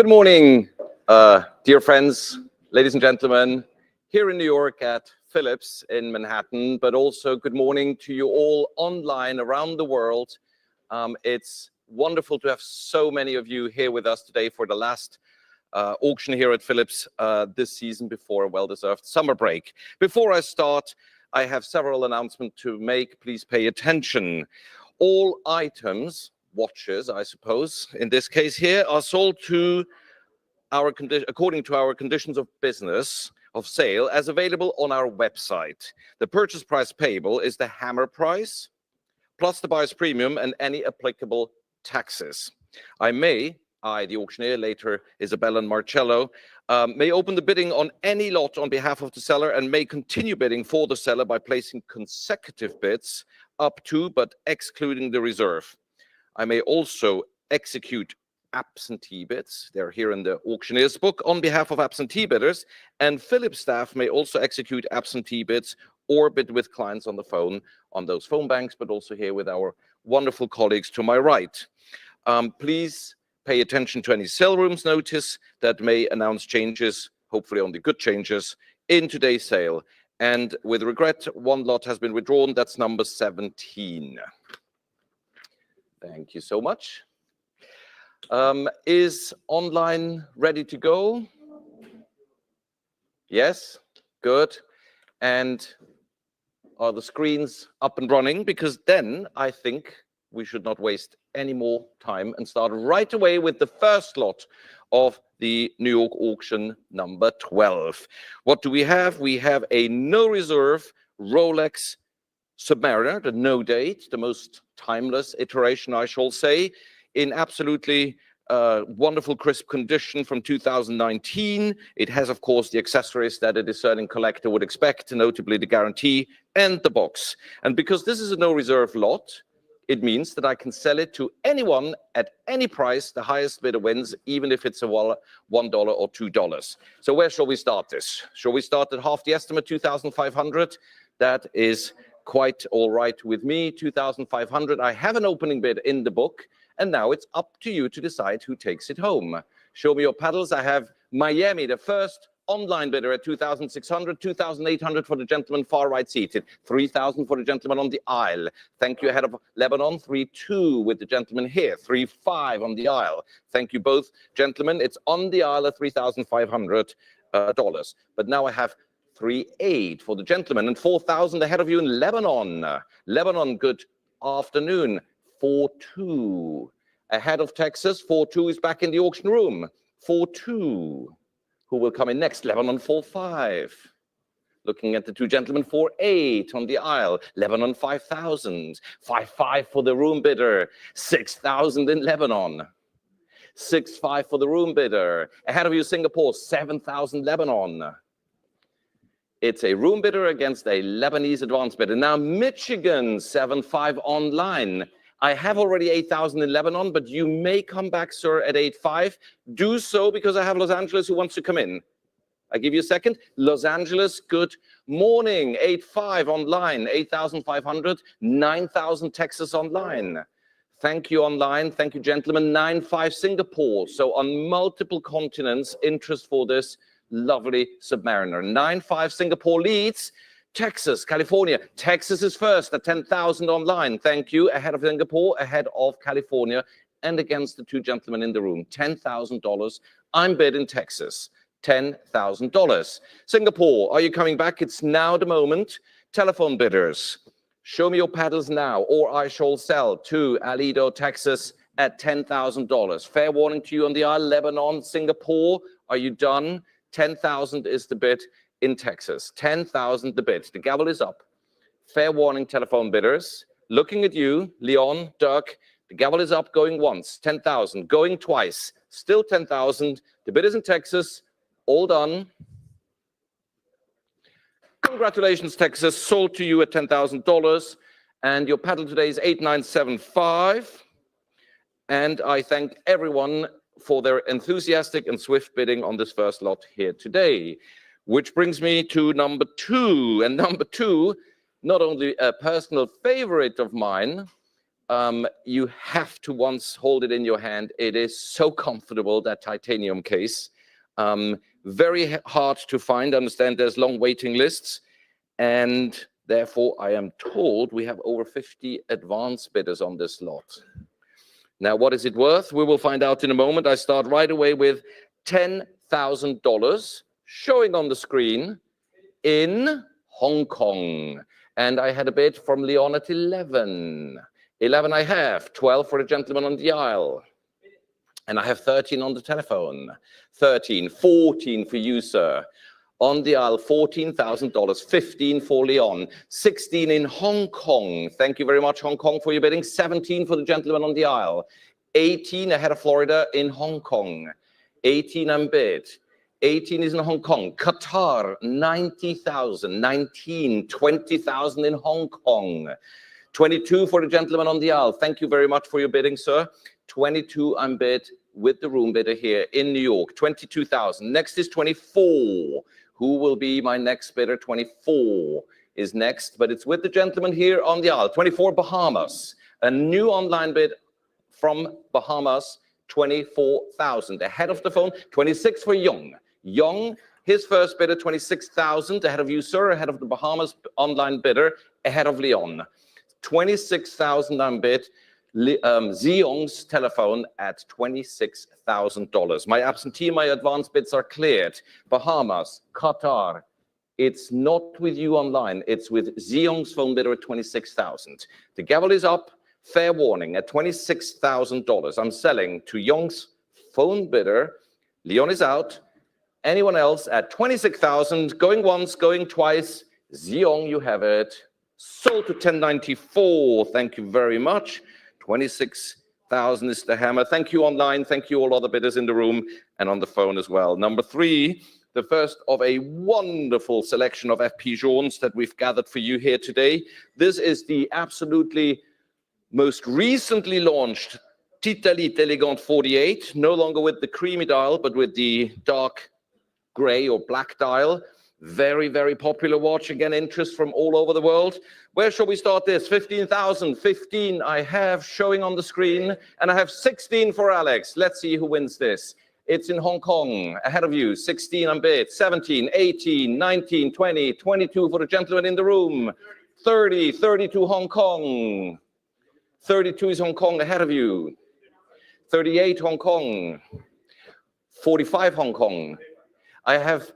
Good morning, dear friends, ladies and gentlemen, here in New York at Phillips in Manhattan, but also good morning to you all online around the world. It's wonderful to have so many of you here with us today for the last auction here at Phillips this season before a well-deserved summer break. Before I start, I have several announcements to make. Please pay attention. All items, watches, I suppose, in this case here, are sold to our according to our conditions of business of sale as available on our website. The purchase price payable is the hammer price plus the buyer's premium and any applicable taxes. The auctioneer, later Isabella and Marcello, may open the bidding on any lot on behalf of the seller and may continue bidding for the seller by placing consecutive bids up to but excluding the reserve. I may also execute absentee bids. They're here in the auctioneer's book on behalf of absentee bidders, and Phillips staff may also execute absentee bids or bid with clients on the phone on those phone banks, but also here with our wonderful colleagues to my right. Please pay attention to any sale rooms notice that may announce changes, hopefully only good changes, in today's sale. And with regret, one lot has been withdrawn. That's number 17. Thank you so much. Is online ready to go? Yes, good. And are the screens up and running? Because then I think we should not waste any more time and start right away with the first lot of the New York auction number 12. What do we have? We have a no reserve Rolex Submariner, the no date, the most timeless iteration, I shall say, in absolutely wonderful crisp condition from 2019. It has, of course, the accessories that a discerning collector would expect, notably the guarantee and the box. And because this is a no reserve lot, it means that I can sell it to anyone at any price. The highest bidder wins, even if it's a $1 or $2. So where shall we start this? Shall we start at half the estimate, 2,500? That is quite all right with me, 2,500. I have an opening bid in the book, and now it's up to you to decide who takes it home. Show me your paddles. I have Miami, the first online bidder at 2,600, 2,800 for the gentleman far right seated, 3,000 for the gentleman on the aisle. Thank you, ahead of Lebanon, 3,200 with the gentleman here, 3,500 on the aisle. Thank you both, gentlemen. It's on the aisle at $3,500. But now I have 3,800 for the gentleman and 4,000 ahead of you in Lebanon. Lebanon, good afternoon, 4,200. Ahead of Texas, 4,200 is back in the auction room. 4,200. Who will come in next? Lebanon, 4,500. Looking at the two gentlemen, 4,800 on the aisle. Lebanon, 5,000. 5,500 for the room bidder. 6,000 in Lebanon. 6,500 for the room bidder. Ahead of you, Singapore, 7,000 Lebanon. It's a room bidder against a Lebanese advance bidder. Now, Michigan, 7,500 online. I have already 8,000 in Lebanon, but you may come back, sir, at 8,500. Do so, because I have Los Angeles who wants to come in. I give you a second. Los Angeles, good morning. 8,500 online, 8,500, 9,000 Texas online. Thank you online. Thank you, gentlemen. 9,500 Singapore. So on multiple continents, interest for this lovely Submariner. 9,500 Singapore leads. Texas, California. Texas is first at 10,000 online. Thank you. Ahead of Singapore, ahead of California, and against the two gentlemen in the room. $10,000. I'm bid in Texas. $10,000. Singapore, are you coming back? It's now the moment. Telephone bidders, show me your paddles now, or I shall sell to Aledo, Texas at $10,000. Fair warning to you on the aisle. Lebanon, Singapore, are you done? 10,000 is the bid in Texas. 10,000 the bid. The gavel is up. Fair warning, telephone bidders. Looking at you, Leon, Dirk. The gavel is up, going once. 10,000. Going twice. Still 10,000. The bid is in Texas. All done. Congratulations, Texas. Sold to you at $10,000. And your paddle today is 8975. And I thank everyone for their enthusiastic and swift bidding on this first lot here today. Which brings me to number 2. And number 2, not only a personal favorite of mine, You have to once hold it in your hand. It is so comfortable, that titanium case. Very hard to find. Understand there's long waiting lists. And therefore, I am told we have over 50 advance bidders on this lot. Now, what is it worth? We will find out in a moment. I start right away with $10,000 showing on the screen in Hong Kong. And I had a bid from Leon at 11. 11 I have, 12 for the gentleman on the aisle. And I have 13 on the telephone. 13, 14 for you, sir. On the aisle, $14,000, 15 for Leon, 16 in Hong Kong. Thank you very much, Hong Kong, for your bidding. 17 for the gentleman on the aisle. 18 ahead of Florida in Hong Kong. 18 unbid. 18 is in Hong Kong. Qatar, 90,000. 19, 20,000 in Hong Kong. 22 for the gentleman on the aisle. Thank you very much for your bidding, sir. 22 unbid with the room bidder here in New York. 22,000. Next is 24. Who will be my next bidder? 24 is next, but it's with the gentleman here on the aisle. 24, Bahamas. A new online bid from Bahamas, 24,000. Ahead of the phone, 26 for Young. Young, his first bidder, 26,000. Ahead of you, sir. Ahead of the Bahamas online bidder. Ahead of Leon. 26,000 unbid. Zeong's telephone at $26,000. My absentee, my advance bids are cleared. Bahamas, Qatar. It's not with you online. It's with Zeong's phone bidder at $26,000. The gavel is up. Fair warning at $26,000. I'm selling to Young's phone bidder. Leon is out. Anyone else at $26,000? Going once, going twice. Zeong, you have it. Sold to 1094. Thank you very much. 26,000 is the hammer. Thank you online. Thank you all other bidders in the room and on the phone as well. Number 3, the first of a wonderful selection of FPJs that we've gathered for you here today. This is the absolutely most recently launched Patek Elegant 48, no longer with the creamy dial, but with the dark gray or black dial. Very, very popular watch. Again, interest from all over the world. Where shall we start this? 15,000. 15 I have showing on the screen, and I have 16 for Alex. Let's see who wins this. It's in Hong Kong. Ahead of you, 16 unbid, 17, 18, 19, 20, 22 for the gentleman in the room. 30, 32 Hong Kong. 32 is Hong Kong ahead of you. 38 Hong Kong. 45 Hong Kong. I have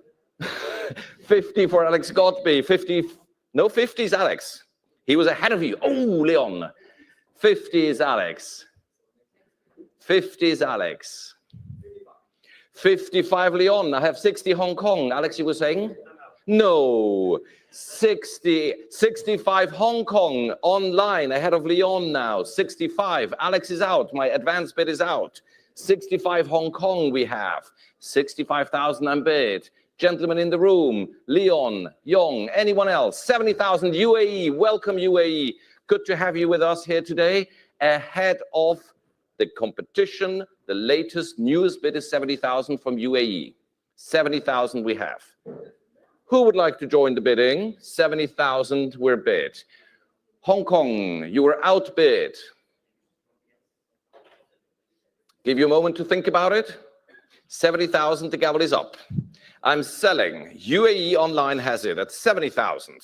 50 for Alex Godby. 50, no, 50 is Alex. He was ahead of you. Oh, Leon. 50 is Alex. 50 is Alex. 55 Leon. I have 60 Hong Kong. Alex, you were saying? No. 65 Hong Kong online ahead of Leon now. 65. Alex is out. My advance bid is out. 65 Hong Kong we have. 65,000 unbid. Gentlemen in the room, Leon, Young, anyone else? 70,000 UAE. Welcome, UAE. Good to have you with us here today. Ahead of the competition, the latest, newest bid is 70,000 from UAE. 70,000 we have. Who would like to join the bidding? 70,000 we're bid. Hong Kong, you were outbid. Give you a moment to think about it. 70,000, the gavel is up. I'm selling. UAE online has it at 70,000.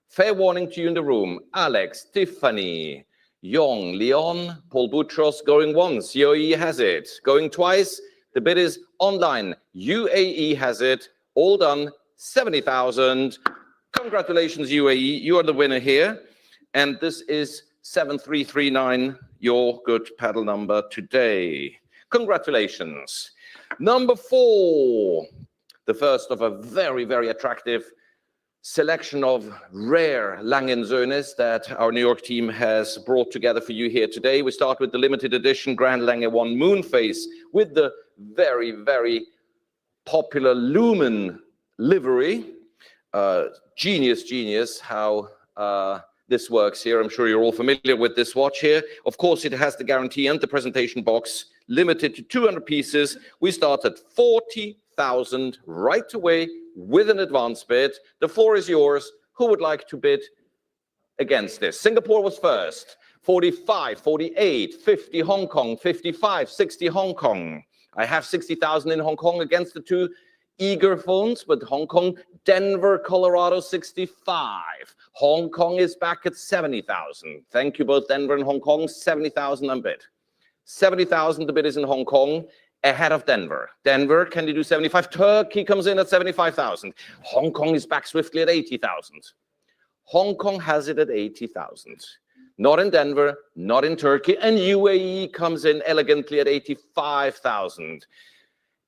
Fair warning to you in the room. Alex, Tiffany, Young, Leon, Paul Boutros going once. UAE has it. Going twice. The bid is online. UAE has it. All done. 70,000. Congratulations, UAE. You are the winner here. And this is 7339, your good paddle number today. Congratulations. Number 4. The first of a very, very attractive selection of rare Lange & Söhnes that our New York team has brought together for you here today. We start with the limited edition Grand Lange 1 Moonface with the very, very popular Lumen livery. Genius how this works here. I'm sure you're all familiar with this watch here. Of course, it has the guarantee and the presentation box, limited to 200 pieces. We start at 40,000 right away with an advance bid. The floor is yours. Who would like to bid against this? Singapore was first. 45, 48, 50 Hong Kong, 55, 60 Hong Kong. I have 60,000 in Hong Kong against the two eager phones, but Hong Kong, Denver, Colorado, 65. Hong Kong is back at 70,000. Thank you, both Denver and Hong Kong, 70,000 on bid. 70,000, the bid is in Hong Kong, ahead of Denver. Denver, can you do 75? Turkey comes in at 75,000. Hong Kong is back swiftly at 80,000. Hong Kong has it at 80,000. Not in Denver, not in Turkey, and UAE comes in elegantly at 85,000.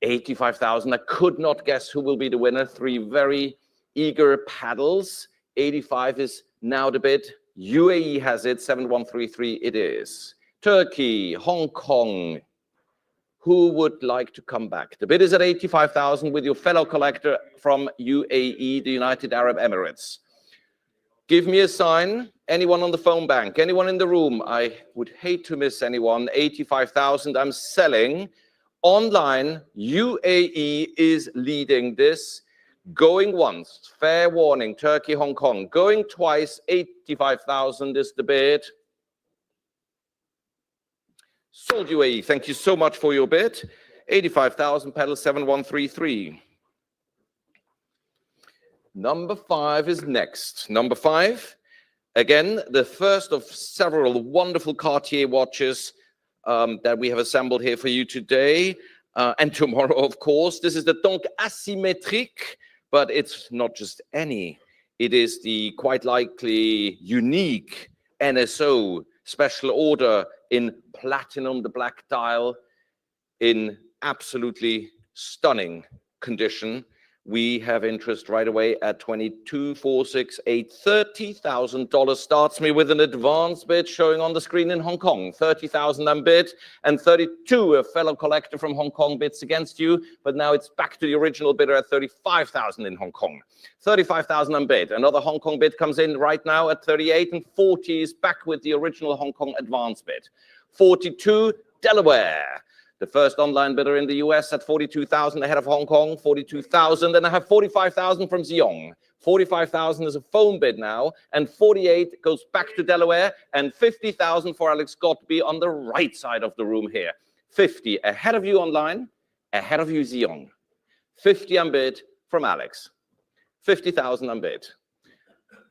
85,000, I could not guess who will be the winner. Three very eager paddles. 85 is now the bid. UAE has it, 7133 it is. Turkey, Hong Kong, who would like to come back? The bid is at 85,000 with your fellow collector from UAE, the United Arab Emirates. Give me a sign. Anyone on the phone bank? Anyone in the room? I would hate to miss anyone. 85,000, I'm selling. Online, UAE is leading this. Going once, fair warning, Turkey, Hong Kong. Going twice, 85,000 is the bid. Sold UAE, thank you so much for your bid. 85,000, pedal 7133. Number 5 is next. Number 5, again, the first of several wonderful Cartier watches that we have assembled here for you today and tomorrow, of course. This is the Tonk Asymmetrique, but it's not just any. It is the quite likely unique NSO special order in platinum, the black dial, in absolutely stunning condition. We have interest right away at $22,468. $30,000 starts me with an advance bid showing on the screen in Hong Kong. 30,000 I'm bid, and 32, a fellow collector from Hong Kong bids against you, but now it's back to the original bidder at 35,000 in Hong Kong. 35,000 I'm bid. Another Hong Kong bid comes in right now at 38, and 40 is back with the original Hong Kong advance bid. 42, Delaware. The first online bidder in the US at 42,000 ahead of Hong Kong, 42,000, and I have 45,000 from Xiong. 45,000 is a phone bid now, and 48 goes back to Delaware, and 50,000 for Alex Godby on the right side of the room here. 50 ahead of you online, ahead of you Xiong. 50 unbid from Alex. 50,000 unbid.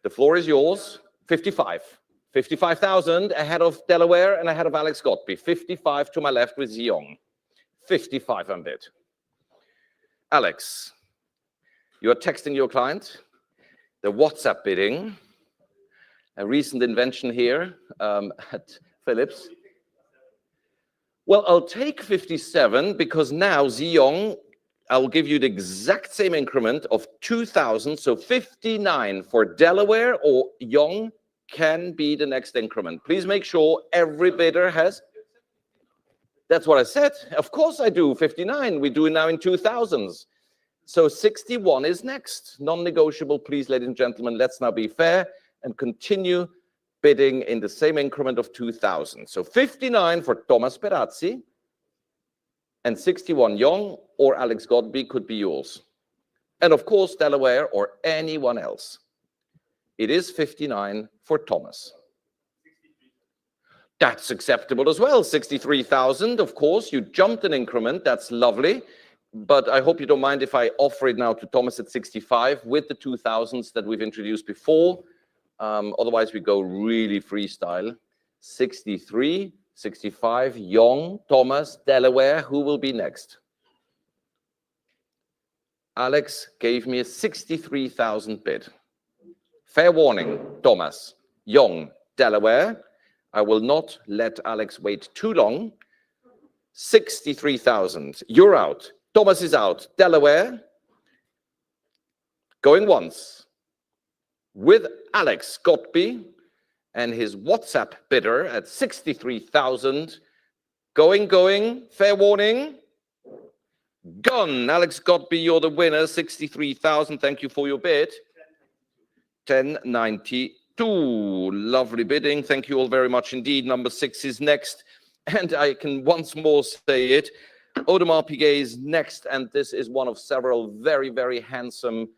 The floor is yours. 55. 55,000 ahead of Delaware and ahead of Alex Godby. 55 to my left with Xiong. 55 unbid. Alex, you are texting your client. The WhatsApp bidding, a recent invention here at Philips. Well, I'll take 57 because now Xiong, I'll give you the exact same increment of 2,000. So 59 for Delaware or Xiong can be the next increment. Please make sure every bidder has. That's what I said. Of course I do. 59. We do it now in 2000s. So 61 is next. Non-negotiable. Please, ladies and gentlemen, let's now be fair and continue bidding in the same increment of 2000. So 59 for Thomas Perazzi and 61 Xiong or Alex Godby could be yours. And of course, Delaware or anyone else. It is 59 for Thomas. That's acceptable as well. 63,000, of course. You jumped an increment. That's lovely. But I hope you don't mind if I offer it now to Thomas at 65 with the 2000s that we've introduced before. Otherwise, we go really freestyle. 63, 65, Xiong, Thomas, Delaware. Who will be next? Alex gave me a 63,000 bid. Fair warning, Thomas, Xiong, Delaware. I will not let Alex wait too long. 63,000. You're out. Thomas is out. Delaware. Going once. With Alex Godby and his WhatsApp bidder at 63,000. Going. Fair warning. Gone. Alex Godby, you're the winner. 63,000. Thank you for your bid. 1092. Lovely bidding. Thank you all very much indeed. Number 6 is next. And I can once more say it. Audemars Piguet is next. And this is one of several very, very handsome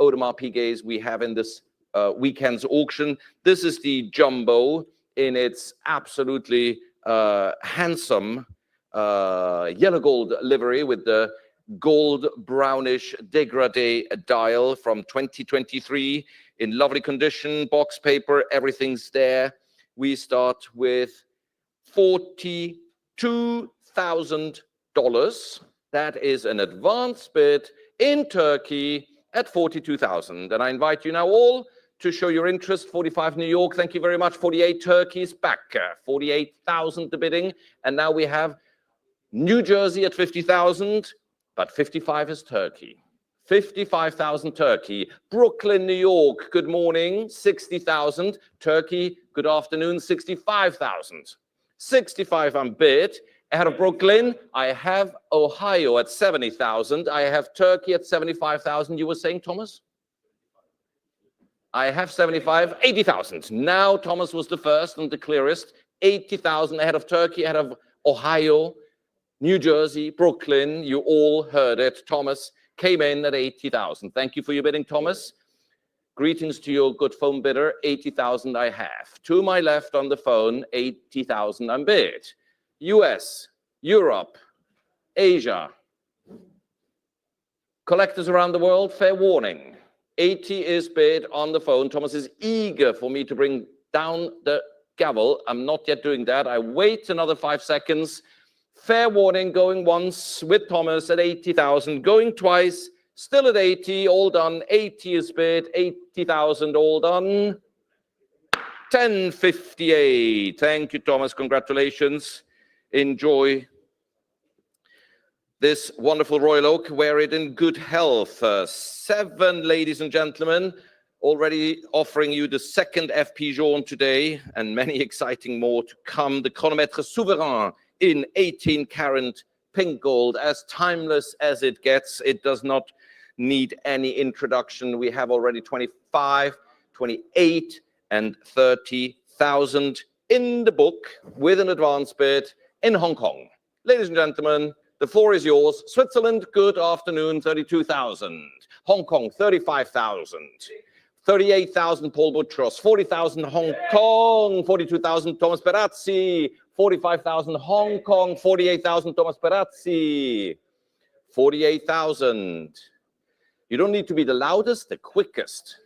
Audemars Piguets we have in this weekend's auction. This is the jumbo in its absolutely handsome yellow gold livery with the gold brownish dégradé dial from 2023 in lovely condition, box paper, everything's there. We start with $42,000. That is an advance bid in Turkey at $42,000. And I invite you now all to show your interest. 45 New York, thank you very much. 48 Turkey's back, 48,000 the bidding. And now we have New Jersey at 50,000, but 55 is Turkey. 55,000 Turkey. Brooklyn, New York, good morning, 60,000. Turkey, good afternoon, 65,000. 65 I'm bid. Ahead of Brooklyn, I have Ohio at 70,000. I have Turkey at 75,000. You were saying, Thomas? I have 75, 80,000. Now Thomas was the first and the clearest. 80,000 ahead of Turkey, ahead of Ohio, New Jersey, Brooklyn. You all heard it. Thomas came in at 80,000. Thank you for your bidding, Thomas. Greetings to your good phone bidder. 80,000 I have. To my left on the phone, 80,000 I'm bid. US, Europe, Asia. Collectors around the world, fair warning. 80 is bid on the phone. Thomas is eager for me to bring down the gavel. I'm not yet doing that. I wait another 5 seconds. Fair warning, going once with Thomas at 80,000, going twice, still at 80, all done. 80 is bid, 80,000, all done. 1058. Thank you, Thomas. Congratulations. Enjoy this wonderful Royal Oak. Wear it in good health. 7, ladies and gentlemen, already offering you the second FPJ today and many exciting more to come. The Chronometre Souverain in 18-karat pink gold, as timeless as it gets. It does not need any introduction. We have already 25, 28, and 30,000 in the book with an advance bid in Hong Kong. Ladies and gentlemen, the floor is yours. Switzerland, good afternoon, 32,000. Hong Kong, 35,000. 38,000, Paul Butros. 40,000, Hong Kong. 42,000, Thomas Perazzi. 45,000, Hong Kong. 48,000, Thomas Perazzi. 48,000. You don't need to be the loudest, the quickest.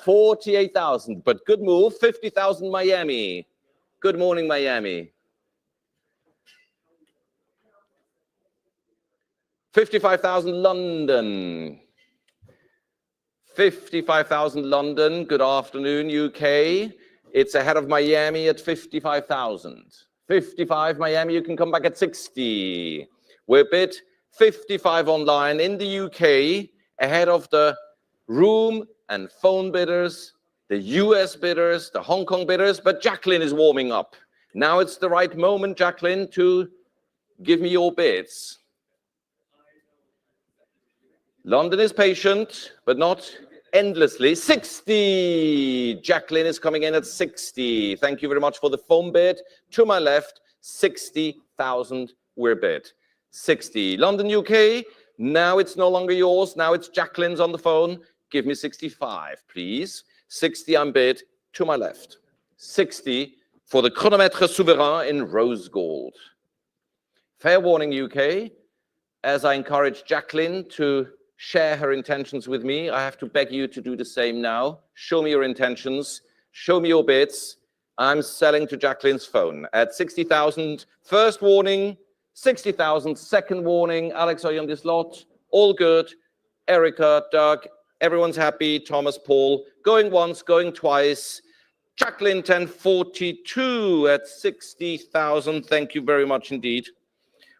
48,000, but good move. 50,000, Miami. Good morning, Miami. 55,000, London. 55,000, London. Good afternoon, UK. It's ahead of Miami at 55,000. 55, Miami, you can come back at 60. We're bid 55 online in the UK, ahead of the room and phone bidders, the US bidders, the Hong Kong bidders, but Jacqueline is warming up. Now it's the right moment, Jacqueline, to give me your bids. London is patient, but not endlessly. 60. Jacqueline is coming in at 60. Thank you very much for the phone bid. To my left, 60,000 we're bid. 60. London, UK. Now it's no longer yours. Now it's Jacqueline's on the phone. Give me 65, please. 60 I'm bid. To my left. 60 for the Chronometre Souverain in rose gold. Fair warning, UK. As I encourage Jacqueline to share her intentions with me, I have to beg you to do the same now. Show me your intentions. Show me your bids. I'm selling to Jacqueline's phone at 60,000. First warning, 60,000. Second warning. Alex, are you on this lot? All good. Erica, Doug, everyone's happy. Thomas, Paul, going once, going twice. Jacqueline, 1042 at 60,000. Thank you very much indeed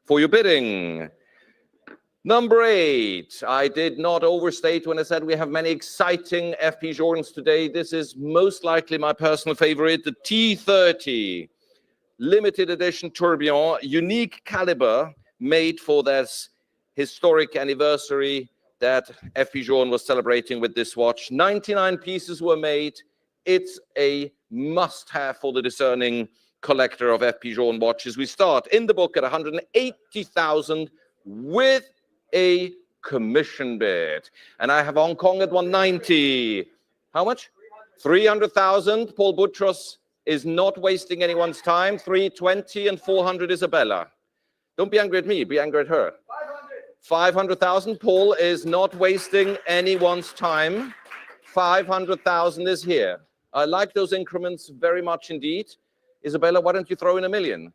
for your bidding. Number 8, I did not overstate when I said we have many exciting FPJs today. This is most likely my personal favorite, the T30 limited edition tourbillon, unique caliber, made for this historic anniversary that FPJ was celebrating with this watch. 99 pieces were made. It's a must-have for the discerning collector of FPJ watches. We start in the book at 180,000 with a commission bid. And I have Hong Kong at 190. How much? 300,000. Paul Butros is not wasting anyone's time. 320 and 400 Isabella. Don't be angry at me, be angry at her. 500,000. Paul is not wasting anyone's time. 500,000 is here. I like those increments very much indeed. Isabella, why don't you throw in 1 million?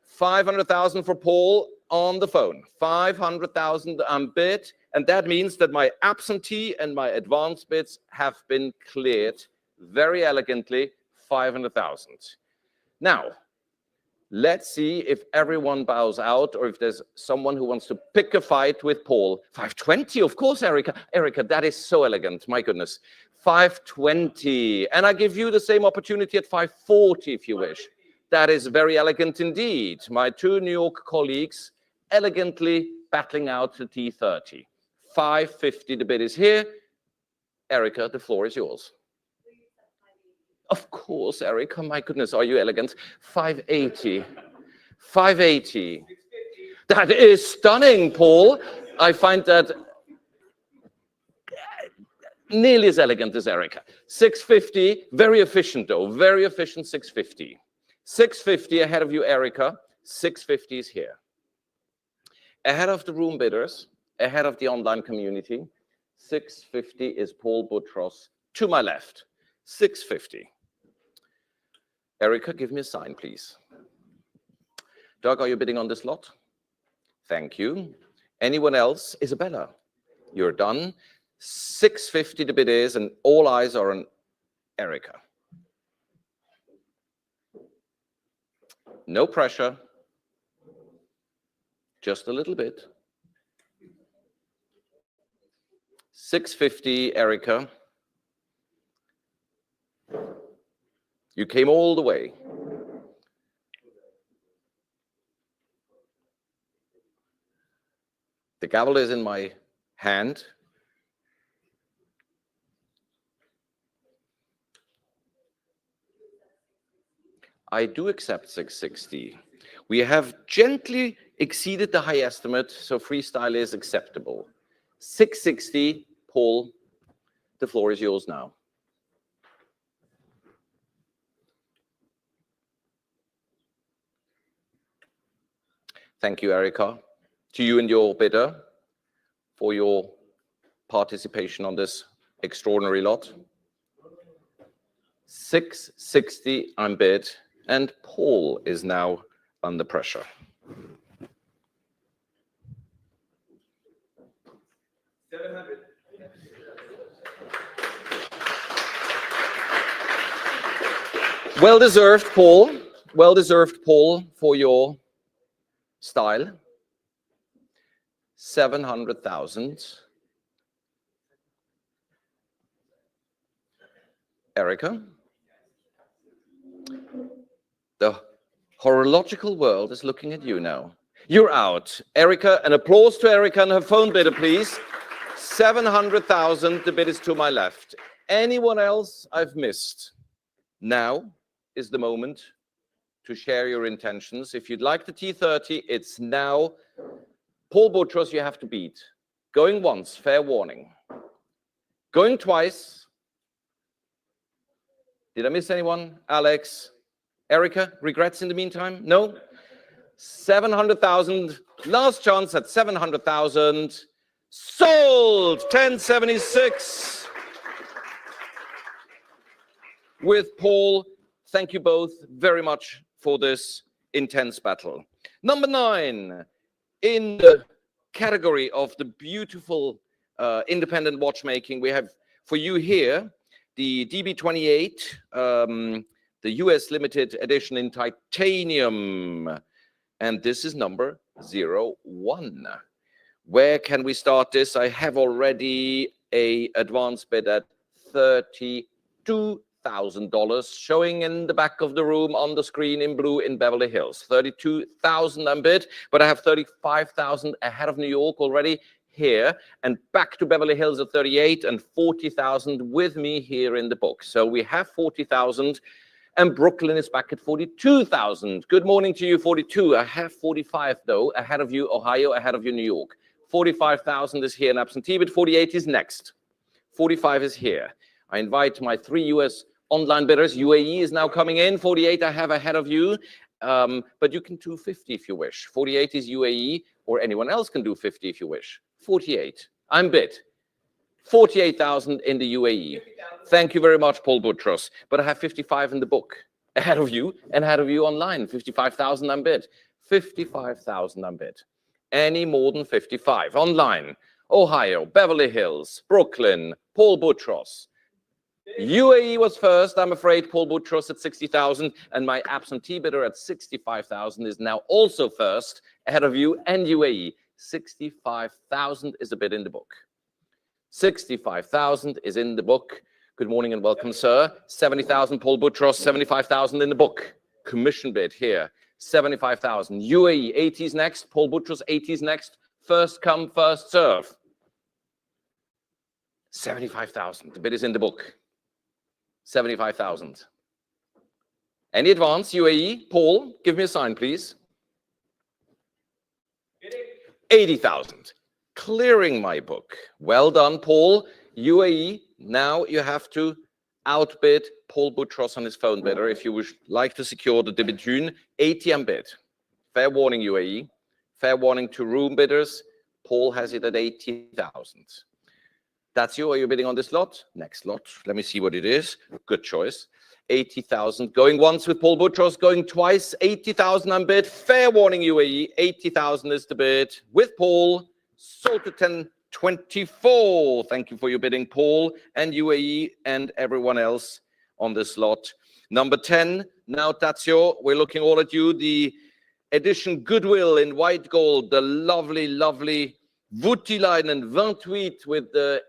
500,000 for Paul on the phone. 500,000 bid, and that means that my absentee and my advance bids have been cleared very elegantly. 500,000. Now, let's see if everyone bows out or if there's someone who wants to pick a fight with Paul. 520, of course, Erica. Erica, that is so elegant. My goodness. 520. And I give you the same opportunity at 540 if you wish. That is very elegant indeed. My two New York colleagues elegantly battling out the T30. 550, the bid is here. Erica, the floor is yours. Of course, Erica, my goodness, are you elegant? 580. 580. That is stunning, Paul. I find that nearly as elegant as Erica. 650, very efficient though, very efficient 650. 650 ahead of you, Erica. 650 is here. Ahead of the room bidders, ahead of the online community, 650 is Paul Boutros to my left. 650. Erica, give me a sign, please. Doug, are you bidding on this lot? Thank you. Anyone else? Isabella, you're done. 650 the bid is, and all eyes are on Erica. No pressure. Just a little bit. 650, Erica. You came all the way. The gavel is in my hand. I do accept 660. We have gently exceeded the high estimate, so freestyle is acceptable. 660, Paul, the floor is yours now. Thank you, Erica. To you and your bidder for your participation on this extraordinary lot. 660 I'm bid, and Paul is now under pressure. Well deserved, Paul. Well deserved, Paul, for your style. 700,000. Erica. The horological world is looking at you now. You're out. Erica, an applause to Erica and her phone bidder, please. 700,000, the bid is to my left. Anyone else I've missed? Now is the moment to share your intentions. If you'd like the T30, it's now. Paul Boutros, you have to beat. Going once, fair warning. Going twice. Did I miss anyone? Alex? Erica, regrets in the meantime? No? 700,000, last chance at 700,000. Sold! 1076. With Paul, thank you both very much for this intense battle. Number 9, in the category of the beautiful independent watchmaking, we have for you here the DB28, the US limited edition in titanium. And this is number 01. Where can we start this? I have already an advance bid at $32,000 showing in the back of the room on the screen in blue in Beverly Hills. 32,000 I'm bid, but I have 35,000 ahead of New York already here, and back to Beverly Hills at 38 and 40,000 with me here in the book. So we have 40,000. And Brooklyn is back at 42,000. Good morning to you, 42. I have 45, though, ahead of you, Ohio, ahead of you, New York. 45,000 is here in absentee, but 48 is next. 45 is here. I invite my 3 US Online bidders, UAE is now coming in. 48 I have ahead of you. But you can do 50 if you wish. 48 is UAE, or anyone else can do 50 if you wish. 48. I'm bid. 48,000 in the UAE. Thank you very much, Paul Boutros. But I have 55 in the book ahead of you and ahead of you online. 55,000 I'm bid. 55,000 I'm bid. Any more than 55 online. Ohio, Beverly Hills, Brooklyn, Paul Boutros. UAE was first. I'm afraid Paul Boutros at 60,000, and my absentee bidder at 65,000 is now also first ahead of you and UAE. 65,000 is a bid in the book. 65,000 is in the book. Good morning and welcome, sir. 70,000 Paul Boutros, 75,000 in the book. Commission bid here. 75,000. UAE, 80s next. Paul Boutros, 80s next. First come, first serve. 75,000. The bid is in the book. 75,000. Any advance, UAE? Paul, give me a sign, please. 80,000. Clearing my book. Well done, Paul. UAE, now you have to outbid Paul Boutros on his phone bidder if you would like to secure the Bethune 80 and bid. Fair warning, UAE. Fair warning to room bidders. Paul has it at 80,000. That's you. Are you bidding on this lot? Next lot. Let me see what it is. Good choice. 80,000. Going once with Paul Boutros. Going twice. 80,000 on bid. Fair warning, UAE. 80,000 is the bid. With Paul. Sold to 1024. Thank you for your bidding, Paul and UAE and everyone else on this lot. Number 10. Now, Tazio, we're looking all at you. The edition Goodwill in white gold. The lovely, lovely Voutilainen 28 with the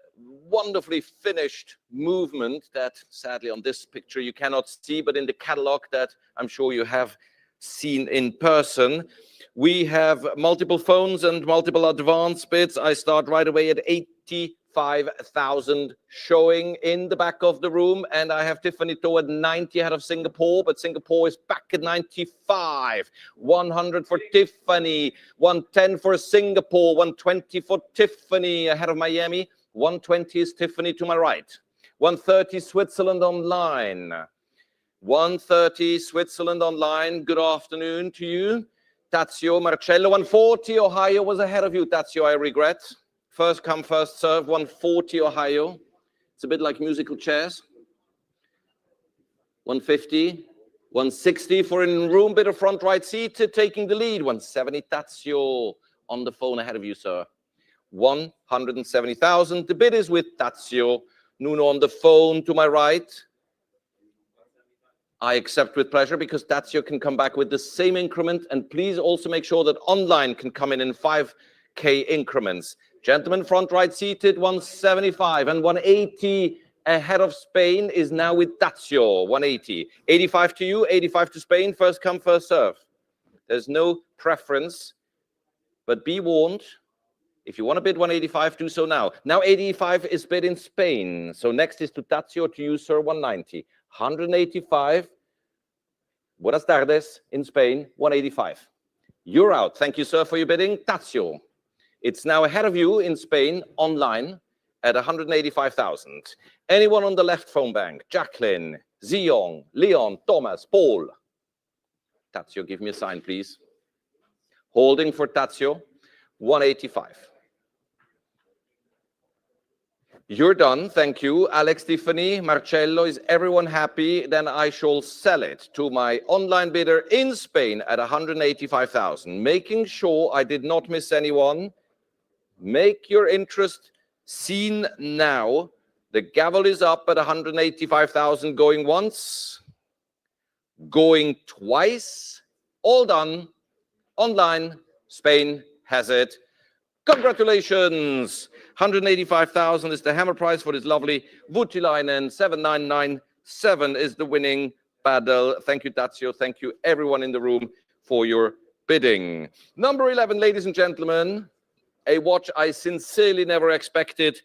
wonderfully finished movement that sadly on this picture you cannot see, but in the catalog that I'm sure you have seen in person. We have multiple phones and multiple advance bids. I start right away at 85,000 showing in the back of the room, and I have Tiffany Toe at 90 ahead of Singapore, but Singapore is back at 95. 100 for Tiffany, 110 for Singapore, 120 for Tiffany ahead of Miami. 120 is Tiffany to my right. 130 Switzerland online. 130 Switzerland online. Good afternoon to you. Tazio Marcello. 140 Ohio was ahead of you, Tazio, I regret. First come, first serve. 140 Ohio. It's a bit like musical chairs. 150. 160 for in room bidder front right seat taking the lead. 170 Tazio on the phone ahead of you, sir. 170,000. The bid is with Tazio. Nuno on the phone to my right. I accept with pleasure because Tazio can come back with the same increment. And please also make sure that online can come in 5K increments. Gentlemen, front right seated, 175 and 180 ahead of Spain is now with Tazio, 180. 85 to you, 85 to Spain. First come, first serve. There's no preference, but be warned. If you want to bid 185, do so now. Now 85 is bid in Spain. So next is to Tazio, to you, sir, 190. 185. Buenas tardes in Spain, 185. You're out. Thank you, sir, for your bidding. Tazio. It's now ahead of you in Spain, online, at 185,000. Anyone on the left phone bank? Jacqueline, Zion, Leon, Thomas, Paul. Tazio, give me a sign, please. Holding for Tazio, 185. You're done, thank you. Alex, Tiffany, Marcello, is everyone happy? Then I shall sell it to my online bidder in Spain at 185,000. Making sure I did not miss anyone. Make your interest seen now. The gavel is up at 185,000, going once, going twice, all done. Online, Spain has it. Congratulations! 185,000 is the hammer price for this lovely Voutilainen. 7997 is the winning paddle. Thank you, Tazio. Thank you, everyone in the room, for your bidding. Number 11, ladies and gentlemen, a watch I sincerely never expected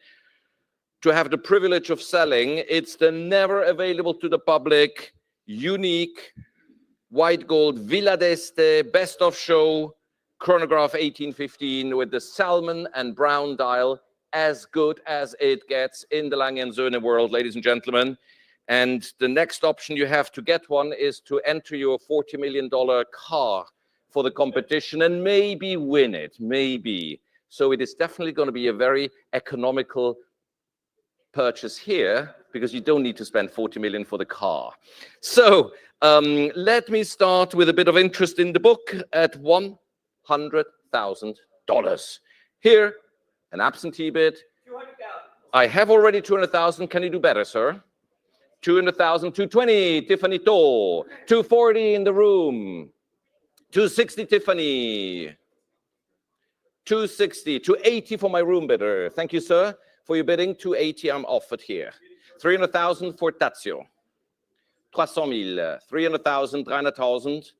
to have the privilege of selling. It's the never available to the public, unique, white gold Villa d'Este, best of show, chronograph 1815 with the salmon and brown dial, as good as it gets in the Lange & Söhne world, ladies and gentlemen. And the next option you have to get one is to enter your $40 million car for the competition and maybe win it, maybe. So it is definitely going to be a very economical purchase here, because you don't need to spend 40 million for the car. So let me start with a bit of interest in the book at $100,000. Here, an absentee bid. 200,000. I have already 200,000. Can you do better, sir? 200,000, 220, Tiffany To. 240 in the room. 260, Tiffany. 260, 280 for my room bidder. Thank you, sir, for your bidding. 280 I'm offered here. 300,000 for Tazio. 300,000, 300,000, 300,000.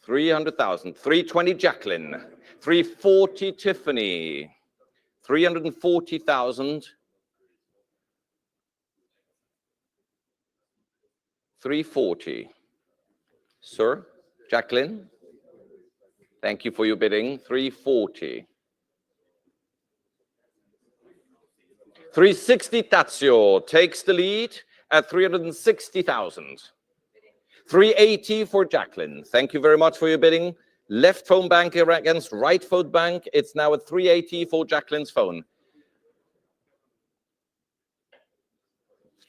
300,000, 320 Jacqueline. 340 Tiffany. 340,000. 340. Sir, Jacqueline. Thank you for your bidding. 340. 360 Tazio takes the lead at 360,000. 380 for Jacqueline. Thank you very much for your bidding. Left phone bank against right phone bank. It's now at 380 for Jacqueline's phone.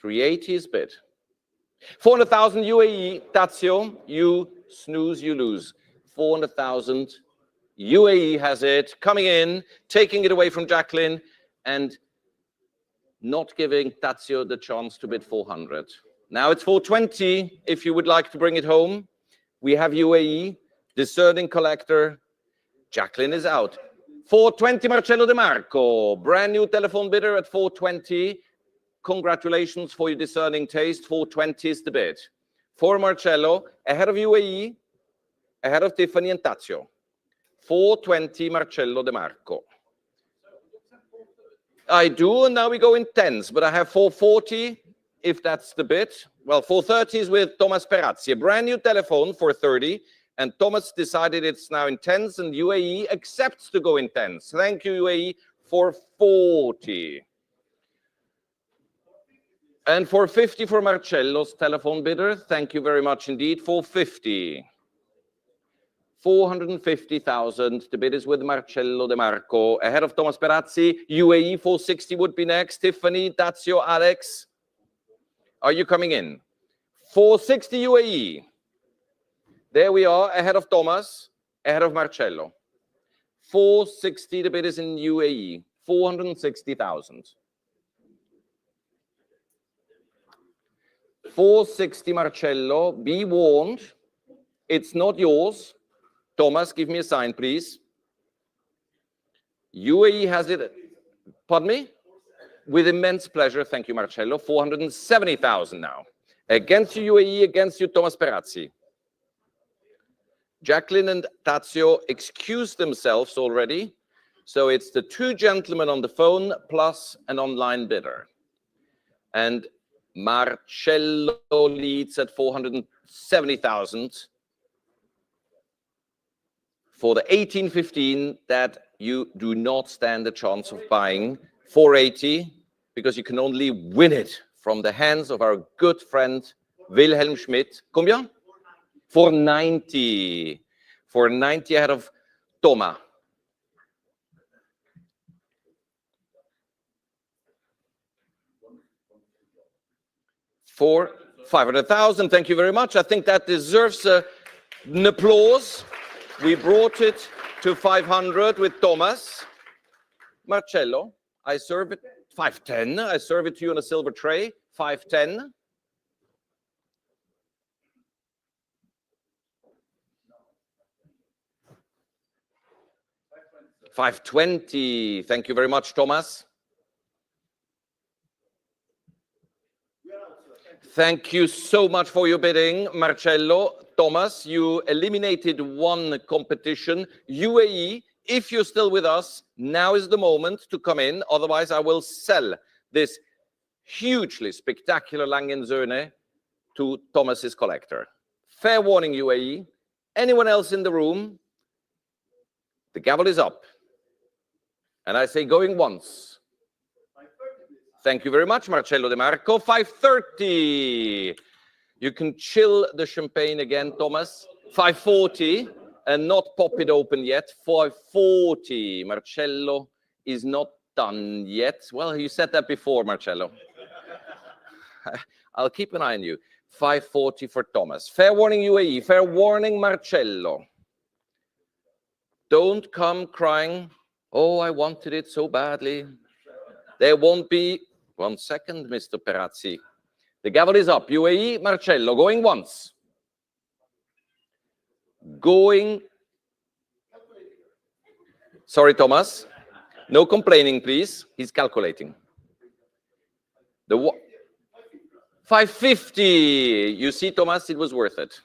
380 is bid. 400,000 UAE, Tazio. You snooze, you lose. 400,000 UAE has it, coming in, taking it away from Jacqueline, and not giving Tazio the chance to bid 400. Now it's 420 if you would like to bring it home. We have UAE, discerning collector. Jacqueline is out. 420 Marcello De Marco, brand new telephone bidder at 420. Congratulations for your discerning taste. 420 is the bid. For Marcello, ahead of UAE, ahead of Tiffany and Tazio. 420 Marcello De Marco. I do, and now we go in tens, but I have 440 if that's the bid. Well, 430 is with Thomas Perazzi, a brand new telephone for 30, and Thomas decided it's now in tens, and UAE accepts to go in tens. Thank you, UAE, for 40. And for 50 for Marcello's telephone bidder. Thank you very much indeed. 450. 450,000. The bid is with Marcello De Marco. Ahead of Thomas Perazzi. UAE 460 would be next. Tiffany, Tazio, Alex. Are you coming in? 460 UAE. There we are, ahead of Thomas, ahead of Marcello. 460, the bid is in UAE. 460,000. 460 Marcello, be warned, it's not yours. Thomas, give me a sign, please. UAE has it, pardon me? With immense pleasure, thank you, Marcello. 470,000 now. Against you, UAE, against you, Thomas Perazzi. Jacqueline and Tazio excused themselves already. So it's the two gentlemen on the phone plus an online bidder. And Marcello leads at 470,000 for the 1815 that you do not stand a chance of buying. 480 because you can only win it from the hands of our good friend Wilhelm Schmidt. Combien? 490. 490 ahead of Thomas. For 500,000. Thank you very much. I think that deserves an applause. We brought it to 500 with Thomas. Marcello, I serve it 510. I serve it to you on a silver tray. 510. $520. Thank you very much, Thomas. Thank you so much for your bidding, Marcello. Thomas, you eliminated one competition. UAE, if you're still with us, now is the moment to come in. Otherwise, I will sell this hugely spectacular Lange & Söhne to Thomas's collector. Fair warning, UAE. Anyone else in the room? The gavel is up. And I say going once. Thank you very much, Marcello De Marco. 530. You can chill the champagne again, Thomas. 540 and not pop it open yet. 540. Marcello is not done yet. Well, you said that before, Marcello. I'll keep an eye on you. 540 for Thomas. Fair warning, UAE. Fair warning, Marcello. Don't come crying, oh, I wanted it so badly. There won't be... 1 second, Mr. Perazzi. The gavel is up. UAE, Marcello, going once. Going... Sorry, Thomas. No complaining, please. He's calculating. The 550. You see, Thomas, it was worth it.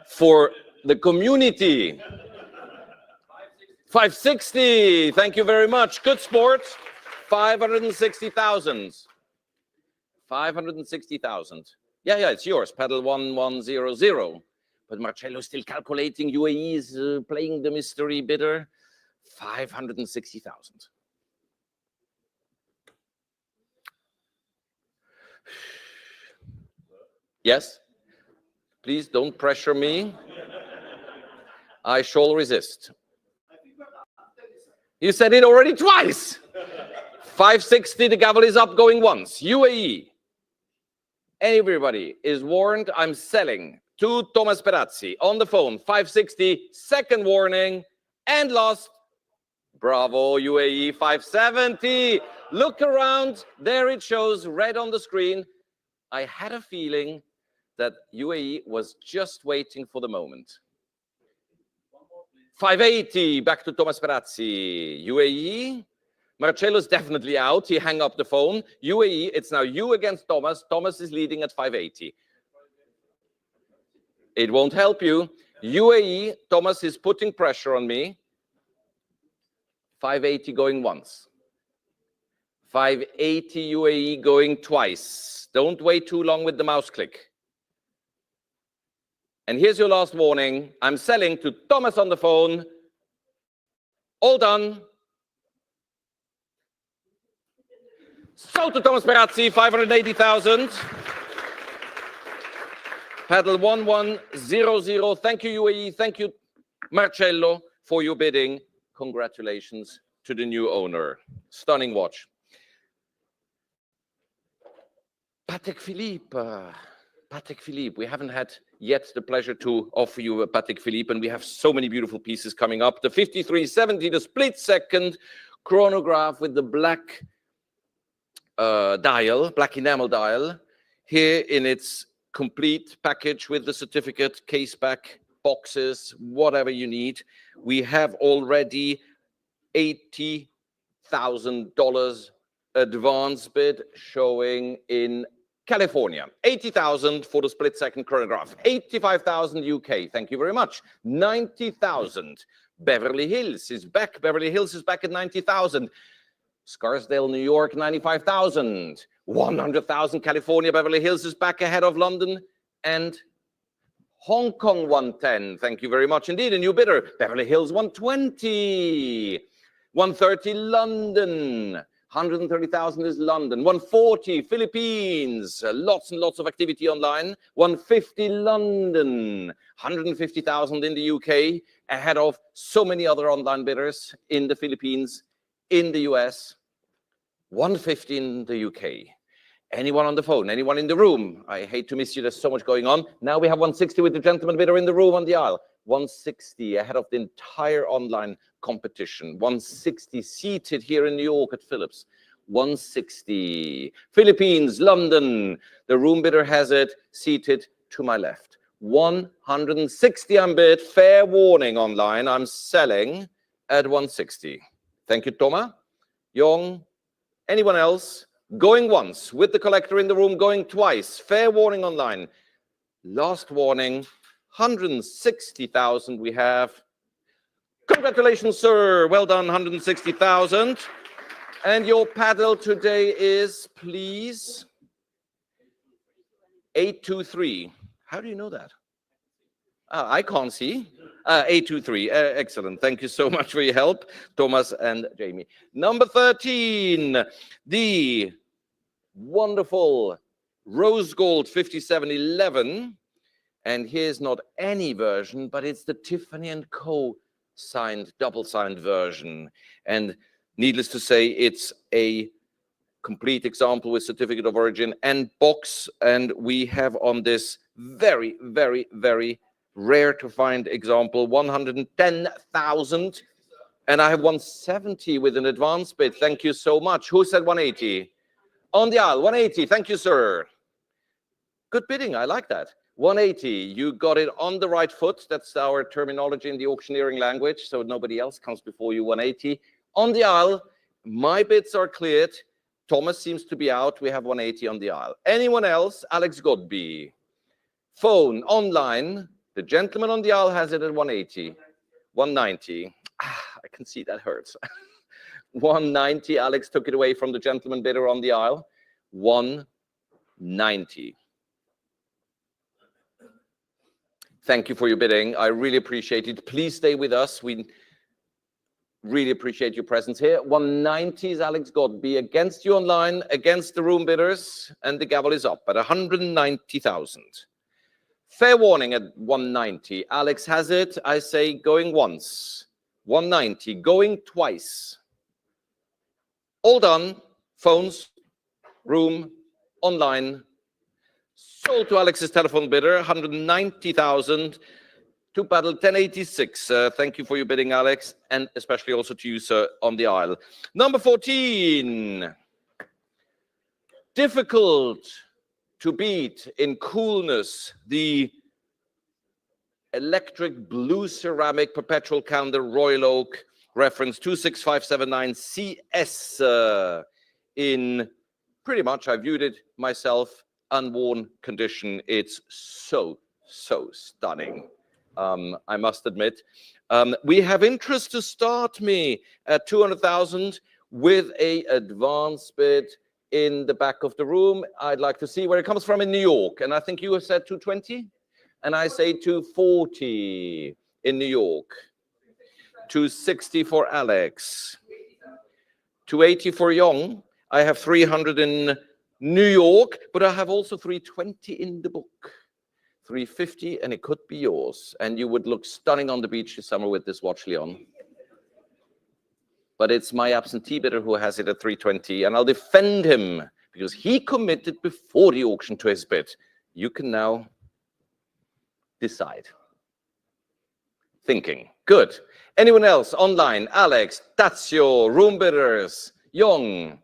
For the community. 560. Thank you very much. Good sport. 560,000. 560,000. Yeah, it's yours. Pedal 1100. But Marcello is still calculating. UAE is playing the mystery bidder. 560,000. Yes? Please don't pressure me. I shall resist. You said it already twice. 560, the gavel is up, going once. UAE. Everybody is warned. I'm selling to Thomas Perazzi on the phone. 560, second warning, and lost. Bravo, UAE. 570. Look around. There it shows red on the screen. I had a feeling that UAE was just waiting for the moment. 580, back to Thomas Perazzi. UAE. Marcello's definitely out. He hung up the phone. UAE, it's now you against Thomas. Thomas is leading at 580. It won't help you. UAE, Thomas is putting pressure on me. 580 going once. 580 UAE going twice. Don't wait too long with the mouse click. And here's your last warning. I'm selling to Thomas on the phone. All done. So to Thomas Perazzi, 580,000. Paddle 1100. Thank you, UAE. Thank you, Marcello, for your bidding. Congratulations to the new owner. Stunning watch. Patek Philippe. Patek Philippe. We haven't had yet the pleasure to offer you a Patek Philippe, and we have so many beautiful pieces coming up. The 5370, the split second chronograph with the black dial, black enamel dial, here in its complete package with the certificate, case back, boxes, whatever you need. We have already $80,000 advance bid showing in California. 80,000 for the split second chronograph. 85,000 UK. Thank you very much. 90,000. Beverly Hills is back. Beverly Hills is back at 90,000. Scarsdale, New York, 95,000. 100,000 California. Beverly Hills is back ahead of London and Hong Kong 110. Thank you very much indeed. A new bidder. Beverly Hills 120. 130 London. 130,000 is London. 140 Philippines. Lots and lots of activity online. 150 London. 150,000 in the UK. Ahead of so many other online bidders in the Philippines, in the US. 150 in the UK. Anyone on the phone? Anyone in the room? I hate to miss you. There's so much going on. Now we have 160 with the gentleman bidder in the room on the aisle. 160 ahead of the entire online competition. 160 seated here in New York at Phillips. 160. Philippines, London. The room bidder has it seated to my left. 160 I'm bid. Fair warning online. I'm selling at 160. Thank you, Thomas. Young. Anyone else? Going once with the collector in the room, going twice. Fair warning online. Last warning. 160,000 we have. Congratulations, sir. Well done, 160,000. And your paddle today is, please, 823. How do you know that? I can't see. A23. Excellent. Thank you so much for your help, Thomas and Jamie. Number 13, the wonderful rose gold 5711. And here's not any version, but it's the Tiffany & Co. signed, double-signed version. And needless to say, it's a complete example with certificate of origin and box. And we have on this very, very, very rare to find example, 110,000. And I have 170 with an advance bid. Thank you so much. Who said 180? On the aisle, 180. Thank you, sir. Good bidding. I like that. 180. You got it on the right foot. That's our terminology in the auctioneering language. So nobody else comes before you. 180. On the aisle, my bids are cleared. Thomas seems to be out. We have 180 on the aisle. Anyone else? Alex Godby. Phone, online. The gentleman on the aisle has it at 180. 190. I can see that hurts. 190. Alex took it away from the gentleman bidder on the aisle. 190. Thank you for your bidding. I really appreciate it. Please stay with us. We really appreciate your presence here. 190 is Alex Godby against you online, against the room bidders, and the gavel is up at 190,000. Fair warning at 190. Alex has it. I say going once. 190, going twice. All done. Phones, room, online. Sold to Alex's telephone bidder, 190,000. To paddle 1086. Thank you for your bidding, Alex, and especially also to you, sir, on the aisle. Number 14. Difficult to beat in coolness, the electric blue ceramic perpetual calendar Royal Oak, reference 26579 CS. In pretty much, I viewed it myself, unworn condition. It's so stunning. I must admit. We have interest to start me at 200,000 with a advance bid in the back of the room. I'd like to see where it comes from in New York. And I think you have said 220. And I say 240 in New York. 260 for Alex. 280 for Young. I have 300 in New York, but I have also 320 in the book. 350, and it could be yours. And you would look stunning on the beach this summer with this watch, Leon. But it's my absentee bidder who has it at 320, and I'll defend him because he committed before the auction to his bid. You can now decide. Thinking. Good. Anyone else online? Alex, Tazio, room bidders, Young.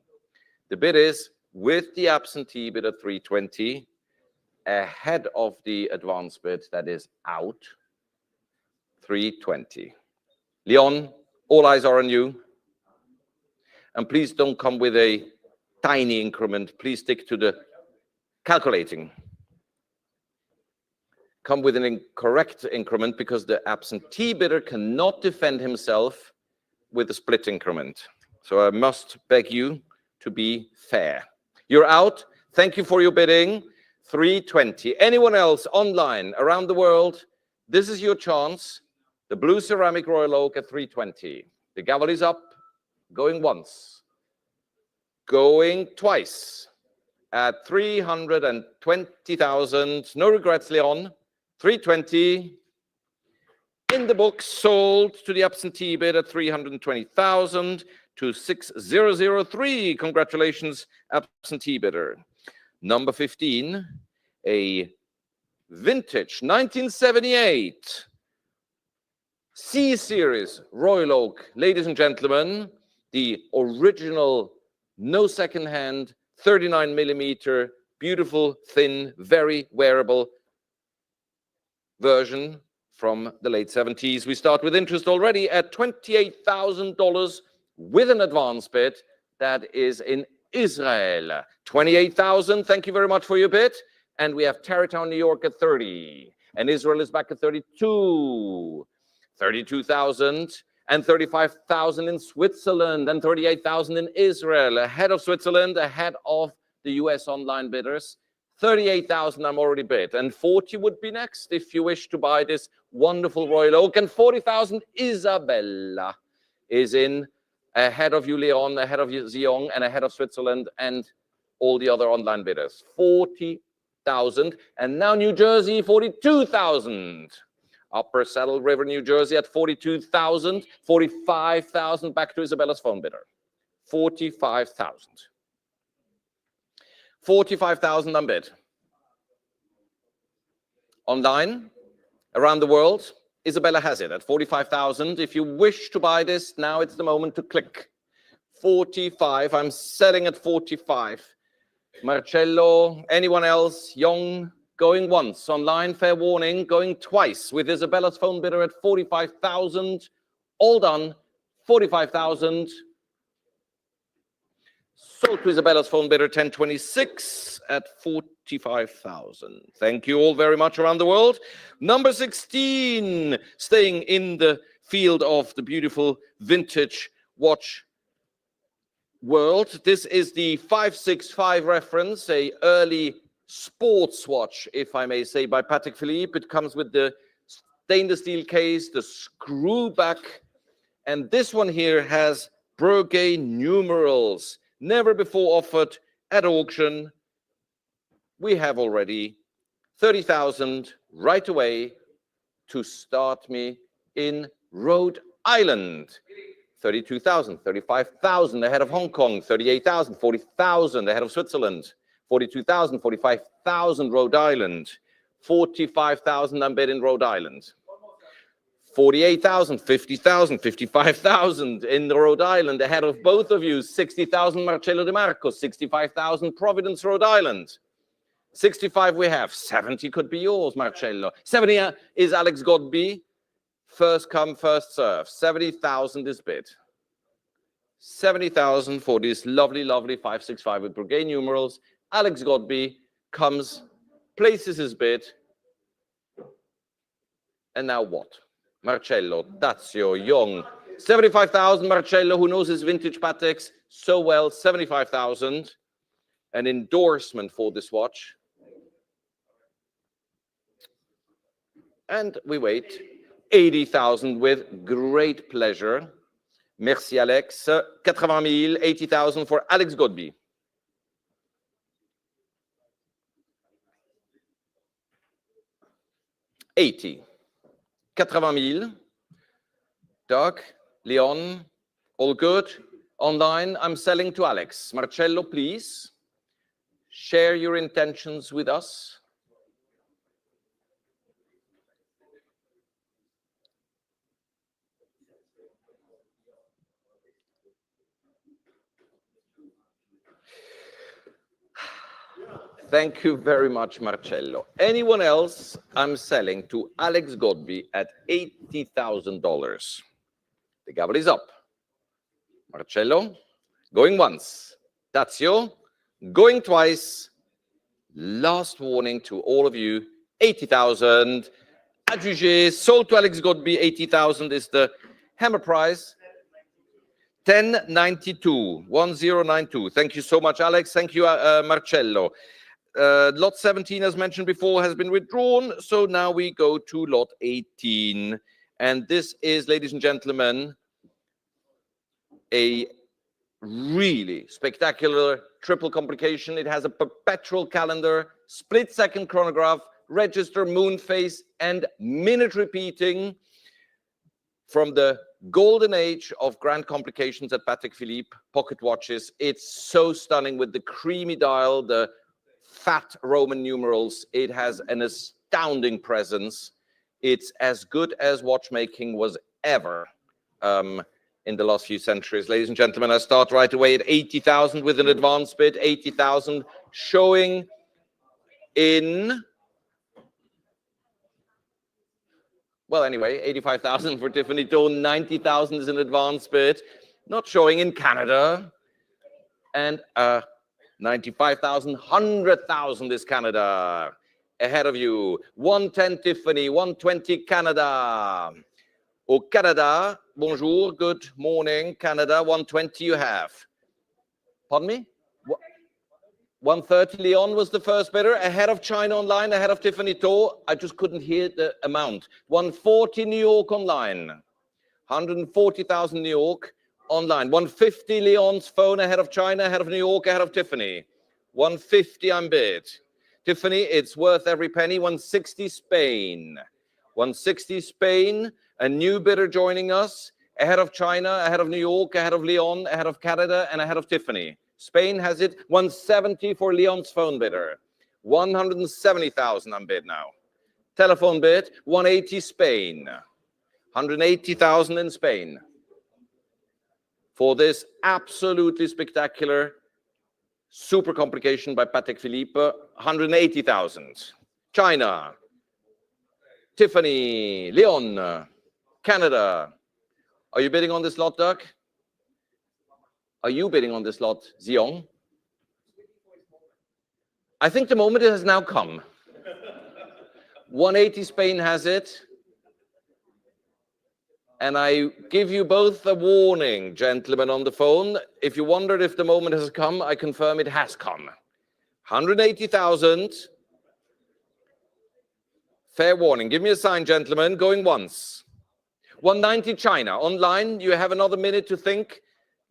The bid is with the absentee bid at 320. Ahead of the advance bid that is out, 320. Leon, all eyes are on you. And please don't come with a tiny increment. Please stick to the calculating. Come with an incorrect increment because the absentee bidder cannot defend himself with a split increment. So I must beg you to be fair. You're out. Thank you for your bidding. 320. Anyone else online around the world? This is your chance. The blue ceramic Royal Oak at 320. The gavel is up. Going once. Going twice. At 320,000. No regrets, Leon. 320. In the book, sold to the absentee bid at 320,000 to 6003. Congratulations, absentee bidder. Number 15, a vintage 1978 C-Series Royal Oak. Ladies and gentlemen, the original, no second hand, 39 millimeter, beautiful, thin, very wearable version from the late 70s. We start with interest already at $28,000 with an advance bid that is in Israel. 28,000. Thank you very much for your bid. And we have Tarrytown, New York at 30. And Israel is back at 32. 32,000 and 35,000 in Switzerland and 38,000 in Israel. Ahead of Switzerland, ahead of the US online bidders. 38,000 I'm already bid, and 40 would be next if you wish to buy this wonderful Royal Oak, and 40,000 Isabella is in, ahead of you Leon, ahead of you Zion, and ahead of Switzerland and all the other online bidders. 40,000, and now New Jersey, 42,000. Upper Saddle River, New Jersey at 42,000, 45,000, back to Isabella's phone bidder. 45,000. 45,000 unbid. Online, around the world, Isabella has it at 45,000. If you wish to buy this, now it's the moment to click. 45, I'm selling at 45. Marcello, anyone else, Young, going once. Online, fair warning, going twice with Isabella's phone bidder at 45,000. All done, 45,000. Sold to Isabella's phone bidder 1026 at 45,000. Thank you all very much around the world. Number 16, staying in the field of the beautiful vintage watch world. This is the 565 reference, a early sports watch, if I may say, by Patek Philippe. It comes with the stainless steel case, the screw back, and this one here has Breguet numerals. Never before offered at auction. We have already 30,000 right away to start me in Rhode Island. 32,000, 35,000 ahead of Hong Kong, 38,000, 40,000 ahead of Switzerland, 42,000, 45,000 Rhode Island, 45,000 unbid in Rhode Island. 48,000, 50,000, 55,000 in Rhode Island, ahead of both of you. 60,000 Marcello De Marco, 65,000 Providence, Rhode Island. 65 we have. 70 could be yours, Marcello. 70 is Alex Godby. First come, first serve. 70,000 is bid. 70,000 for this lovely, lovely 565 with Breguet numerals. Alex Godby comes, places his bid. And now what? Marcello, Tazio, Young, 75,000. Marcello, who knows his vintage Pateks so well, 75,000. An endorsement for this watch. And we wait. 80,000 with great pleasure. Merci, Alex. 80,000, 80,000 for Alex Godby. $80,000. Doug, Leon, all good. Online, I'm selling to Alex. Marcello, please share your intentions with us. Thank you very much, Marcello. Anyone else? I'm selling to Alex Godby at $80,000. The gavel is up. Marcello, going once. Tazio, going twice. Last warning to all of you, 80,000. Adjugé, sold to Alex Godby, 80,000 is the hammer price. 1092, 1092. Thank you so much, Alex. Thank you, Marcello. Lot 17, as mentioned before, has been withdrawn. So now we go to lot 18. And this is, ladies and gentlemen, a really spectacular triple complication. It has a perpetual calendar, split-second chronograph, register, moon phase, and minute repeating from the golden age of grand complications at Patek Philippe pocket watches. It's so stunning with the creamy dial, the fat Roman numerals. It has an astounding presence. It's as good as watchmaking was ever in the last few centuries. Ladies and gentlemen, I start right away at 80,000 with an advance bid. 80,000 showing in, well, anyway, 85,000 for Tiffany Tone. 90,000 is an advance bid. Not showing in Canada. And 95,000, 100,000 is Canada. Ahead of you, 110 Tiffany, 120 Canada. Au Canada, bonjour, good morning, Canada, 120 you have. Pardon me? 130 Leon was the first bidder, ahead of China online, ahead of Tiffany Tour. I just couldn't hear the amount. 140 New York online, 140,000 New York online. 150 Leon's phone ahead of China, ahead of New York, ahead of Tiffany. 150 I'm bid. Tiffany, it's worth every penny. 160 Spain. 160 Spain, a new bidder joining us, ahead of China, ahead of New York, ahead of Leon, ahead of Canada, and ahead of Tiffany. Spain has it. 170 for Leon's phone bidder. 170,000 I'm bid now. Telephone bid, 180 Spain. 180,000 in Spain. For this absolutely spectacular super complication by Patek Philippe, 180,000. China, Tiffany, Leon, Canada. Are you bidding on this lot, Doug? Are you bidding on this lot, Xiong? I think the moment has now come. 180 Spain has it. And I give you both a warning, gentlemen on the phone. If you wondered if the moment has come, I confirm it has come. 180,000. Fair warning. Give me a sign, gentlemen. Going once. 190 China. Online, you have another minute to think.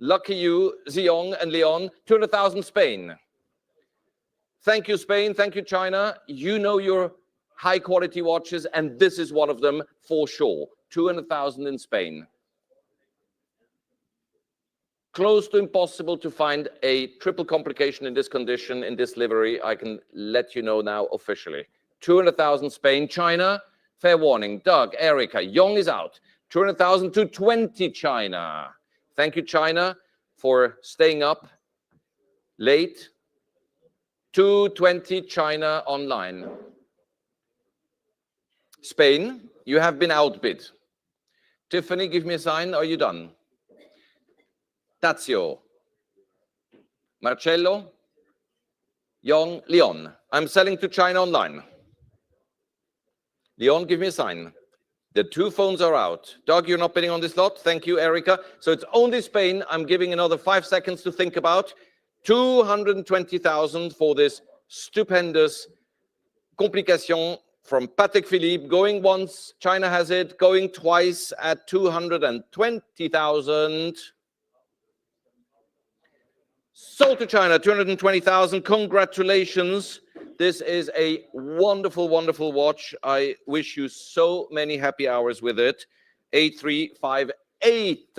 Lucky you, Xiong and Leon. 200,000 Spain. Thank you, Spain. Thank you, China. You know your high-quality watches, and this is one of them for sure. 200,000 in Spain. Close to impossible to find a triple complication in this condition, in this livery. I can let you know now officially. 200,000 Spain. China, fair warning. Doug, Erica, Yong is out. 200,000 to 20 China. Thank you, China, for staying up late. 220 China online. Spain, you have been outbid. Tiffany, give me a sign. Are you done? Tazio. Marcello. Yong. Leon. I'm selling to China online. Leon, give me a sign. The two phones are out. Doug, you're not bidding on this lot. Thank you, Erica. So it's only Spain. I'm giving another 5 seconds to think about. 220,000 for this stupendous complication from Patek Philippe. Going once, China has it. Going twice at 220,000. Sold to China, 220,000. Congratulations. This is a wonderful, wonderful watch. I wish you so many happy hours with it. 8358.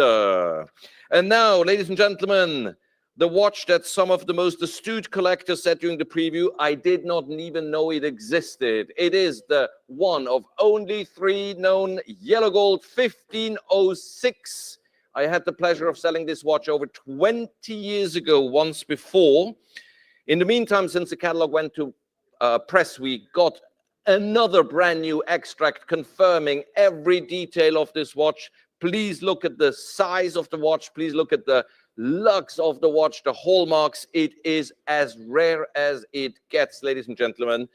And now, ladies and gentlemen, the watch that some of the most astute collectors said during the preview, I did not even know it existed. It is the one of only 3 known yellow gold 1506. I had the pleasure of selling this watch over 20 years ago, once before. In the meantime, since the catalog went to press, we got another brand new extract confirming every detail of this watch. Please look at the size of the watch. Please look at the lux of the watch, the hallmarks. It is as rare as it gets, ladies and gentlemen.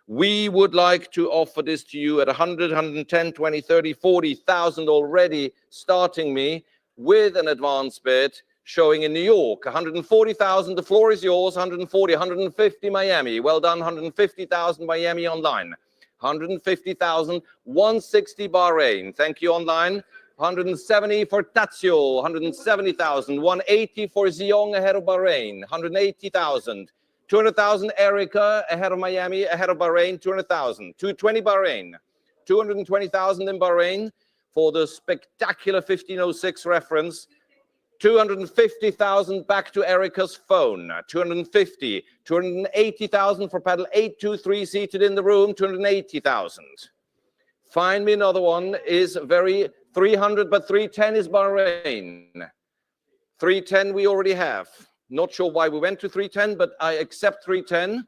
We would like to offer this to you at 100, 110, 20, 30, 40,000 already, starting me with an advance bid showing in New York. 140,000, the floor is yours. 140, 150 Miami. Well done. 150,000 Miami online. 150,000, 160 Bahrain. Thank you online. 170 for Tazio, 170,000, 180 for Xiong ahead of Bahrain, 180,000, 200,000 Erica ahead of Miami, ahead of Bahrain, 200,000, 220 Bahrain, 220,000 in Bahrain for the spectacular 1506 reference, 250,000 back to Erica's phone, 250, 280,000 for paddle 823 seated in the room, 280,000. Find me another one is very 300, but 310 is Bahrain. 310 we already have. Not sure why we went to 310, but I accept 310.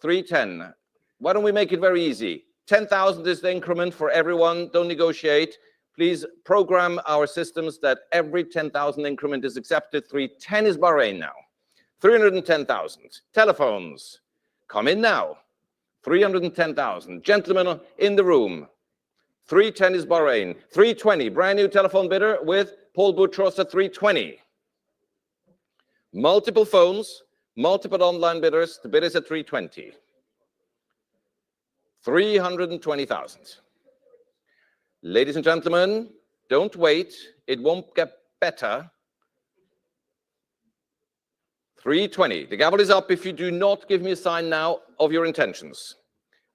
310. Why don't we make it very easy? 10,000 is the increment for everyone. Don't negotiate. Please program our systems that every 10,000 increment is accepted. 310 is Bahrain now. 310,000. Telephones. Come in now. 310,000. Gentlemen in the room. 310 is Bahrain. 320, brand new telephone bidder with Paul Boutros at 320. Multiple phones, Multiple online bidders. The bid is at 320. 320,000. Ladies and gentlemen, don't wait. It won't get better. 320. The gavel is up if you do not give me a sign now of your intentions.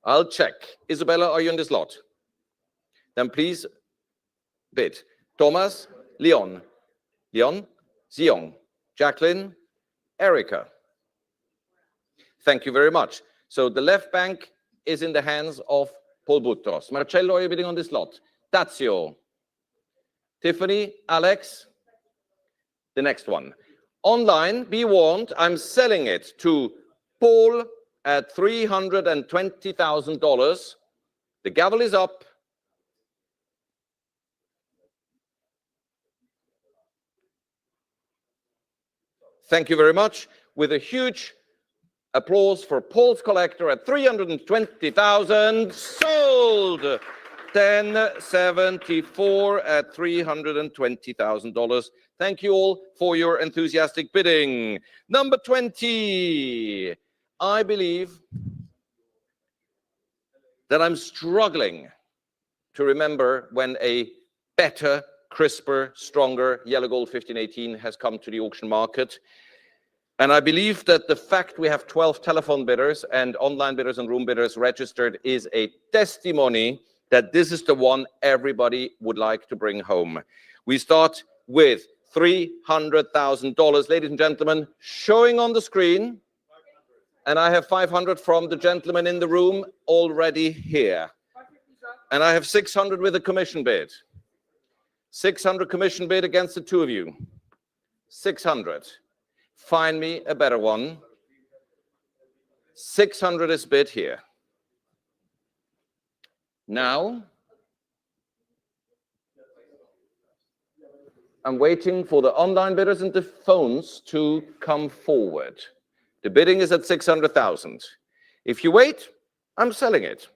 I'll check. Isabella, are you in this lot? Then please bid. Thomas, Leon, Ziong, Jacqueline, Erica. Thank you very much. So the left bank is in the hands of Paul Butros. Marcello, are you bidding on this lot? Tazio. Tiffany, Alex. The next one. Online, be warned, I'm selling it to Paul at $320,000. The gavel is up. Thank you very much. With a huge applause for Paul's collector at $320,000. Sold. 1074 at $320,000. Thank you all for your enthusiastic bidding. Number 20. I believe that I'm struggling to remember when a better, crisper, stronger yellow gold 1518 has come to the auction market. And I believe that the fact we have 12 telephone bidders and online bidders and room bidders registered is a testimony that this is the one everybody would like to bring home. We start with $300,000, ladies and gentlemen, showing on the screen. And I have 500 from the gentleman in the room already here. And I have 600 with a commission bid. 600 commission bid against the two of you. 600. Find me a better one. 600 is bid here. Now, I'm waiting for the online bidders and the phones to come forward. The bidding is at 600,000. If you wait, I'm selling it.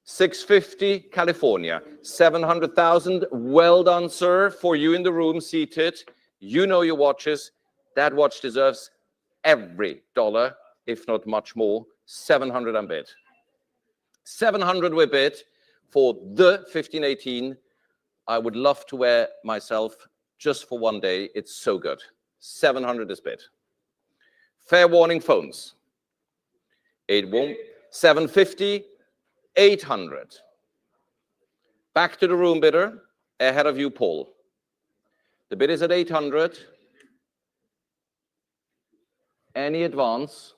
650, California. 700,000. Well done, sir, for you in the room seated. You know your watches. That watch deserves every dollar, if not much more. 700 and bid. 700 we bid for the 1518. I would love to wear myself just for one day. It's so good. 700 is bid. Fair warning phones. It won't. 750, 800. Back to the room bidder. Ahead of you, Paul. The bid is at 800. Any advance?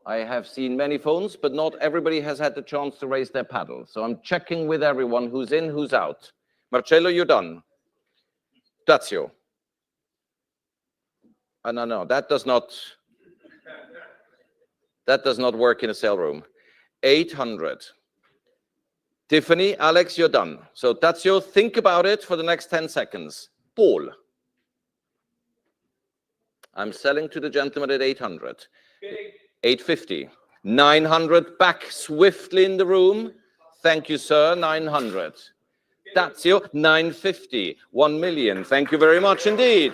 I have seen many phones, but not everybody has had the chance to raise their paddle. So I'm checking with everyone who's in, who's out. Marcello, you're done. Dazio. No, that does not work in a sale room. 800. Tiffany, Alex, you're done. So Dazio, think about it for the next 10 seconds. Paul. I'm selling to the gentleman at 800. 850. 900, back swiftly in the room. Thank you, sir. 900. Dazio, 950. 1 million. Thank you very much indeed.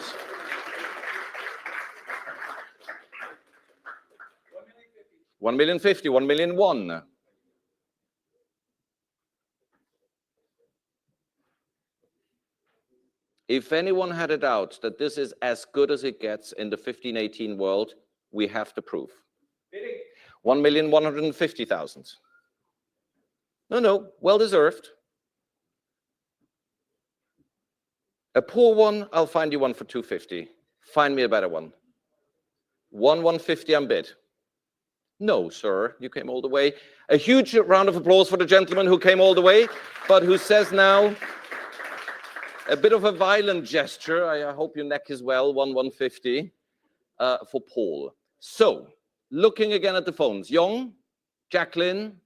1,050,000, 1,000,001. If anyone had a doubt that this is as good as it gets in the 1518 world, we have the proof. 1,150,000. No, well deserved. A poor one, I'll find you one for 250. Find me a better one. 1,150 and bid. No, sir, you came all the way. A huge round of applause for the gentleman who came all the way, but who says now a bit of a violent gesture. I hope your neck is well. 1,150 for Paul. So, looking again at the phones. Young, Jacqueline,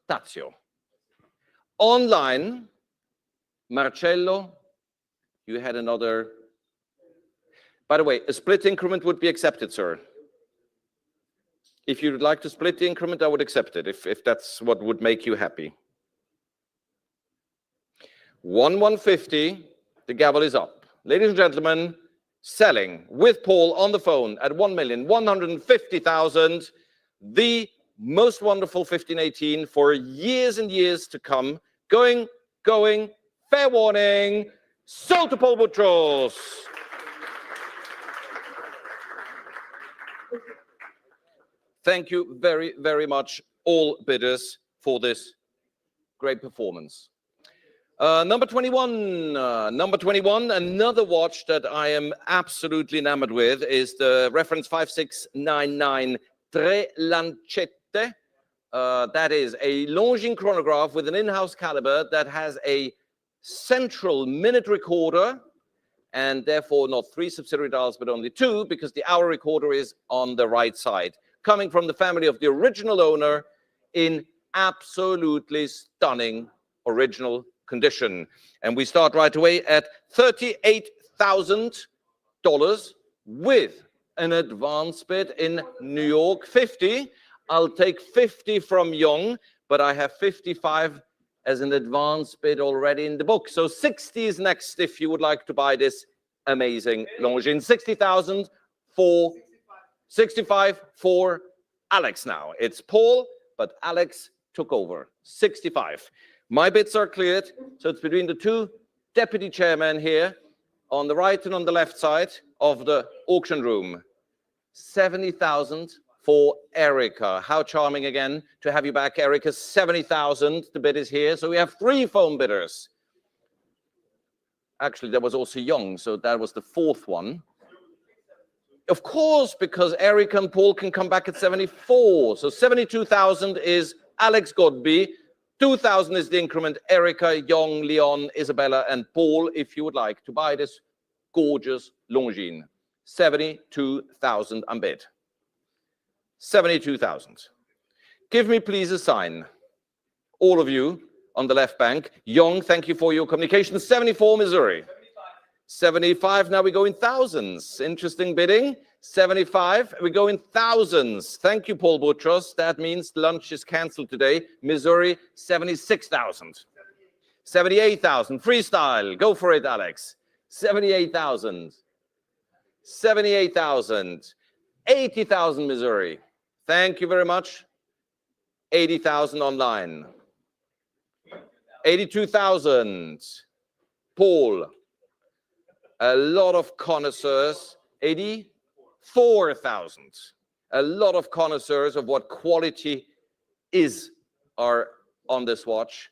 Tazio. Online, Marcello, you had another. By the way, a split increment would be accepted, sir. If you'd like to split the increment, I would accept it, if that's what would make you happy. 1,150, the gavel is up. Ladies and gentlemen, selling with Paul on the phone at 1,150,000. The most wonderful 1518 for years and years to come. Going, fair warning, sold to Paul Boutros. Thank you very, very much, all bidders, for this great performance. Number 21, another watch that I am absolutely enamored with is the reference 5699 Tre Lancette. That is a Lange chronograph with an in-house caliber that has a central minute recorder, and therefore not 3 subsidiary dials, but only 2, because the hour recorder is on the right side. Coming from the family of the original owner in absolutely stunning original condition. And we start right away at $38,000 with an advance bid in New York, 50. I'll take 50 from Young, but I have 55 as an advance bid already in the book. So 60 is next if you would like to buy this amazing Longines. 60,000 for 65 for Alex now. It's Paul, but Alex took over. 65. My bids are cleared, so it's between the two deputy chairmen here on the right and on the left side of the auction room. 70,000 for Erica. How charming again to have you back, Erica. 70,000. The bid is here. So we have 3 phone bidders. Actually, there was also Young, so that was the 4th one. Of course, because Erica and Paul can come back at 74. So 72,000 is Alex Godby. 2,000 is the increment. Erica, Young, Leon, Isabella, and Paul, if you would like to buy this gorgeous Longines. 72,000 unbid. 72,000. Give me please a sign. All of you on the left bank. Young, thank you for your communication. 74, Missouri. 75, now we go in thousands. Interesting bidding. 75, we go in thousands. Thank you, Paul Boutros. That means lunch is canceled today. Missouri, 76,000. 78,000. Freestyle. Go for it, Alex. 78,000. 78,000. 80,000, Missouri. Thank you very much. 80,000 online. 82,000. Paul. A lot of connoisseurs. 84,000. A lot of connoisseurs of what quality is are on this watch.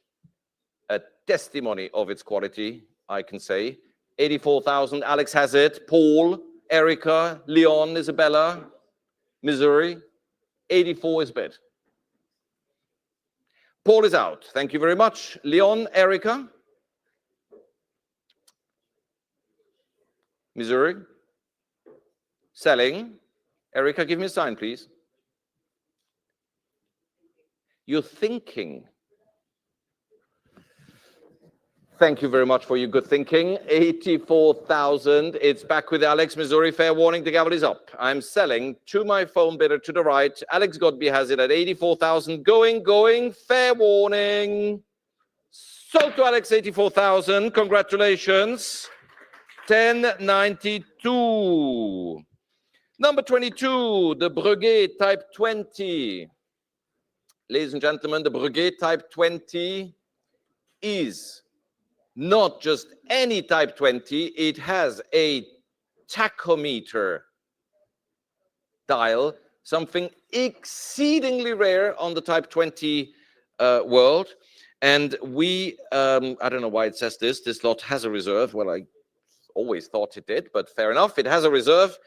A testimony of its quality, I can say. 84,000. Alex has it. Paul, Erica, Leon, Isabella, Missouri. 84 is bid. Paul is out. Thank you very much. Leon, Erica. Missouri. Selling. Erica, give me a sign, please. You're thinking. Thank you very much for your good thinking. 84,000. It's back with Alex. Missouri, fair warning. The gavel is up. I'm selling to my phone bidder to the right. Alex Godby has it at 84,000. Going. Fair warning. Sold to Alex, 84,000. Congratulations. 1092. Number 22, the Breguet Type 20. Ladies and gentlemen, the Breguet Type 20 is not just any Type 20. It has a tachometer dial, something exceedingly rare on the Type 20 world. And we, I don't know why it says this. This lot has a reserve. Well, I always thought it did, but fair enough. It has a reserve.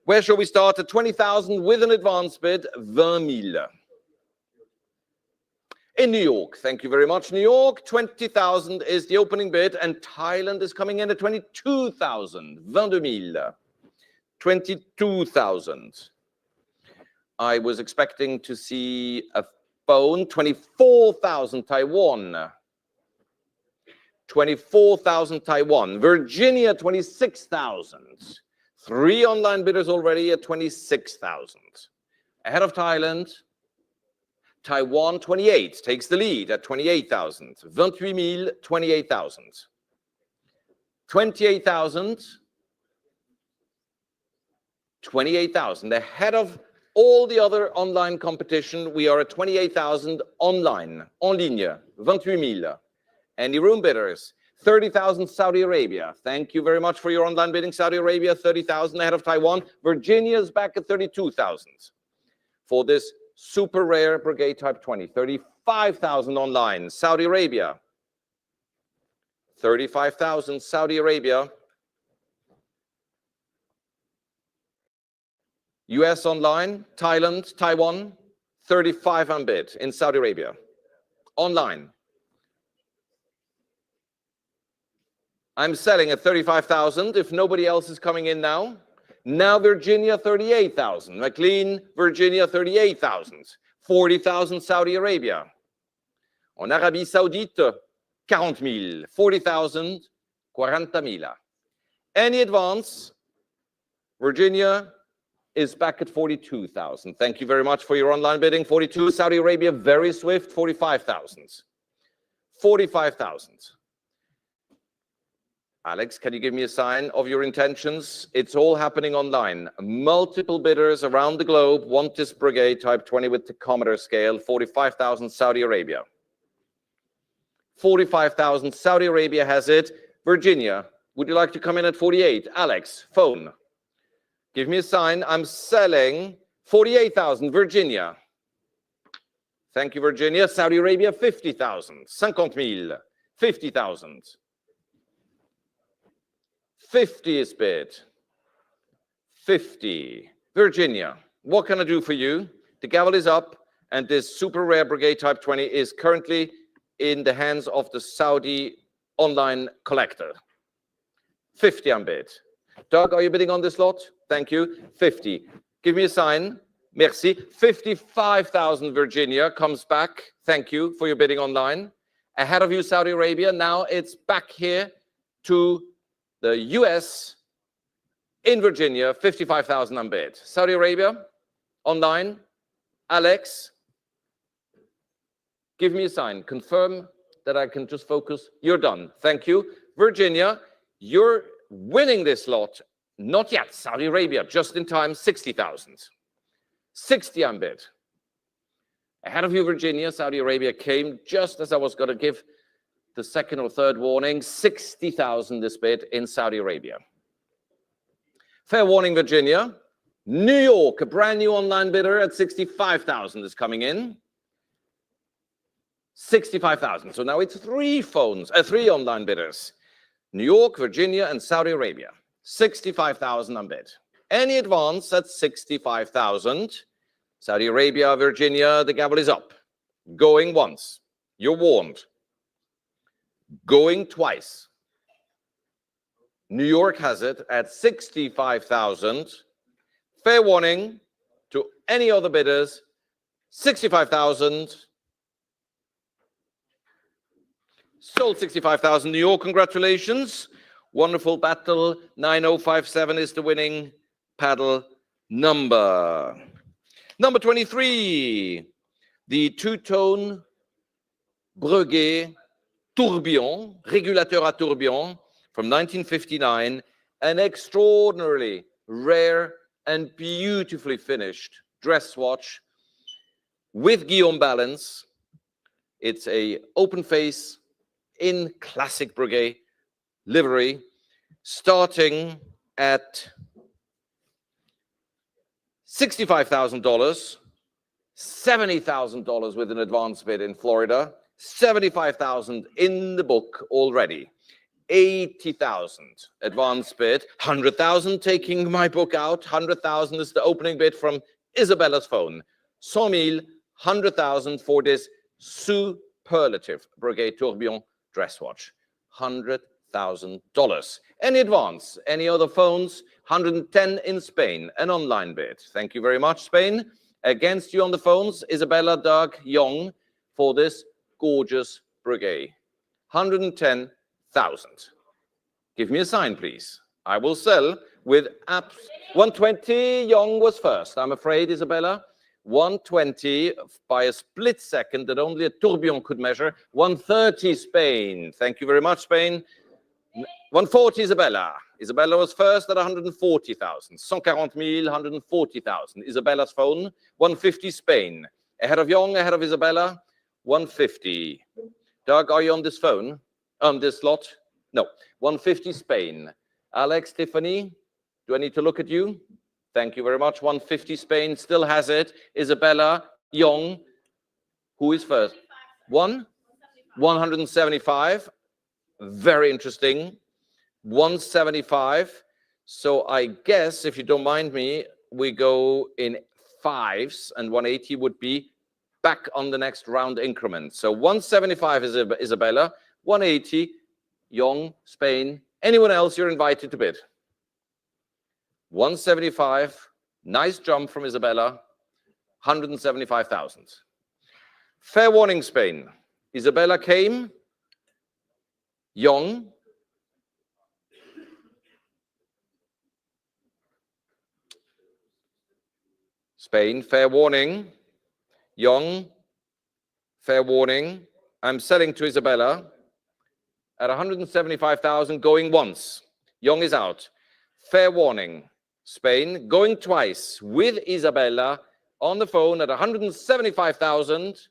Where shall we start? At 20,000 with an advance bid, 20,000. In New York, thank you very much. New York, 20,000 is the opening bid, and Thailand is coming in at 22,000. 22,000. 22,000. I was expecting to see a phone. 24,000 Taiwan. 24,000 Taiwan. Virginia, 26,000. 3 online bidders already at 26,000. Ahead of Thailand, Taiwan, 28, takes the lead at 28,000. 28,000. 28,000. 28,000. 28,000. Ahead of all the other online competition, we are at 28,000 online, en ligne, 28,000. Any room bidders? 30,000 Saudi Arabia. Thank you very much for your online bidding. Saudi Arabia, 30,000 ahead of Taiwan. Virginia's back at 32,000. For this super rare Breguet Type 20, 35,000 online. Saudi Arabia. 35,000 Saudi Arabia. US online, Thailand, Taiwan, 35 on bid in Saudi Arabia. Online. I'm selling at 35,000 if nobody else is coming in now. Now Virginia, 38,000. McLean, Virginia, 38,000. 40,000 Saudi Arabia. En Arabie Saoudite, 40,000. 40,000, 40,000. Any advance? Virginia is back at 42,000. Thank you very much for your online bidding. 42, Saudi Arabia, very swift, 45,000. 45,000. Alex, can you give me a sign of your intentions? It's all happening online. Multiple bidders around the globe want this Breguet Type 20 with tachometer scale. 45,000 Saudi Arabia. 45,000 Saudi Arabia has it. Virginia, would you like to come in at 48? Alex, phone. Give me a sign. I'm selling 48,000 Virginia. Thank you, Virginia. Saudi Arabia, 50,000. 50,000. 50,000. 50 is bid. 50. Virginia, what can I do for you? The gavel is up, and this super rare Breguet Type 20 is currently in the hands of the Saudi online collector. 50 on bid. Doug, are you bidding on this lot? Thank you. 50. Give me a sign. Merci. 55,000 Virginia comes back. Thank you for your bidding online. Ahead of you, Saudi Arabia. Now it's back here to the US in Virginia, 55,000 on bid. Saudi Arabia, online. Alex, give me a sign. Confirm that I can just focus. You're done. Thank you. Virginia, you're winning this lot. Not yet. Saudi Arabia, just in time, 60,000. 60 on bid. Ahead of you, Virginia. Saudi Arabia came just as I was going to give the second or third warning. 60,000 this bid in Saudi Arabia. Fair warning, Virginia. New York, a brand new online bidder at 65,000 is coming in. 65,000. So now it's three online bidders. New York, Virginia, and Saudi Arabia. 65,000 on bid. Any advance at 65,000. Saudi Arabia, Virginia, the gavel is up. Going once. You're warned. Going twice. New York has it at 65,000. Fair warning to any other bidders. 65,000. Sold 65,000. New York, congratulations. Wonderful battle. 9057 is the winning paddle number. Number 23, the two-tone Breguet Tourbillon, régulateur à tourbillon from 1959, an extraordinarily rare and beautifully finished dress watch with Guillaume balance. It's a open face in classic Breguet livery, starting at $65,000, $70,000 with an advance bid in Florida, 75,000 in the book already, 80,000 advance bid, 100,000 taking my book out, 100,000 is the opening bid from Isabella's phone, 100,000, 100,000 for this superlative Breguet Tourbillon dress watch, $100,000. Any advance? Any other phones? 110 in Spain, an online bid. Thank you very much, Spain. Against you on the phones, Isabella, Doug, Young, for this gorgeous Breguet. 110,000. Give me a sign, please. I will sell with 120. Young was first, I'm afraid, Isabella. 120 by a split second that only a tourbillon could measure. 130 Spain. Thank you very much, Spain. 140 Isabella. Isabella was first at 140,000. 140,000, 140,000. Isabella's phone. 150 Spain. Ahead of Young, ahead of Isabella. 150. Doug, are you on this phone? On this lot? No. 150 Spain. Alex, Tiffany, do I need to look at you? Thank you very much. 150 Spain still has it. Isabella, Young. Who is first? 175. Very interesting. 175. So I guess, if you don't mind me, we go in fives, and 180 would be back on the next round increment. So 175 is Isabella, 180, Young, Spain. Anyone else, you're invited to bid. 175, nice jump from Isabella, 175,000. Fair warning, Spain. Isabella came, Young, Spain, fair warning. Young, fair warning. I'm selling to Isabella at 175,000, going once. Young is out. Fair warning. Spain, going twice with Isabella on the phone at 175,000.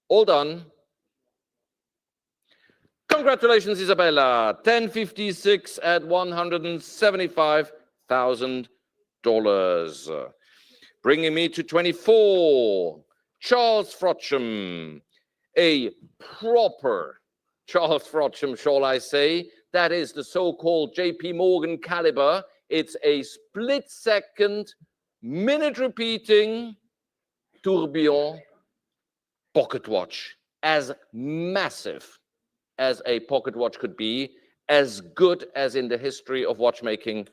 All done. Congratulations, Isabella. 1056 at $175,000. Bringing me to 24. Charles Frodsham. A proper Charles Frodsham, shall I say. That is the so-called JP Morgan caliber. It's a split-second, minute-repeating tourbillon pocket watch. As massive as a pocket watch could be, as good as in the history of watchmaking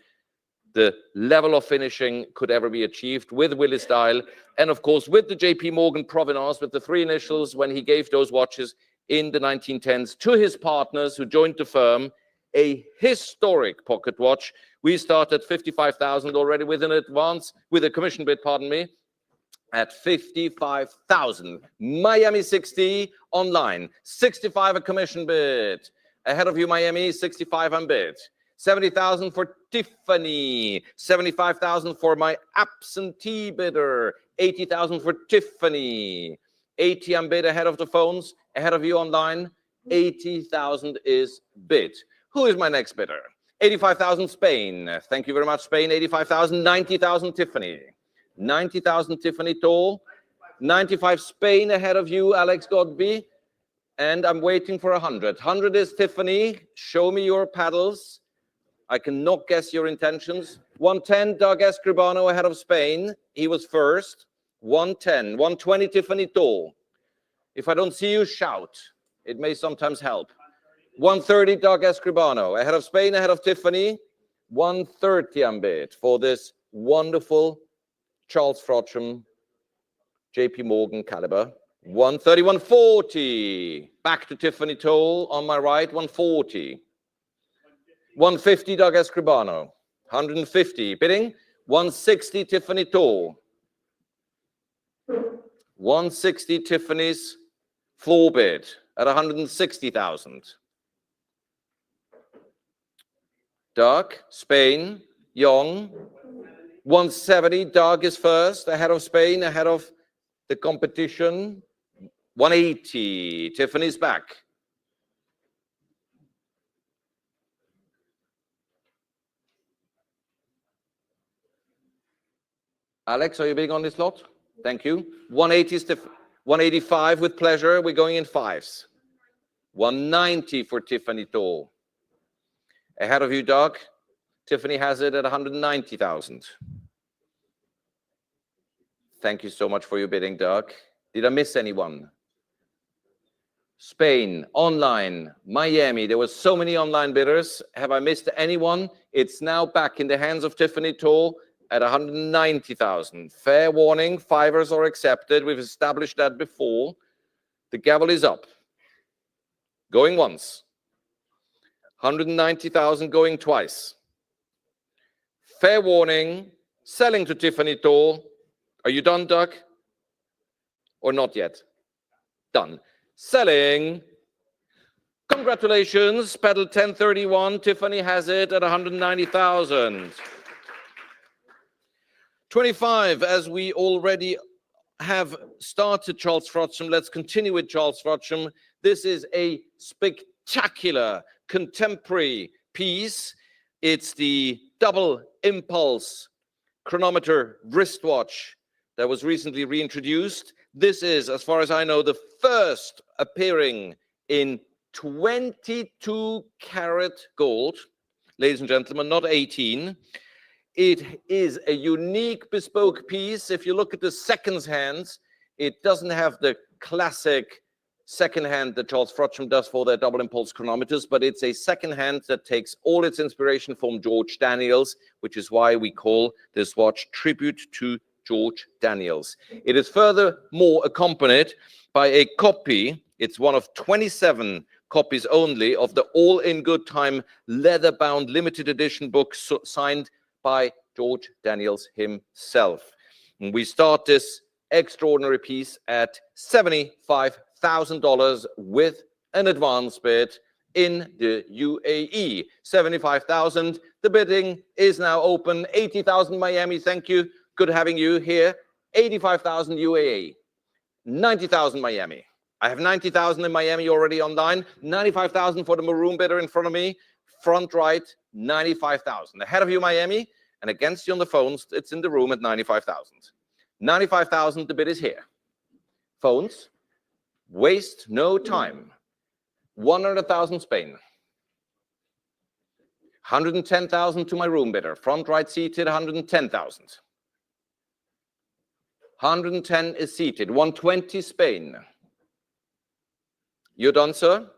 the level of finishing could ever be achieved with Willis dial, and of course with the JP Morgan provenance, with the three initials when he gave those watches in the 1910s to his partners who joined the firm. A historic pocket watch. We started 55,000 already with an advance, with a commission bid, pardon me, at 55,000. Miami 60 online, 65 a commission bid. Ahead of you, Miami, 65 on bid. 70,000 for Tiffany, 75,000 for my absentee bidder, 80,000 for Tiffany, 80 on bid ahead of the phones, ahead of you online, 80,000 is bid. Who is my next bidder? 85,000 Spain. Thank you very much, Spain. 85,000, 90,000 Tiffany. 90,000 Tiffany Toll. 95 Spain ahead of you, Alex Godby. And I'm waiting for 100. 100 is Tiffany. Show me your paddles. I cannot guess your intentions. 110, Doug Escribano ahead of Spain. He was first. 110. 120, Tiffany Toll. If I don't see you, shout. It may sometimes help. 130, Doug Escribano. Ahead of Spain, ahead of Tiffany. 130 on bid for this wonderful Charles Frodsham JP Morgan caliber. 130, 140. Back to Tiffany Toll on my right, 140. 150, Doug Escribano. 150. Bidding, 160, Tiffany Toll. 160, Tiffany's floor bid at 160,000. Doug, Spain, Young. 170, Doug is first, ahead of Spain, ahead of the competition. 180, Tiffany's back. Alex, are you bidding on this lot? Thank you. 180 is 185 with pleasure. We're going in fives. 190 for Tiffany Toll. Ahead of you, Doug. Tiffany has it at 190,000. Thank you so much for your bidding, Doug. Did I miss anyone? Spain, online, Miami. There were so many online bidders. Have I missed anyone? It's now back in the hands of Tiffany Toll at 190,000. Fair warning, fivers are accepted. We've established that before. The gavel is up. Going once. 190,000 going twice. Fair warning, selling to Tiffany Toll. Are you done, Doug? Or not yet? Done. Selling. Congratulations, pedal 1031. Tiffany has it at 190,000. 25, as we already have started Charles Frodsham. Let's continue with Charles Frodsham. This is a spectacular contemporary piece. It's the double impulse chronometer wristwatch that was recently reintroduced. This is, as far as I know, the first appearing in 22 karat gold, ladies and gentlemen, not 18. It is a unique bespoke piece. If you look at the seconds hands, it doesn't have the classic second hand that Charles Frodsham does for their double impulse chronometers, but it's a second hand that takes all its inspiration from George Daniels, which is why we call this watch Tribute to George Daniels. It is furthermore accompanied by a copy. It's one of 27 copies only of the All in Good Time leather-bound limited edition book signed by George Daniels himself. And we start this extraordinary piece at $75,000 with an advance bid in the UAE. 75,000. The bidding is now open. 80,000 Miami. Thank you. Good having you here. 85,000 UAE. 90,000 Miami. I have 90,000 in Miami already online. 95,000 for the maroon bidder in front of me. Front right, 95,000. Ahead of you, Miami, and against you on the phones, it's in the room at 95,000. 95,000, the bid is here. Phones, waste no time. 100,000 Spain. 110,000 to my room bidder. Front right seated, 110,000. 110 is seated. 120 Spain. You're done, sir?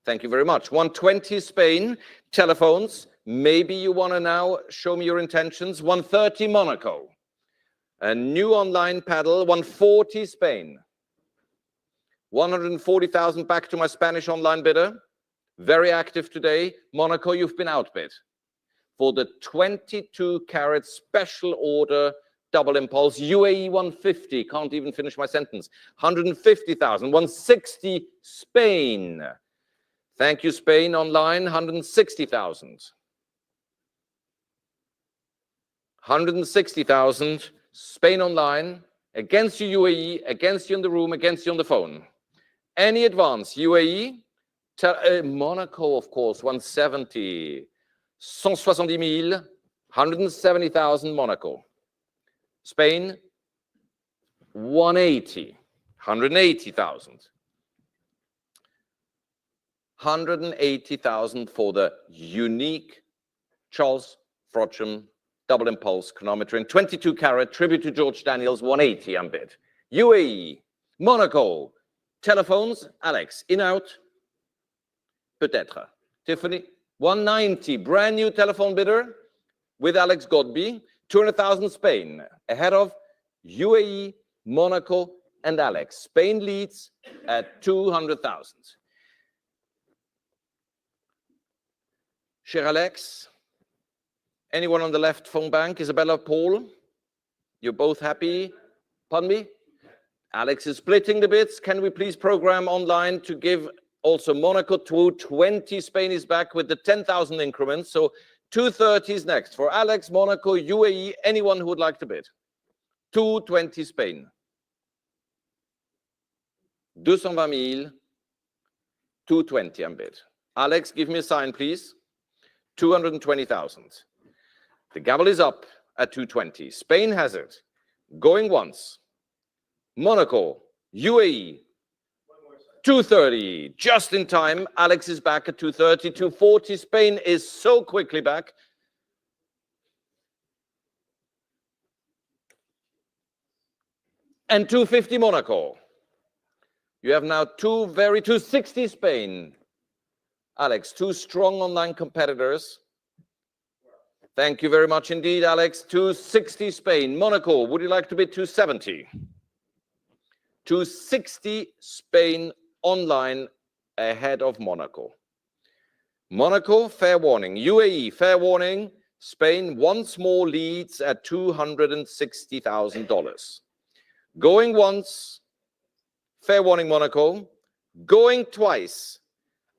Thank you very much. 120 Spain. Telephones. Maybe you want to now show me your intentions. 130 Monaco. A new online paddle. 140 Spain. 140,000 back to my Spanish online bidder. Very active today. Monaco, you've been outbid. For the 22 karat special order double impulse, UAE 150, can't even finish my sentence. 150,000, 160 Spain. Thank you, Spain online, 160,000. 160,000, Spain online, against you UAE, against you in the room, against you on the phone. Any advance, UAE, Monaco, of course, 170. 170,000, 170,000 Monaco. Spain, 180, 180,000. 180,000 for the unique Charles Frodsham double impulse chronometer in 22 karat, tribute to George Daniels, 180 unbid. UAE, Monaco, telephones, Alex, in, out, peut-être. Tiffany, 190, brand new telephone bidder with Alex Godby, 200,000 Spain, ahead of UAE, Monaco, and Alex. Spain leads at 200,000. Cher Alex, anyone on the left phone bank? Isabella, Paul, you're both happy? Pardon me? Alex is splitting the bids. Can we please program online to give also Monaco 220? Spain is back with the 10,000 increments. So 230 is next for Alex, Monaco, UAE, anyone who would like to bid. 220 Spain. 220,000, 220 unbid. Alex, give me a sign, please. 220,000. The gavel is up at 220. Spain has it. Going once. Monaco, UAE, 230, just in time. Alex is back at 230, 240. Spain is so quickly back. And 250 Monaco. You have now 260 Spain. Alex, two strong online competitors. Thank you very much indeed, Alex. 260 Spain. Monaco, would you like to bid 270? 260 Spain online ahead of Monaco. Monaco, fair warning. UAE, fair warning. Spain once more leads at $260,000. Going once, fair warning Monaco. Going twice,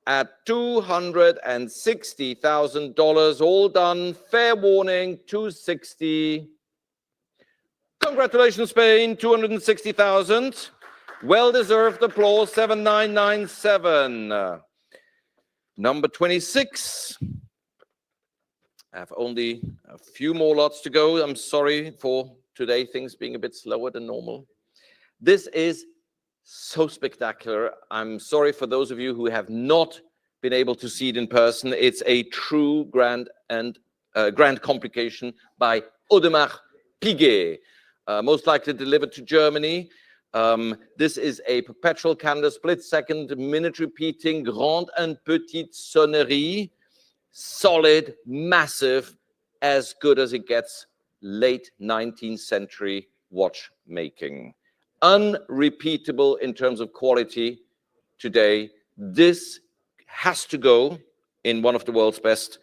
at $260,000. All done. Fair warning, 260. Congratulations, Spain, 260,000. Well-deserved applause, 7997. Number 26. I have only a few more lots to go. I'm sorry for today, things being a bit slower than normal. This is so spectacular. I'm sorry for those of you who have not been able to see it in person. It's a true grand complication by Audemars Piguet, most likely delivered to Germany. This is a perpetual calendar, split-second, minute repeating, grande and petite sonnerie, solid, massive, as good as it gets, late 19th century watchmaking. Unrepeatable in terms of quality today. This has to go in one of the world's best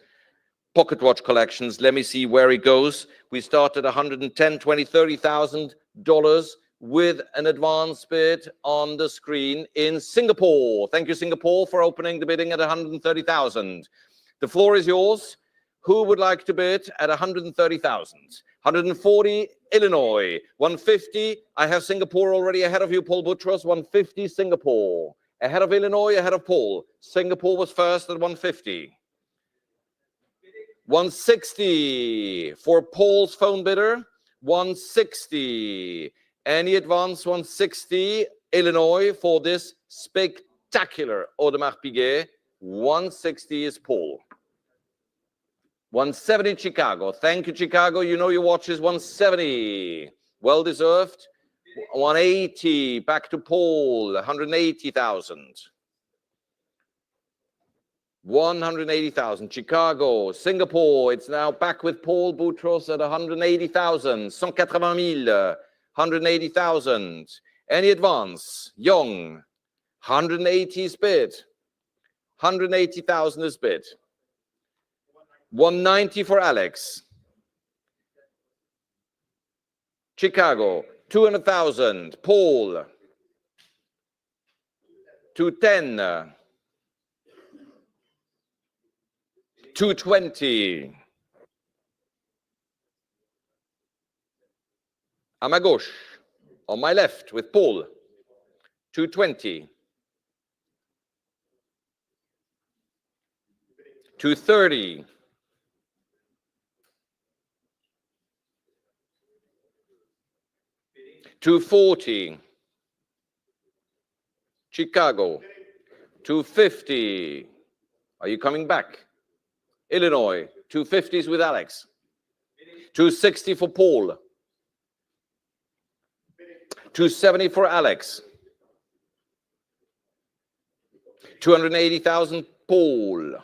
pocket watch collections. Let me see where it goes. We start at $110, $20, $30,000 with an advance bid on the screen in Singapore. Thank you, Singapore, for opening the bidding at 130,000. The floor is yours. Who would like to bid at 130,000? 140, Illinois. 150, I have Singapore already ahead of you, Paul Boutros. 150, Singapore. Ahead of Illinois, ahead of Paul. Singapore was first at 150. 160 for Paul's phone bidder. 160. Any advance? 160, Illinois, for this spectacular Audemars Piguet. 160 is Paul. 170, Chicago. Thank you, Chicago. You know your watch is 170. Well deserved. 180. Back to Paul. 180,000. 180,000. Chicago. Singapore. It's now back with Paul Boutros at 180,000. 180,000. 180,000. Any advance? Young. 180 is bid. 180,000 is bid. 190 for Alex. Chicago. 200,000. Paul. 210. 220. À ma gauche, on my left with Paul. 220. 230. 240. Chicago. 250. Are you coming back? Illinois. 250s with Alex. 260 for Paul. 270 for Alex. 280,000 Paul.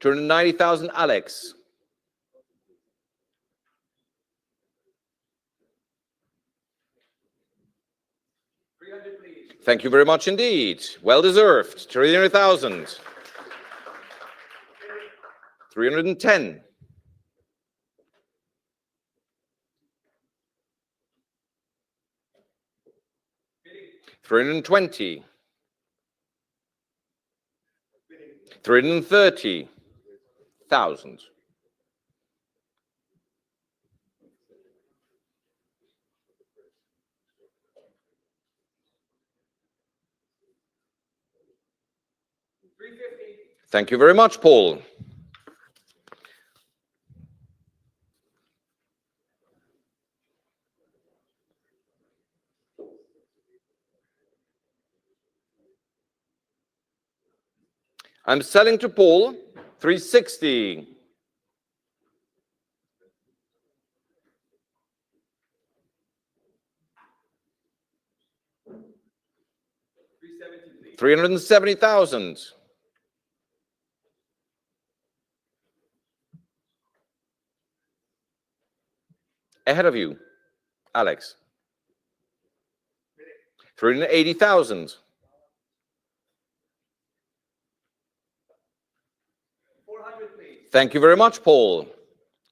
290,000 Alex. Thank you very much indeed. Well deserved. 300,000. 310. 320. 330,000. 350. Thank you very much, Paul. I'm selling to Paul 360. $370,000. Ahead of you, Alex. 380,000. 400, please. Thank you very much, Paul.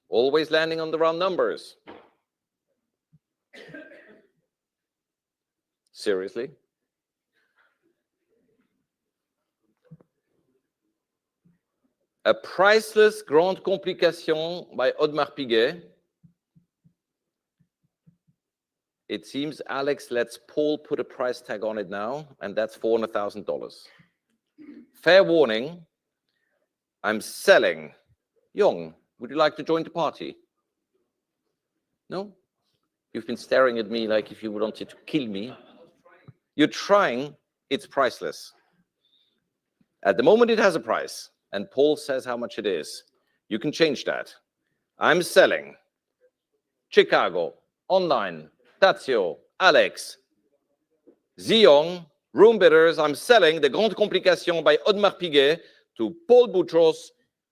Always landing on the round numbers. Seriously? A priceless Grande Complication by Audemars Piguet. It seems Alex lets Paul put a price tag on it now, and that's $400,000. Fair warning, I'm selling. Young, would you like to join the party? No? You've been staring at me like if you wanted to kill me. You're trying, it's priceless. At the moment, it has a price, and Paul says how much it is. You can change that. I'm selling. Chicago, online, Tazio, Alex, Zion, room bidders. I'm selling the Grande Complication by Audemars Piguet to Paul Boutros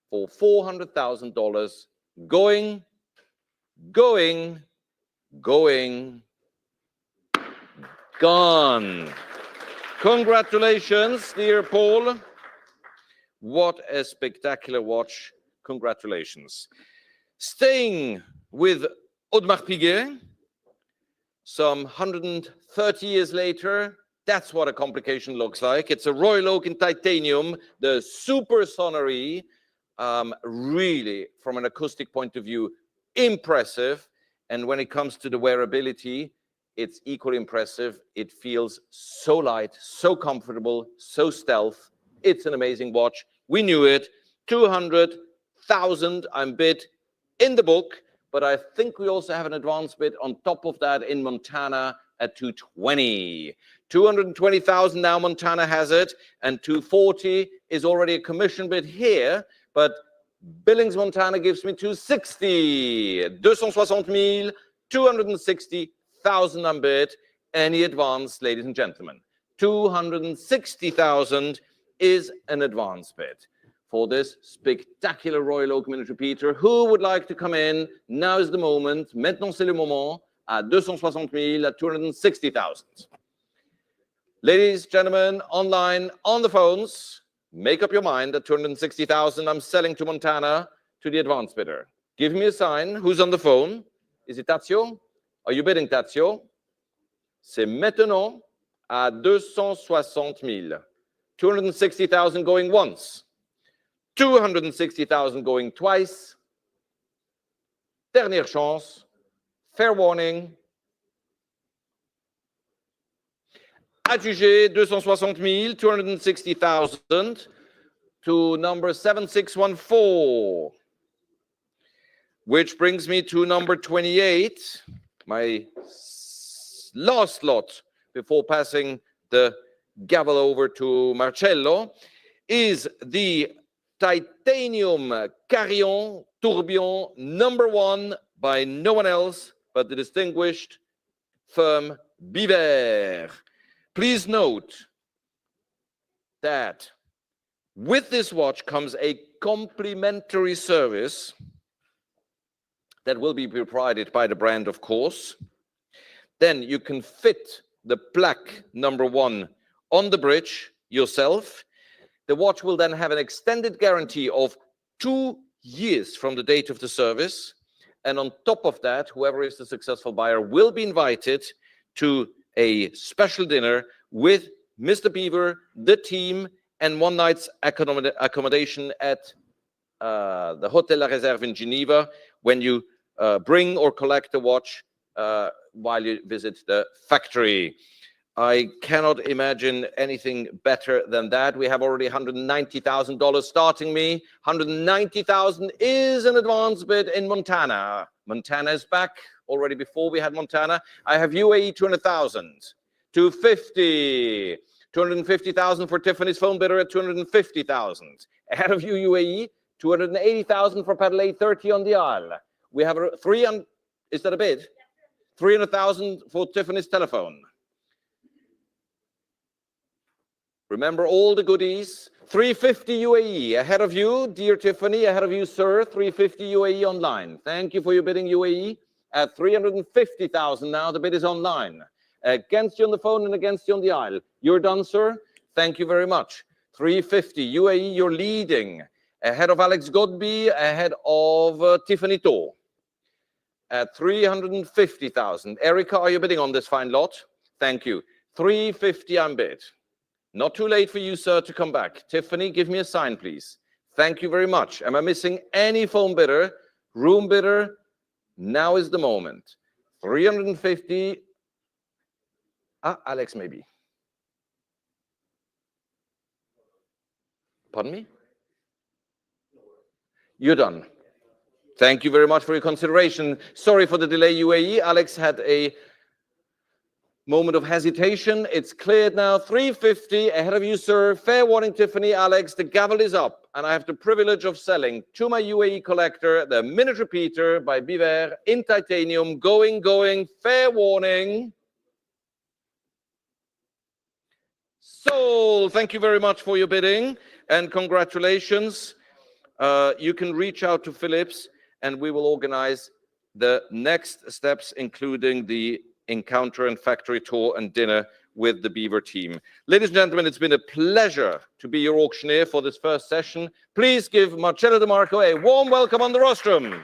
for $400,000. Going, gone. Congratulations, dear Paul. What a spectacular watch. Congratulations. Staying with Audemars Piguet, some 130 years later, that's what a complication looks like. It's a Royal Oak in titanium, the SuperSonnerie. Really, from an acoustic point of view, impressive. And when it comes to the wearability, it's equally impressive. It feels so light, so comfortable, so stealth. It's an amazing watch. We knew it. 200,000 I'm bid in the book, but I think we also have an advance bid on top of that in Montana at 220. 220,000 now Montana has it, and 240 is already a commission bid here, but Billings Montana gives me 260. 260,000, 260,000 I'm bid. Any advance, ladies and gentlemen? 260,000 is an advance bid for this spectacular Royal Oak minute repeater. Who would like to come in? Now is the moment. Maintenant c'est le moment. À 260,000, at 260,000. Ladies, gentlemen, online, on the phones, make up your mind. At 260,000, I'm selling to Montana, to the advance bidder. Give me a sign. Who's on the phone? Is it Tazio? Are you bidding, Tazio? C'est maintenant à 260,000. 260,000 going once. 260,000 going twice. Dernière chance. Fair warning. Adjugé 260,000, 260,000 to number 7614. Which brings me to number 28, my last lot before passing the gavel over to Marcello, is the titanium Cartier Tourbillon #1 by no one else but the distinguished firm Beaver. Please note that with this watch comes a complimentary service that will be provided by the brand, of course. Then you can fit the plaque #1 on the bridge yourself. The watch will then have an extended guarantee of 2 years from the date of the service. And on top of that, whoever is the successful buyer will be invited to a special dinner with Mr. Beaver, the team, and one night's accommodation at the Hotel La Réserve in Geneva when you bring or collect the watch while you visit the factory. I cannot imagine anything better than that. We have already $190,000 starting me. 190,000 is an advance bid in Montana. Montana is back already before we had Montana. I have UAE 200,000. 250. 250,000 for Tiffany's phone bidder at 250,000. Ahead of you, UAE, 280,000 for Patek Philippe 30 on the aisle. We have 300, is that a bid? 300,000 for Tiffany's telephone. Remember all the goodies. 350 UAE. Ahead of you, dear Tiffany. Ahead of you, sir. 350 UAE online. Thank you for your bidding, UAE. At 350,000 now, the bid is online. Against you on the phone and against you on the aisle. You're done, sir. Thank you very much. 350 UAE, you're leading. Ahead of Alex Godby, ahead of Tiffany To. At 350,000. Erica, are you bidding on this fine lot? Thank you. 350 I'm bid. Not too late for you, sir, to come back. Tiffany, give me a sign, please. Thank you very much. Am I missing any phone bidder? Room bidder? Now is the moment. 350. Ah, Alex, maybe. Pardon me? You're done. Thank you very much for your consideration. Sorry for the delay, UAE. Alex had a moment of hesitation. It's cleared now. 350 ahead of you, sir. Fair warning, Tiffany, Alex. The gavel is up, and I have the privilege of selling to my UAE collector the minute repeater by Beaver in titanium. Going. Fair warning. Sold. Thank you very much for your bidding, and congratulations. You can reach out to Philips, and we will organize the next steps, including the encounter and factory tour and dinner with the Beaver team. Ladies and gentlemen, it's been a pleasure to be your auctioneer for this first session. Please give Marcello De Marco a warm welcome on the rostrum.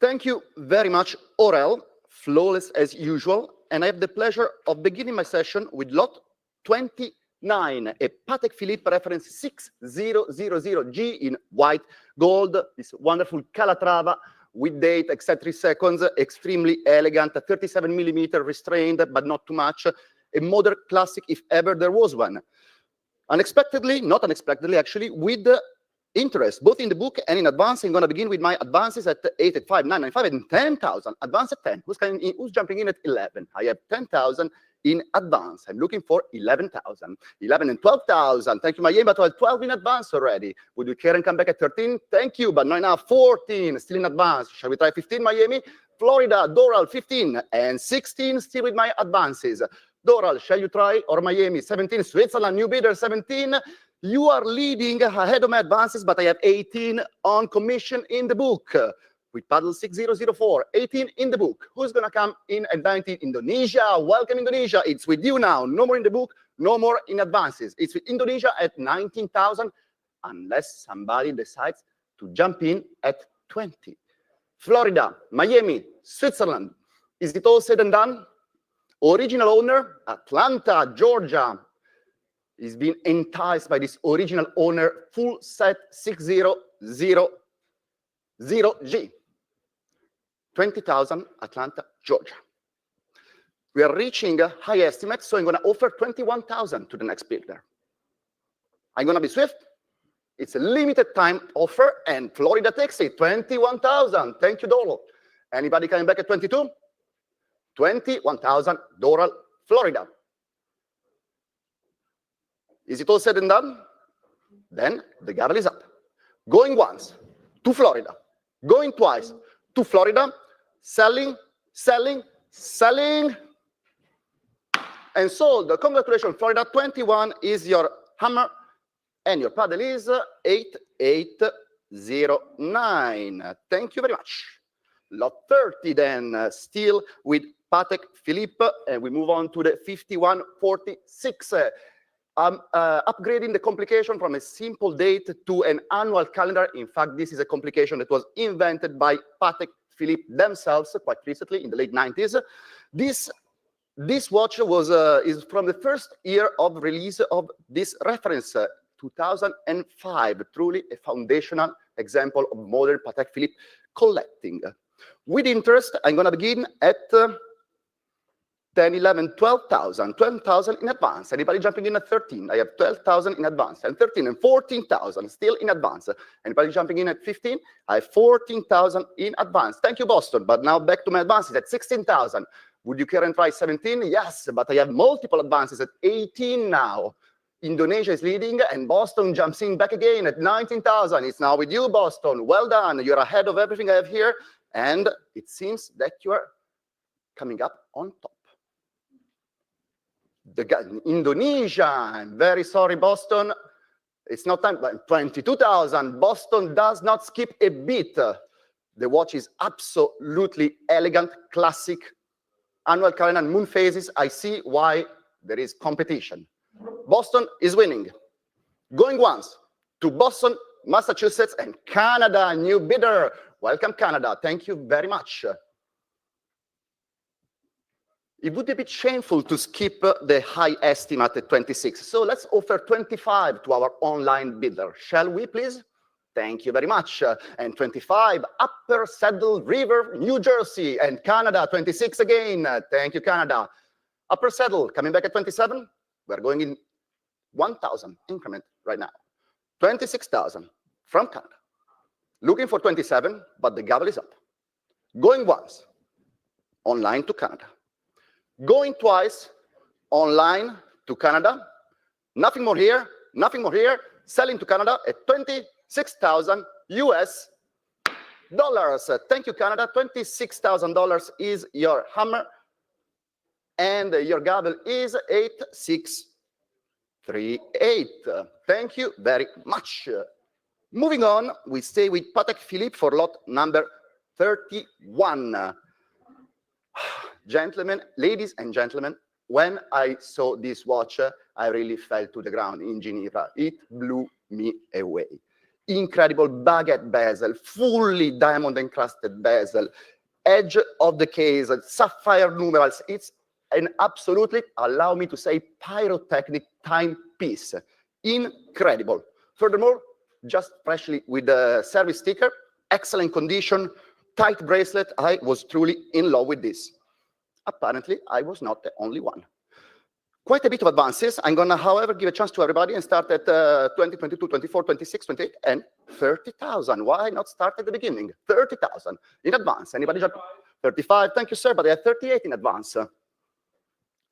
Thank you very much, Aurel. Flawless as usual. And I have the pleasure of beginning my session with lot 29, a Patek Philippe reference 6000G in white gold. This wonderful Calatrava with date, exactly seconds, extremely elegant, 37mm restrained, but not too much. A modern classic, if ever there was one. Unexpectedly, not unexpectedly actually, with interest, both in the book and in advance. I'm going to begin with my advances at 8, at 5, 9, 9, 5, and 10,000. Advance at 10. Who's jumping in at 11? I have 10,000 in advance. I'm looking for 11,000. 11 and 12,000. Thank you, Miami, but I have 12 in advance already. Would you care and come back at 13? Thank you, but not now. 14, still in advance. Shall we try 15, Miami? Florida, Doral, 15, and 16, still with my advances. Doral, shall you try? Or Miami, 17, Switzerland, new bidder, 17. You are leading ahead of my advances, but I have 18 on commission in the book. With paddle 6004, 18 in the book. Who's going to come in at 19? Indonesia. Welcome, Indonesia. It's with you now. No more in the book, no more in advances. It's with Indonesia at 19,000, unless somebody decides to jump in at 20. Florida, Miami, Switzerland. Is it all said and done? Original owner, Atlanta, Georgia. He's been enticed by this original owner, full set 6000G. 20,000, Atlanta, Georgia. We are reaching a high estimate, so I'm going to offer 21,000 to the next builder. I'm going to be swift. It's a limited time offer, and Florida takes it, 21,000. Thank you, Doral. Anybody coming back at 22? 21,000, Doral, Florida. Is it all said and done? Then the gavel is up. Going once to Florida. Going twice to Florida. Selling, selling, selling. And sold. Congratulations, Florida. 21 is your hammer. And your paddle is 8809. Thank you very much. Lot 30 then, still with Patek Philippe. And we move on to the 5146. Upgrading the complication from a simple date to an annual calendar. In fact, this is a complication that was invented by Patek Philippe themselves quite recently in the late 90s. This watch is from the first year of release of this reference, 2005. Truly a foundational example of modern Patek Philippe collecting. With interest, I'm going to begin at 10, 11, 12,000, 12,000 in advance. Anybody jumping in at 13? I have 12,000 in advance, and 13 and 14,000 still in advance. Anybody jumping in at 15? I have 14,000 in advance. Thank you, Boston. But now back to my advances at 16,000. Would you care and try 17? Yes, but I have multiple advances at 18 now. Indonesia is leading, and Boston jumps in back again at 19,000. It's now with you, Boston. Well done. You're ahead of everything I have here, and it seems that you are coming up on top. Indonesia, I'm very sorry, Boston. It's not time, but 22,000. Boston does not skip a beat. The watch is absolutely elegant, classic. Annual calendar, moon phases. I see why there is competition. Boston is winning. Going once to Boston Massachusetts, and Canada, new bidder. Welcome, Canada. Thank you very much. It would be a bit shameful to skip the high estimate at 26. So let's offer 25 to our online bidder. Shall we, please? Thank you very much. And 25, Upper Saddle River, New Jersey, and Canada, 26 again. Thank you, Canada. Upper Saddle, coming back at 27. We're going in 1,000 increment right now. 26,000 from Canada. Looking for 27, but the gavel is up. Going once, online to Canada. Going twice, online to Canada. Nothing more here, nothing more here. Selling to Canada at 26,000 US dollars. Thank you, Canada. $26,000 is your hammer. And your gavel is 8638. Thank you very much. Moving on, we stay with Patek Philippe for lot number 31. Gentlemen, ladies and gentlemen, when I saw this watch, I really fell to the ground in Geneva. It blew me away. Incredible baguette bezel, fully diamond encrusted bezel, edge of the case, sapphire numerals. It's an absolutely, allow me to say, pyrotechnic timepiece. Incredible. Furthermore, just freshly with the service sticker, excellent condition, tight bracelet. I was truly in love with this. Apparently, I was not the only one. Quite a bit of advances. I'm going to, however, give a chance to everybody and start at 20, 22, 24, 26, 28, and 30,000. Why not start at the beginning? 30,000 in advance. Anybody? 35. Thank you, sir, but I have 38 in advance.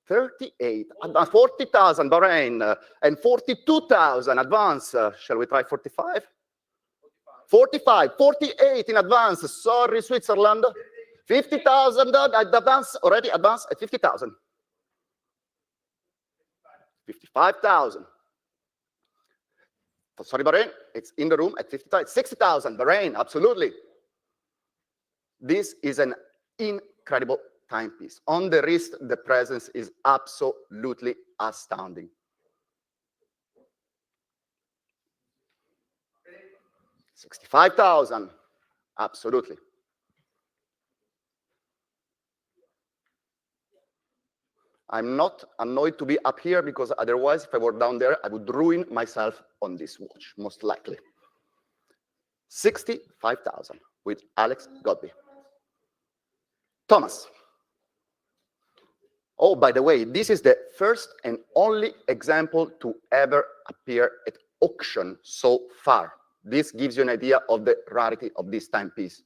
38, advance, 40,000 Bahrain, and 42,000 advance. Shall we try 45? 45, 48 in advance. Sorry, Switzerland. 50,000 advance, already advance at 50,000. 55,000. Sorry, Bahrain, it's in the room at 50,000. 60,000, Bahrain, absolutely. This is an incredible timepiece. On the wrist, the presence is absolutely astounding. 65,000, absolutely. I'm not annoyed to be up here because otherwise, if I were down there, I would ruin myself on this watch, most likely. 65,000 with Alex Godby. Thomas. Oh, by the way, this is the first and only example to ever appear at auction so far. This gives you an idea of the rarity of this timepiece.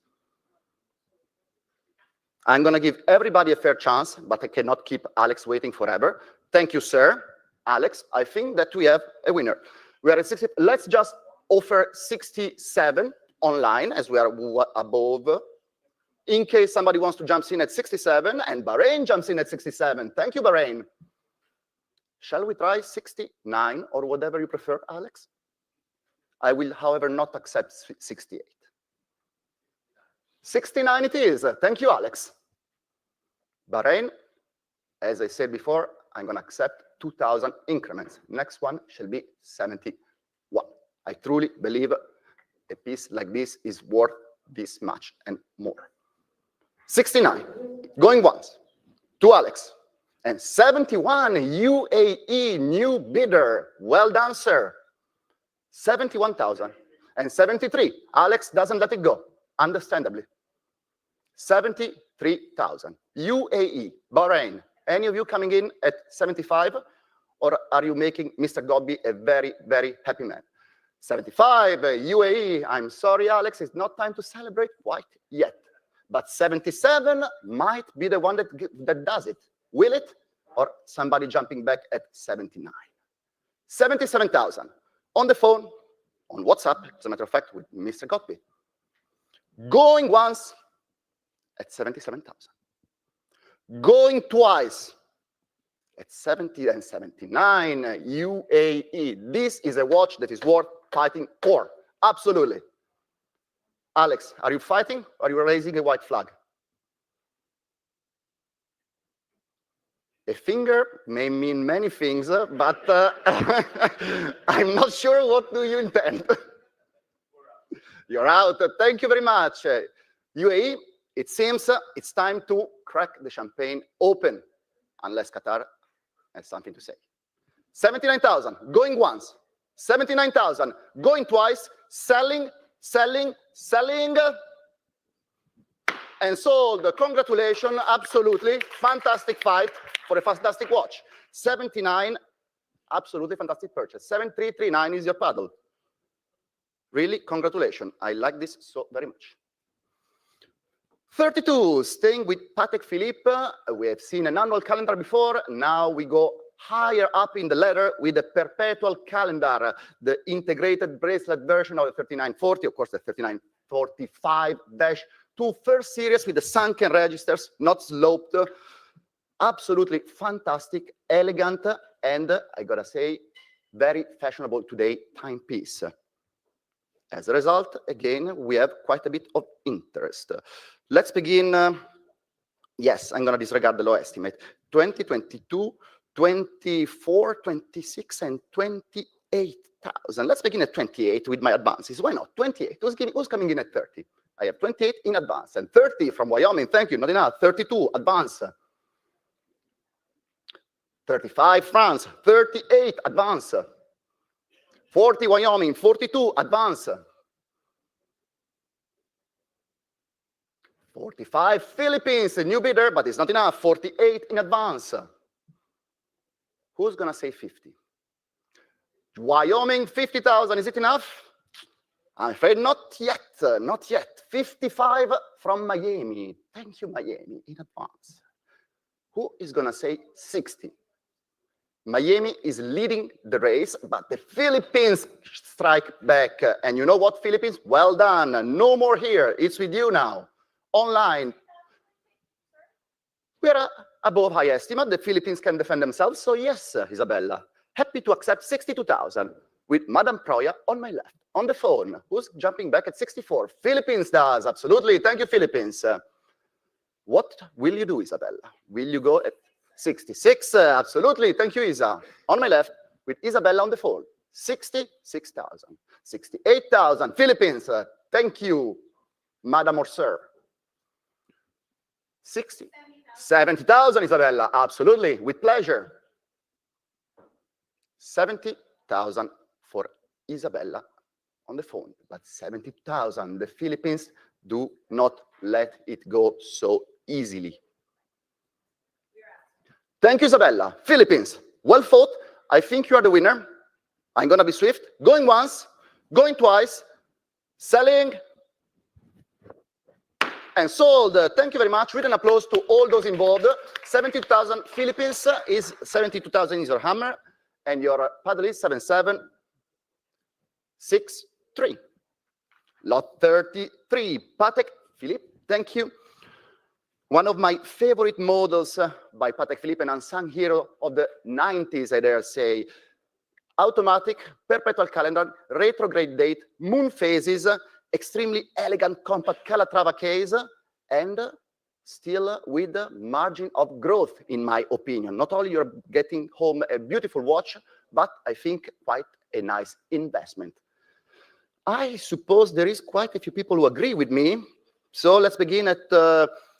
I'm going to give everybody a fair chance, but I cannot keep Alex waiting forever. Thank you, sir. Alex, I think that we have a winner. We are at 60. Let's just offer 67 online, as we are above. In case somebody wants to jump in at 67, and Bahrain jumps in at 67. Thank you, Bahrain. Shall we try 69 or whatever you prefer, Alex? I will, however, not accept 68. 69 it is. Thank you, Alex. Bahrain, as I said before, I'm going to accept 2,000 increments. Next one shall be 71. I truly believe a piece like this is worth this much and more. 69, going once, to Alex. And 71, UAE, new bidder. Well done, sir. 71,000. And 73, Alex doesn't let it go, understandably. 73,000. UAE, Bahrain. Any of you coming in at 75? Or are you making Mr. Godby a very, very happy man? 75, UAE. I'm sorry, Alex, it's not time to celebrate quite yet. But 77 might be the one that does it. Will it? Or somebody jumping back at 79. 77,000. On the phone, on WhatsApp, as a matter of fact, with Mr. Godby. Going once at 77,000. Going twice at 70 and 79, UAE. This is a watch that is worth fighting for. Absolutely. Alex, are you fighting or are you raising a white flag? A finger may mean many things, but I'm not sure what do you intend. You're out. Thank you very much. UAE, it seems it's time to crack the champagne open, unless Qatar has something to say. 79,000, going once. 79,000, going twice. Selling, selling, selling. And sold. Congratulations, absolutely. Fantastic fight for a fantastic watch. 79, absolutely fantastic purchase. 7339 is your paddle. Really, congratulations. I like this so very much. 32, staying with Patek Philippe. We have seen an annual calendar before. Now we go higher up in the ladder with the perpetual calendar, the integrated bracelet version of the 3940, of course, the 3945-2 first series with the sunken registers, not sloped. Absolutely fantastic, elegant, and I gotta say, very fashionable today timepiece. As a result, again, we have quite a bit of interest. Let's begin. Yes, I'm going to disregard the low estimate. 2022, 24, 26, and 28,000. Let's begin at 28 with my advances. Why not? 28. Who's coming in at 30? I have 28 in advance. And 30 from Wyoming. Thank you. Not enough. 32, advance. 35, France. 38, advance. 40, Wyoming. 42, advance. 45, Philippines, a new bidder, but it's not enough. 48 in advance. Who's going to say 50? Wyoming, 50,000. Is it enough? I'm afraid not yet. Not yet. 55 from Miami. Thank you, Miami, in advance. Who is going to say 60? Miami is leading the race, but the Philippines strike back. And you know what, Philippines? Well done. No more here. It's with you now. Online. We are above high estimate. The Philippines can defend themselves. So yes, Isabella. Happy to accept 62,000 with Madame Proya on my left, on the phone. Who's jumping back at 64? Philippines does. Absolutely. Thank you, Philippines. What will you do, Isabella? Will you go at 66? Absolutely. Thank you, Isa. On my left, with Isabella on the phone. 66,000. 68,000. Philippines. Thank you, Madam or Sir. 60. 70,000, Isabella. Absolutely. With pleasure. 70,000 for Isabella on the phone. But 70,000. The Philippines do not let it go so easily. Thank you, Isabella. Philippines, well fought. I think you are the winner. I'm going to be swift. Going once, going twice, selling, and sold. Thank you very much. With an applause to all those involved. 72,000 Philippines is 72,000 is your hammer, and your paddle is 7763. Lot 33, Patek Philippe. Thank you. One of my favorite models by Patek Philippe, an unsung hero of the 90s, I dare say. Automatic, perpetual calendar, retrograde date, moon phases, extremely elegant compact Calatrava case, and still with the margin of growth, in my opinion. Not only you're getting home a beautiful watch, but I think quite a nice investment. I suppose there is quite a few people who agree with me. So let's begin at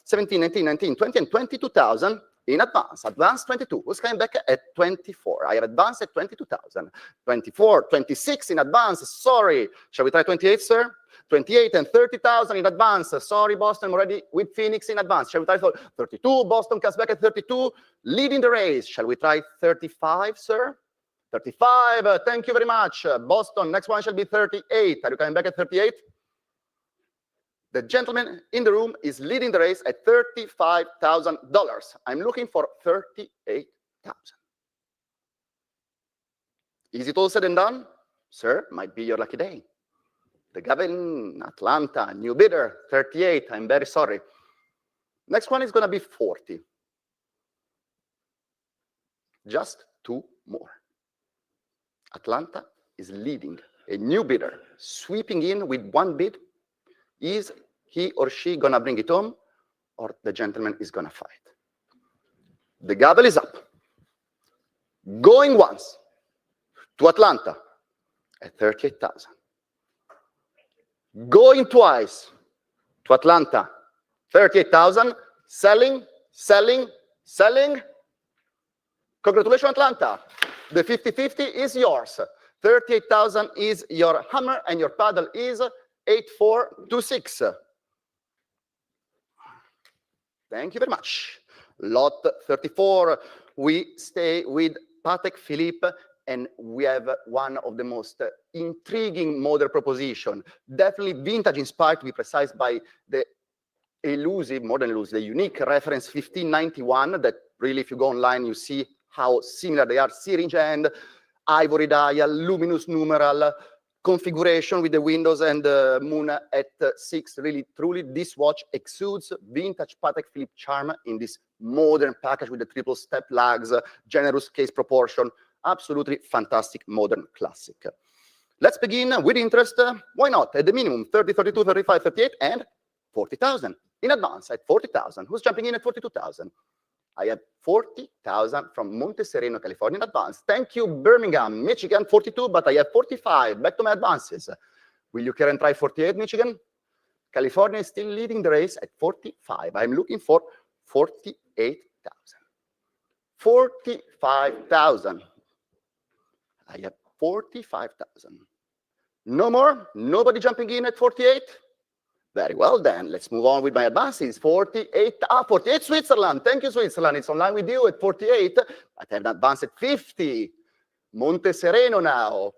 17, 19, 19, 20, and 22,000 in advance. Advance 22. Who's coming back at 24? I have advanced at 22,000. 24, 26 in advance. Sorry. Shall we try 28, sir? 28 and 30,000 in advance. Sorry, Boston, I'm already with Phoenix in advance. Shall we try 32? Boston comes back at 32, leading the race. Shall we try 35, sir? 35. Thank you very much. Boston, next one shall be 38. Are you coming back at 38? The gentleman in the room is leading the race at $35,000. I'm looking for 38,000. Is it all said and done? Sir, might be your lucky day. The Gavin, Atlanta, new bidder, 38. I'm very sorry. Next one is going to be 40. Just two more. Atlanta is leading. A new bidder, sweeping in with one bid. Is he or she going to bring it home, or the gentleman is going to fight? The gavel is up. Going once to Atlanta at 38,000. Going twice to Atlanta, 38,000. Selling, selling, selling. Congratulations, Atlanta. The 50-50 is yours. 38,000 is your hammer, and your paddle is 8426. Thank you very much. Lot 34, we stay with Patek Philippe, and we have one of the most intriguing model proposition. Definitely vintage inspired, to be precise, by the elusive, more than elusive, the unique reference 1591 that really, if you go online, you see how similar they are. Syringe end, ivory dial, luminous numeral, configuration with the windows and the moon at 6. Really, truly, this watch exudes vintage Patek Philippe charm in this modern package with the triple step lugs, generous case proportion. Absolutely fantastic modern classic. Let's begin with interest. Why not? At the minimum, 30, 32, 35, 38, and 40,000. In advance at 40,000. Who's jumping in at 42,000? I have 40,000 from Monte Sereno, California in advance. Thank you, Birmingham, Michigan, 42, but I have 45. Back to my advances. Will you care and try 48, Michigan? California is still leading the race at 45. I'm looking for 48,000. 45,000. I have 45,000. No more? Nobody jumping in at 48? Very well, then. Let's move on with my advances. 48, 48 Switzerland. Thank you, Switzerland. It's online with you at 48. I have an advance at 50. Monte Sereno now.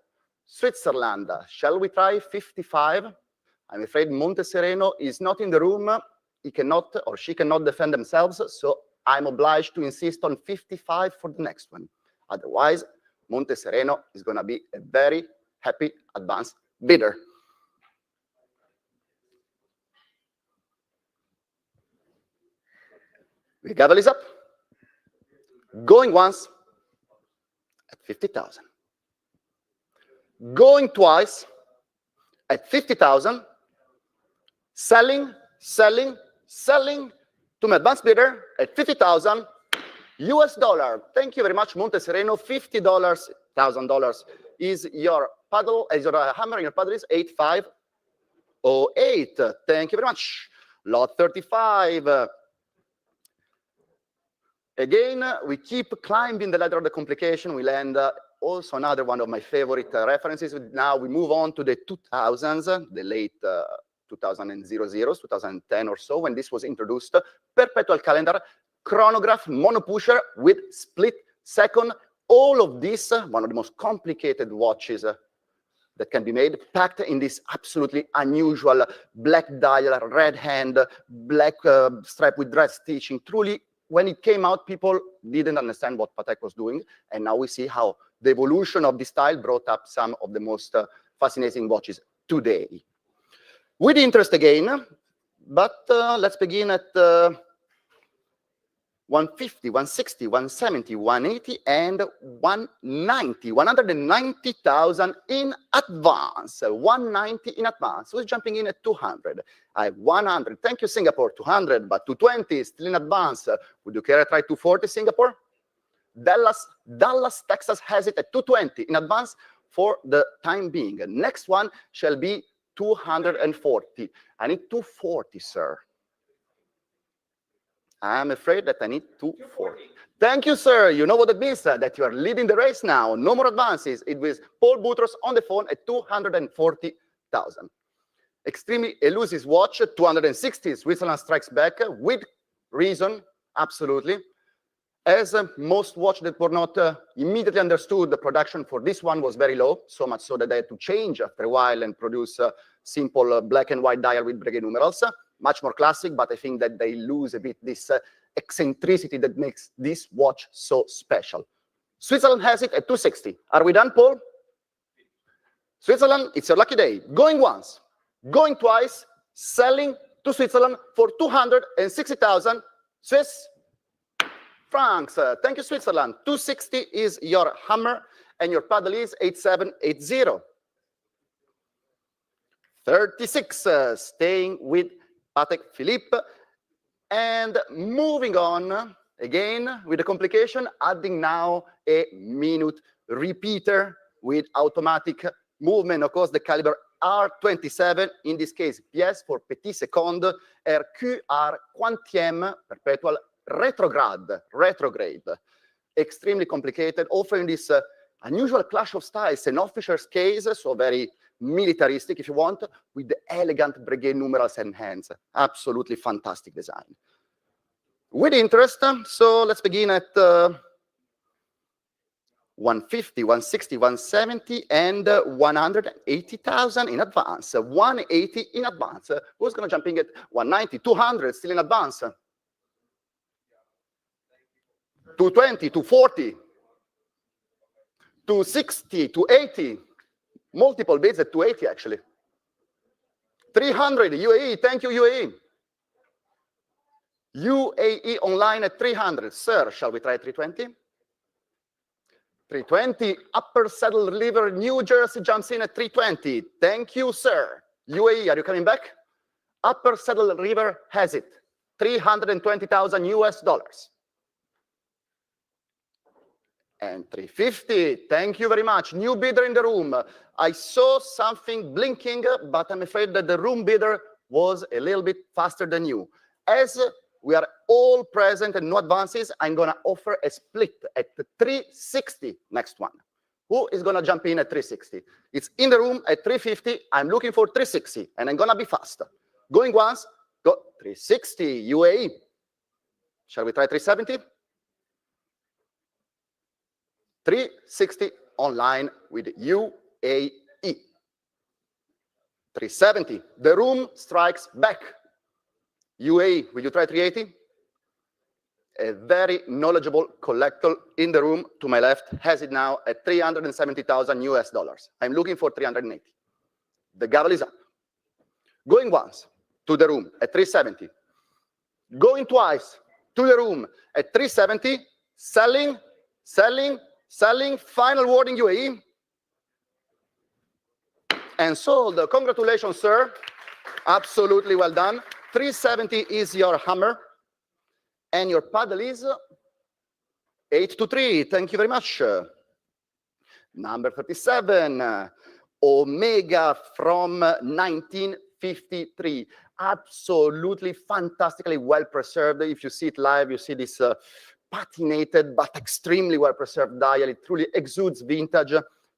Switzerland. Shall we try 55? I'm afraid Monte Sereno is not in the room. He cannot or she cannot defend themselves, so I'm obliged to insist on 55 for the next one. Otherwise, Monte Sereno is going to be a very happy advance bidder. The gavel is up. Going once at 50,000. Going twice at 50,000. Selling, selling, selling to my advanced bidder at 50,000 US dollar. Thank you very much, Monte Sereno. $50, $1,000 is your paddle, is your hammer, and your paddle is 8508. Thank you very much. Lot 35. Again, we keep climbing the ladder of the complication. We land also another one of my favorite references. Now we move on to the 2000s, the late 2000s, 2010 or so, when this was introduced. Perpetual calendar, chronograph, monopusher with split second. All of this, one of the most complicated watches that can be made, packed in this absolutely unusual black dial, red hand, black stripe with red stitching. Truly, when it came out, people didn't understand what Patek was doing, and now we see how the evolution of this style brought up some of the most fascinating watches today. With interest again, but let's begin at 150, 160, 170, 180, and 190. 190,000 in advance. 190 in advance. Who's jumping in at 200? I have 100. Thank you, Singapore. 200, but 220 is still in advance. Would you care to try 240, Singapore? Dallas, Texas has it at 220 in advance for the time being. Next one shall be 240. I need 240, sir. I'm afraid that I need 240. Thank you, sir. You know what it means, that you are leading the race now. No more advances. It was Paul Boutros on the phone at 240,000. Extremely elusive watch, 260. Switzerland strikes back with reason, absolutely. As most watches that were not immediately understood, the production for this one was very low, so much so that they had to change after a while and produce simple black and white dial with Breguet numerals. Much more classic, but I think that they lose a bit this eccentricity that makes this watch so special. Switzerland has it at 260. Are we done, Paul? Switzerland, it's your lucky day. Going once, going twice, selling to Switzerland for 260,000 Swiss francs. Thank you, Switzerland. 260 is your hammer, and your paddle is 8780. 36, staying with Patek Philippe, and moving on again with the complication, adding now a minute repeater with automatic movement. Of course, the caliber R27, in this case, pièce for petit seconde, RQR quantième, perpetual, retrograde. Extremely complicated, offering this unusual clash of styles, an officer's case, so very militaristic, if you want, with the elegant Breguet numerals and hands. Absolutely fantastic design. With interest, so let's begin at 150, 160, 170, and 180,000 in advance. 180 in advance. Who's going to jump in at 190, 200, still in advance? 220, 240, 260, 280. Multiple bids at 280, actually. 300, UAE, thank you, UAE. UAE online at 300. Sir, shall we try 320? 320, Upper Saddle River, New Jersey jumps in at 320. Thank you, sir. UAE, are you coming back? Upper Saddle River has it. 320,000 US dollars. And 350, thank you very much. New bidder in the room. I saw something blinking, but I'm afraid that the room bidder was a little bit faster than you. As we are all present and no advances, I'm going to offer a split at 360 next one. Who is going to jump in at 360? It's in the room at 350. I'm looking for 360, and I'm going to be fast. Going once, go 360, UAE. Shall we try 370? 360 online with UAE. 370. The room strikes back. UAE, will you try 380? A very knowledgeable collector in the room to my left has it now at 370,000 US dollars. I'm looking for 380. The gavel is up. Going once to the room at 370. Going twice to the room at 370. Selling, selling, selling. Final wording, UAE. And sold. Congratulations, sir. Absolutely well done. 370 is your hammer, and your paddle is 823. Thank you very much. Number 37, Omega from 1953. Absolutely fantastically well preserved. If you see it live, you see this patinated but extremely well preserved dial. It truly exudes vintage.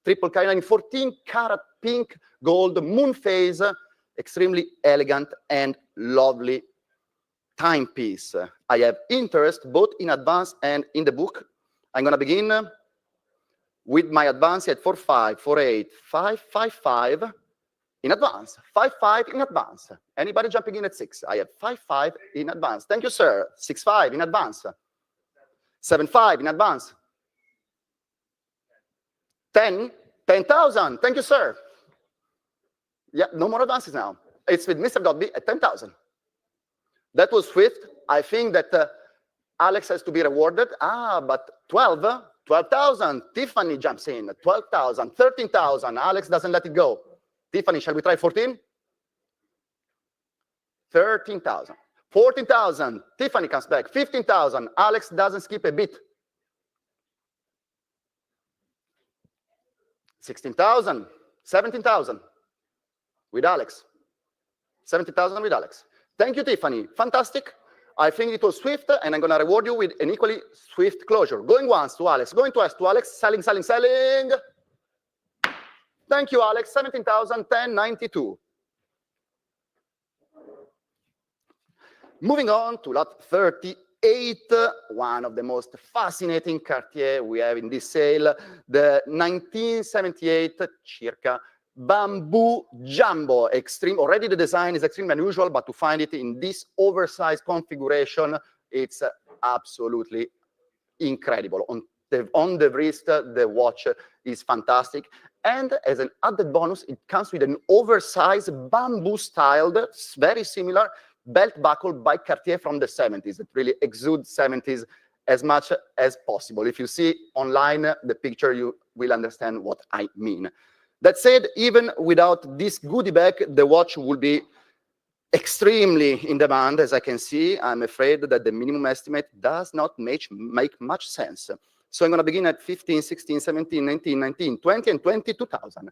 Triple K9, 14-karat pink gold moon phase. Extremely elegant and lovely timepiece. I have interest both in advance and in the book. I'm going to begin with my advance at 45, 48, 555 in advance. 55 in advance. Anybody jumping in at 6? I have 55 in advance. Thank you, sir. 65 in advance. 75 in advance. 10,000. Thank you, sir. Yeah, no more advances now. It's with Mr. Dobby at 10,000. That was swift. I think that Alex has to be rewarded. But 12,000. Tiffany jumps in. 12,000, 13,000. Alex doesn't let it go. Tiffany, shall we try 14? 13,000. 14,000. Tiffany comes back. 15,000. Alex doesn't skip a bit. 16,000. 17,000. With Alex. 70,000 with Alex. Thank you, Tiffany. Fantastic. I think it was swift, and I'm going to reward you with an equally swift closure. Going once to Alex. Going twice to Alex. Selling, selling, selling. Thank you, Alex. 17,000, 1092. Moving on to lot 38, one of the most fascinating Cartier we have in this sale, the 1978 circa Bamboo Jumbo. Extreme. Already the design is extremely unusual, but to find it in this oversized configuration, it's absolutely incredible. On the wrist, the watch is fantastic. And as an added bonus, it comes with an oversized bamboo-styled, very similar belt buckle by Cartier from the 70s. It really exudes 70s as much as possible. If you see online the picture, you will understand what I mean. That said, even without this goodie bag, the watch will be extremely in demand, as I can see. I'm afraid that the minimum estimate does not make much sense. So I'm going to begin at 15, 16, 17, 19, 19, 20, and 22,000.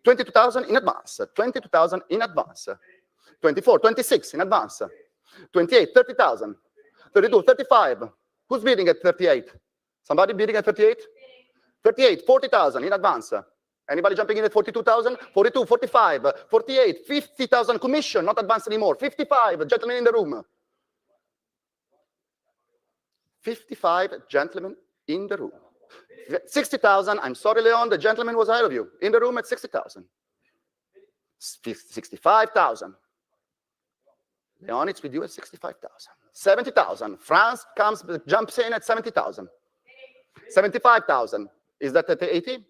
22,000 in advance, 22,000 in advance, 24, 26 in advance, 28, 30,000, 32, 35. Who's bidding at 38? Somebody bidding at 38? 38, 40,000 in advance. Anybody jumping in at 42,000? 42, 45, 48, 50,000 commission, not advance anymore. 55, gentlemen in the room. 55 gentlemen in the room. 60,000, I'm sorry, Leon, the gentleman was ahead of you. In the room at 60,000. 65,000. Leon, it's with you at 65,000. 70,000. France jumps in at 70,000. 75,000. Is that at 80?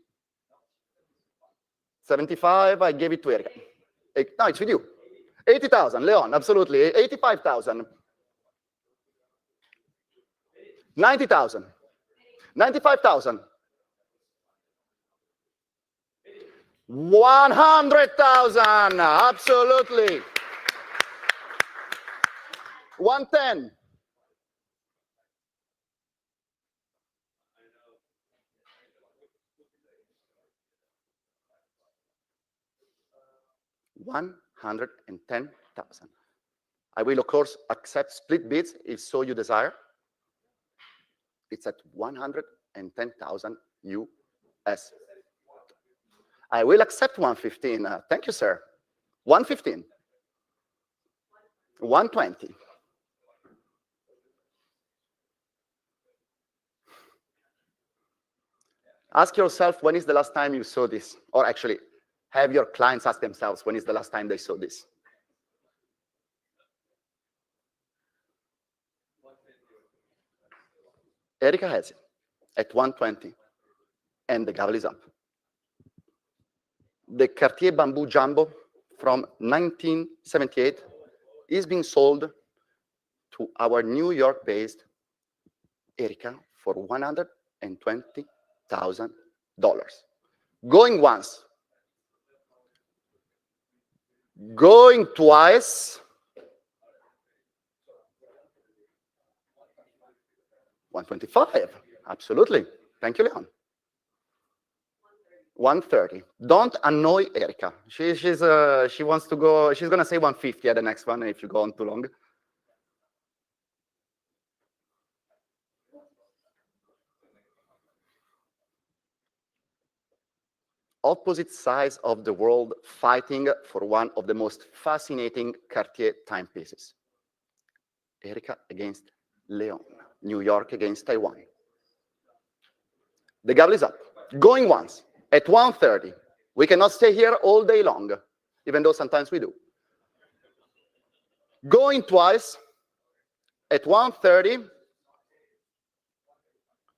75, I gave it to Erika. No, it's with you. 80,000, Leon, absolutely. 85,000. 90,000. 95,000. 100,000, absolutely. 110. $110,000. I will, of course, accept split bids if so you desire. It's at 110,000 US. I will accept 115. Thank you, sir. 115. 120. Ask yourself, when is the last time you saw this? Or actually, have your clients ask themselves, when is the last time they saw this? Erika has it at 120, and the gavel is up. The Cartier Bamboo Jumbo from 1978 is being sold to our New York-based Erika for $120,000. Going once. Going twice. 125, absolutely. Thank you, Leon. 130. Don't annoy Erika. She wants to go, she's going to say 150 at the next one if you go on too long. Opposite sides of the world fighting for one of the most fascinating Cartier timepieces. Erika against Leon. New York against Taiwan. The gavel is up. Going once at 1:30. We cannot stay here all day long, even though sometimes we do. Going twice at 1:30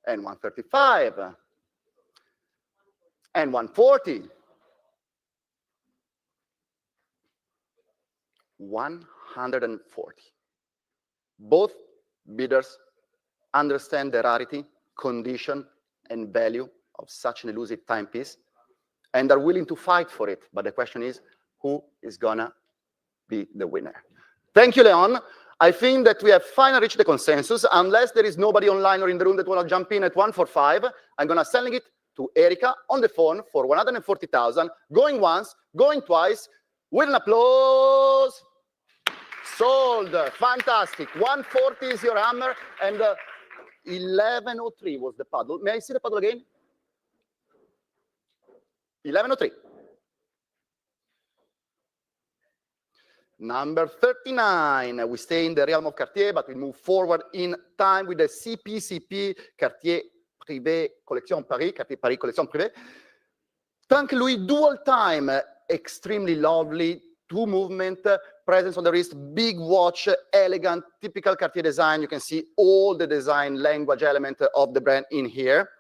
and 1:35 and 1:40. 140. Both bidders understand the rarity, condition, and value of such an elusive timepiece, and are willing to fight for it. But the question is, who is gonna be the winner? Thank you, Leon. I think that we have finally reached the consensus. Unless there is nobody online or in the room that will jump in at 145, I'm gonna sell it to Erika on the phone for 140,000. Going once, going twice, with an applause. Sold. Fantastic. 140 is your hammer, and 1103 was the paddle. May I see the paddle again? 1103. Number 39. We stay in the realm of Cartier, but we move forward in time with the CPCP, Cartier Privé Collection Paris, Cartier Paris Collection Privé. Tank Louis dual time, extremely lovely, two movement, presence on the wrist, big watch, elegant, typical Cartier design. You can see all the design language element of the brand in here.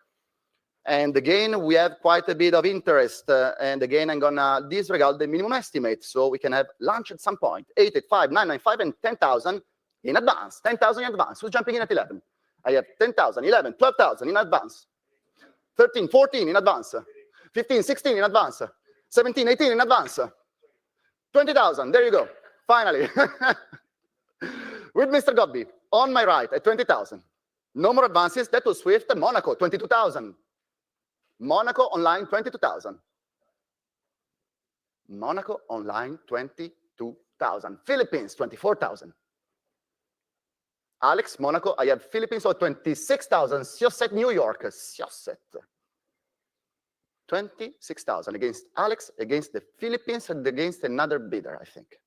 And again, we have quite a bit of interest. And again, I'm gonna disregard the minimum estimate, so we can have lunch at some point. 885, 995, and 10,000 in advance. 10,000 in advance. Who's jumping in at 11? I have 10,000, 11, 12,000 in advance. 13, 14 in advance. 15, 16 in advance. 17, 18 in advance. 20,000, there you go. Finally. With Mr. Godby, on my right at 20,000. No more advances. That was swift. Monaco, 22,000. Monaco online, 22,000. Monaco online 22,000. Philippines 24,000. Alex, Monaco, I have Philippines or 26,000. Syosset, New York, Syosset. 26,000 against Alex, against the Philippines, and against another bidder, I think.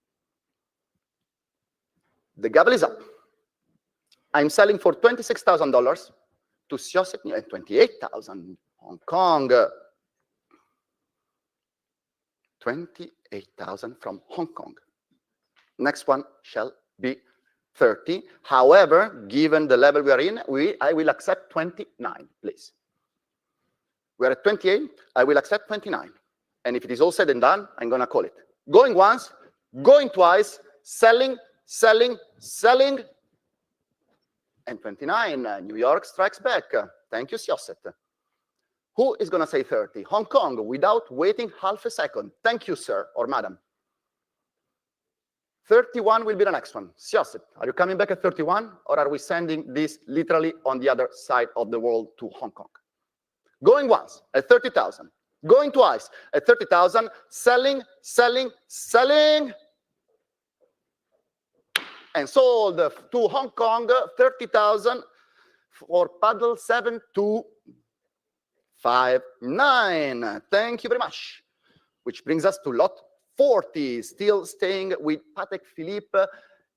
The gavel is up. I'm selling for $26,000 to Syosset, and 28,000. Hong Kong. 28,000 from Hong Kong. Next one shall be 30. However, given the level we are in, I will accept 29, please. We are at 28, I will accept 29. And if it is all said and done, I'm going to call it. Going once, going twice, selling, selling, selling. And 29, New York strikes back. Thank you, Syosset. Who is going to say 30? Hong Kong, without waiting half a second. Thank you, sir or madam. 31 will be the next one. Syosset, are you coming back at 31? Or are we sending this literally on the other side of the world to Hong Kong? Going once at 30,000. Going twice at 30,000. Selling, selling, selling. And sold to Hong Kong 30,000 for paddle 7259. Thank you very much. Which brings us to lot 40, still staying with Patek Philippe,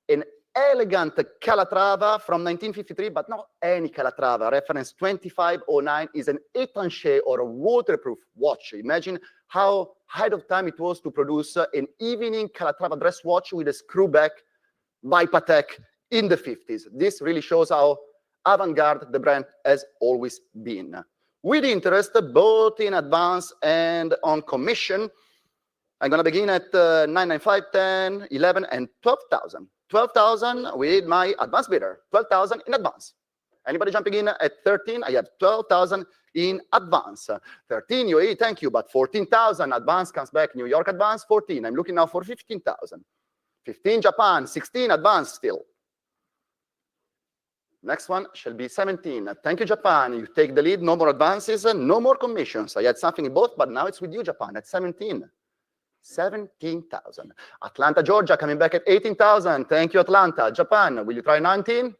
an elegant Calatrava from 1953, but not any Calatrava. Reference 2509 is an étanché or a waterproof watch. Imagine how ahead of time it was to produce an evening Calatrava dress watch with a screw back by Patek in the 50s. This really shows how avant-garde the brand has always been. With interest, both in advance and on commission, I'm going to begin at 995, 10, 11, and 12,000. 12,000 with my advance bidder. 12,000 in advance. Anybody jumping in at 13? I have 12,000 in advance. 13 UAE, thank you, but 14,000 advance comes back. New York advance, 14. I'm looking now for 15,000. 15 Japan, 16 advance still. Next one shall be 17. Thank you, Japan. You take the lead. No more advances, no more commissions. I had something in both, but now it's with you, Japan, at 17. 17,000. Atlanta, Georgia, coming back at 18,000. Thank you, Atlanta. Japan, will you try 19?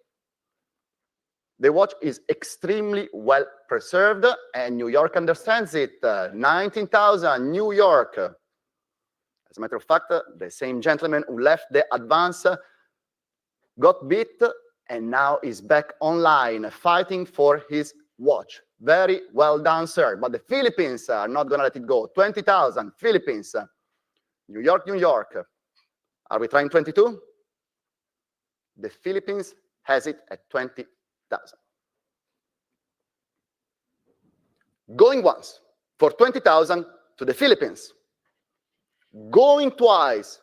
The watch is extremely well preserved, and New York understands it. 19,000, New York. As a matter of fact, the same gentleman who left the advance got beat and now is back online fighting for his watch. Very well done, sir. But the Philippines are not going to let it go. 20,000, Philippines. New York, New York. Are we trying 22? The Philippines has it at 20,000. Going once for 20,000 to the Philippines. Going twice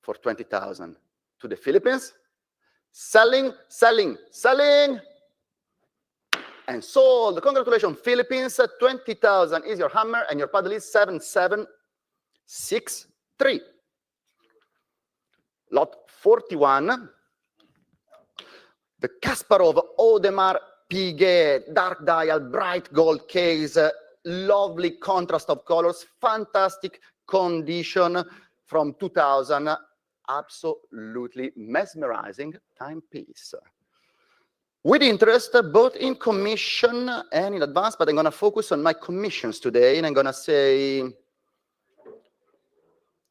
for 20,000 to the Philippines. Selling, selling, selling. And sold. Congratulations, Philippines. 20,000 is your hammer, and your paddle is 7763. Lot 41. The Kasparov Audemars Piguet, dark dial, bright gold case, lovely contrast of colors, fantastic condition from 2000. Absolutely mesmerizing timepiece. With interest, both in commission and in advance, but I'm going to focus on my commissions today, and I'm going to say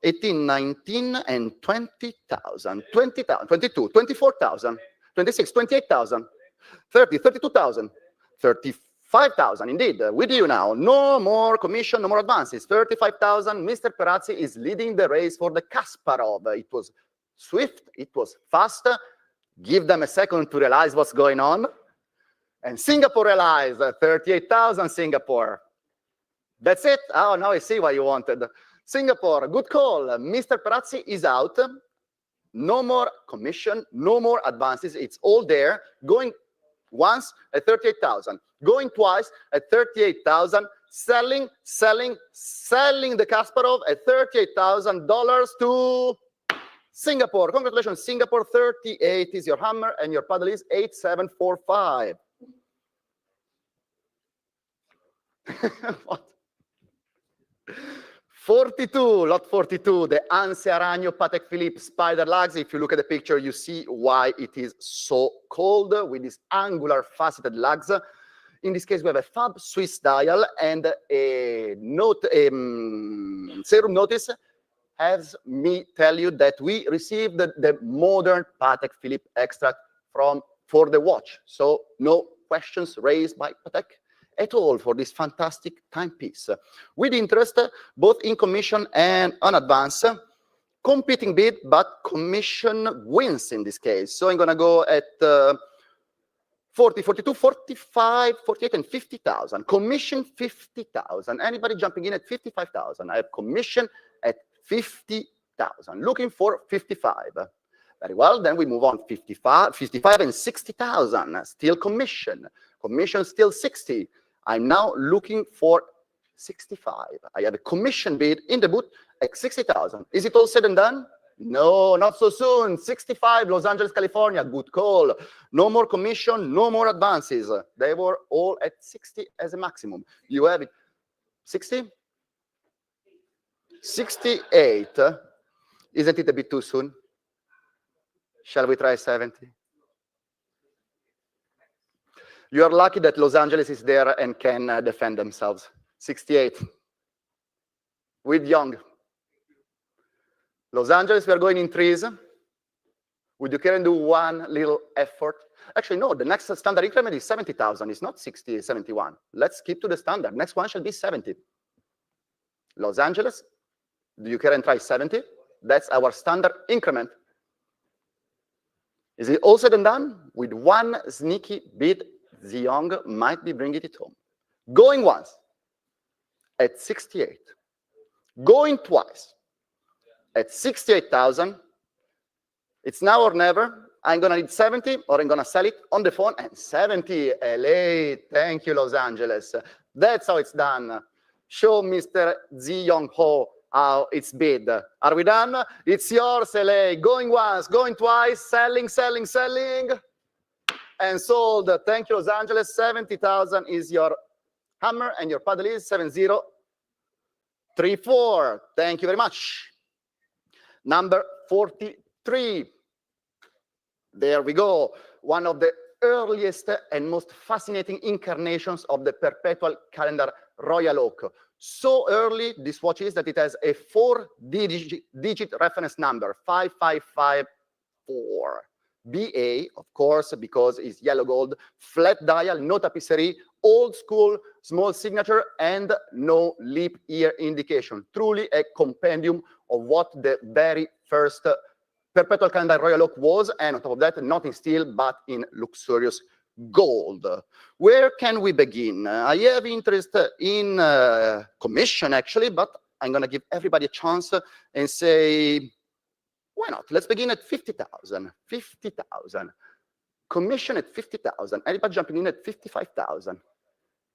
18, 19, and 20,000, 20,000, 22, 24,000, 26, 28,000, 30, 32,000, 35,000. Indeed, with you now. No more commission, no more advances. 35,000. Mr. Perazzi is leading the race for the Kasparov. It was swift. It was fast. Give them a second to realize what's going on. And Singapore realized 38,000 Singapore. That's it. Oh, now I see what you wanted. Singapore, good call. Mr. Perazzi is out. No more commission, no more advances. It's all there. Going once at 38,000. Going twice at 38,000. Selling, selling, selling the Kasparov at $38,000 to Singapore. Congratulations, Singapore. 38 is your hammer, and your paddle is 8745. What? 42, lot 42, the Anse Aragno Patek Philippe Spider lugs. If you look at the picture, you see why it is so called with these angular faceted lugs. In this case, we have a fab Swiss dial and a note, serum notice has me tell you that we received the modern Patek Philippe extract for the watch. So no questions raised by Patek at all for this fantastic timepiece. With interest, both in commission and on advance, competing bid, but commission wins in this case. So I'm gonna go at 40, 42, 45, 48, and 50,000. Commission 50,000. Anybody jumping in at 55,000? I have commission at 50,000. Looking for 55. Very well, then we move on 55 and 60,000. Still commission. Commission still 60. I'm now looking for 65. I have a commission bid in the booth at 60,000. Is it all said and done? No, not so soon. 65, Los Angeles, California. Good call. No more commission, no more advances. They were all at 60 as a maximum. You have it. 60? 68. Isn't it a bit too soon? Shall we try 70? You are lucky that Los Angeles is there and can defend themselves. 68. With Young. Los Angeles, we are going in threes. Would you care and do one little effort? Actually, no, the next standard increment is 70,000. It's not 60, 71. Let's keep to the standard. Next one shall be 70. Los Angeles, do you care and try 70? That's our standard increment. Is it all said and done? With one sneaky bid, the Young might be bringing it home. Going once at 68. Going twice at 68,000. It's now or never. I'm going to need 70 or I'm going to sell it on the phone. And 70, LA. Thank you, Los Angeles. That's how it's done. Show Mr. Zi Yong Ho how it's bid. Are we done? It's yours, LA. Going once, going twice, selling, selling, selling. And sold. Thank you, Los Angeles. 70,000 is your hammer and your paddle is 7034. Thank you very much. Number 43. There we go. One of the earliest and most fascinating incarnations of the perpetual calendar Royal Oak. So early this watch is that it has a 4-digit reference number, 5554. BA, of course, because it's yellow gold, flat dial, no tapisserie, old school, small signature, and no leap year indication. Truly a compendium of what the very first perpetual calendar Royal Oak was, and on top of that, not in steel, but in luxurious gold. Where can we begin? I have interest in commission, actually, but I'm going to give everybody a chance and say, why not? Let's begin at 50,000. 50,000. Commission at 50,000. Anybody jumping in at 55,000?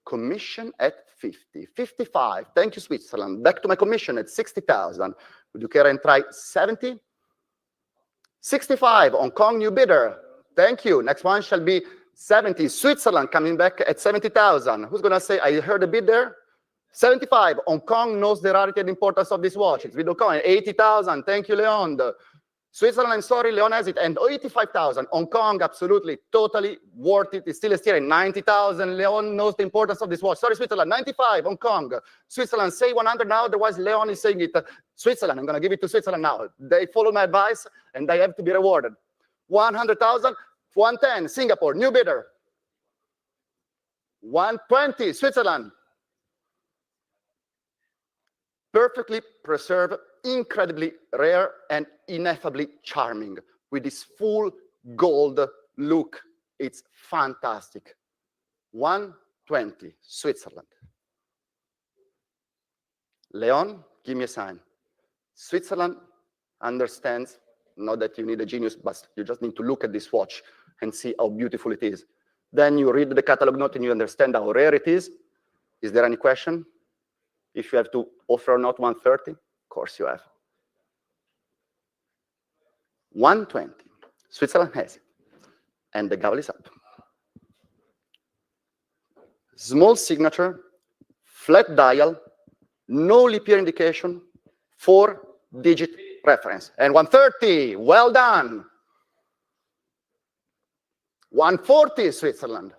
Commission at 50. 55. Thank you, Switzerland. Back to my commission at 60,000. Would you care and try 70? 65. Hong Kong, new bidder. Thank you. Next one shall be 70. Switzerland coming back at 70,000. Who's going to say, I heard a bid there? 75. Hong Kong knows the rarity and importance of this watch. It's with Hong Kong. 80,000. Thank you, Leon. Switzerland, I'm sorry, Leon has it. And 85,000. Hong Kong, absolutely, totally worth it. It's still a steering. 90,000. Leon knows the importance of this watch. Sorry, Switzerland. 95. Hong Kong. Switzerland, say 100 now. Otherwise, Leon is saying it. Switzerland, I'm going to give it to Switzerland now. They follow my advice, and they have to be rewarded. 100,000. 110. Singapore, new bidder. 120. Switzerland. Perfectly preserved, incredibly rare, and ineffably charming with this full gold look. It's fantastic. 120, Switzerland. Leon, give me a sign. Switzerland understands, not that you need a genius, but you just need to look at this watch and see how beautiful it is. Then you read the catalog note and you understand how rare it is. Is there any question? If you have to offer or not 130, of course you have. 120. Switzerland has it. And the gavel is up. Small signature, flat dial, no leap year indication, 4-digit reference. And 130, well done. 140, Switzerland.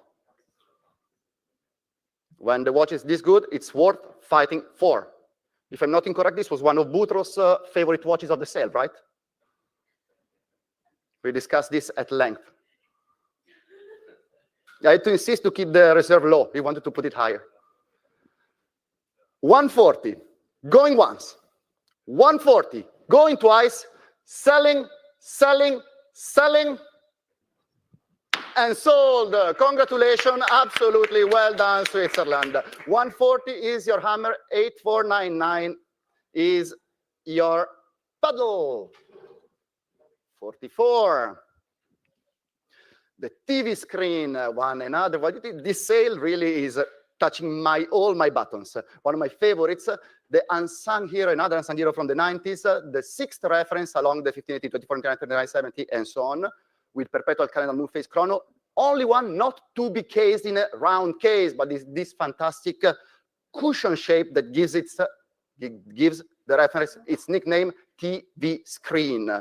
When the watch is this good, it's worth fighting for. If I'm not incorrect, this was one of Boutros' favorite watches of the sale, right? We discussed this at length. I had to insist to keep the reserve low. He wanted to put it higher. 140, going once. 140, going twice, selling, selling, selling, and sold. Congratulations, absolutely well done, Switzerland. 140 is your hammer, 8499 is your paddle. 44. The TV screen, one another. This sale really is touching all my buttons. One of my favorites, the unsung hero, another unsung hero from the 90s, the sixth reference along the 1580, 24, 29, 70, and so on, with perpetual calendar moon phase chrono. Only one not to be cased in a round case, but this fantastic cushion shape that gives the reference its nickname, TV screen.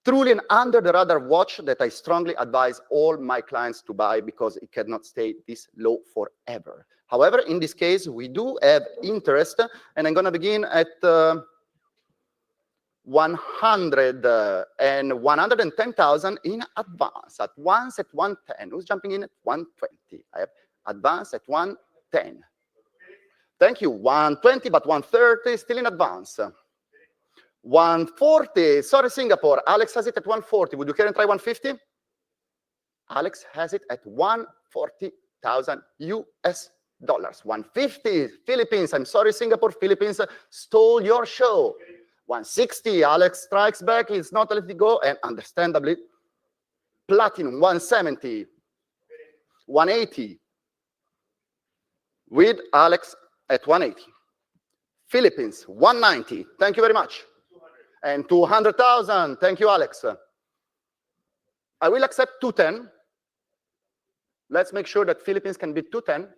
Truly an under-the-radar watch that I strongly advise all my clients to buy because it cannot stay this low forever. However, in this case, we do have interest, and I'm going to begin at 100 and 110,000 in advance. At once at 110. Who's jumping in at 120? I have advance at 110. Thank you. 120, but 130 still in advance. 140, sorry, Singapore. Alex has it at 140. Would you care and try 150? Alex has it at 140,000 US dollars. 150, Philippines. I'm sorry, Singapore. Philippines stole your show. 160, Alex strikes back. He's not letting it go, and understandably, platinum. 170, 180, with Alex at 180. Philippines, 190. Thank you very much. And 200,000. Thank you, Alex. I will accept 210. Let's make sure that Philippines can beat 210.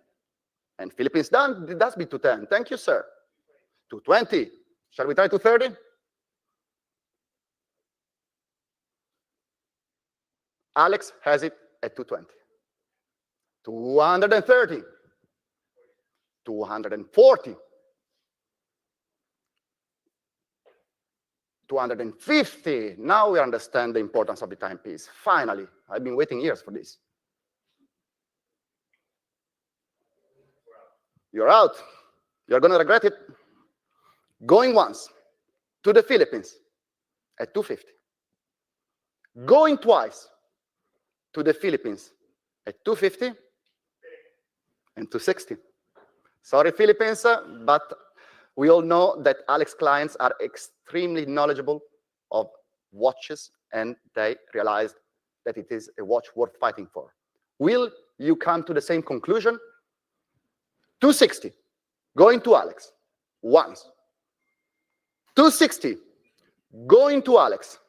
And Philippines does beat 210. Thank you, sir. 220. Shall we try 230? Alex has it at 220. 230. 240. 250. Now we understand the importance of the timepiece. Finally, I've been waiting years for this. You're out. You're going to regret it. Going once to the Philippines at 250. Going twice to the Philippines at 250 and 260. Sorry, Philippines, but we all know that Alex clients are extremely knowledgeable of watches, and they realized that it is a watch worth fighting for. Will you come to the same conclusion? 260, going to Alex, once. 260, going to Alex,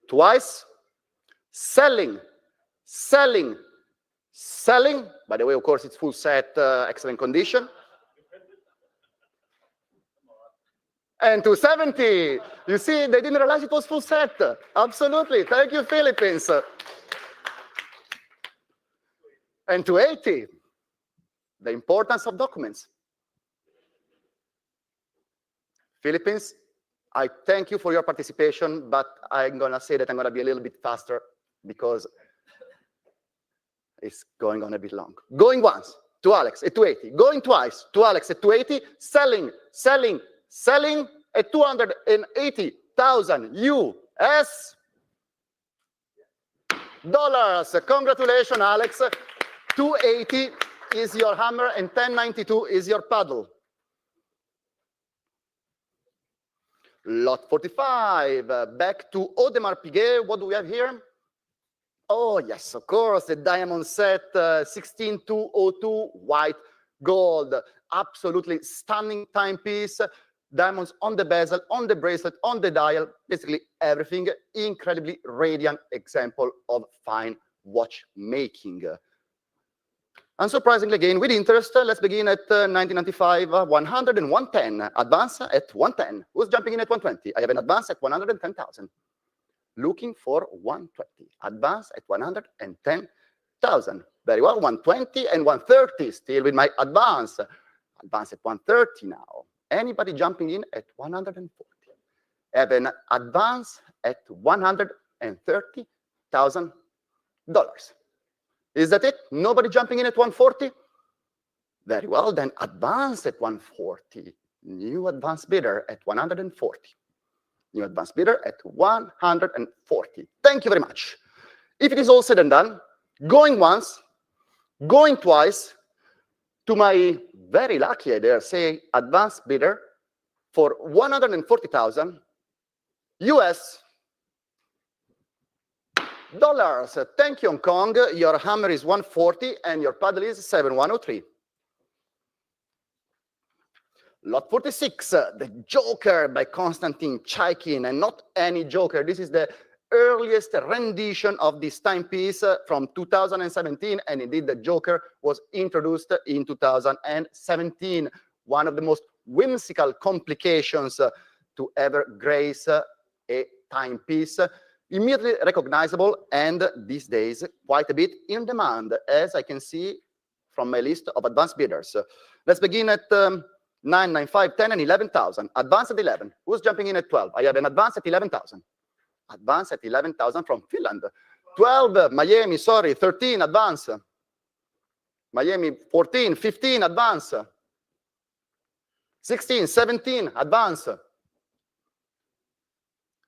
twice. Selling, selling, selling. By the way, of course, it's full set, excellent condition. And 270. You see, they didn't realize it was full set. Absolutely. Thank you, Philippines. And 280. The importance of documents. Philippines, I thank you for your participation, but I'm going to say that I'm going to be a little bit faster because it's going on a bit long. Going once to Alex at 280. Going twice to Alex at 280. Selling, selling, selling at 280,000 US dollars. Congratulations, Alex. 280 is your hammer and 1092 is your paddle. Lot 45. Back to Audemars Piguet. What do we have here? Oh, yes, of course, the diamond set 16202 white gold. Absolutely stunning timepiece. Diamonds on the bezel, on the bracelet, on the dial, basically everything. Incredibly radiant example of fine watchmaking. Unsurprisingly, again, with interest, let's begin at 1995, 100 and 110. Advance at 110. Who's jumping in at 120? I have an advance at 110,000. Looking for 120. Advance at 110,000. Very well, 120 and 130. Still with my advance. Advance at 130 now. Anybody jumping in at 140? I have an advance at $130,000. Is that it? Nobody jumping in at 140? Very well, then advance at 140. New advance bidder at 140. New advance bidder at 140. Thank you very much. If it is all said and done, going once, going twice, to my very lucky, I dare say, advance bidder for 140,000 US dollars. Thank you, Hong Kong. Your hammer is 140 and your paddle is 7103. Lot 46, the Joker by Constantin, Chaikin, and not any Joker. This is the earliest rendition of this timepiece from 2017, and indeed the Joker was introduced in 2017. One of the most whimsical complications to ever grace a timepiece. Immediately recognizable, and these days quite a bit in demand, as I can see from my list of advanced bidders. Let's begin at 9, 9, 5, 10, and 11,000. Advance at 11. Who's jumping in at 12? I have an advance at 11,000. Advance at 11,000 from Finland. 12, Miami, sorry, 13, advance. Miami, 14, 15, advance. 16, 17, advance.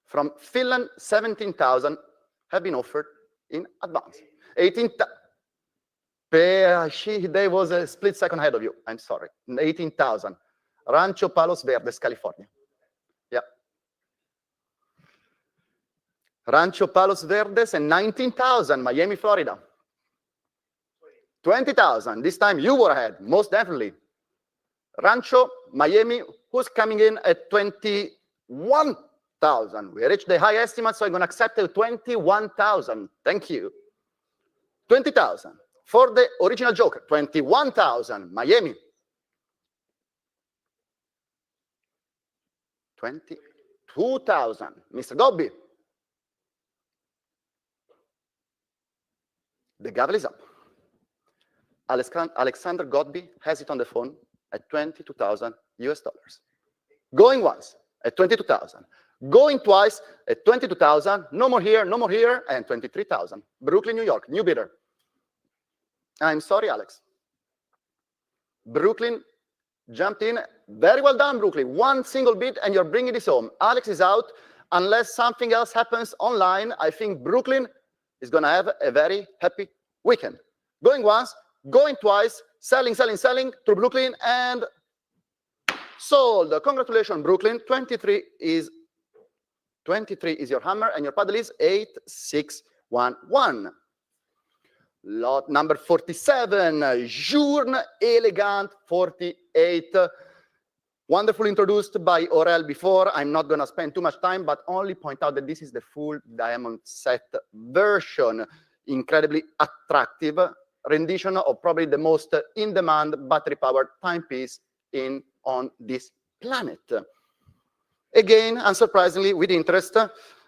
From Finland, 17,000 have been offered in advance. 18,000. There was a split second ahead of you. I'm sorry. 18,000. Rancho Palos Verdes, California. Yeah. Rancho Palos Verdes and 19,000, Miami, Florida. 20,000. This time you were ahead, most definitely. Rancho, Miami, who's coming in at 21,000. We reached the high estimate, so I'm going to accept the 21,000. Thank you. 20,000. For the original Joker, 21,000, Miami. 22,000, Mr. Gobbi. The gavel is up. Alexander Godby has it on the phone at 22,000 US dollars. Going once at 22,000. Going twice at 22,000. No more here, and 23,000. Brooklyn, New York, new bidder. I'm sorry, Alex. Brooklyn jumped in. Very well done, Brooklyn. One single bid, and you're bringing this home. Alex is out. Unless something else happens online, I think Brooklyn is going to have a very happy weekend. Going once, going twice, selling through Brooklyn, and sold. Congratulations, Brooklyn. 23 is your hammer, and your paddle is 8611. Lot number 47, Journe Elegant 48. Wonderfully introduced by Aurel before. I'm not going to spend too much time, but only point out that this is the full diamond set version. Incredibly attractive rendition of probably the most in-demand battery-powered timepiece on this planet. Again, unsurprisingly, with interest,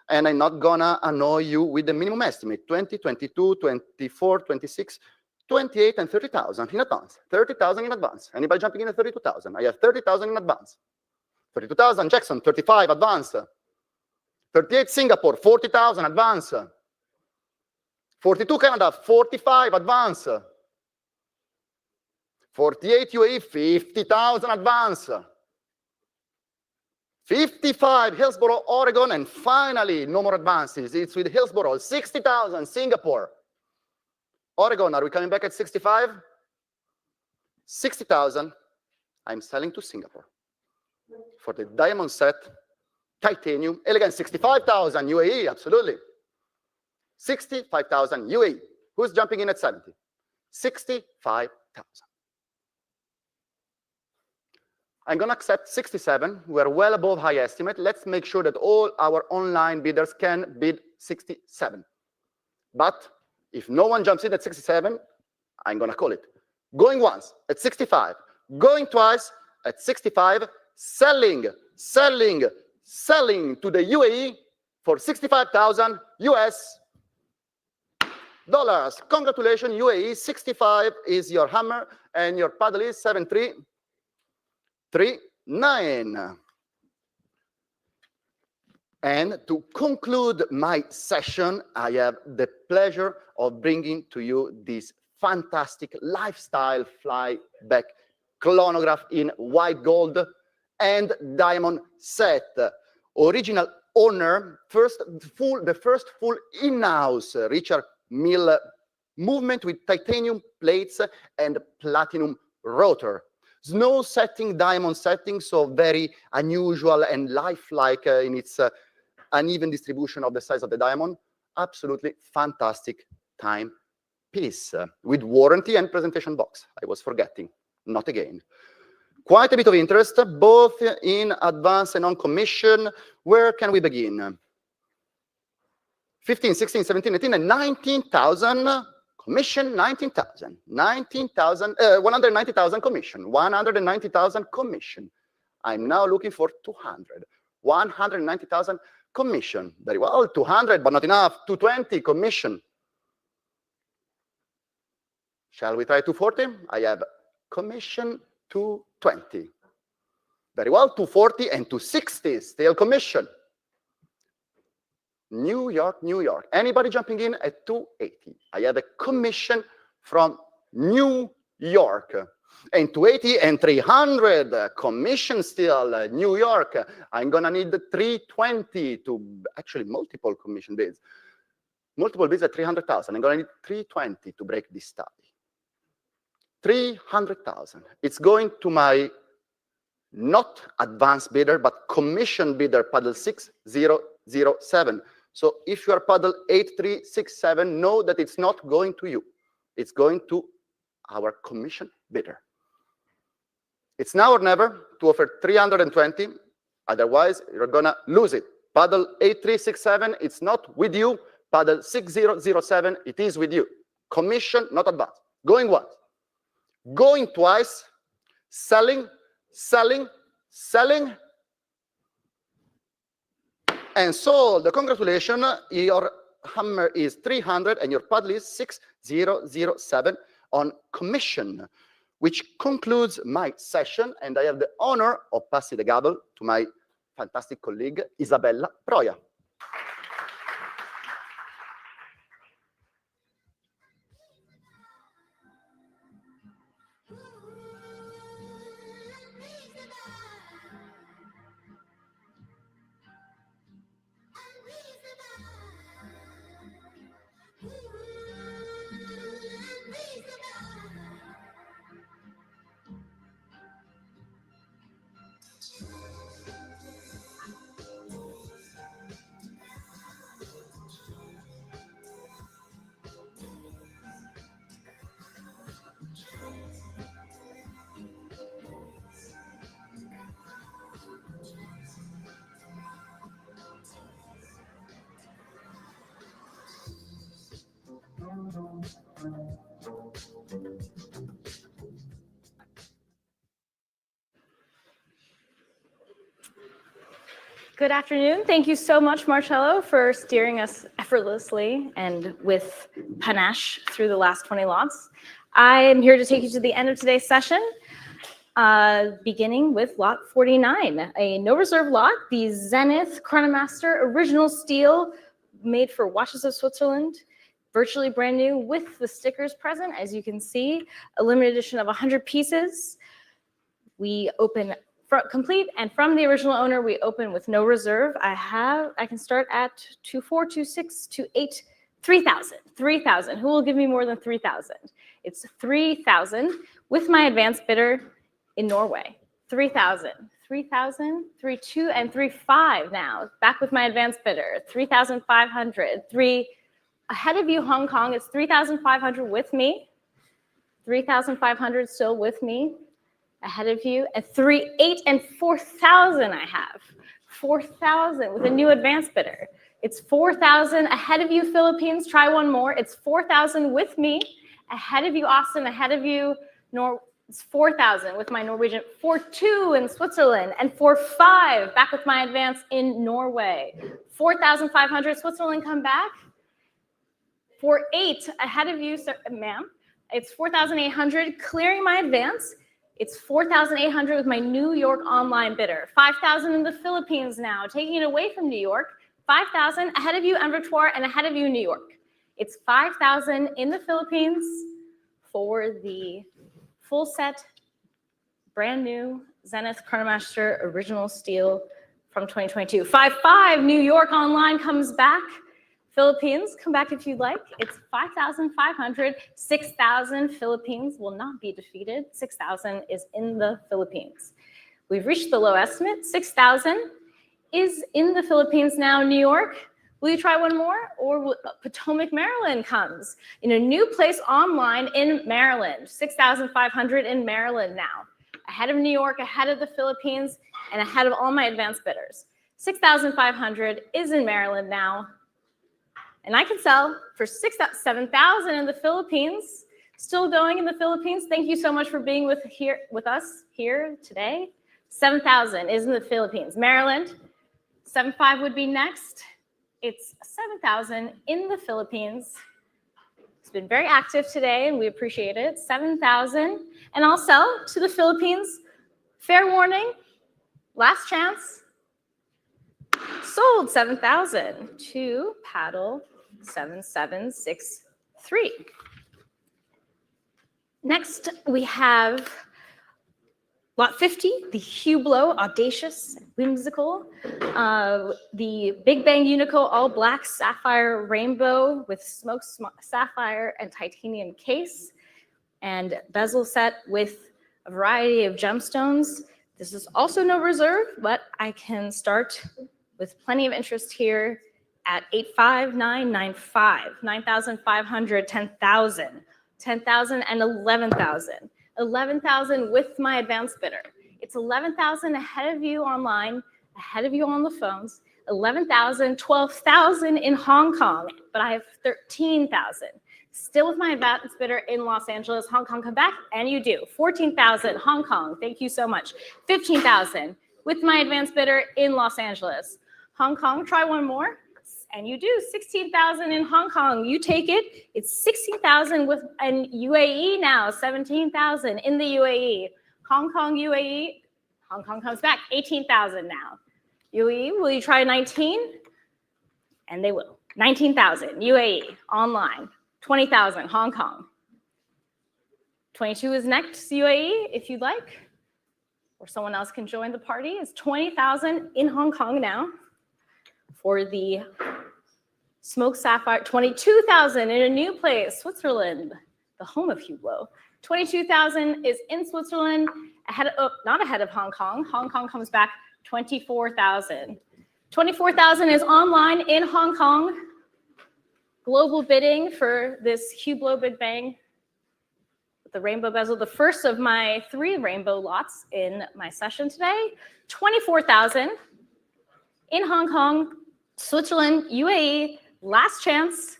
and I'm not gonna annoy you with the minimum estimate, 20, 22, 24, 26, 28, and 30,000 in advance. 30,000 in advance. Anybody jumping in at 32,000? I have 30,000 in advance. 32,000 Jackson, 35 advance. 38 Singapore, 40,000 advance. 42 Canada, 45 advance. 48 UAE, 50,000 advance. 55 Hillsboro, Oregon, and finally, no more advances. It's with Hillsboro, 60,000 Singapore. Oregon, are we coming back at 65? 60,000, I'm selling to Singapore. For the diamond set, titanium, elegant, 65,000 UAE, absolutely. 65,000 UAE. Who's jumping in at 70? 65,000. I'm going to accept 67. We're well above high estimate. Let's make sure that all our online bidders can bid 67. But if no one jumps in at 67, I'm going to call it. Going once at 65, going twice at 65, selling to the UAE for 65,000 US dollars. Congratulations, UAE. 65 is your hammer, and your paddle is 7339. And to conclude my session, I have the pleasure of bringing to you this fantastic lifestyle flyback chronograph in white gold and diamond set. Original owner, the first full in-house Richard Mille movement with titanium plates and platinum rotor. Snow setting, diamond setting, so very unusual and lifelike in its uneven distribution of the size of the diamond. Absolutely fantastic timepiece with warranty and presentation box. I was forgetting, not again. Quite a bit of interest, both in advance and on commission. Where can we begin? 15, 16, 17, 18, and 19,000 commission, 19,000, 190,000 commission, 190,000 commission. I'm now looking for 200, 190,000 commission. Very well, 200, but not enough, 220 commission. Shall we try 240? I have commission 220. Very well, 240 and 260, still commission. New York, New York. Anybody jumping in at 280? I have a commission from New York. And 280 and 300, commission still, New York. I'm gonna need 320 to, actually multiple commission bids. Multiple bids at 300,000. I'm gonna need 320 to break this tie. 300,000. It's going to my not advanced bidder, but commission bidder, paddle 6007. So if you are paddle 8367, know that it's not going to you. It's going to our commission bidder. It's now or never to offer 320. Otherwise, you're gonna lose it. Paddle 8367, it's not with you. Paddle 6007, it is with you. Commission, not advance. Going once. Going twice. Selling, selling, selling. And sold. Congratulations, your hammer is 300 and your paddle is 6007 on commission, which concludes my session. And I have the honor of passing the gavel to my fantastic colleague, Isabella Proia. Good afternoon. Thank you so much, Marcello, for steering us effortlessly and with panache through the last 20 lots. I am here to take you to the end of today's session, beginning with lot 49, a no reserve lot, the Zenith Chronomaster original steel made for Watches of Switzerland, virtually brand new with the stickers present. As you can see, a limited edition of 100 pieces. We open complete, and from the original owner, we open with no reserve. I can start at 24, 26, 28, 3,000. 3,000. Who will give me more than 3,000? It's 3,000 with my advanced bidder in Norway. 3,000. 3,000, 3,2, and 3,500 now. Back with my advanced bidder. 3,500. Ahead of you, Hong Kong. It's 3,500 with me. 3,500 still with me. Ahead of you, and 3,800 and 4,000 I have. 4,000 with a new advanced bidder. It's 4,000 ahead of you, Philippines. Try one more. It's 4,000 with me. Ahead of you, Austin. Ahead of you, It's 4,000 with my Norwegian, 4,200 in Switzerland, and 4,500 back with my advance in Norway. 4,500 Switzerland, come back. 4,800 ahead of you, sir, ma'am. It's 4,800 clearing my advance. It's 4,800 with my New York online bidder. 5,000 in the Philippines now, taking it away from New York. 5,000 ahead of you, Envertoire, and ahead of you, New York. It's 5,000 in the Philippines for the full set, brand new Zenith Chronomaster original steel from 2022. 5,500 New York online comes back. Philippines, come back if you'd like. It's 5,500. 6,000 Philippines will not be defeated. 6,000 is in the Philippines. We've reached the low estimate. 6,000 is in the Philippines now. New York, will you try one more? Or Potomac, Maryland comes in a new place online in Maryland. 6,500 in Maryland now. Ahead of New York, ahead of the Philippines, and ahead of all my advanced bidders. 6,500 is in Maryland now. And I can sell for 7,000 in the Philippines. Still going in the Philippines. Thank you so much for being with us here today. 7,000 is in the Philippines. Maryland, 7,500 would be next. It's 7,000 in the Philippines. It's been very active today, and we appreciate it. 7,000, and I'll sell to the Philippines. Fair warning, last chance. Sold 7,000 to paddle 7763. Next, we have lot 50, the Hublot Audacious, Whimsical, the Big Bang Unico All Black Sapphire Rainbow with smoked sapphire and titanium case, and bezel set with a variety of gemstones. This is also no reserve, but I can start with plenty of interest here at 8,595, 9,500, 10,000, 10,000, and 11,000. 11,000 with my advanced bidder. It's 11,000 ahead of you online, ahead of you on the phones. 11,000, 12,000 in Hong Kong, but I have 13,000. Still with my advanced bidder in Los Angeles. Hong Kong, come back, and you do. 14,000, Hong Kong, thank you so much. 15,000 with my advanced bidder in Los Angeles. Hong Kong, try one more, and you do. 16,000 in Hong Kong, you take it. It's 16,000 with an UAE now, 17,000 in the UAE. Hong Kong, UAE, Hong Kong comes back, 18,000 now. UAE, will you try 19? And they will. 19,000, UAE, online. 20,000, Hong Kong. 22 is next, UAE, if you'd like. Or someone else can join the party. It's 20,000 in Hong Kong now for the smoked sapphire. 22,000 in a new place, Switzerland, the home of Hublot. 22,000 is in Switzerland, not ahead of Hong Kong. Hong Kong comes back, 24,000. 24,000 is online in Hong Kong. Global bidding for this Hublot Big Bang with the rainbow bezel, the first of my 3 rainbow lots in my session today. 24,000 in Hong Kong, Switzerland, UAE, last chance,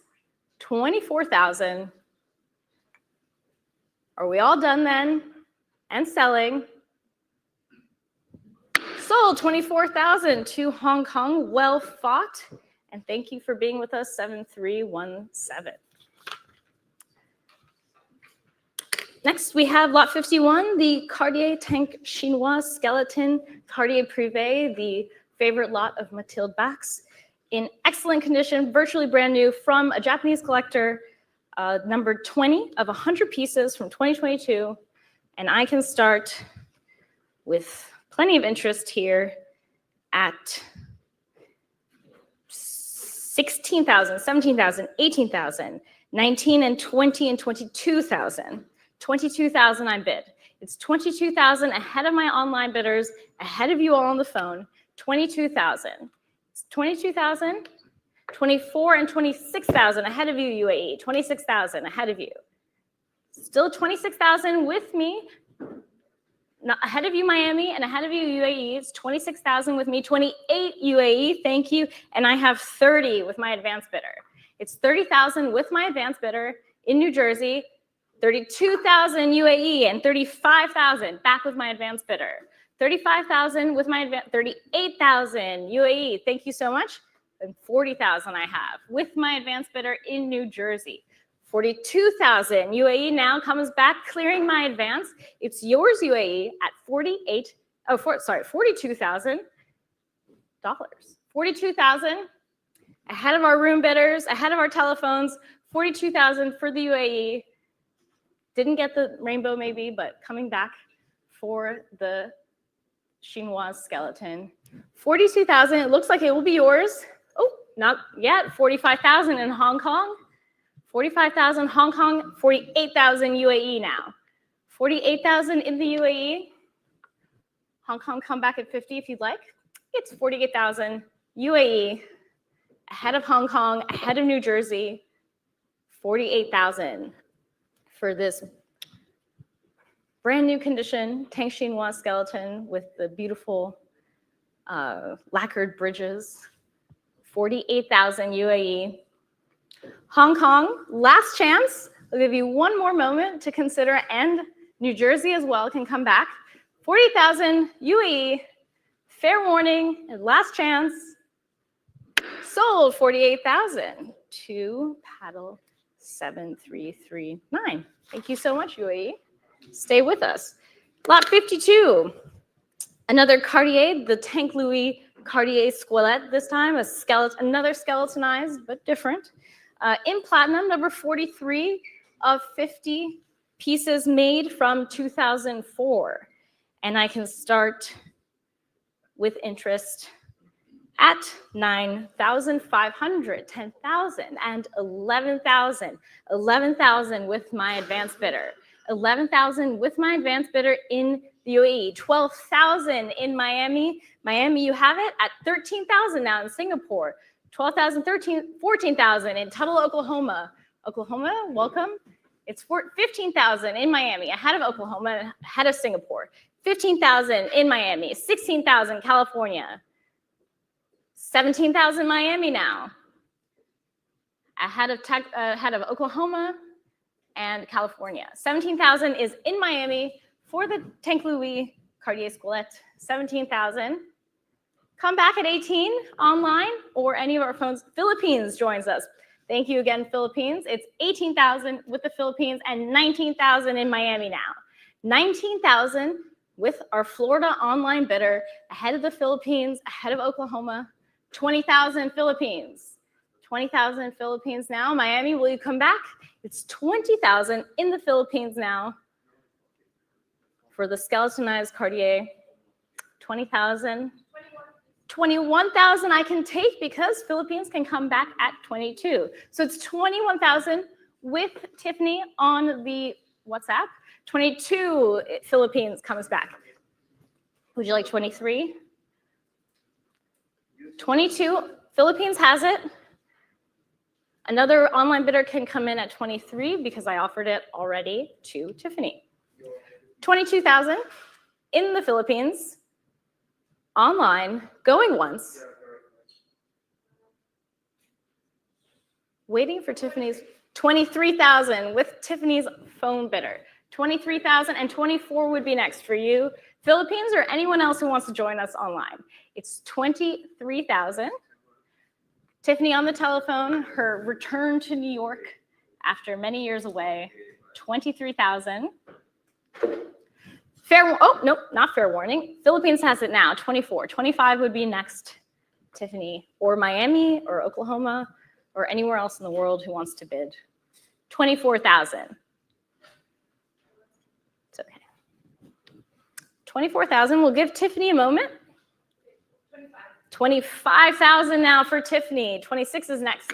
24,000. Are we all done then? And selling. Sold 24,000 to Hong Kong, well fought. And thank you for being with us, 7317. Next, we have lot 51, the Cartier Tank Chinoise Skeleton Cartier Privé, the favorite lot of Mathilde Bach's, in excellent condition, virtually brand new from a Japanese collector, number 20 of 100 pieces from 2022. And I can start with plenty of interest here at 16,000, 17,000, 18,000, 19 and 20 and 22,000. 22,000 I bid. It's 22,000 ahead of my online bidders, ahead of you all on the phone. 22,000. It's 22,000, 24 and 26,000 ahead of you, UAE. 26,000 ahead of you. Still 26,000 with me. Not ahead of you, Miami, and ahead of you, UAE. It's 26,000 with me, 28 UAE, thank you. And I have 30 with my advanced bidder. It's 30,000 with my advanced bidder in New Jersey. 32,000 UAE and 35,000. Back with my advanced bidder. 35,000 with my advanced, 38,000 UAE. Thank you so much. And 40,000 I have with my advanced bidder in New Jersey. 42,000 UAE now comes back, clearing my advance. It's yours, UAE, at $42,000. 42,000 ahead of our room bidders, ahead of our telephones. 42,000 for the UAE. Didn't get the rainbow maybe, but coming back for the Chinoise skeleton. 42,000, it looks like it will be yours. Oh, not yet. 45,000 in Hong Kong. 45,000 Hong Kong, 48,000 UAE now. 48,000 in the UAE. Hong Kong, come back at 50 if you'd like. It's 48,000 UAE, ahead of Hong Kong, ahead of New Jersey. 48,000 for this brand new condition Tank Chinoise skeleton with the beautiful lacquered bridges. 48,000 UAE. Hong Kong, last chance. I'll give you one more moment to consider, and New Jersey as well can come back. 40,000 UAE, fair warning, and last chance. Sold 48,000 to paddle 7339. Thank you so much, UAE. Stay with us. Lot 52, another Cartier, the Tank Louis Cartier Squelette this time, another skeletonized but different. In platinum, number 43 of 50 pieces made from 2004. And I can start with interest at 9,500, 10,000, and 11,000. 11,000 with my advanced bidder. 11,000 with my advanced bidder in the UAE. 12,000 in Miami. Miami, you have it at 13,000 now in Singapore. 12,000, 14,000 in Tuttle, Oklahoma. Oklahoma, welcome. It's 15,000 in Miami, ahead of Oklahoma, ahead of Singapore. 15,000 in Miami, 16,000 California. 17,000 Miami now, ahead of Oklahoma and California. 17,000 is in Miami for the Tank Louis Cartier Squelette. 17,000. Come back at 18 online or any of our phones. Philippines joins us. Thank you again, Philippines. It's 18,000 with the Philippines and 19,000 in Miami now. 19,000 with our Florida online bidder, ahead of the Philippines, ahead of Oklahoma. 20,000 Philippines. 20,000 Philippines now. Miami, will you come back? It's 20,000 in the Philippines now for the skeletonized Cartier. 20,000. 21,000 I can take because Philippines can come back at 22. So it's 21,000 with Tiffany on the WhatsApp. 22 Philippines comes back. Would you like 23? 22, Philippines has it. Another online bidder can come in at 23 because I offered it already to Tiffany. 22,000 in the Philippines, online, going once. Waiting for Tiffany's 23,000 with Tiffany's phone bidder. 23,000 and 24 would be next for you. Philippines or anyone else who wants to join us online. It's 23,000. Tiffany on the telephone, her return to New York after many years away, 23,000. Not fair warning. Philippines has it now, 24. 25 would be next, Tiffany, or Miami or Oklahoma or anywhere else in the world who wants to bid. 24,000. It's okay. 24,000. We'll give Tiffany a moment. 25,000 now for Tiffany. 26 is next,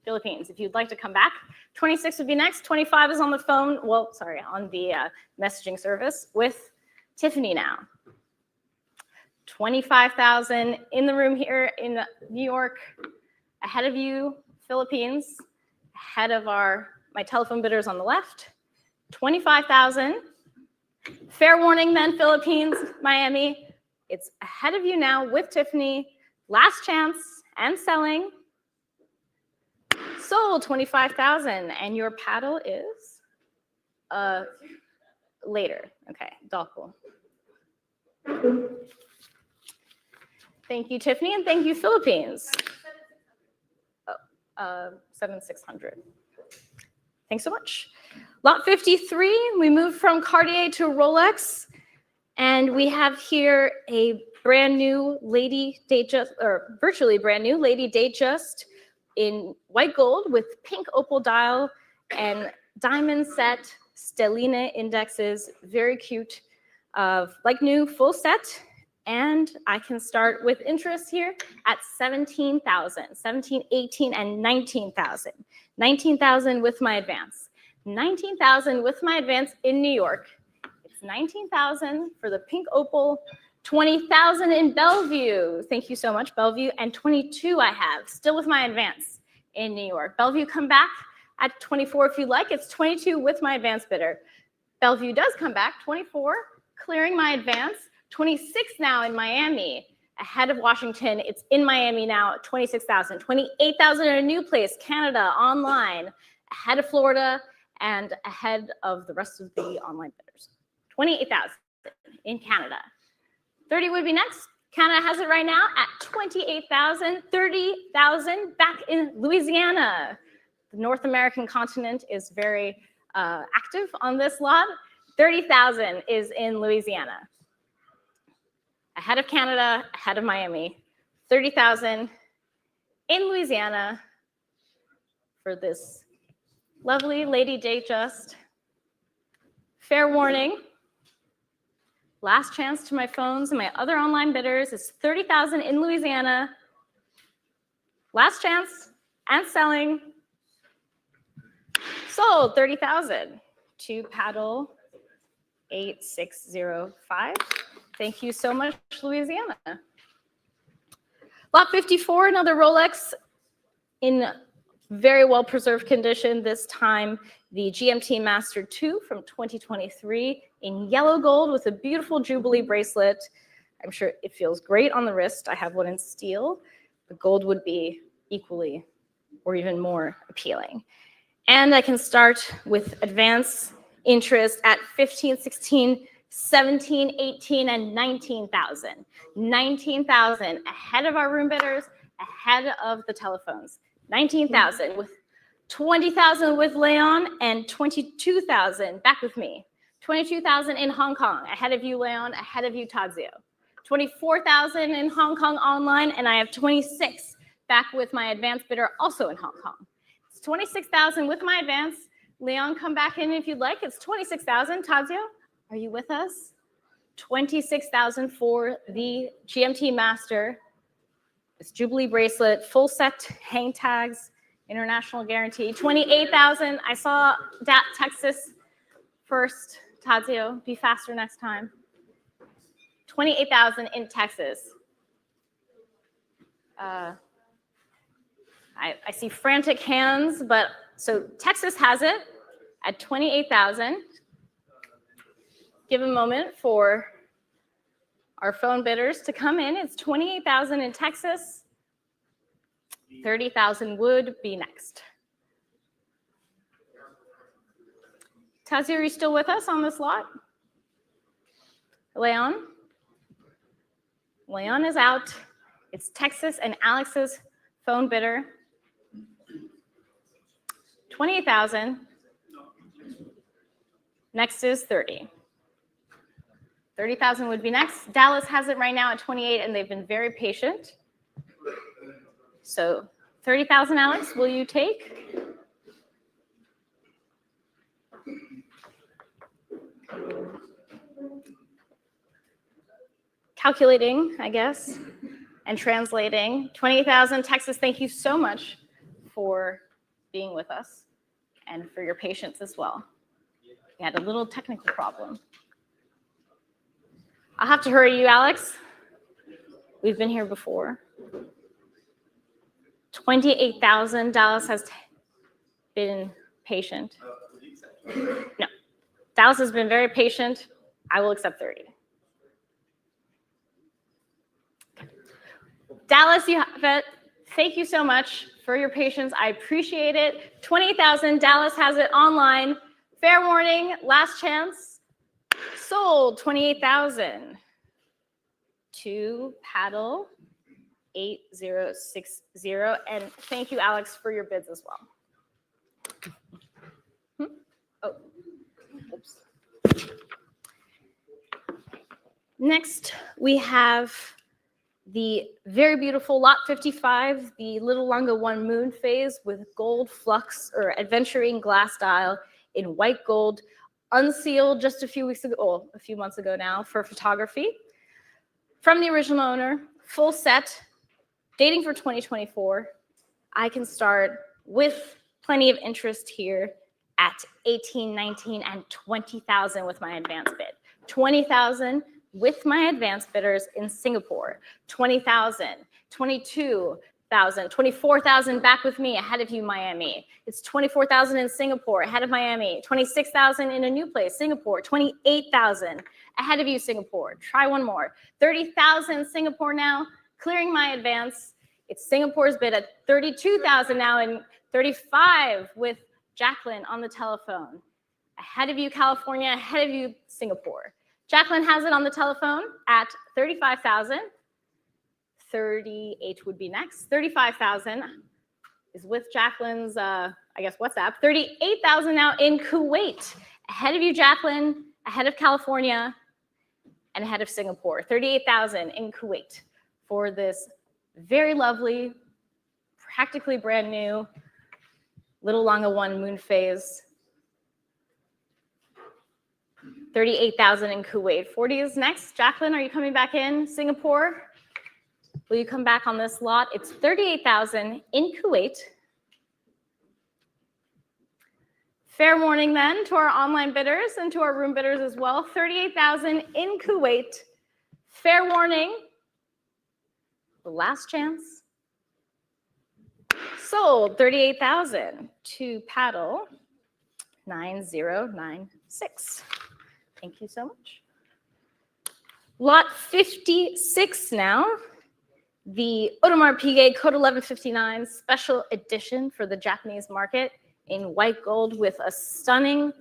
Philippines. If you'd like to come back, 26 would be next. 25 is on the phone. Well, sorry, on the messaging service with Tiffany now. 25,000 in the room here in New York. Ahead of you, Philippines. Ahead of my telephone bidders on the left. 25,000. Fair warning then, Philippines, Miami. It's ahead of you now with Tiffany. Last chance and selling. Sold 25,000. And your paddle is later. Okay, Doppel. Thank you, Tiffany, and thank you, Philippines. 7,600. Thanks so much. Lot 53, we move from Cartier to Rolex, and we have here a brand new Lady Datejust, or virtually brand new Lady Datejust in white gold with pink opal dial and diamond set stellina indexes. Very cute, like new, full set. And I can start with interest here at 17,000, 17, 18, and 19,000. 19,000 with my advance. 19,000 with my advance in New York. It's 19,000 for the pink opal, 20,000 in Bellevue. Thank you so much, Bellevue. And 22 I have, still with my advance in New York. Bellevue, come back at 24 if you like. It's 22 with my advance bidder. Bellevue does come back, 24, clearing my advance. 26 now in Miami, ahead of Washington. It's in Miami now at 26,000. 28,000 in a new place, Canada, online, ahead of Florida and ahead of the rest of the online bidders. 28,000 in Canada. 30 would be next. Canada has it right now at 28,000. 30,000 back in Louisiana. The North American continent is very active on this lot. 30,000 is in Louisiana. Ahead of Canada, ahead of Miami. 30,000 in Louisiana for this lovely Lady Datejust. Fair warning, last chance to my phones and my other online bidders is 30,000 in Louisiana. Last chance and selling. Sold 30,000 to paddle 8605. Thank you so much, Louisiana. Lot 54, another Rolex in very well-preserved condition. This time, the GMT-Master II from 2023 in yellow gold with a beautiful Jubilee bracelet. I'm sure it feels great on the wrist. I have one in steel. The gold would be equally or even more appealing. And I can start with advance interest at 15, 16, 17, 18, and 19,000. 19,000 ahead of our room bidders, ahead of the telephones. 19,000 with 20,000 with Leon and 22,000 back with me. 22,000 in Hong Kong, ahead of you, Leon, ahead of you, Tadzio. 24,000 in Hong Kong online, and I have 26 back with my advance bidder also in Hong Kong. It's 26,000 with my advance. Leon, come back in if you'd like. It's 26,000. Tadzio, are you with us? 26,000 for the GMT Master. This Jubilee bracelet, full set, hang tags, international guarantee. 28,000. I saw Texas first. Tadzio, be faster next time. 28,000 in Texas. I see frantic hands, but so Texas has it at 28,000. Give a moment for our phone bidders to come in. It's 28,000 in Texas. 30,000 would be next. Tadzio, are you still with us on this lot? Leon? Leon is out. It's Texas and Alex's phone bidder. 28,000. Next is 30. 30,000 would be next. Dallas has it right now at 28, and they've been very patient. So 30,000, Alex, will you take? Calculating, I guess, and translating. 28,000, Texas, thank you so much for being with us and for your patience as well. We had a little technical problem. I'll have to hurry you, Alex. We've been here before. 28,000. Dallas has been patient. No. Dallas has been very patient. I will accept 30. Dallas, you have it. Thank you so much for your patience. I appreciate it. 20,000. Dallas has it online Fair warning, last chance. Sold, 28,000. To paddle 8060. And thank you, Alex, for your bids as well. Oh, oops. Next, we have the very beautiful Lot 55, the Little Lange 1 moon phase with gold flux or aventurine glass dial in white gold, unsealed just a few weeks ago, oh, a few months ago now for photography. From the original owner, full set, dating for 2024. I can start with plenty of interest here at 18, 19, and 20,000 with my advance bid. 20,000 with my advance bidders in Singapore. 20,000, 22,000, 24,000 back with me ahead of you, Miami. It's 24,000 in Singapore ahead of Miami. 26,000 in a new place, Singapore. 28,000 ahead of you, Singapore. Try one more. 30,000 Singapore now, clearing my advance. It's Singapore's bid at 32,000 now, and 35 with Jacqueline on the telephone. Ahead of you, California, ahead of you, Singapore. Jacqueline has it on the telephone at 35,000. 38 would be next. 35,000 is with Jacqueline's, I guess, WhatsApp. 38,000 now in Kuwait. Ahead of you, Jacqueline, ahead of California, and ahead of Singapore. 38,000 in Kuwait for this very lovely, practically brand new Little Lange 1 moon phase. 38,000 in Kuwait. 40 is next. Jacqueline, are you coming back in? Singapore, will you come back on this lot? It's 38,000 in Kuwait. Fair warning then to our online bidders and to our room bidders as well. 38,000 in Kuwait. Fair warning. The last chance. Sold, 38,000 to paddle 9096. Thank you so much. Lot 56 now. The Audemars Piguet Code 1159 special edition for the Japanese market in white gold with a stunning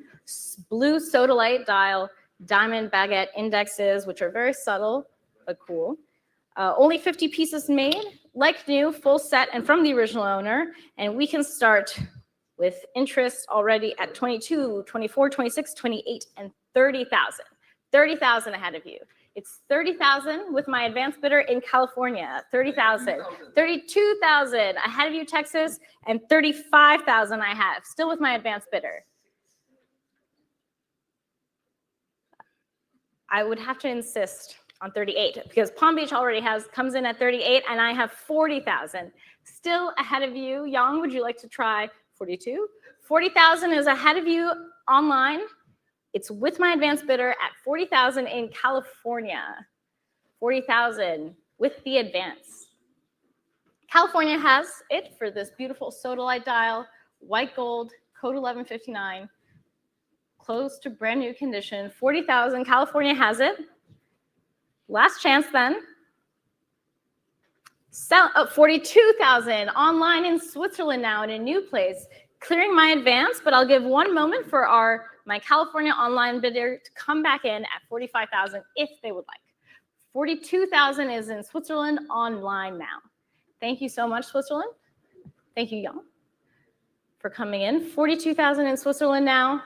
blue sodalite dial, diamond baguette indexes, which are very subtle but cool. Only 50 pieces made, like new, full set, and from the original owner. And we can start with interest already at 22, 24, 26, 28, and 30,000. 30,000 ahead of you. It's 30,000 with my advance bidder in California. 30,000. 32,000 ahead of you, Texas, and 35,000 I have, still with my advance bidder. I would have to insist on 38 because Palm Beach already comes in at 38 and I have 40,000 still ahead of you. Yang, would you like to try 42? 40,000 is ahead of you online. It's with my advance bidder at 40,000 in California. 40,000 with the advance. California has it for this beautiful sodalite dial, white gold, code 1159, close to brand new condition. 40,000, California has it. Last chance then. 42,000 online in Switzerland now in a new place. Clearing my advance, but I'll give one moment for my California online bidder to come back in at 45,000 if they would like. 42,000 is in Switzerland online now. Thank you so much, Switzerland. Thank you, Yang, for coming in. 42,000 in Switzerland now. I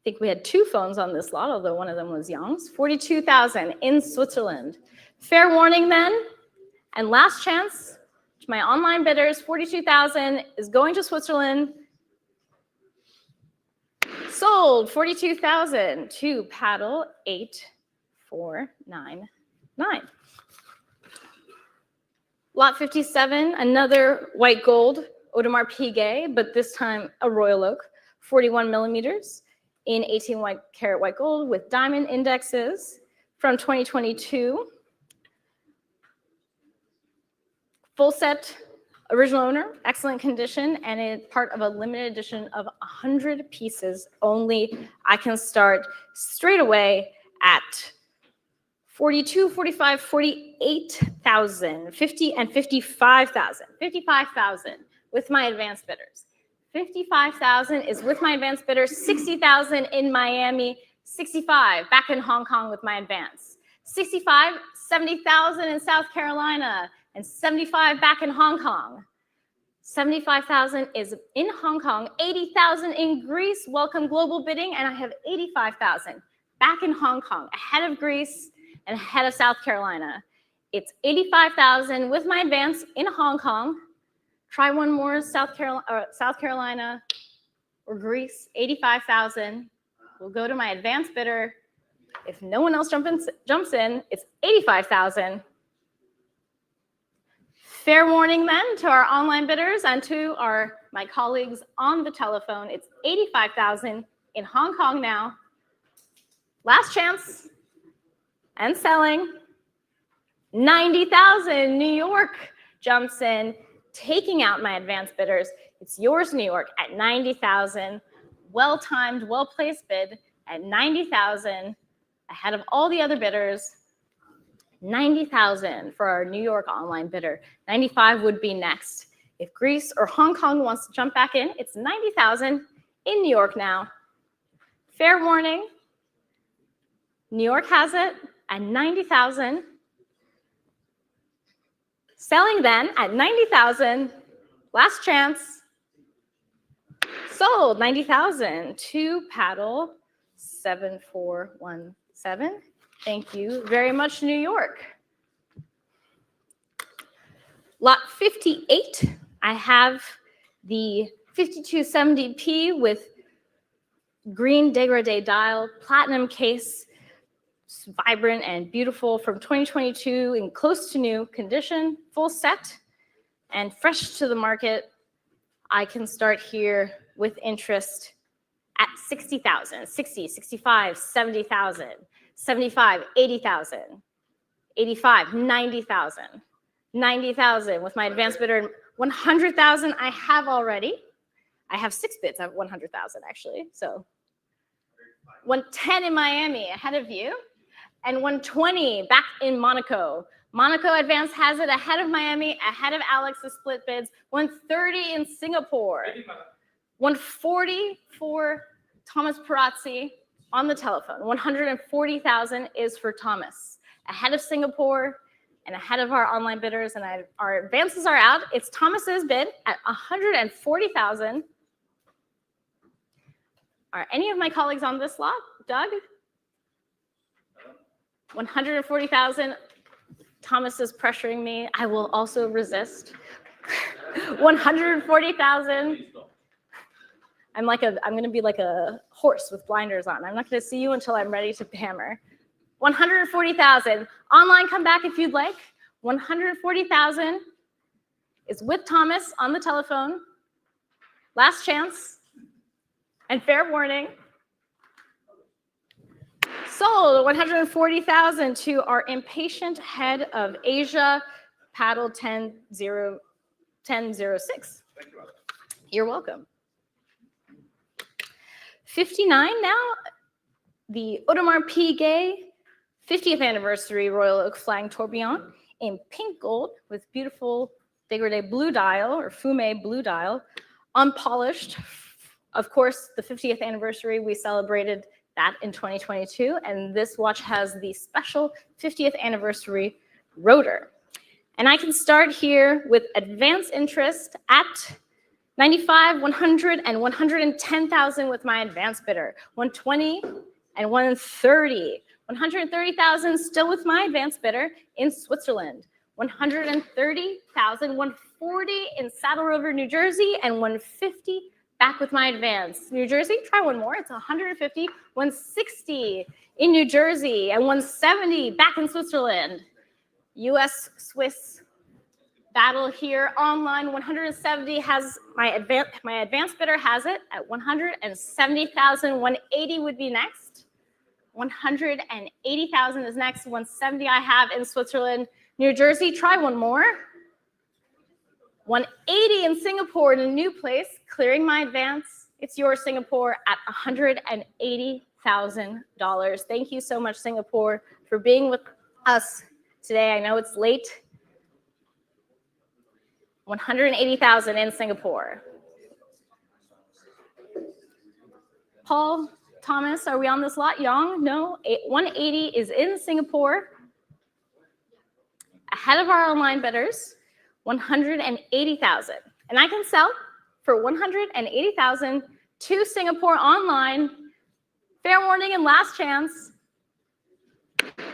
think we had two phones on this lot, although one of them was Yang's. 42,000 in Switzerland. Fair warning then, and last chance to my online bidders, 42,000 is going to Switzerland. Sold, 42,000 to paddle 8499. Lot 57, another white gold Audemars Piguet, but this time a Royal Oak, 41 millimeters in 18 karat white gold with diamond indexes from 2022. Full set, original owner, excellent condition, and it's part of a limited edition of 100 pieces only. I can start straight away at 42, 45, 48,000, 50, and 55,000. 55,000 with my advanced bidders. 55,000 is with my advance bidder. 60,000 in Miami. 65 back in Hong Kong with my advance. 65, 70,000 in South Carolina, and 75 back in Hong Kong. 75,000 is in Hong Kong, 80,000 in Greece. Welcome global bidding, and I have 85,000 back in Hong Kong, ahead of Greece and ahead of South Carolina. It's 85,000 with my advance in Hong Kong. Try one more, South Carolina or Greece, 85,000. We'll go to my advance bidder. If no one else jumps in, it's 85,000. Fair warning then to our online bidders and to my colleagues on the telephone. It's 85,000 in Hong Kong now. Last chance and selling. 90,000, New York jumps in, taking out my advance bidders. It's yours, New York, at 90,000. Well-timed, well-placed bid at 90,000, ahead of all the other bidders. 90,000 for our New York online bidder. 95 would be next. If Greece or Hong Kong wants to jump back in, it's 90,000 in New York now. Fair warning, New York has it at 90,000. Selling then at 90,000. Last chance. Sold 90,000 to paddle 7417. Thank you very much, New York. Lot 58, I have the 5270p with green dégradé dial, platinum case, it's vibrant and beautiful from 2022 in close to new condition, full set and fresh to the market. I can start here with interest at 60,000, 60, 65, 70,000, 75, 80,000, 85, 90,000, 90,000 with my advanced bidder. 100,000 I have already. I have 6 bids at 100,000 actually. So 110 in Miami ahead of you, and 120 back in Monaco. Monaco advance has it ahead of Miami, ahead of Alex's split bids. 130 in Singapore. 140 for Thomas Perazzi on the telephone. 140,000 is for Thomas, ahead of Singapore and ahead of our online bidders. And our advances are out. It's Thomas's bid at 140,000. Are any of my colleagues on this lot? Doug? 140,000. Thomas is pressuring me. I will also resist. 140,000. I'm going to be like a horse with blinders on. I'm not going to see you until I'm ready to hammer. 140,000. Online, come back if you'd like. 140,000 is with Thomas on the telephone. Last chance. And fair warning. Sold 140,000 to our impatient head of Asia, paddle 1006. You're welcome. 59 now, the Audemars Piguet 50th anniversary Royal Oak Flying Tourbillon in pink gold with beautiful dégradé blue dial or fumé blue dial, unpolished. Of course, the 50th anniversary, we celebrated that in 2022, and this watch has the special 50th anniversary rotor. And I can start here with advance interest at 95, 100, and 110,000 with my advance bidder. 120 and 130. 130,000 still with my advance bidder in Switzerland. 130,000, 140 in Saddle River, New Jersey, and 150 back with my advance. New Jersey, try one more. It's 150, 160 in New Jersey, and 170 back in Switzerland. US-Swiss battle here online. 170 has my advance bidder has it at 170,000. 180 would be next. 180,000 is next. 170 I have in Switzerland. New Jersey, try one more. 180 in Singapore in a new place, clearing my advance. It's your Singapore at $180,000. Thank you so much, Singapore, for being with us today. I know it's late. 180,000 in Singapore. Paul, Thomas, are we on this lot? Yang? No. 180 is in Singapore. Ahead of our online bidders, 180,000. And I can sell for 180,000 to Singapore online. Fair warning and last chance.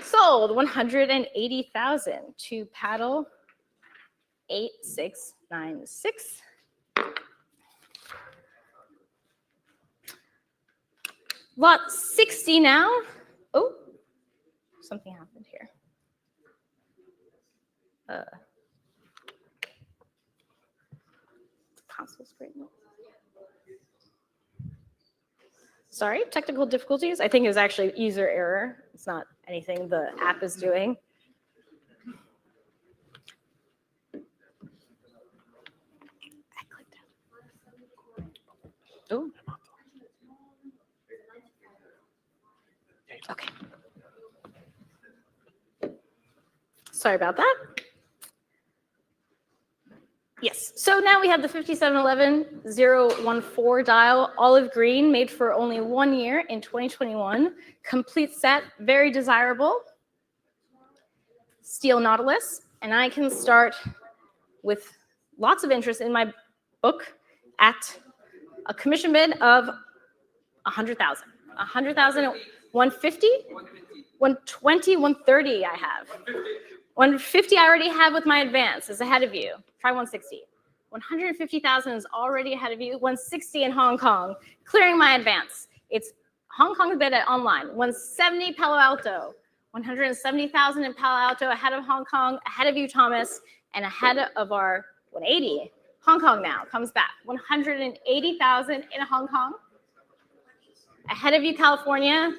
Sold 180,000 to paddle 8696. Lot 60 now. Oh, something happened here. Console screen. Sorry, technical difficulties. I think it was actually user error. It's not anything the app is doing. I clicked out. Oh. Okay. Sorry about that. Yes, so now we have the 5711-014 dial, olive green, made for only 1 year in 2021. Complete set, very desirable. Steel Nautilus, and I can start with lots of interest in my book at a commission bid of 100,000. 100,000, 150, 120, 130 I have. 150 I already have with my advance is ahead of you. Try 160. 150,000 is already ahead of you. 160 in Hong Kong, clearing my advance. It's Hong Kong bid at online. 170 Palo Alto. 170,000 in Palo Alto, ahead of Hong Kong, ahead of you, Thomas, and ahead of our 180. Hong Kong now comes back. 180,000 in Hong Kong. Ahead of you, California.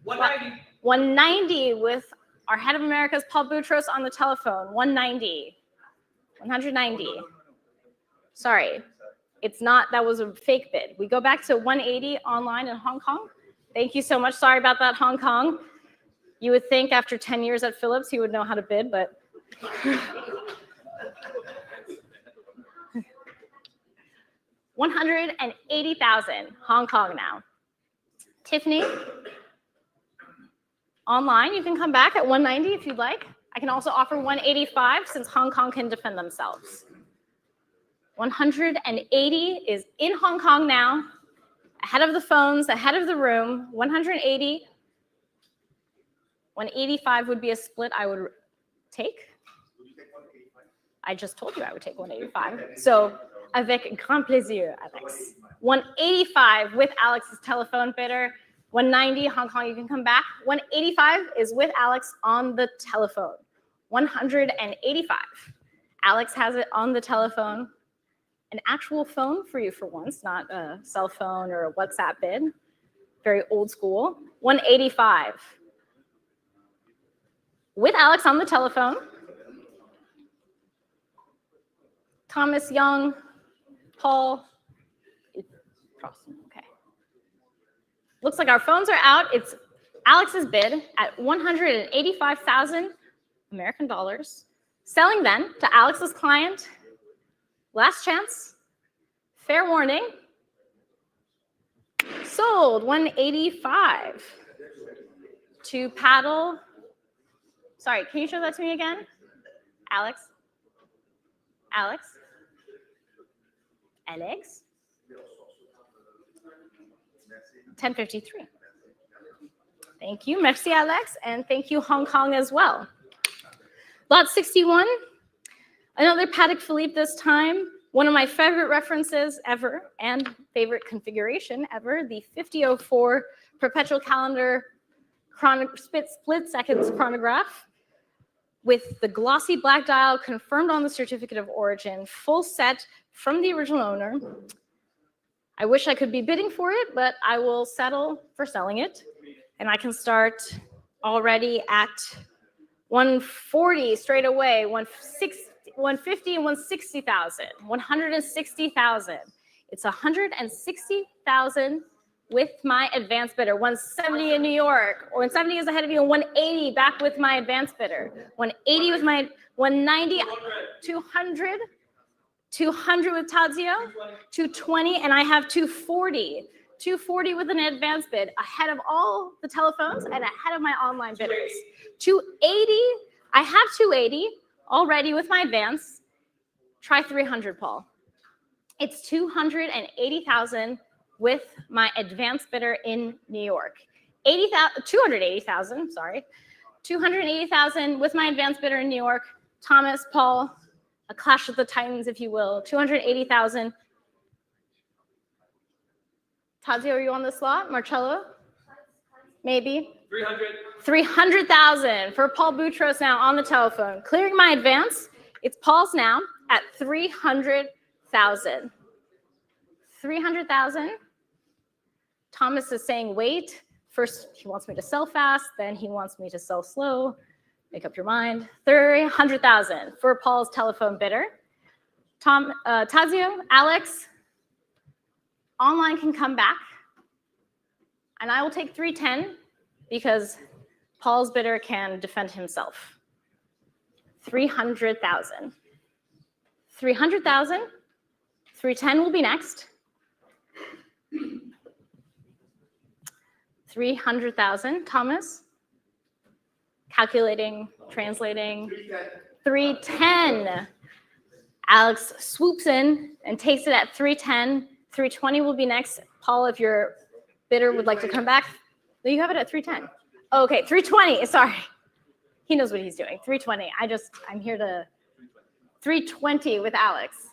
190. 190 with our head of America's Paul Boutros on the telephone. 190. 190. Sorry, it's not, that was a fake bid. We go back to 180 online in Hong Kong. Thank you so much. Sorry about that, Hong Kong. You would think after 10 years at Philips, he would know how to bid, but. 180,000 Hong Kong now. Tiffany, online, you can come back at 190 if you'd like. I can also offer 185 since Hong Kong can defend themselves. 180 is in Hong Kong now, ahead of the phones, ahead of the room. 180. 185 would be a split I would take. I just told you I would take 185. So, avec grand plaisir, Alex. 185 with Alex's telephone bidder. 190, Hong Kong, you can come back. 185 is with Alex on the telephone. 185. Alex has it on the telephone. An actual phone for you for once, not a cell phone or a WhatsApp bid. Very old school. 185. With Alex on the telephone. Thomas Young, Paul. Okay. Looks like our phones are out. It's Alex's bid at 185,000 American dollars. Selling then to Alex's client. Last chance. Fair warning. Sold 185 to paddle. Sorry, can you show that to me again? Alex? Alex? Alex? 1053. Thank you. Merci, Alex. And thank you, Hong Kong, as well. Lot 61. Another Patek Philippe this time. One of my favorite references ever and favorite configuration ever, the 5004 perpetual calendar split seconds chronograph with the glossy black dial confirmed on the certificate of origin, full set from the original owner. I wish I could be bidding for it, but I will settle for selling it. And I can start already at 140 straight away, 150 and 160,000, 160,000. It's 160,000 with my advance bidder. 170 in New York, or 170 is ahead of you, and 180 back with my advance bidder. 180 with my 190, 200, 200 with Tadzio, 220, and I have 240. 240 with an advance bid, ahead of all the telephones and ahead of my online bidders. 280, I have 280 already with my advance. Try 300, Paul. It's 280,000 with my advance bidder in New York. 280,000, sorry. 280,000 with my advance bidder in New York. Thomas, Paul, a clash of the titans, if you will. 280,000. Tazio, are you on the slot? Marcello? Maybe? 300. 300,000 for Paul Boutros now on the telephone. Clearing my advance. It's Paul's now at 300,000. 300,000. Thomas is saying wait. First, he wants me to sell fast. Then he wants me to sell slow. Make up your mind. 300,000 for Paul's telephone bidder. Tazio, Alex, online can come back. And I will take 310 because Paul's bidder can defend himself. 300,000. 300,000. 310 will be next. 300,000. Thomas? Calculating, translating. 310. Alex swoops in and takes it at 310. 320 will be next. Paul, if your bidder would like to come back. No, you have it at 310. Oh, okay, 320. Sorry. He knows what he's doing. 320. I'm here to 320 with Alex.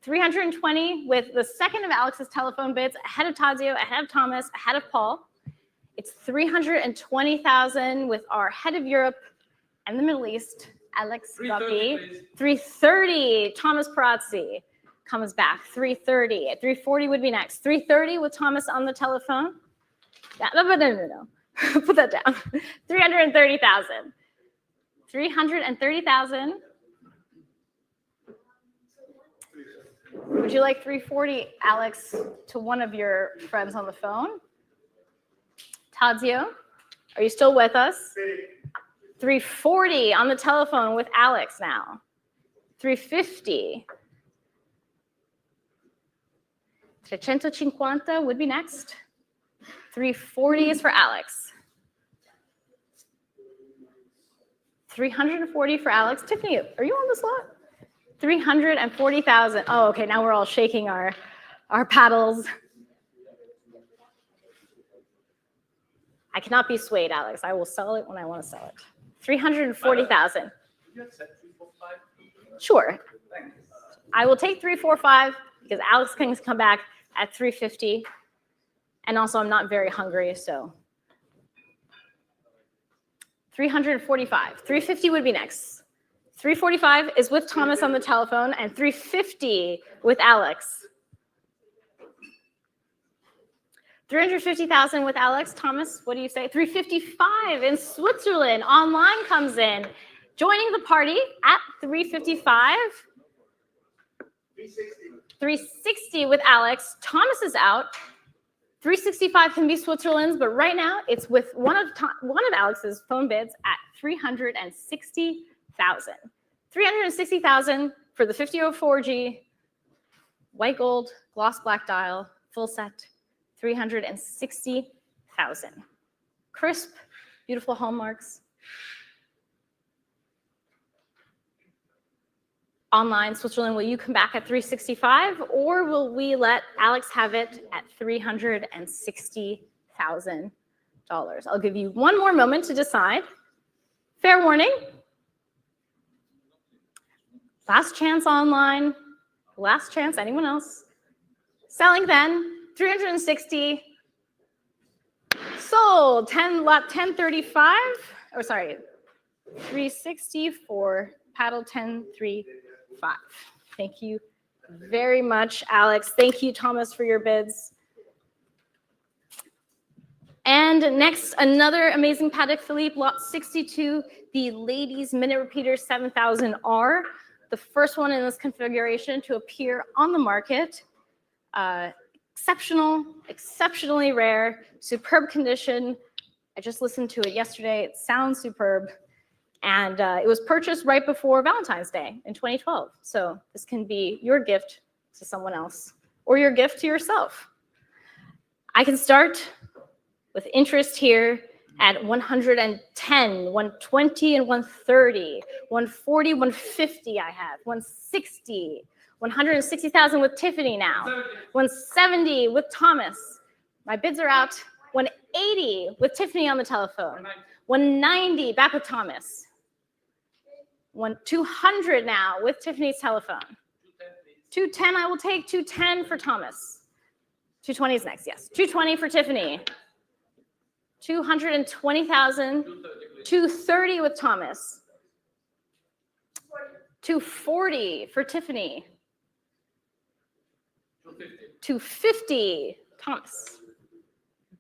320 with the second of Alex's telephone bids, ahead of Tazio, ahead of Thomas, ahead of Paul. It's 320,000 with our head of Europe and the Middle East, Alex Guppy. 330, Thomas Perazzi comes back. 330. 340 would be next. 330 with Thomas on the telephone. No. Put that down. 330,000. 330,000. Would you like 340, Alex, to one of your friends on the phone? Tazio, are you still with us? 340 on the telephone with Alex now. 350. 350 would be next. 340 is for Alex. 340 for Alex. Tiffany, are you on the slot? 340,000. Oh, okay, now we're all shaking our paddles. I cannot be swayed, Alex. I will sell it when I want to sell it. 340,000. Sure. I will take 345 because Alex can come back at 350. And also, I'm not very hungry, so 345. 350 would be next. 345 is with Thomas on the telephone, and 350 with Alex. 350,000 with Alex. Thomas, what do you say? 355 in Switzerland. Online comes in, joining the party at 355. 360 with Alex. Thomas is out. 365 can be Switzerland's, but right now it's with one of Alex's phone bids at 360,000. 360,000 for the 5004G, white gold, gloss black dial, full set. 360,000. Crisp, beautiful hallmarks. Online, Switzerland, will you come back at 365 or will we let Alex have it at $360,000? I'll give you one more moment to decide. Fair warning. Last chance online. Last chance, anyone else? Selling then. 360 sold. 1035. Oh, sorry. 360 for paddle 1035. Thank you very much, Alex. Thank you, Thomas, for your bids. And next, another amazing Patek Philippe, lot 62, the ladies minute repeater 7000R, the first one in this configuration to appear on the market. Exceptional, exceptionally rare, superb condition. I just listened to it yesterday. It sounds superb. And it was purchased right before Valentine's Day in 2012. So this can be your gift to someone else or your gift to yourself. I can start with interest here at 110, 120, and 130, 140, 150 I have, 160, 160,000 with Tiffany now, 170 with Thomas. My bids are out. 180 with Tiffany on the telephone, 190 back with Thomas, 200 now with Tiffany's telephone, 210 I will take, 210 for Thomas, 220 is next, yes, 220 for Tiffany, 220,000, 230 with Thomas, 240 for Tiffany, 250 Thomas.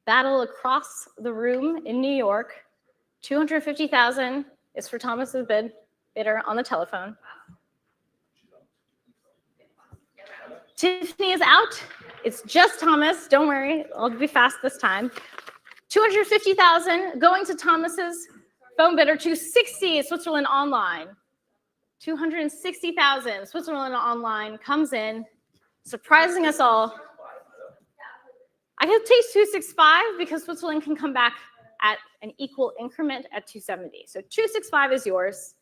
Battle across the room in New York. 250,000 is for Thomas's bidder on the telephone. Tiffany is out. It's just Thomas. Don't worry, I'll be fast this time. 250,000 going to Thomas's phone bidder. 260 Switzerland Online. 260,000 Switzerland Online comes in, surprising us all. I can take 265 because Switzerland can come back at an equal increment at 270. So 265 is yours.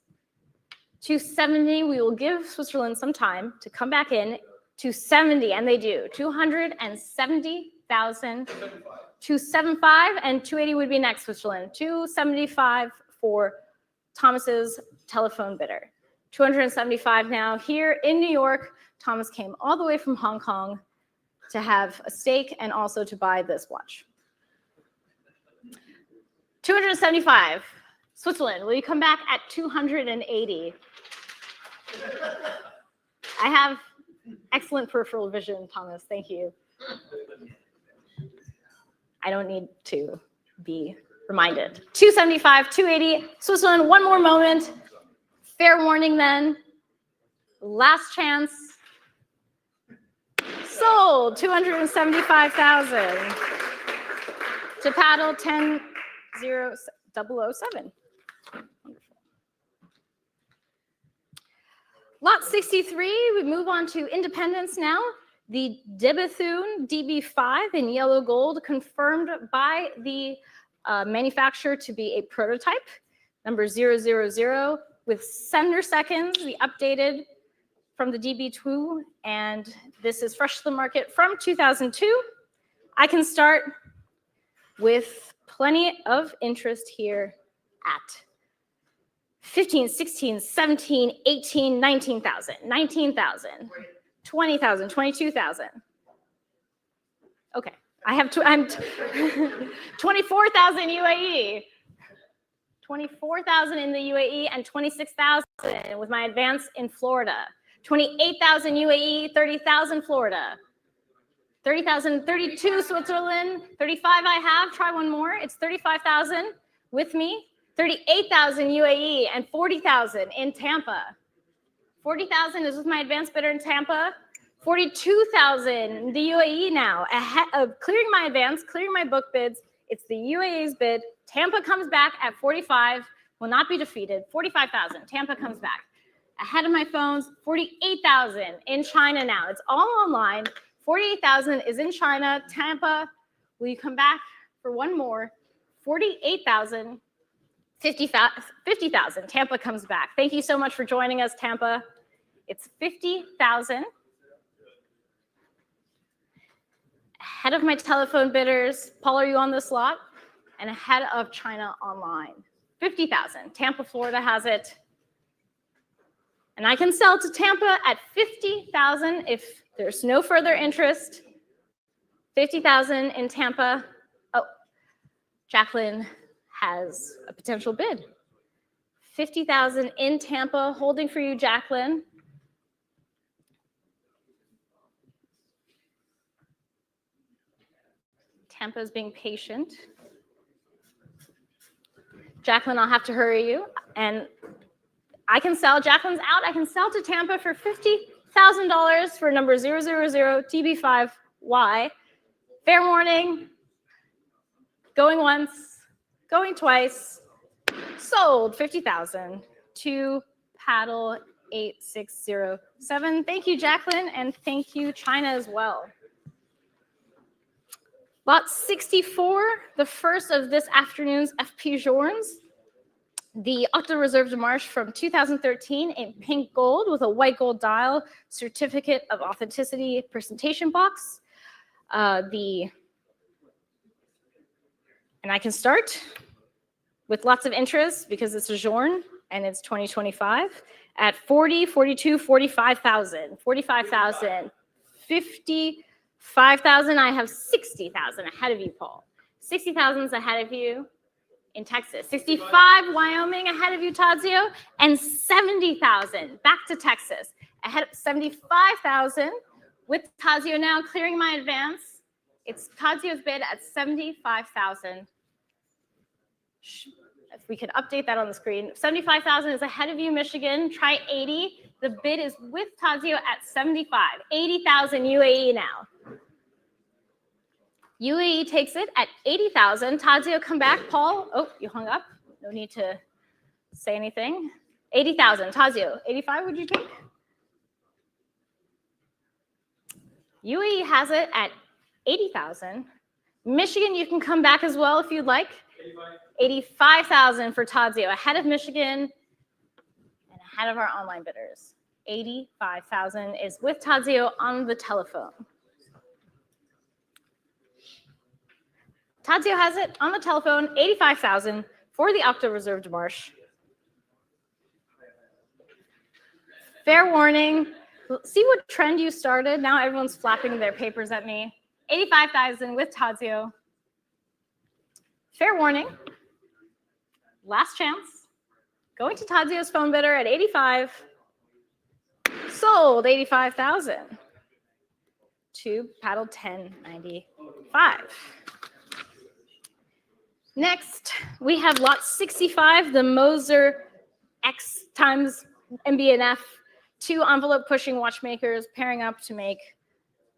270, we will give Switzerland some time to come back in. 270, and they do. 270,000. 275 and 280 would be next, Switzerland. 275 for Thomas's telephone bidder. 275 now here in New York. Thomas came all the way from Hong Kong to have a steak and also to buy this watch. 275, Switzerland, will you come back at 280? I have excellent peripheral vision, Thomas, thank you. I don't need to be reminded. 275, 280, Switzerland, one more moment. Fair warning then, last chance. Sold, 275,000 to paddle 10-007. Lot 63, we move on to Independence now. The Bethune DB5 in yellow gold, confirmed by the manufacturer to be a prototype, number 000, with sender seconds, the updated from the DB2, and this is fresh to the market from 2002. I can start with plenty of interest here at 15, 16, 17, 18, 19,000, 19,000, 20,000, 22,000. Okay, I'm 24,000 UAE. 24,000 in the UAE and 26,000 with my advance in Florida. 28,000 UAE, 30,000 Florida. 30,000, 32 Switzerland, 35 I have, try one more. It's 35,000 with me. 38,000 UAE and 40,000 in Tampa. 40,000 is with my advanced bidder in Tampa. 42,000 in the UAE now. Ahead of clearing my advance, clearing my book bids. It's the UAE's bid. Tampa comes back at 45, will not be defeated. 45,000, Tampa comes back. Ahead of my phones, 48,000 in China now. It's all online. 48,000 is in China. Tampa, will you come back for one more? 48,000, 50,000. Tampa comes back. Thank you so much for joining us, Tampa. It's 50,000. Ahead of my telephone bidders, Paul, are you on this lot? And ahead of China online. 50,000. Tampa, Florida has it. And I can sell to Tampa at 50,000 if there's no further interest. 50,000 in Tampa. Oh, Jacqueline has a potential bid. 50,000 in Tampa, holding for you, Jacqueline. Tampa is being patient. Jacqueline, I'll have to hurry you. And I can sell, Jacqueline's out, I can sell to Tampa for $50,000 for number 000 TB5Y. Fair warning, going once, going twice, sold 50,000 to paddle 8607. Thank you, Jacqueline, and thank you, China, as well. Lot 64, the first of this afternoon's FPJs. The Octa Reserve de Marche from 2013 in pink gold with a white gold dial, certificate of authenticity presentation box. And I can start with lots of interest because it's a Journe and it's 2025 at 40, 42, 45,000, 45,000, 55,000. I have 60,000 ahead of you, Paul. 60,000 is ahead of you in Texas. 65, Wyoming ahead of you, Tadzio, and 70,000 back to Texas. Ahead of 75,000 with Tadzio now clearing my advance. It's Tadzio's bid at 75,000. If we could update that on the screen. 75,000 is ahead of you, Michigan. Try 80. The bid is with Tadzio at 75. 80,000 UAE now. UAE takes it at 80,000. Tadzio, come back. Paul, oh, you hung up. No need to say anything. 80,000. Tadzio, 85 would you take? UAE has it at 80,000. Michigan, you can come back as well if you'd like. 85,000 for Tadzio, ahead of Michigan and ahead of our online bidders. 85,000 is with Tadzio on the telephone. Tadzio has it on the telephone, 85,000 for the Octa Reserve de Marche. Fair warning, see what trend you started? Now everyone's flapping their papers at me. 85,000 with Tadzio. Fair warning, last chance. Going to Tadzio's phone bidder at 85. Sold 85,000 to paddle 1095. Next, we have lot 65, the Moser X MB&F, 2 envelope pushing watchmakers pairing up to make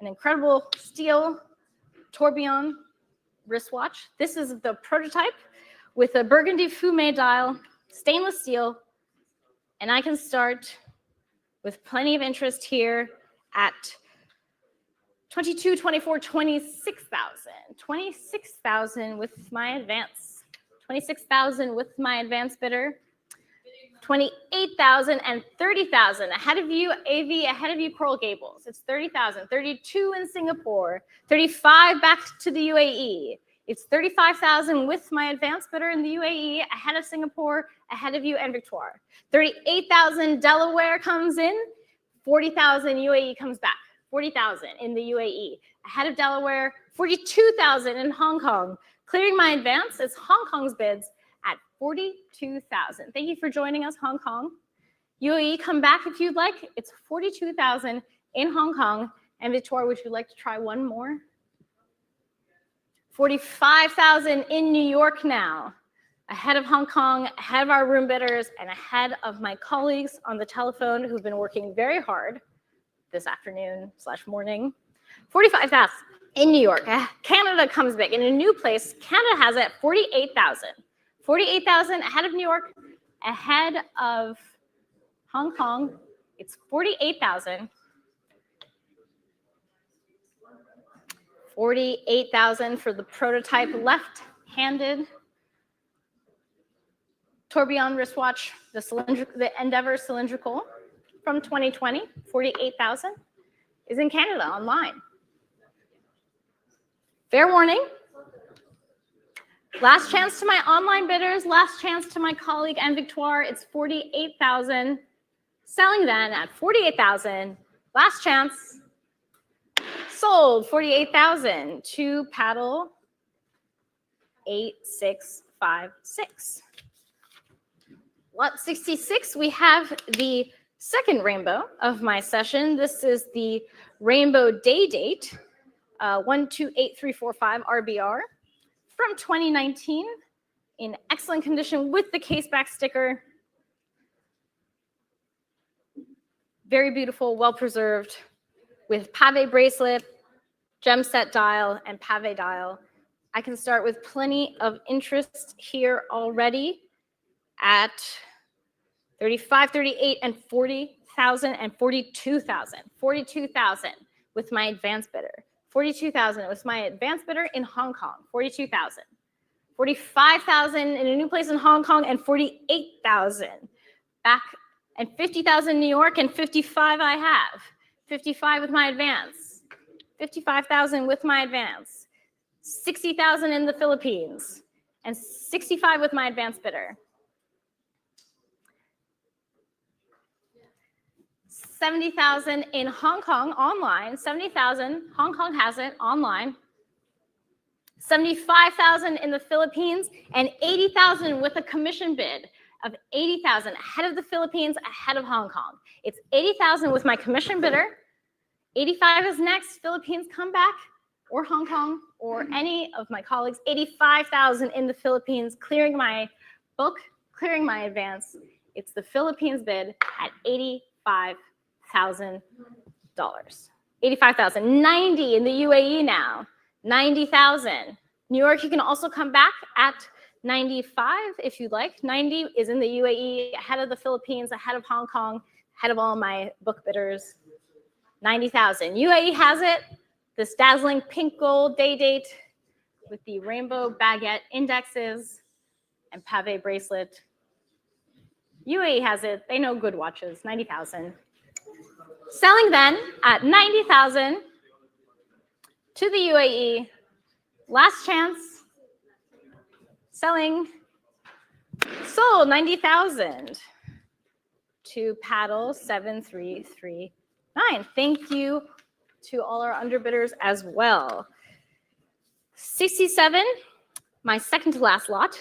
an incredible steel tourbillon wristwatch. This is the prototype with a burgundy fumé dial, stainless steel, and I can start with plenty of interest here at 22, 24, 26,000. 26,000 with my advance. 26,000 with my advance bidder. 28,000 and 30,000. Ahead of you, AV, ahead of you, Coral Gables. It's 30,000. 32 in Singapore. 35 back to the UAE. It's 35,000 with my advance bidder in the UAE, ahead of Singapore, ahead of you, and Victoire. 38,000 Delaware comes in. 40,000 UAE comes back. 40,000 in the UAE, ahead of Delaware. 42,000 in Hong Kong. Clearing my advance, it's Hong Kong's bids at 42,000. Thank you for joining us, Hong Kong. UAE, come back if you'd like. It's 42,000 in Hong Kong. And Victoire, would you like to try one more? 45,000 in New York now. Ahead of Hong Kong, ahead of our room bidders, and ahead of my colleagues on the telephone who've been working very hard this afternoon/morning. 45,000 in New York. Canada comes back in a new place. Canada has it at 48,000. 48,000 ahead of New York, ahead of Hong Kong. It's 48,000. 48,000 for the prototype left-handed tourbillon wristwatch, the Endeavor cylindrical from 2020. 48,000 is in Canada online. Fair warning. Last chance to my online bidders, last chance to my colleague and Victoire. It's 48,000. Selling then at 48,000. Last chance. Sold 48,000 to paddle 8656. Lot 66, we have the second rainbow of my session. This is the Rainbow Day Date 128345 RBR from 2019 in excellent condition with the case back sticker. Very beautiful, well preserved, with pave bracelet, gem set dial, and pave dial. I can start with plenty of interest here already at 35, 38, and 40,000 and 42,000. 42,000 with my advance bidder. 42,000 with my advanced bidder in Hong Kong, 42,000. 45,000 in a new place in Hong Kong, and 48,000 back, and 50,000 in New York, and 55 I have. 55 with my advance. 55,000 with my advance. 60,000 in the Philippines, and 65 with my advanced bidder. 70,000 in Hong Kong online. 70,000, Hong Kong has it online. 75,000 in the Philippines, and 80,000 with a commission bid of 80,000 ahead of the Philippines, ahead of Hong Kong. It's 80,000 with my commission bidder. 85 is next. Philippines come back, or Hong Kong, or any of my colleagues. 85,000 in the Philippines, clearing my book, clearing my advance. It's the Philippines bid at $85,000. 85,000. 90 in the UAE now. 90,000. New York, you can also come back at 95 if you'd like. 90 is in the UAE, ahead of the Philippines, ahead of Hong Kong, ahead of all my book bidders. 90,000. UAE has it. This dazzling pink gold day date with the rainbow baguette indexes and pave bracelet. UAE has it. They know good watches. 90,000. Selling then at 90,000 to the UAE. Last chance. Selling. Sold 90,000 to Paddle 7339. Thank you to all our underbidders as well. 67, my second to last lot.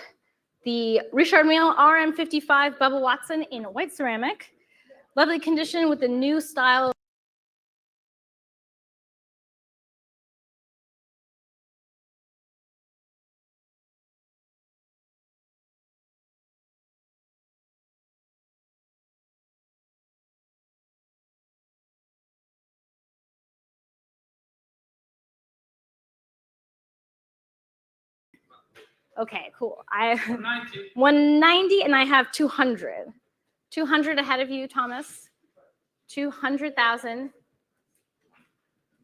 The Richard Mille RM55 Bubba Watson in white ceramic. Lovely condition with the new style. Okay, cool. 190 and I have 200. 200 ahead of you, Thomas. 200,000.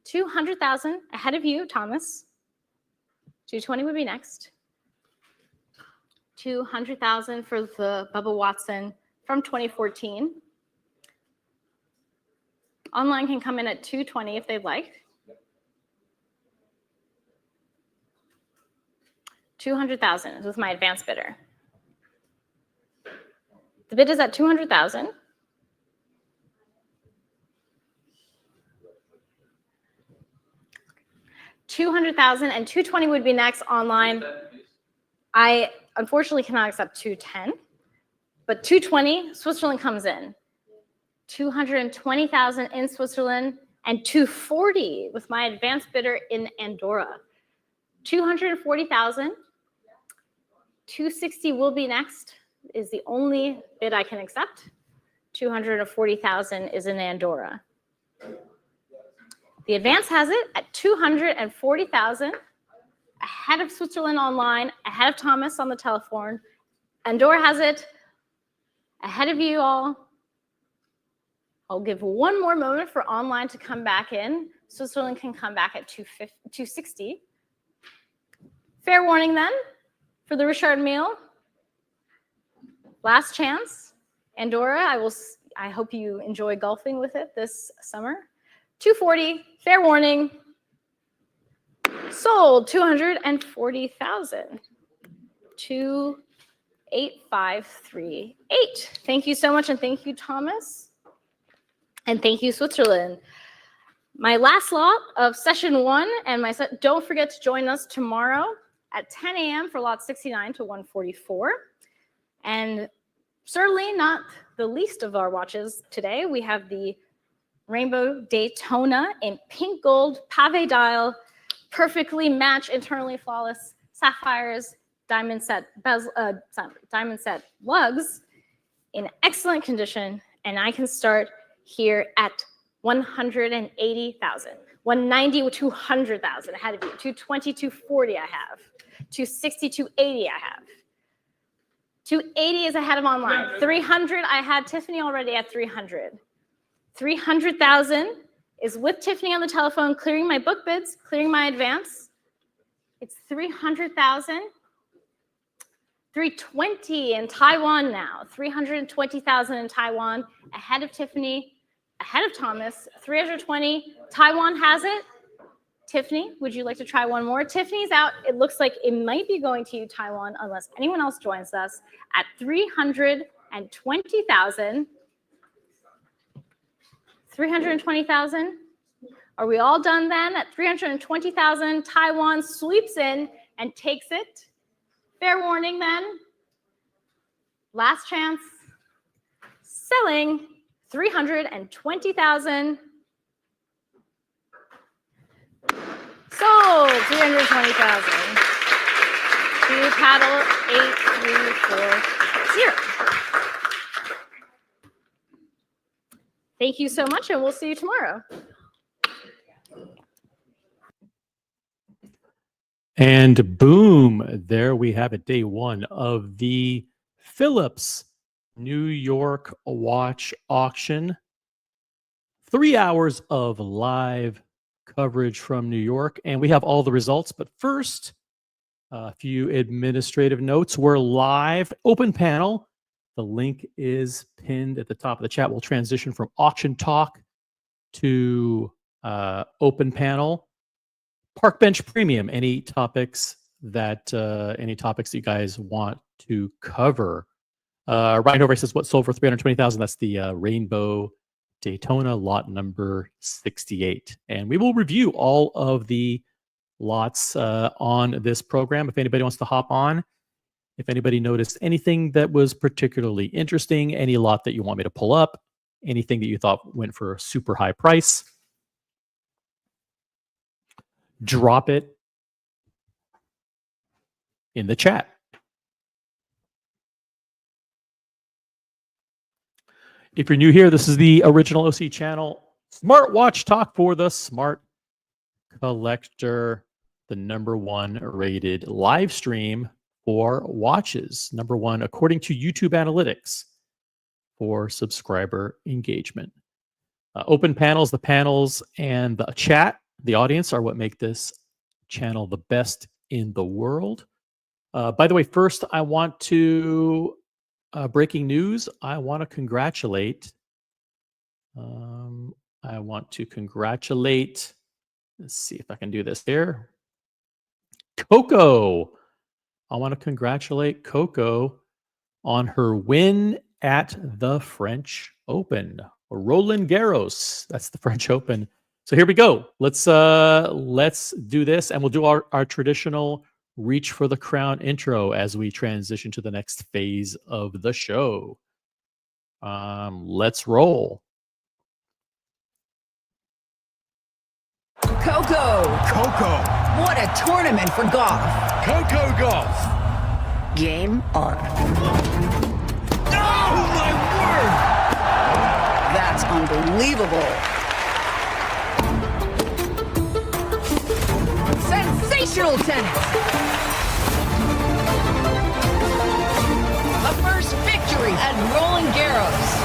200,000 ahead of you, Thomas. 220 would be next. 200,000 for the Bubba Watson from 2014. Online can come in at 220 if they'd like. 200,000 with my advanced bidder. The bid is at 200,000. $200,000 and 220 would be next online. I unfortunately cannot accept 210, but 220, Switzerland comes in. 220,000 in Switzerland and 240 with my advanced bidder in Andorra. 240,000. 260 will be next, is the only bid I can accept. 240,000 is in Andorra. The advance has it at 240,000, ahead of Switzerland online, ahead of Thomas on the telephone. Andorra has it ahead of you all. I'll give one more moment for online to come back in. Switzerland can come back at 260. Fair warning then for the Richard Mille. Last chance. Andorra, I hope you enjoy golfing with it this summer. 240, fair warning. Sold 240,000. 28538. Thank you so much, and thank you, Thomas. And thank you, Switzerland. My last lot of session 1, and don't forget to join us tomorrow at 10 a.m. for lot 69 to 144. And certainly not the least of our watches today, we have the Rainbow Daytona in pink gold, pave dial, perfectly matched, internally flawless sapphires, diamond set lugs in excellent condition. And I can start here at 180,000. 190 with 200,000 ahead of you. 220, 240 I have. 260, 280 I have. 280 is ahead of online. 300, I had Tiffany already at 300. 300,000 is with Tiffany on the telephone, clearing my book bids, clearing my advance. It's 300,000. 320 in Taiwan now. 320,000 in Taiwan, ahead of Tiffany, ahead of Thomas. 320. Taiwan has it. Tiffany, would you like to try one more? Tiffany's out. It looks like it might be going to you, Taiwan, unless anyone else joins us at 320,000. 320,000. Are we all done then? At 320,000, Taiwan sweeps in and takes it. Fair warning then. Last chance. Selling 320,000. Sold 320,000. To paddle 8340. Thank you so much, and we'll see you tomorrow. And boom, there we have it, day one of the Phillips New York watch auction. 3 hours of live coverage from New York, and we have all the results. But first, a few administrative notes. We're live, open panel. The link is pinned at the top of the chat. We'll transition from auction talk to open panel. Park bench premium, any topics that you guys want to cover. Ryan Over says what sold for 320,000. That's the Rainbow Daytona lot number 68. And we will review all of the lots on this program. If anybody wants to hop on, if anybody noticed anything that was particularly interesting, any lot that you want me to pull up, anything that you thought went for a super high price, drop it in the chat. If you're new here, this is the original OC channel, Smartwatch Talk for the Smart Collector, the #1 rated live stream for watches. #1 according to YouTube analytics for subscriber engagement. Open panels, the panels and the chat, the audience are what make this channel the best in the world. By the way, first, I want to, breaking news, I want to congratulate, let's see if I can do this here. Coco. I want to congratulate Coco on her win at the French Open. Roland Garros, that's the French Open. So here we go. Let's do this, and we'll do our traditional reach for the crown intro as we transition to the next phase of the show. Let's roll. Coco. What a tournament for golf. Coco Golf. Game on. Oh my word! That's unbelievable. Sensational tennis. A first victory at Roland Garros.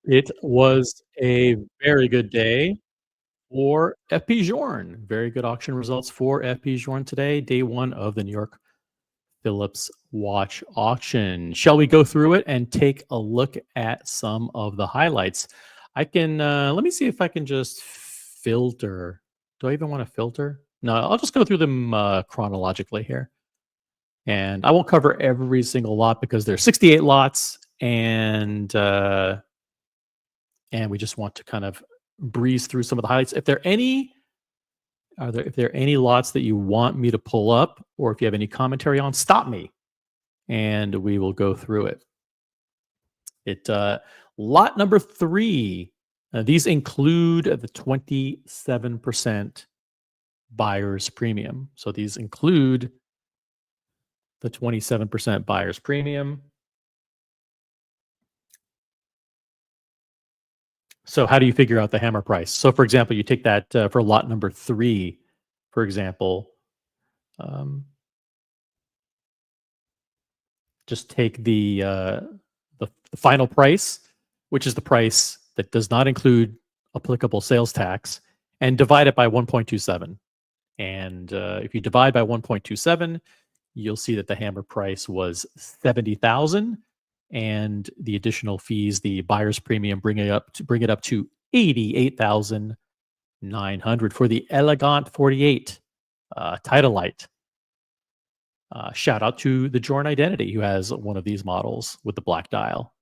It was a very good day for FP Journe. Very good auction results for FP Journe today, day one of the New York Philips watch auction. Shall we go through it and take a look at some of the highlights? I can, let me see if I can just filter. Do I even want to filter? No, I'll just go through them chronologically here. And I won't cover every single lot because there's 68 lots, and we just want to kind of breeze through some of the highlights. If there are any lots that you want me to pull up, or if you have any commentary on, stop me, and we will go through it. Lot number 3. These include the 27% buyer's premium. So these include the 27% buyer's premium. So how do you figure out the hammer price? So for example, you take that for lot number 3, for example, just take the final price, which is the price that does not include applicable sales tax, and divide it by 1.27. And if you divide by 1.27, you'll see that the hammer price was 70,000, and the additional fees, the buyer's premium, bring it up to 88,900 for the Elegant 48 Titanite. Shout out to the Jorn Identity, who has one of these models with the black dial.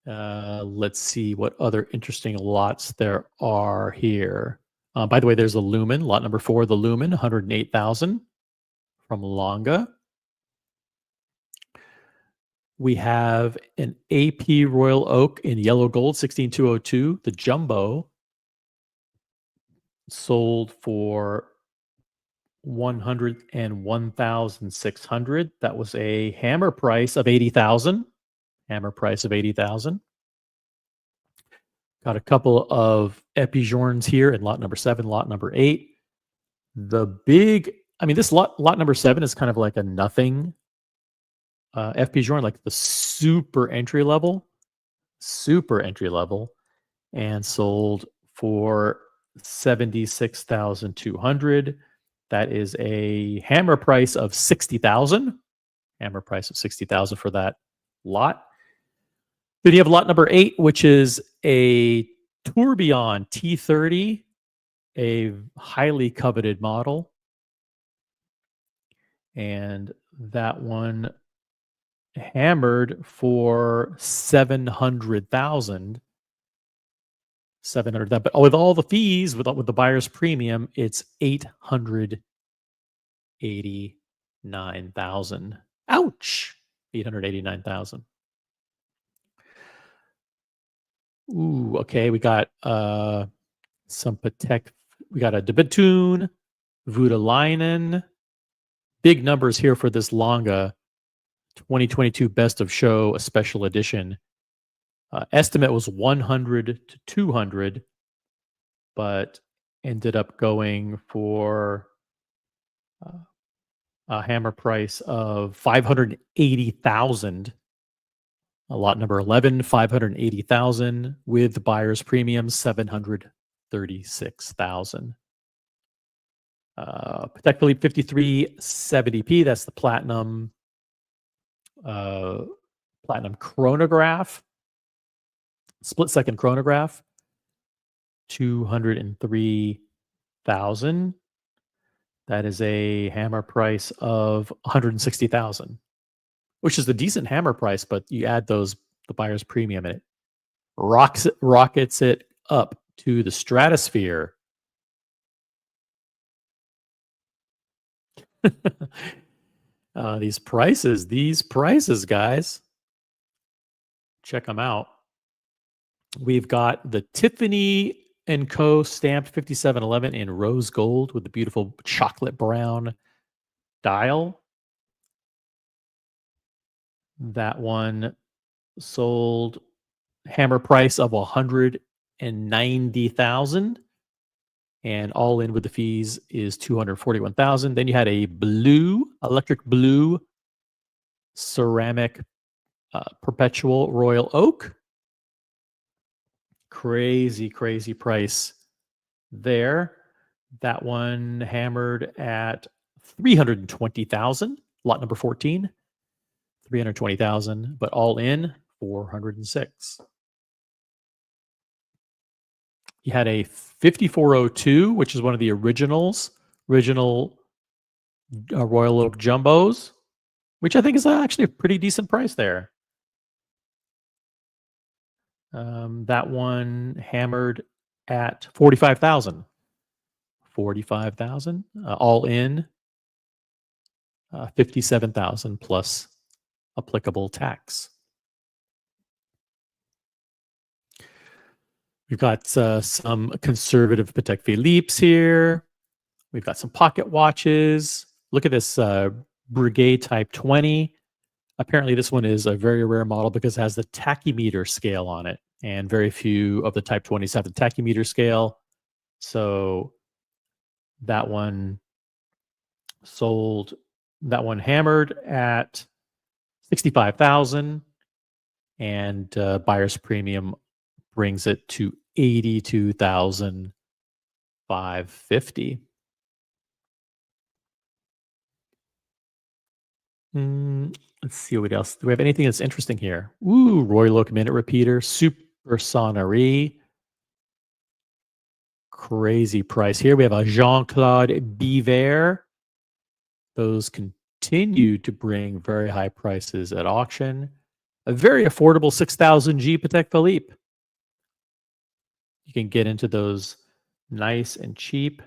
Let's see what other interesting lots there are here. By the way, there's a Lumen, lot number 4, the Lumen, 108,000 from Lange. We have an AP Royal Oak in yellow gold, 16202, the Jumbo, sold for 101,600. That was a hammer price of 80,000. Hammer price of 80,000. Got a couple of Epijorns here in lot number 7, lot number 8. The big, I mean, this lot number 7 is kind of like a nothing FPJorn, like the super entry level, and sold for 76,200. That is a hammer price of 60,000. Hammer price of 60,000 for that lot. Then you have lot number 8, which is a Tourbillon T30, a highly coveted model. And that one hammered for 700,000. 700,000, but with all the fees, with the buyer's premium, it's 889,000. Ouch! 889,000. Ooh, okay. We got some Patek. We got a Bethune, Voutilainen. Big numbers here for this Lange 2022 Best of Show, a special edition. Estimate was 100 to 200, but ended up going for a hammer price of 580,000. Lot number 11, 580,000 with buyer's premium 736,000. Patek Philippe 5370p. That's the platinum chronograph, split second chronograph. 203,000. That is a hammer price of 160,000. Which is a decent hammer price, but you add the buyer's premium in it, rockets it up to the stratosphere. These prices, guys. Check them out. We've got the Tiffany & Co. stamped 5711 in rose gold with the beautiful chocolate brown dial. That one sold hammer price of 190,000, and all in with the fees is 241,000. Then you had a electric blue ceramic perpetual Royal Oak. Crazy price there. That one hammered at 320,000. Lot number 14, 320,000, but all in 406. You had a 5402, which is one of the original Royal Oak Jumbos, which I think is actually a pretty decent price there. That one hammered at 45,000. 45,000, all in 57,000 plus applicable tax. We've got some conservative Patek Philippes here. We've got some pocket watches. Look at this Breguet Type 20. Apparently this one is a very rare model because it has the tachymeter scale on it. And very few of the Type 20s have the tachymeter scale. So that one sold, that one hammered at 65,000. And buyer's premium brings it to 82,550. Let's see what else. Do we have anything that's interesting here? Ooh, Royal Oak minute repeater, SuperSonnerie. Crazy price here. We have a Jean-Claude Beaver. Those continue to bring very high prices at auction. A very affordable 6,000 G Patek Philippe. You can get into those nice and cheap.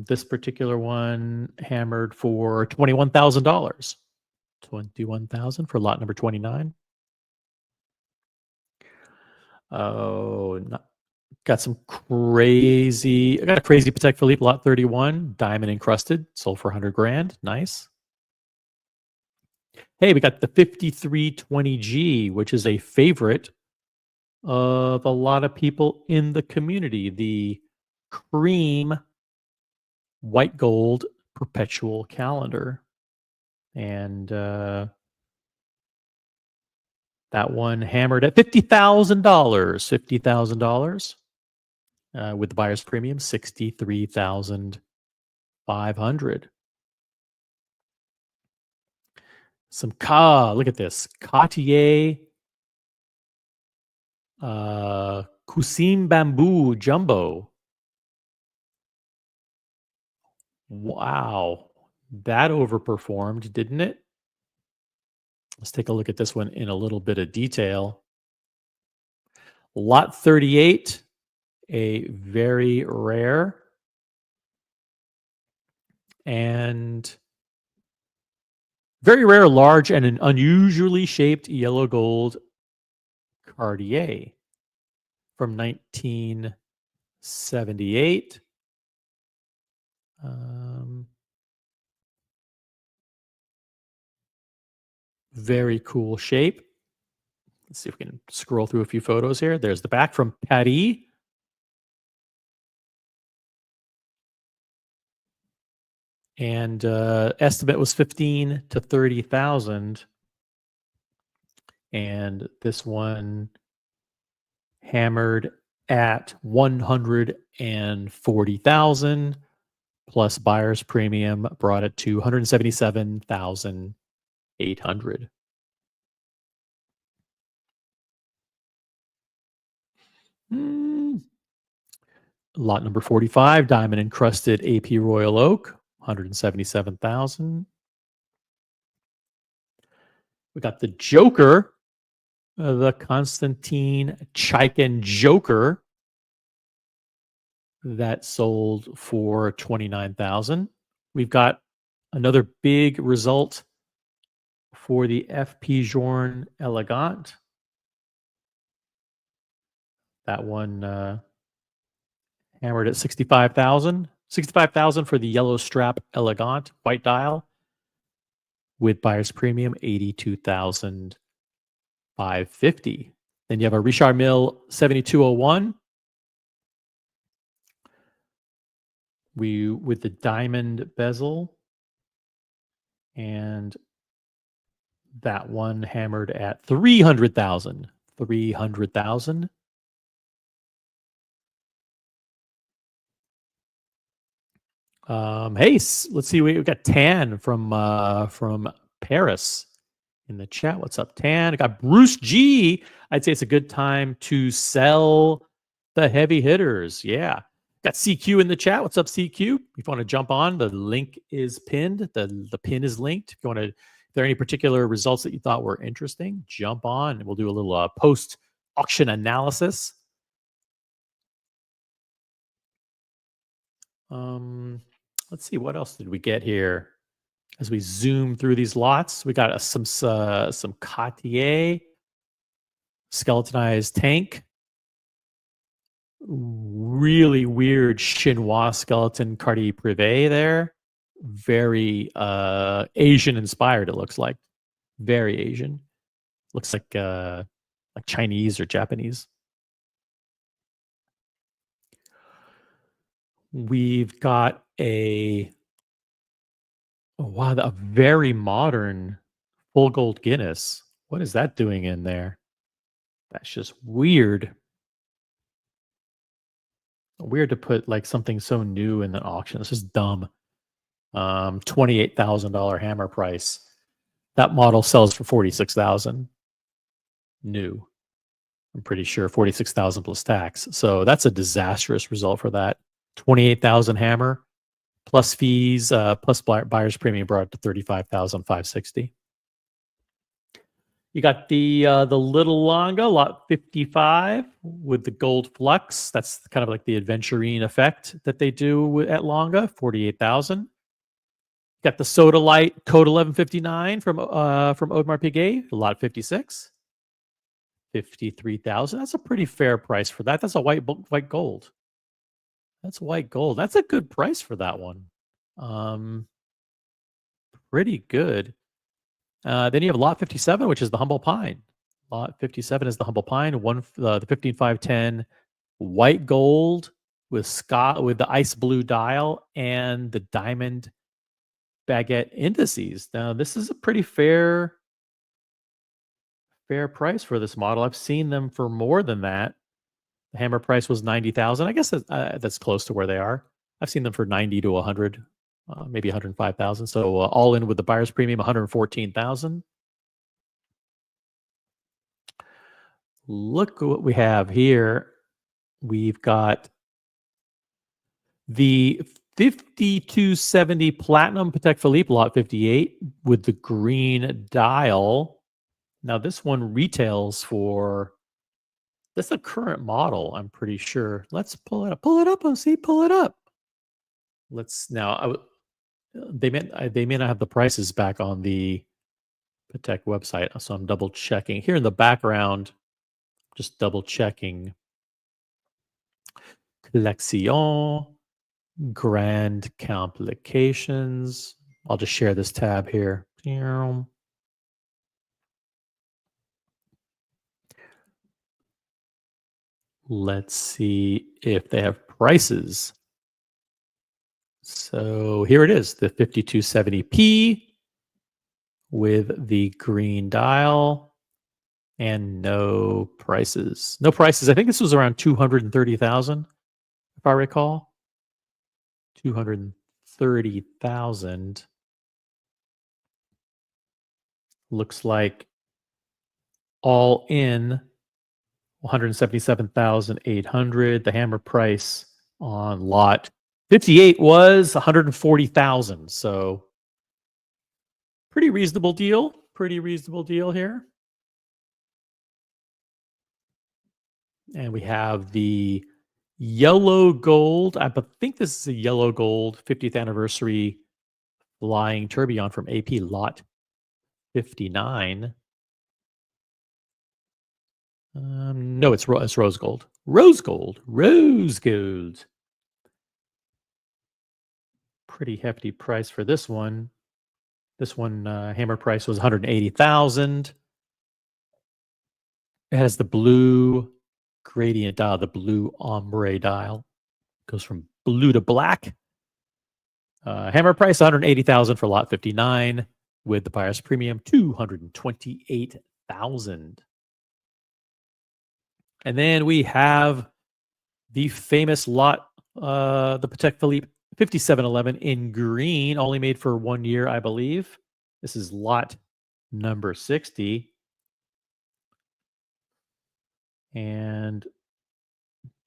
This particular one hammered for $21,000. $21,000 for lot number 29. Oh, got some crazy. I got a crazy Patek Philippe lot 31, diamond encrusted, sold for 100 grand. Nice. Hey, we got the 5320G, which is a favorite of a lot of people in the community. The cream white gold perpetual calendar. And that one hammered at $50,000. $50,000 with the buyer's premium, $63,500. Some look at this Cartier Kusim Bamboo Jumbo. Wow, that overperformed, didn't it? Let's take a look at this one in a little bit of detail. Lot 38, a very rare and very rare, large, and an unusually shaped yellow gold Cartier from 1978. Very cool shape. Let's see if we can scroll through a few photos here. There's the back from Paris. And estimate was 15 to 30,000. And this one hammered at 140,000 plus buyer's premium brought it to 177,800. Lot number 45, diamond encrusted AP Royal Oak, 177,000. We got the Joker, the Constantin Chaikin Joker, that sold for 29,000. We've got another big result for the FPJ Elegant. That one hammered at 65,000. 65,000 for the yellow strap Elegant white dial with buyer's premium 82,550. Then you have a Richard Mille 7201. With the diamond bezel, and that one hammered at 300,000. 300,000. Hey, let's see. We've got Tan from Paris in the chat. What's up, Tan? I got Bruce G. I'd say it's a good time to sell the heavy hitters. Yeah. Got CQ in the chat. What's up, CQ? If you want to jump on, the link is pinned. The pin is linked. If you want to, if there are any particular results that you thought were interesting, jump on and we'll do a little post auction analysis. Let's see, what else did we get here? As we zoom through these lots, we got some Cartier skeletonized tank. Really weird chinoise skeleton Cartier Privé there. Very Asian inspired, it looks like. Very Asian. Looks like Chinese or Japanese. We've got a very modern full gold Guinness. What is that doing in there? That's just weird. Weird to put like something so new in an auction. It's just dumb. $28,000 hammer price. That model sells for $46,000 new. I'm pretty sure $46,000 plus tax. So that's a disastrous result for that. $28,000 hammer plus fees plus buyer's premium brought it to $35,560. You got the little Lange, lot 55 with the gold flux. That's kind of like the aventurine effect that they do at Lange, 48,000. Got the Soda Light Code 1159 from Audemars Piguet, lot 56, 53,000. That's a pretty fair price for that. That's a white gold. That's white gold. That's a good price for that one. Pretty good. Then you have lot 57, which is the Humble Pine. Lot 57 is the Humble Pine. The 15510 white gold with the ice blue dial and the diamond baguette indices. Now this is a pretty fair price for this model. I've seen them for more than that. The hammer price was 90,000. I guess that's close to where they are. I've seen them for 90 to 100. Maybe 105,000. So all in with the buyer's premium, 114,000. Look what we have here. We've got the 5270 Platinum Patek Philippe lot 58 with the green dial. Now this one retails for, that's a current model, I'm pretty sure. Let's pull it up. Pull it up, OC, pull it up. Let's now, they may not have the prices back on the Patek website, so I'm double checking. Here in the background, just double checking. Collection, Grand Complications. I'll just share this tab here. Let's see if they have prices. So here it is, the 5270p with the green dial and no prices. No prices. I think this was around 230,000, if I recall. 230,000. Looks like all in 177,800. The hammer price on lot 58 was 140,000. So pretty reasonable deal. Pretty reasonable deal here. And we have the yellow gold. I think this is a yellow gold 50th anniversary flying tourbillon from AP lot 59. No, it's rose gold. Rose gold. Rose gold. Pretty hefty price for this one. This one hammer price was 180,000. It has the blue gradient dial, the blue ombre dial. Goes from blue to black. Hammer price 180,000 for lot 59 with the buyer's premium 228,000. And then we have the famous lot, the Patek Philippe 5711 in green, only made for 1 year, I believe. This is lot number 60. And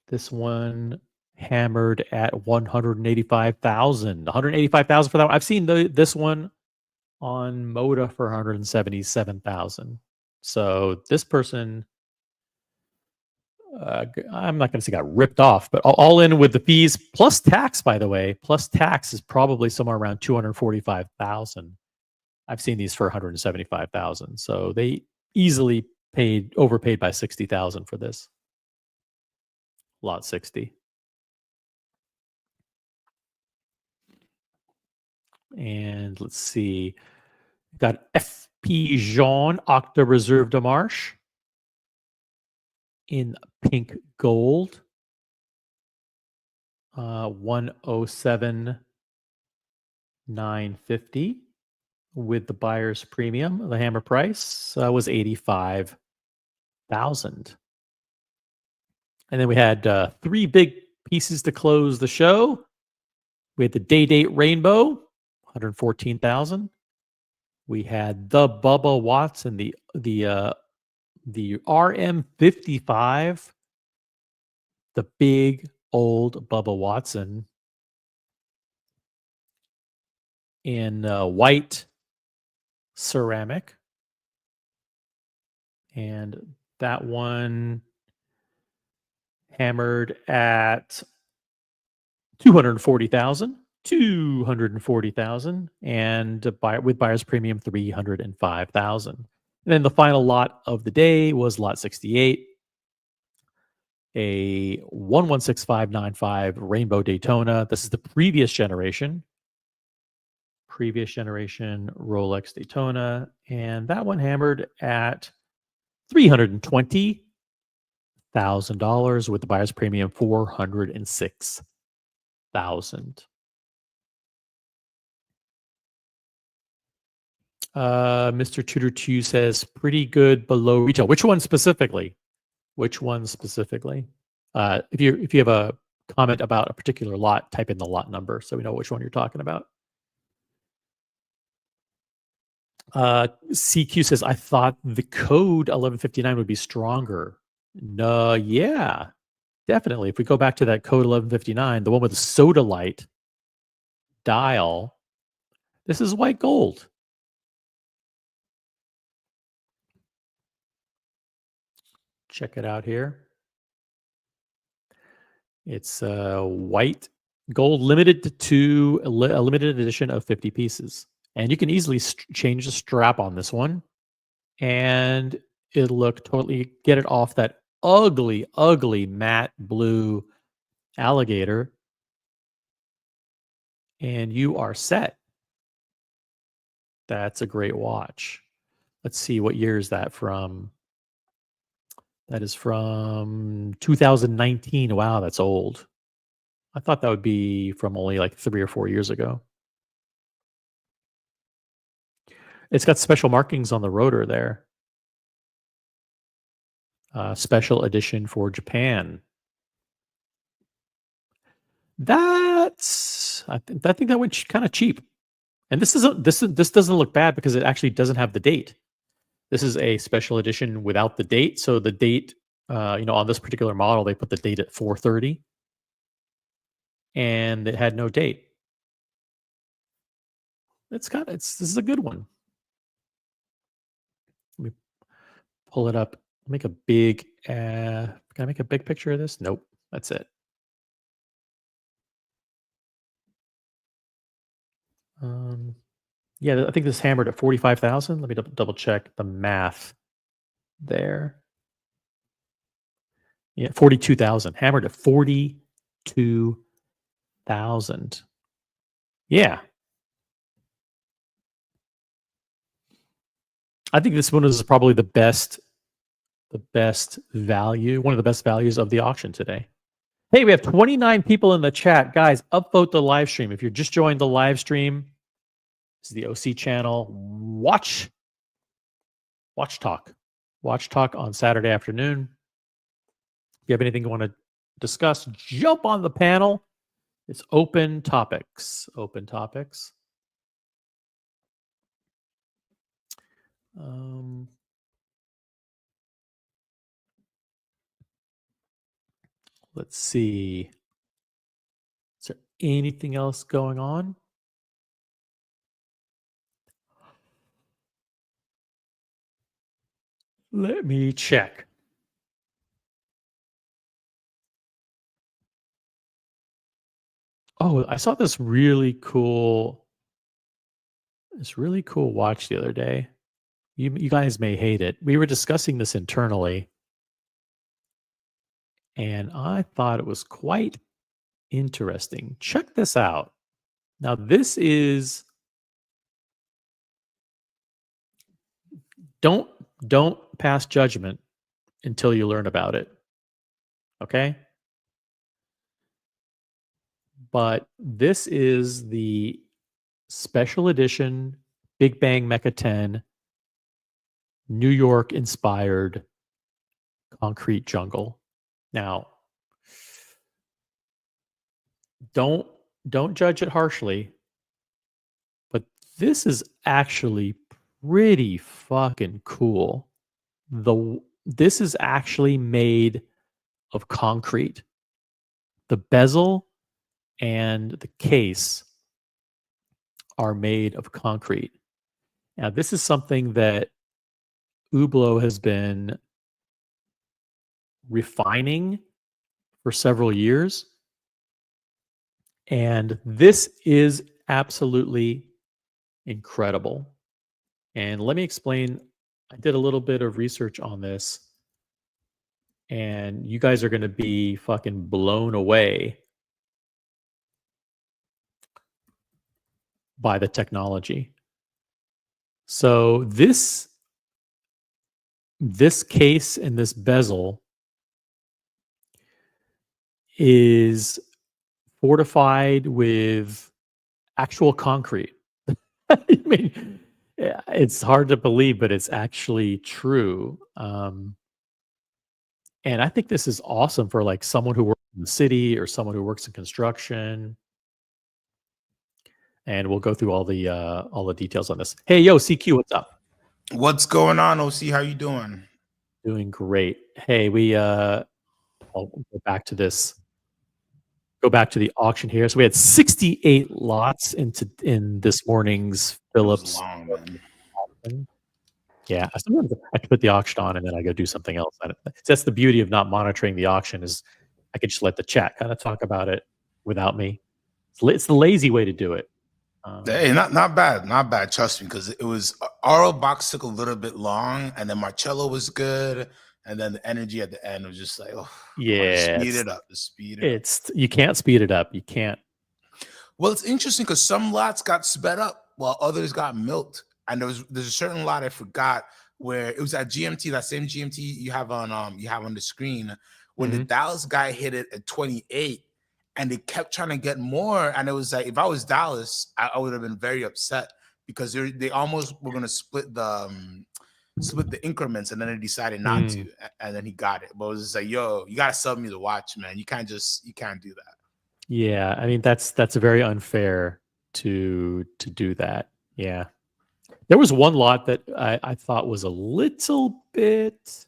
this one hammered at 185,000. 185,000 for that one. I've seen this one on Moda for 177,000. So this person, I'm not going to say got ripped off, but all in with the fees plus tax, by the way, plus tax is probably somewhere around 245,000. I've seen these for 175,000. So they easily overpaid by 60,000 for this. Lot 60. And let's see. Got FPJ Octa Reserve de Marche in pink gold. 107,950 with the buyer's premium. The hammer price was 85,000. And then we had 3 big pieces to close the show. We had the Day Date Rainbow, 114,000. We had the Bubba Watson, the RM55, the big old Bubba Watson in white ceramic. And that one hammered at 240,000. 240,000, and with buyer's premium 305,000. And then the final lot of the day was lot 68, a 116595 Rainbow Daytona. This is the previous generation Rolex Daytona, and that one hammered at $320,000 with the buyer's premium 406,000. Mr. Tudor 2 says pretty good below retail. Which one specifically? If you have a comment about a particular lot, type in the lot number so we know which one you're talking about. CQ says, I thought the code 1159 would be stronger. No, yeah, definitely. If we go back to that code 1159, the one with the soda light dial, this is white gold. Check it out here. It's white gold limited to a limited edition of 50 pieces. And you can easily change the strap on this one. And it'll look totally, get it off that ugly, ugly matte blue alligator. And you are set. That's a great watch. Let's see, what year is that from? That is from 2019. Wow, that's old. I thought that would be from only like 3 or 4 years ago. It's got special markings on the rotor there. Special edition for Japan. I think that went kind of cheap. And this doesn't look bad because it actually doesn't have the date. This is a special edition without the date. So the date, on this particular model, they put the date at 4/30, and it had no date. This is a good one. Let me pull it up. Make a big. Can I make a big picture of this? Nope. That's it. Yeah, I think this hammered at 45,000. Let me double check the math there. Yeah, 42,000. Hammered at 42,000. Yeah. I think this one is probably the best value, one of the best values of the auction today. Hey, we have 29 people in the chat. Guys, upvote the live stream. If you're just joined the live stream, this is the OC channel. Watch Talk on Saturday afternoon. If you have anything you want to discuss, jump on the panel. It's open topics. Open topics. Let's see. Is there anything else going on? Let me check. Oh, I saw this really cool watch the other day. You guys may hate it. We were discussing this internally, and I thought it was quite interesting. Check this out. Now, this is don't pass judgment until you learn about it. Okay? But this is the special edition Big Bang Mecha 10 New York inspired concrete jungle. Now, don't judge it harshly, but this is actually pretty fucking cool. This is actually made of concrete. The bezel and the case are made of concrete. Now, this is something that Hublot has been refining for several years. And this is absolutely incredible. And let me explain. I did a little bit of research on this, and you guys are going to be fucking blown away by the technology. So this case and this bezel is fortified with actual concrete. I mean, it's hard to believe, but it's actually true. And I think this is awesome for like someone who works in the city or someone who works in construction. And we'll go through all the details on this. Hey, yo, CQ, what's up? What's going on, OC? How you doing? Doing great. Hey, I'll go back to this. Go back to the auction here. So we had 68 lots in this morning's Philips. Long, man. Yeah, sometimes I can put the auction on and then I go do something else. That's the beauty of not monitoring the auction, is I can just let the chat kind of talk about it without me. It's the lazy way to do it. Hey, not bad. Trust me, because it was our box took a little bit long, and then Marcello was good, and then the energy at the end was just like, oh yeah, speed it up. You can't speed it up. You can't. Well, it's interesting because some lots got sped up while others got milked, and there's a certain lot I forgot where it was at GMT, that same GMT you have on the screen, when the Dallas guy hit it at 28. And they kept trying to get more. And it was like, if I was Dallas, I would have been very upset, because they almost were going to split the increments, and then they decided not to. And then he got it. But it was just like, yo, you got to sub me the watch, man. You can't do that. Yeah. I mean, that's very unfair to do that. Yeah. There was one lot that I thought was a little bit,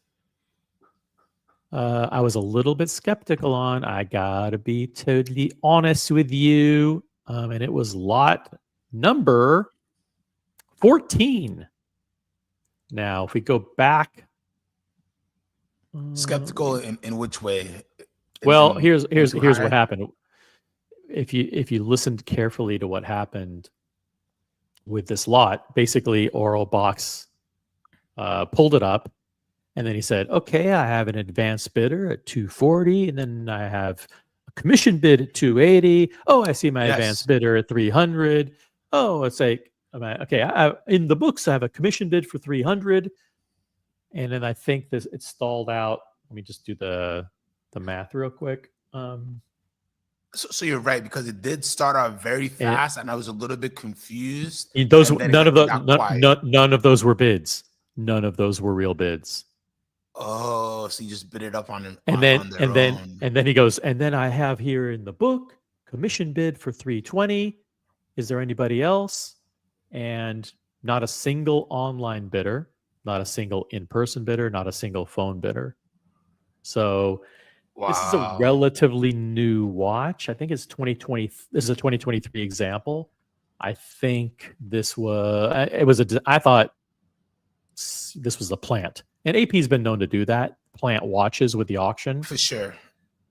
I was a little bit skeptical on. I gotta be totally honest with you. And it was lot number 14. Now, if we go back, skeptical in which way? Well, here's what happened. If you listened carefully to what happened with this lot, basically Oral Box pulled it up. And then he said, okay, I have an advanced bidder at 240, and then I have a commission bid at 280. Oh, I see my advanced bidder at 300. Oh, it's like, okay, in the books, I have a commission bid for 300. And then I think it stalled out. Let me just do the math real quick. So you're right, because it did start out very fast, and I was a little bit confused. None of those were bids. None of those were real bids. Oh, so you just bid it up on and then he goes, and then I have here in the book commission bid for 320. Is there anybody else? And not a single online bidder, not a single in-person bidder, not a single phone bidder. So this is a Wow. relatively new watch. I think it's 2020. This is a 2023 example. I think this was, I thought this was a plant. And AP's been known to do that, plant watches with the auction. For sure.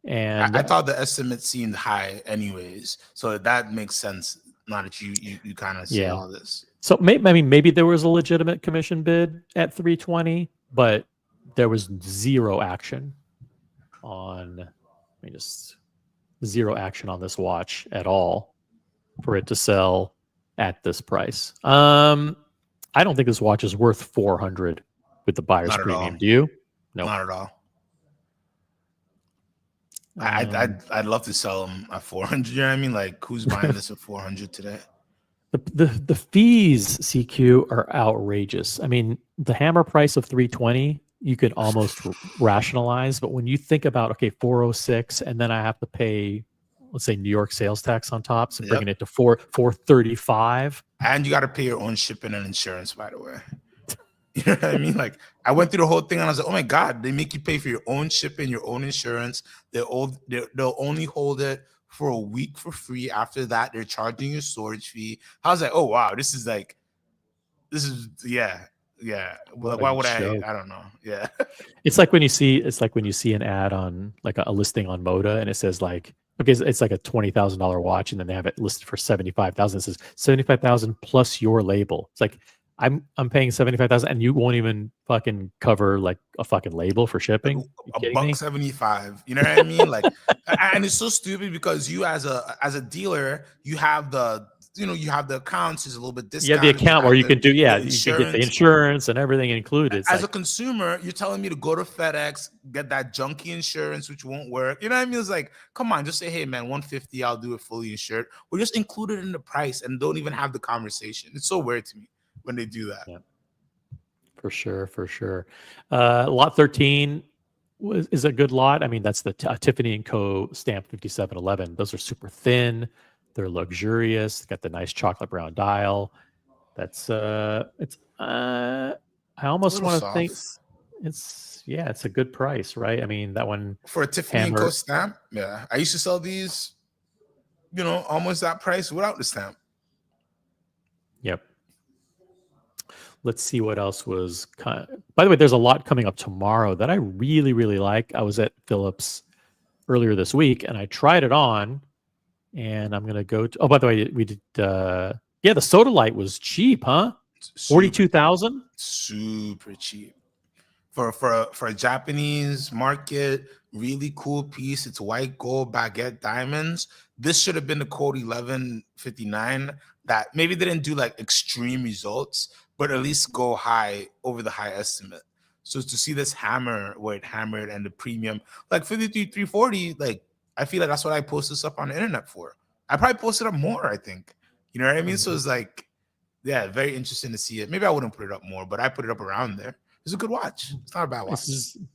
And I thought the estimate seemed high anyways. So that makes sense now that you kind of see all this. So maybe there was a legitimate commission bid at 320, but there was zero action on, zero action on this watch at all for it to sell at this price. I don't think this watch is worth 400 with the buyer's Not at premium. all. Do you? No, Not at all. I'd love to sell them at 400. You know what I mean? Like, who's buying this at 400 today? The fees, CQ, are outrageous. I mean, the hammer price of 320 you could almost rationalize, but when you think about, okay, 406, and then I have to pay, let's say, New York sales tax on top, so bringing it to 435. And you got to pay your own shipping and insurance, by the way. You know what I mean? Like, I went through the whole thing and I was like, oh my God, they make you pay for your own shipping, your own insurance. They'll only hold it for a week for free. After that, they're charging you a storage fee. I was like, oh wow, yeah. Well, why would I don't know. Yeah. It's like when you see an ad on like a listing on Moda and it says like, okay, it's like a $20,000 watch and then they have it listed for 75,000. It says 75,000 plus your label. It's like, I'm paying 75,000 and you won't even fucking cover like a fucking label for shipping. $1.75. You know what I mean? Like, and it's so stupid because you as a dealer, you have the accounts is a little bit discounted. You have the account where you can do, you can get the insurance and everything included. As a consumer, you're telling me to go to FedEx, get that junky insurance, which won't work. You know what I mean? It's like, come on, just say, hey man, 150, I'll do it fully insured. Or just include it in the price and don't even have the conversation. It's so weird to me when they do that. Yeah. For sure. Lot 13 is a good lot. I mean, that's the Tiffany & Co. stamp 5711. Those are super thin. They're luxurious. Got the nice chocolate brown dial. That's I almost want to think it's a good price, right? I mean, that one for a Tiffany & Co. stamp. Yeah, I used to sell these, almost that price without the stamp. Yep. Let's see what else was. By the way, there's a lot coming up tomorrow that I really, really like. I was at Phillips earlier this week and I tried it on. And I'm going to go to, by the way, we did, the Soda Light was cheap, huh? 42,000? Super cheap. For a Japanese market, really cool piece. It's white gold baguette diamonds. This should have been the code 1159 that maybe didn't do like extreme results, but at least go high over the high estimate. So to see this hammer where it hammered and the premium, like 53,340, like, I feel like that's what I post this up on the internet for. I probably posted up more, I think. You know what I mean? So it's like, yeah, very interesting to see it. Maybe I wouldn't put it up more, but I put it up around there. It's a good watch. It's not a bad watch.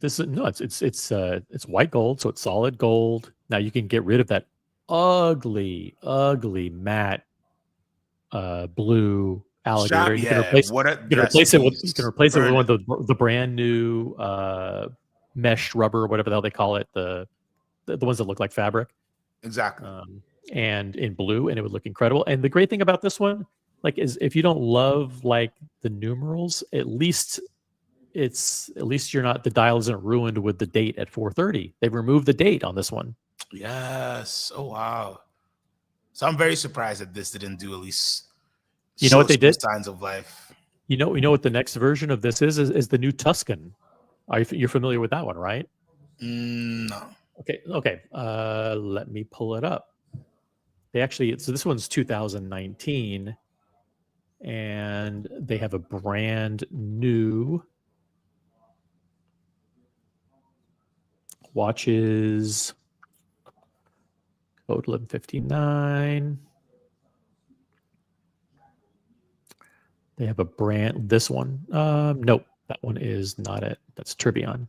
It's white gold, so it's solid gold. Now you can get rid of that ugly matte blue alligator. You can replace it with one of the brand new mesh rubber, whatever the hell they call it, the ones that look like fabric. Exactly. And in blue, and it would look incredible. And the great thing about this one, like, is if you don't love like the numerals, at least you're not, the dial isn't ruined with the date at 4:30. They've removed the date on this one. Yes. Oh wow. So I'm very surprised that this didn't do at least. You know what they did? Signs of life. You know what the next version of this is the new Tuscan. You're familiar with that one, right? No. Okay. Let me pull it up. So this one's 2019, and they have a brand new watches. Code 1159. They have a brand. This one. Nope, that one is not it. That's Tourbillon.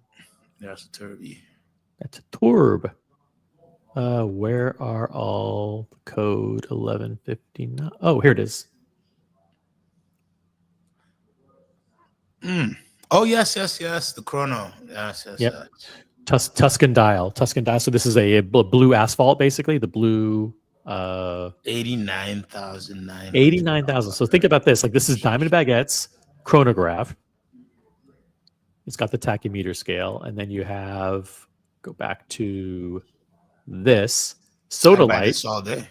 That's a Turby. That's a Tourb. Where are all code 1159? Oh, here it is. Oh, yes. The chrono. Yes. Yep. Tuscan dial. So this is a blue asphalt, basically. The blue 89,900. 89,000. So think about this. Like this is Diamond Baguette's chronograph. It's got the tachymeter scale, and then you have go back to this I buy sodalite. this all day.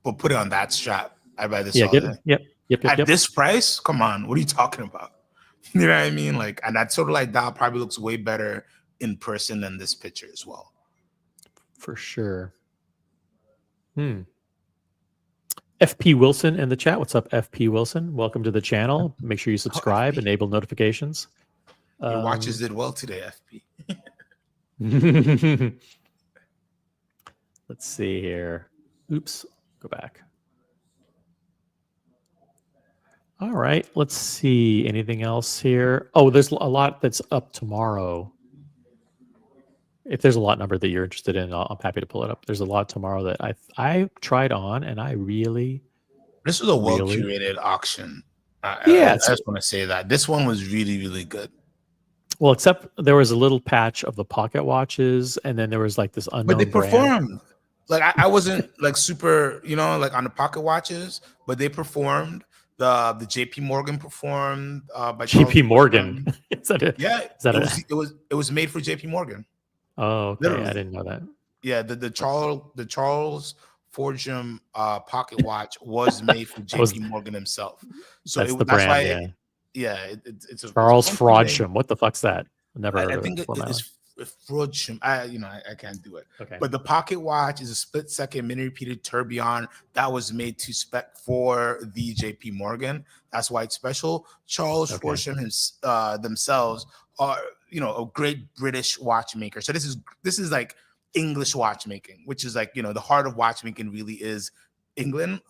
But put it on that strap. I buy this Yeah, all day. yep. At this price, come on, what are you talking about? You know what I mean? Like, and that sodalite dial probably looks way better in person than this picture as well. For sure. FP Wilson in the chat. What's up, FP Wilson? Welcome to the channel. Make sure you subscribe, enable notifications. Your watches did well today, FP. Let's see here. Oops, go back. All right, let's see. Anything else here? Oh, there's a lot that's up tomorrow. If there's a lot number that you're interested in, I'm happy to pull it up. There's a lot tomorrow that I tried on, and I really. This was a well curated auction. I just want to say that this one was really, really good. Well, except there was a little patch of the pocket watches, and then there was like this unknown. But they brand. performed. Like I wasn't like super, like on the pocket watches, but they performed. The JP Morgan performed by JP Morgan. Is that it? Yeah, is that it was made for JP Morgan. Oh, okay. Literally. I didn't know that. Yeah, the Charles Frodsham pocket watch was made for JP Morgan himself. So that's the brand. It's a Charles Frodsham. What the fuck's that? Never heard of it. I think it's Frodsham. I can't do it. Okay. But the pocket watch is a split-second mini-repeated tourbillon that was made to spec for the JP Morgan. That's why it's special. Charles Frodsham themselves are, a great British watchmaker. So this is like English watchmaking, which is like, the heart of watchmaking really is England.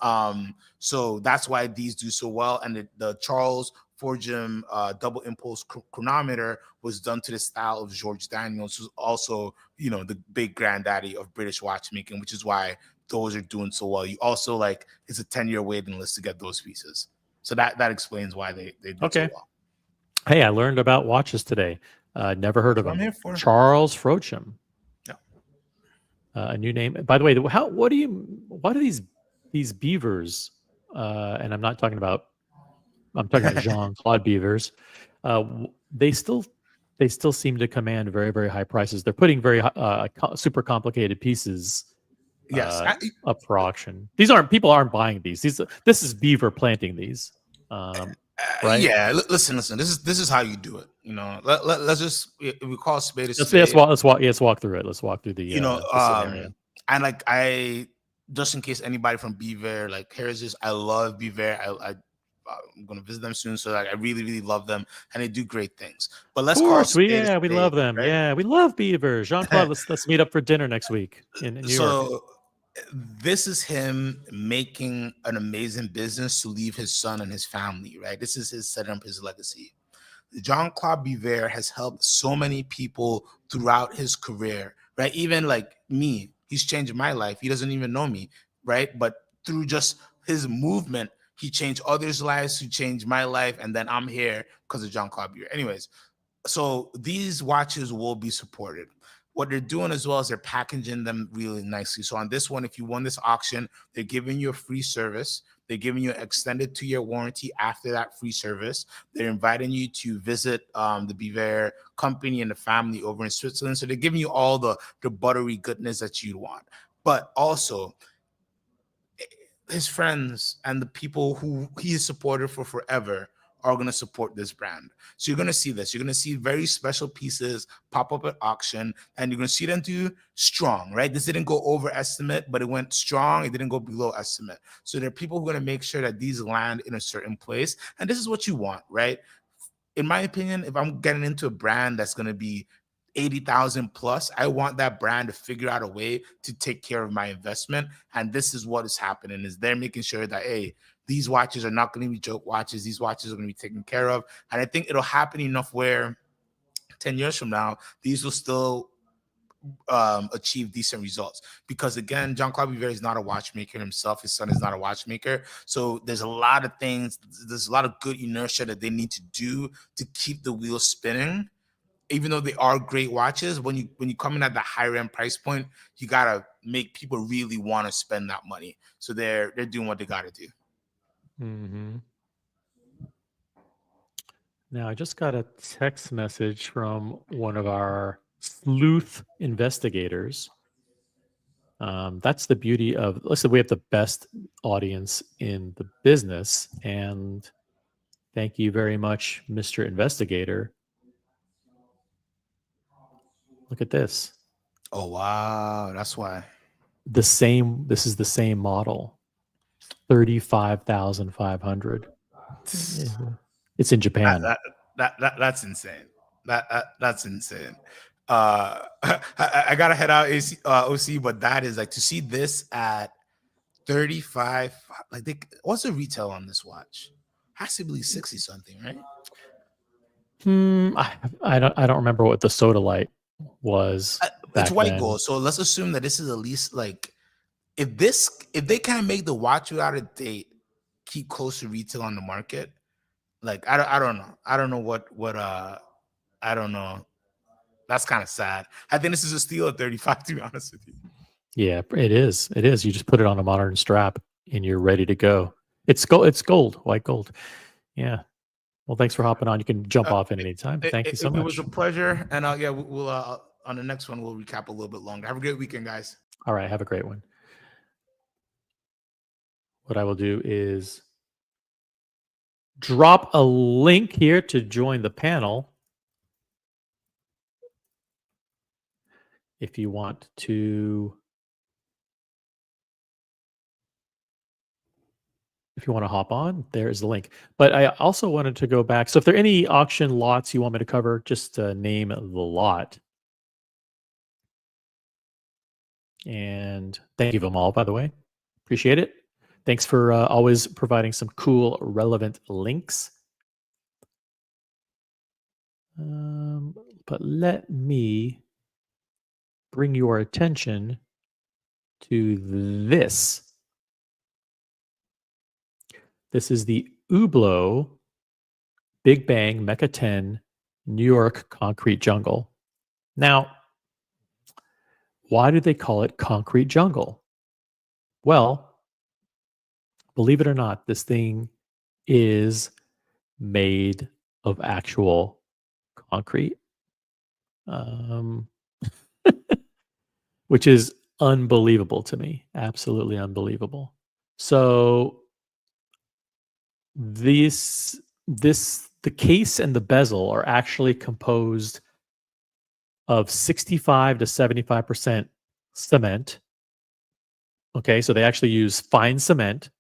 So that's why these do so well. And the Charles Frodsham double impulse chronometer was done to the style of George Daniels, who's also, the big granddaddy of British watchmaking, which is why those are doing so well. You also it's a 10-year waiting list to get those pieces. So that explains why they do so well. Hey, I learned about watches today. Never heard of him. Charles Frodsham. Yeah. A new name. By the way, what are these beavers? And I'm talking about Jean-Claude Beavers. They still seem to command very, very high prices. They're putting very super complicated pieces up for auction. People aren't buying these. This is Beaver planting these. Right? Yeah. Listen. This is how you do it. Let's just we call a spade a spade. Let's walk through it. Let's walk through the scenario. And I just in case anybody from Beaver here's this. I love Beaver. I'm going to visit them soon, so I really, really love them, and they do great things. But let's we love them. Right? Yeah, we love Beaver. Jean-Claude, let's meet up for dinner next week in New York. So this is him making an amazing business to leave his son and his family, right? This is his setting up his legacy. Jean-Claude Beaver has helped so many people throughout his career, right? Even like me, he's changed my life. He doesn't even know me, right? But through just his movement, he changed others' lives, he changed my life, and then I'm here because of Jean-Claude Beaver. Anyways, so these watches will be supported. What they're doing as well is they're packaging them really nicely. So on this one, if you won this auction, they're giving you a free service. They're giving you an extended 2-year warranty after that free service. They're inviting you to visit the Beaver company and the family over in Switzerland. So they're giving you all the buttery goodness that you'd want. But also, his friends and the people who he has supported for forever are going to support this brand. So you're going to see this. You're going to see very special pieces pop up at auction, and you're going to see them do strong, right? This didn't go over estimate, but it went strong. It didn't go below estimate. So there are people who are going to make sure that these land in a certain place. And this is what you want, right? In my opinion, if I'm getting into a brand that's going to be 80,000 plus, I want that brand to figure out a way to take care of my investment. And this is what is happening, is they're making sure that, hey, these watches are not going to be joke watches. These watches are going to be taken care of. And I think it'll happen enough where 10 years from now, these will still achieve decent results. Because again, Jean-Claude Biver is not a watchmaker himself. His son is not a watchmaker. So there's a lot of things, there's a lot of good inertia that they need to do to keep the wheels spinning. Even though they are great watches, when you come in at the higher end price point, you gotta make people really want to spend that money. So they're doing what they gotta do. Mm-hmm. Now, I just got a text message from one of our sleuth investigators. That's the beauty of, listen, we have the best audience in the business. And thank you very much, Mr. Investigator. Look at this. Oh, wow. That's why. This is the same model. 35,500. It's in Japan. That's insane. That's insane. I gotta head out, OC, but that is like, to see this at 35. Like, what's the retail on this watch? Has to be 60 something, right? I don't remember what the Sodalite was. It's white gold, so let's assume that this is at least like, if they can't make the watch without a date keep close to retail on the market, like I don't know. I don't know. That's kind of sad. I think this is a steal at 35, to be honest with you. Yeah, it is. It is. You just put it on a modern strap and you're ready to go. It's gold, white gold. Yeah. Well, thanks for hopping on. You can jump off at any time. Thank you so much. It was a pleasure. And yeah, we'll on the next one, we'll recap a little bit longer. Have a great weekend, guys. All right. Have a great one. What I will do is drop a link here to join the panel. If you want to hop on, there's the link. But I also wanted to go back. So if there are any auction lots you want me to cover, just name the lot. And thank you, Vimal, by the way. Appreciate it. Thanks for always providing some cool, relevant links. But let me bring your attention to this. This is the Hublot Big Bang Mecha 10 New York Concrete Jungle. Now, why do they call it Concrete Jungle? Well, believe it or not, this thing is made of actual concrete. Which is unbelievable to me. Absolutely unbelievable. So the case and the bezel are actually composed of 65 to 75% cement. Okay, so they actually use fine cement.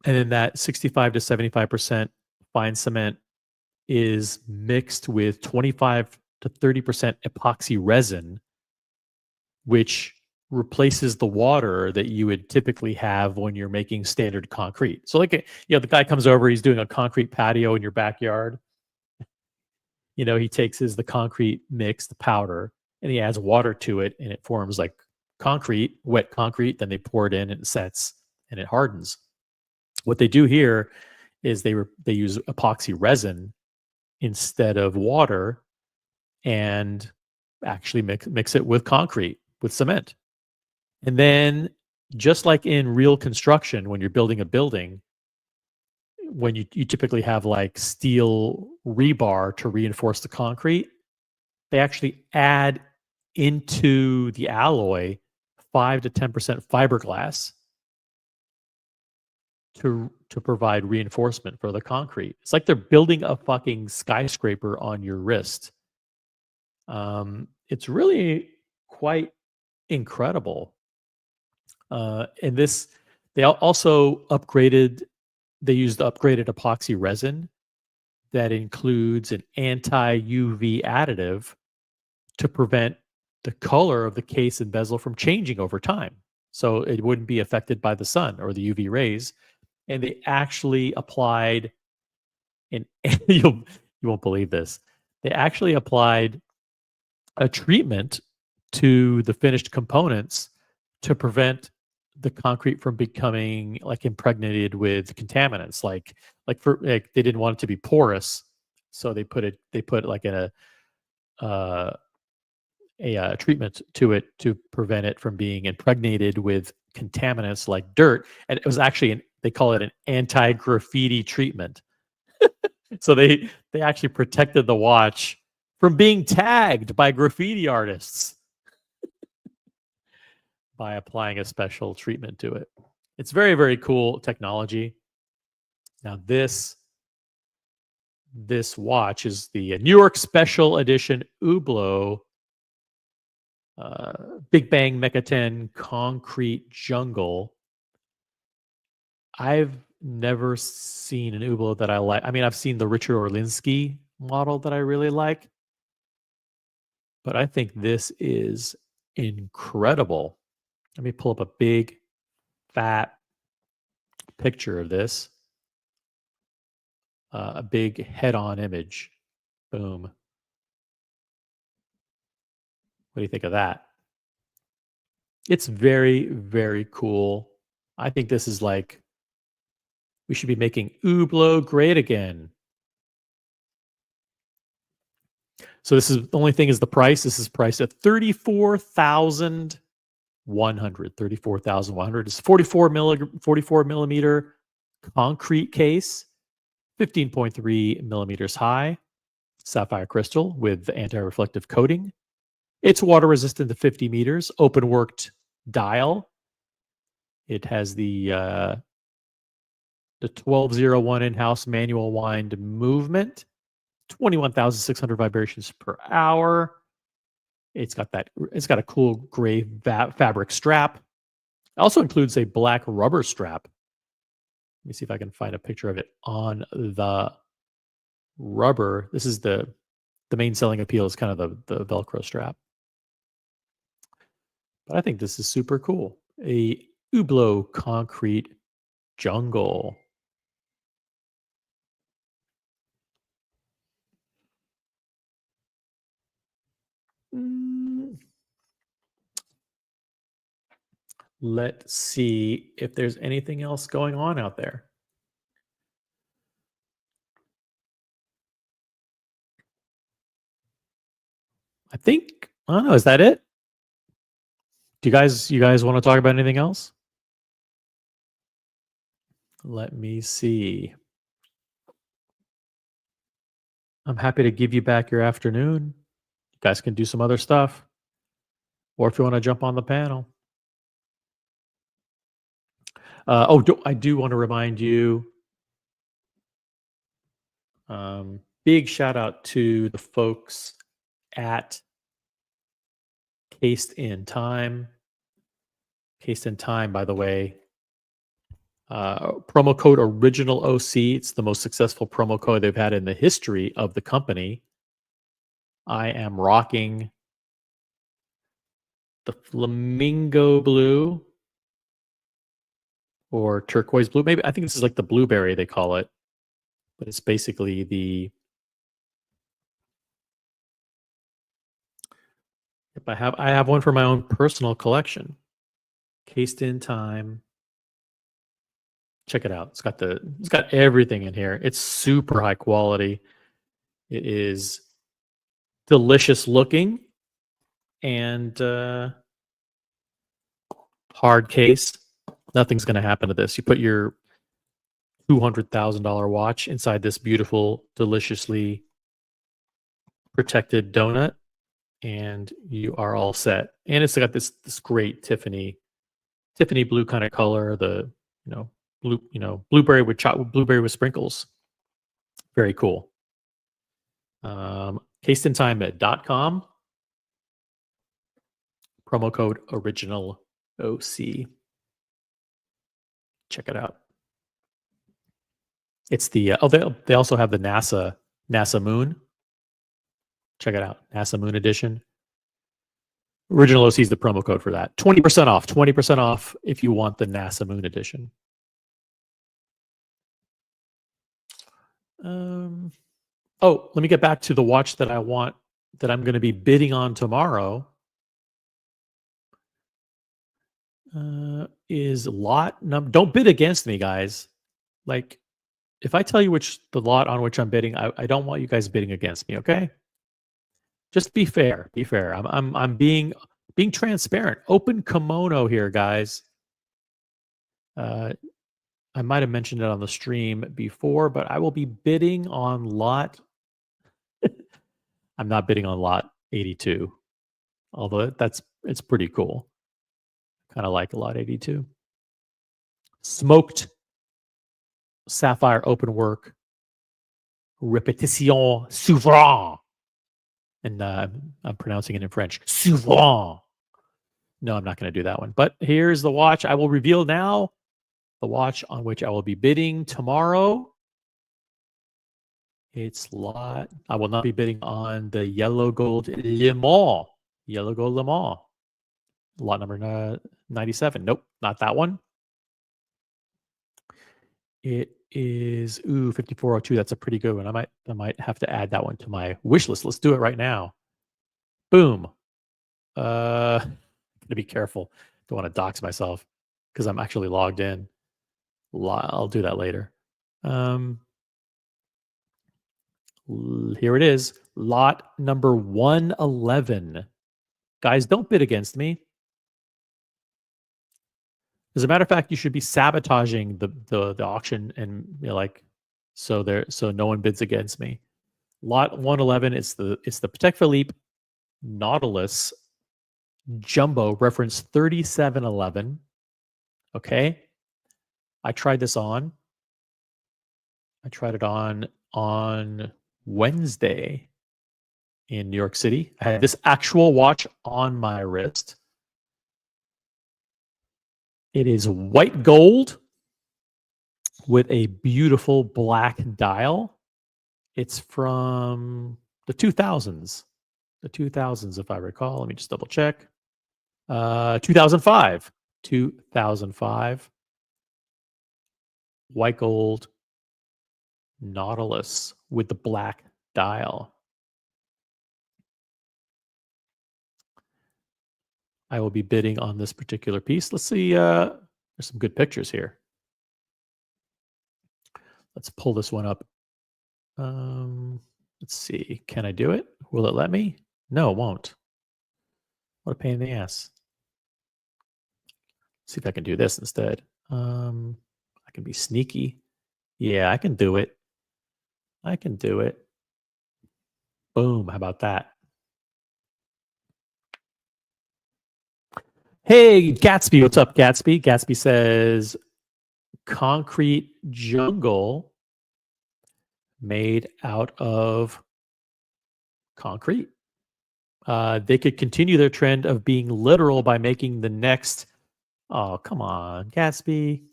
And then that 65 to 75% fine cement is mixed with 25 to 30% epoxy resin, which replaces the water that you would typically have when you're making standard concrete. So like, the guy comes over, he's doing a concrete patio in your backyard. He takes the concrete mix, the powder, and he adds water to it, and it forms like concrete, wet concrete. Then they pour it in and it sets and it hardens. What they do here is they use epoxy resin instead of water and actually mix it with concrete, with cement. And then just like in real construction, when you're building a building, when you typically have like steel rebar to reinforce the concrete, they actually add into the alloy 5 to 10% fiberglass to provide reinforcement for the concrete. It's like they're building a fucking skyscraper on your wrist. It's really quite incredible. And this, they also they used upgraded epoxy resin that includes an anti-UV additive to prevent the color of the case and bezel from changing over time. So it wouldn't be affected by the sun or the UV rays. And they actually applied, and you won't believe this, they actually applied a treatment to the finished components to prevent the concrete from becoming like impregnated with contaminants. Like they didn't want it to be porous, so they put like a treatment to it to prevent it from being impregnated with contaminants like dirt. And it was actually they call it an anti-graffiti treatment. So they actually protected the watch from being tagged by graffiti artists by applying a special treatment to it. It's very, very cool technology. Now this watch is the New York Special Edition Hublot Big Bang Mecha 10 Concrete Jungle. I've never seen an Hublot that I like. I mean, I've seen the Richard Orlinski model that I really like, but I think this is incredible. Let me pull up a big, fat picture of this. A big head-on image. Boom. What do you think of that? It's very, very cool. I think this is like, we should be making Hublot great again. So this is, the only thing is the price. This is priced at $34,100. $34,100. It's 44 millimeter concrete case, 15.3 millimeters high, sapphire crystal with anti-reflective coating. It's water resistant to 50 meters, open worked dial. It has the 1201 in-house manual wind movement, 21,600 vibrations per hour. It's got a cool gray fabric strap. It also includes a black rubber strap. Let me see if I can find a picture of it on the rubber. This is the main selling appeal is kind of the Velcro strap. But I think this is super cool. A Hublot concrete jungle. Let's see if there's anything else going on out there. I think, I don't know, is that it? Do you guys want to talk about anything else? Let me see. I'm happy to give you back your afternoon. You guys can do some other stuff. Or if you want to jump on the panel. I do want to remind you, big shout out to the folks at Cased in Time. Cased in Time, by the way, promo code Original OC. It's the most successful promo code they've had in the history of the company. I am rocking the flamingo blue or turquoise blue. Maybe I think this is like the blueberry they call it, but it's basically the. I have one for my own personal collection. Cased in Time. Check it out. It's got everything in here. It's super high quality. It is delicious looking and hard case. Nothing's going to happen to this. You put your $200,000 watch inside this beautiful, deliciously protected donut, and you are all set. And it's got this great Tiffany blue kind of color. The blueberry with sprinkles. Very cool. CasedInTime.com. Promo code Original OC. Check it out. It's the they also have the NASA Moon. Check it out. NASA Moon Edition. Original OC is the promo code for that. 20% off. 20% off if you want the NASA Moon Edition. Let me get back to the watch that I want that I'm going to be bidding on tomorrow is lot number. Don't bid against me, guys. Like, if I tell you the lot on which I'm bidding, I don't want you guys bidding against me. Okay, just be fair. Be fair. I'm being transparent. Open kimono here, guys. I might have mentioned it on the stream before, but I will be bidding on lot. I'm not bidding on lot 82, although it's pretty cool. Kind of like a lot 82. Smoked sapphire open work Repetition Souverain. And I'm pronouncing it in French. Souverain. No, I'm not going to do that one. But here's the watch I will reveal now. The watch on which I will be bidding tomorrow. It's lot. I will not be bidding on the yellow gold Le Mans. Yellow gold Le Mans. Lot number 97. Nope, not that one. It is 5402. That's a pretty good one. I might have to add that one to my wish list. Let's do it right now. Boom. Gotta be careful. Don't want to dox myself because I'm actually logged in. I'll do that later. Here it is. Lot number 111. Guys, don't bid against me. As a matter of fact, you should be sabotaging the auction and so no one bids against me. Lot 111 is the Patek Philippe Nautilus Jumbo reference 3711. Okay. I tried this on. I tried it on Wednesday in New York City. I had this actual watch on my wrist. It is white gold with a beautiful black dial. It's from the 2000s. The 2000s, if I recall. Let me just double check. 2005. 2005. White gold Nautilus with the black dial. I will be bidding on this particular piece. Let's see. There's some good pictures here. Let's pull this one up. Let's see. Can I do it? Will it let me? No, it won't. What a pain in the ass. Let's see if I can do this instead. I can be sneaky. Yeah, I can do it. I can do it. Boom. How about that? Hey, Gatsby. What's up, Gatsby? Gatsby says, concrete jungle made out of concrete. They could continue their trend of being literal by making the next. Oh, come on, Gatsby.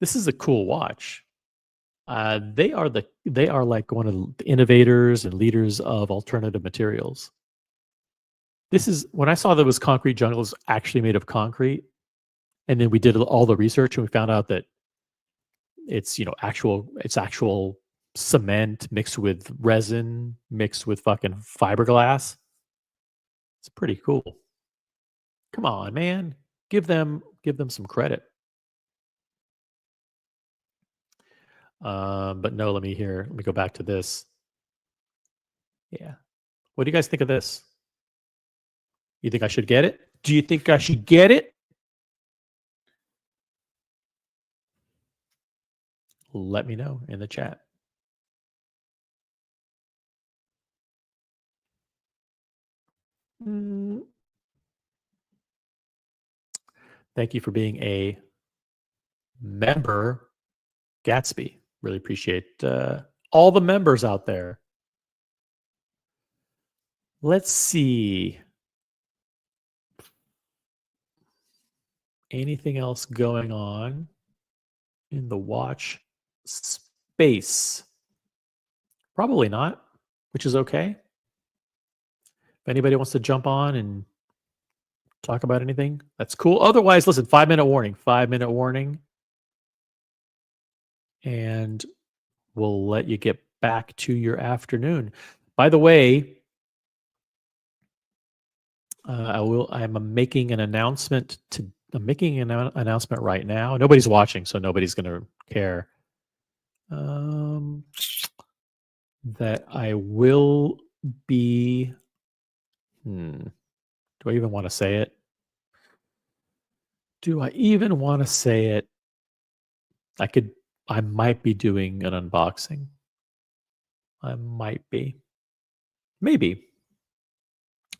This is a cool watch. They are like one of the innovators and leaders of alternative materials. This is when I saw that was concrete jungle is actually made of concrete, and then we did all the research and we found out that it's actual cement mixed with resin mixed with fucking fiberglass. It's pretty cool. Come on, man, give them some credit. But no, let me go back to this. Yeah. What do you guys think of this? You think I should get it? Do you think I should get it? Let me know in the chat. Thank you for being a member, Gatsby. Really appreciate all the members out there. Let's see. Anything else going on in the watch space? Probably not, which is okay. If anybody wants to jump on and talk about anything, that's cool. Otherwise, listen, 5-minute warning. 5-minute warning. And we'll let you get back to your afternoon. By the way, I'm making an announcement right now. Nobody's watching, so nobody's going to care. That I will be. Do I even want to say it? Do I even want to say it? I might be doing an unboxing. I might be. Maybe.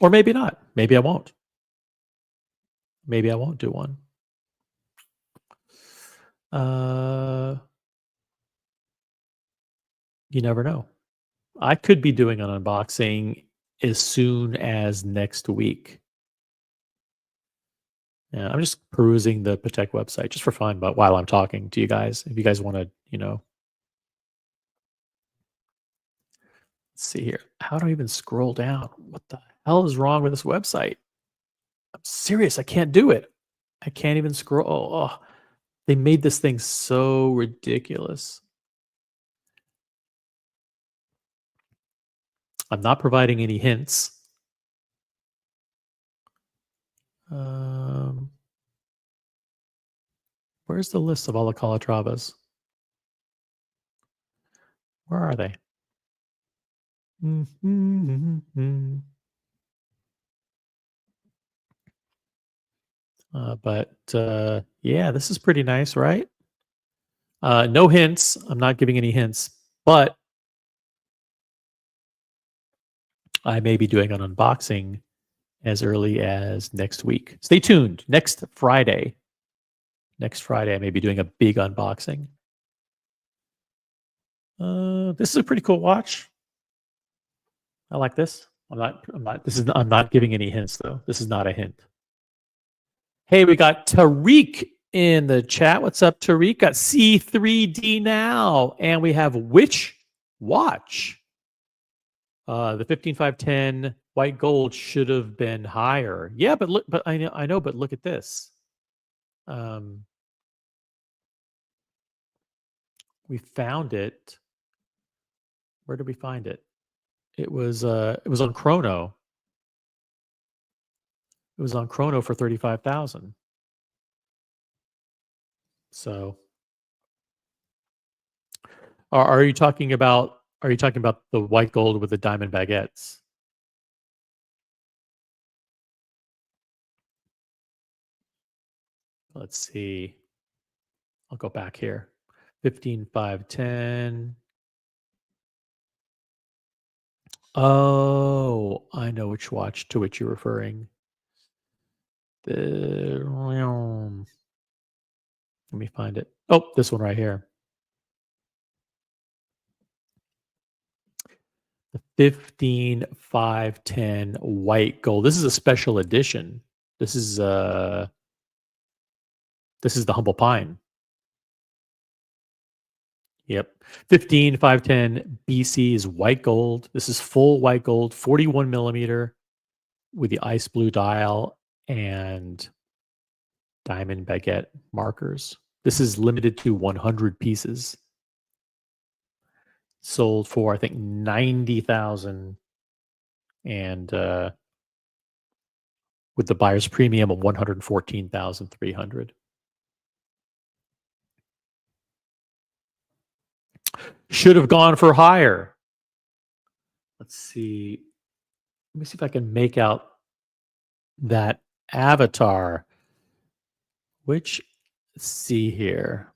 Or maybe not. Maybe I won't. Maybe I won't do one. You never know. I could be doing an unboxing as soon as next week. Yeah, I'm just perusing the Patek website just for fun, but while I'm talking to you guys, if you guys want to, let's see here. How do I even scroll down? What the hell is wrong with this website? I'm serious. I can't do it. I can't even scroll. Oh, they made this thing so ridiculous. I'm not providing any hints. Where's the list of all the Calatravas? Where are they? Yeah, this is pretty nice, right? No hints. I'm not giving any hints, but I may be doing an unboxing as early as next week. Stay tuned. Next Friday, I may be doing a big unboxing. This is a pretty cool watch. I like this. I'm not giving any hints though. This is not a hint. Hey, we got Tariq in the chat. What's up, Tariq? Got C3D now. And we have which watch? The 15510 white gold should have been higher. Yeah, but look, but I know, but look at this. We found it. Where did we find it? It was on Chrono. It was on Chrono for 35,000. So, are you talking about the white gold with the diamond baguettes? Let's see. I'll go back here. 15,510. Oh, I know which watch to which you're referring. Let me find it. Oh, this one right here. The 15,510 white gold. This is a special edition. This is the Humble Pine. Yep. 15,510 BC is white gold. This is full white gold, 41 millimeter with the ice blue dial and diamond baguette markers. This is limited to 100 pieces. Sold for, I think, 90,000 and with the buyer's premium of 114,300. Should have gone for higher. Let's see. Let me see if I can make out that avatar. Let's see here.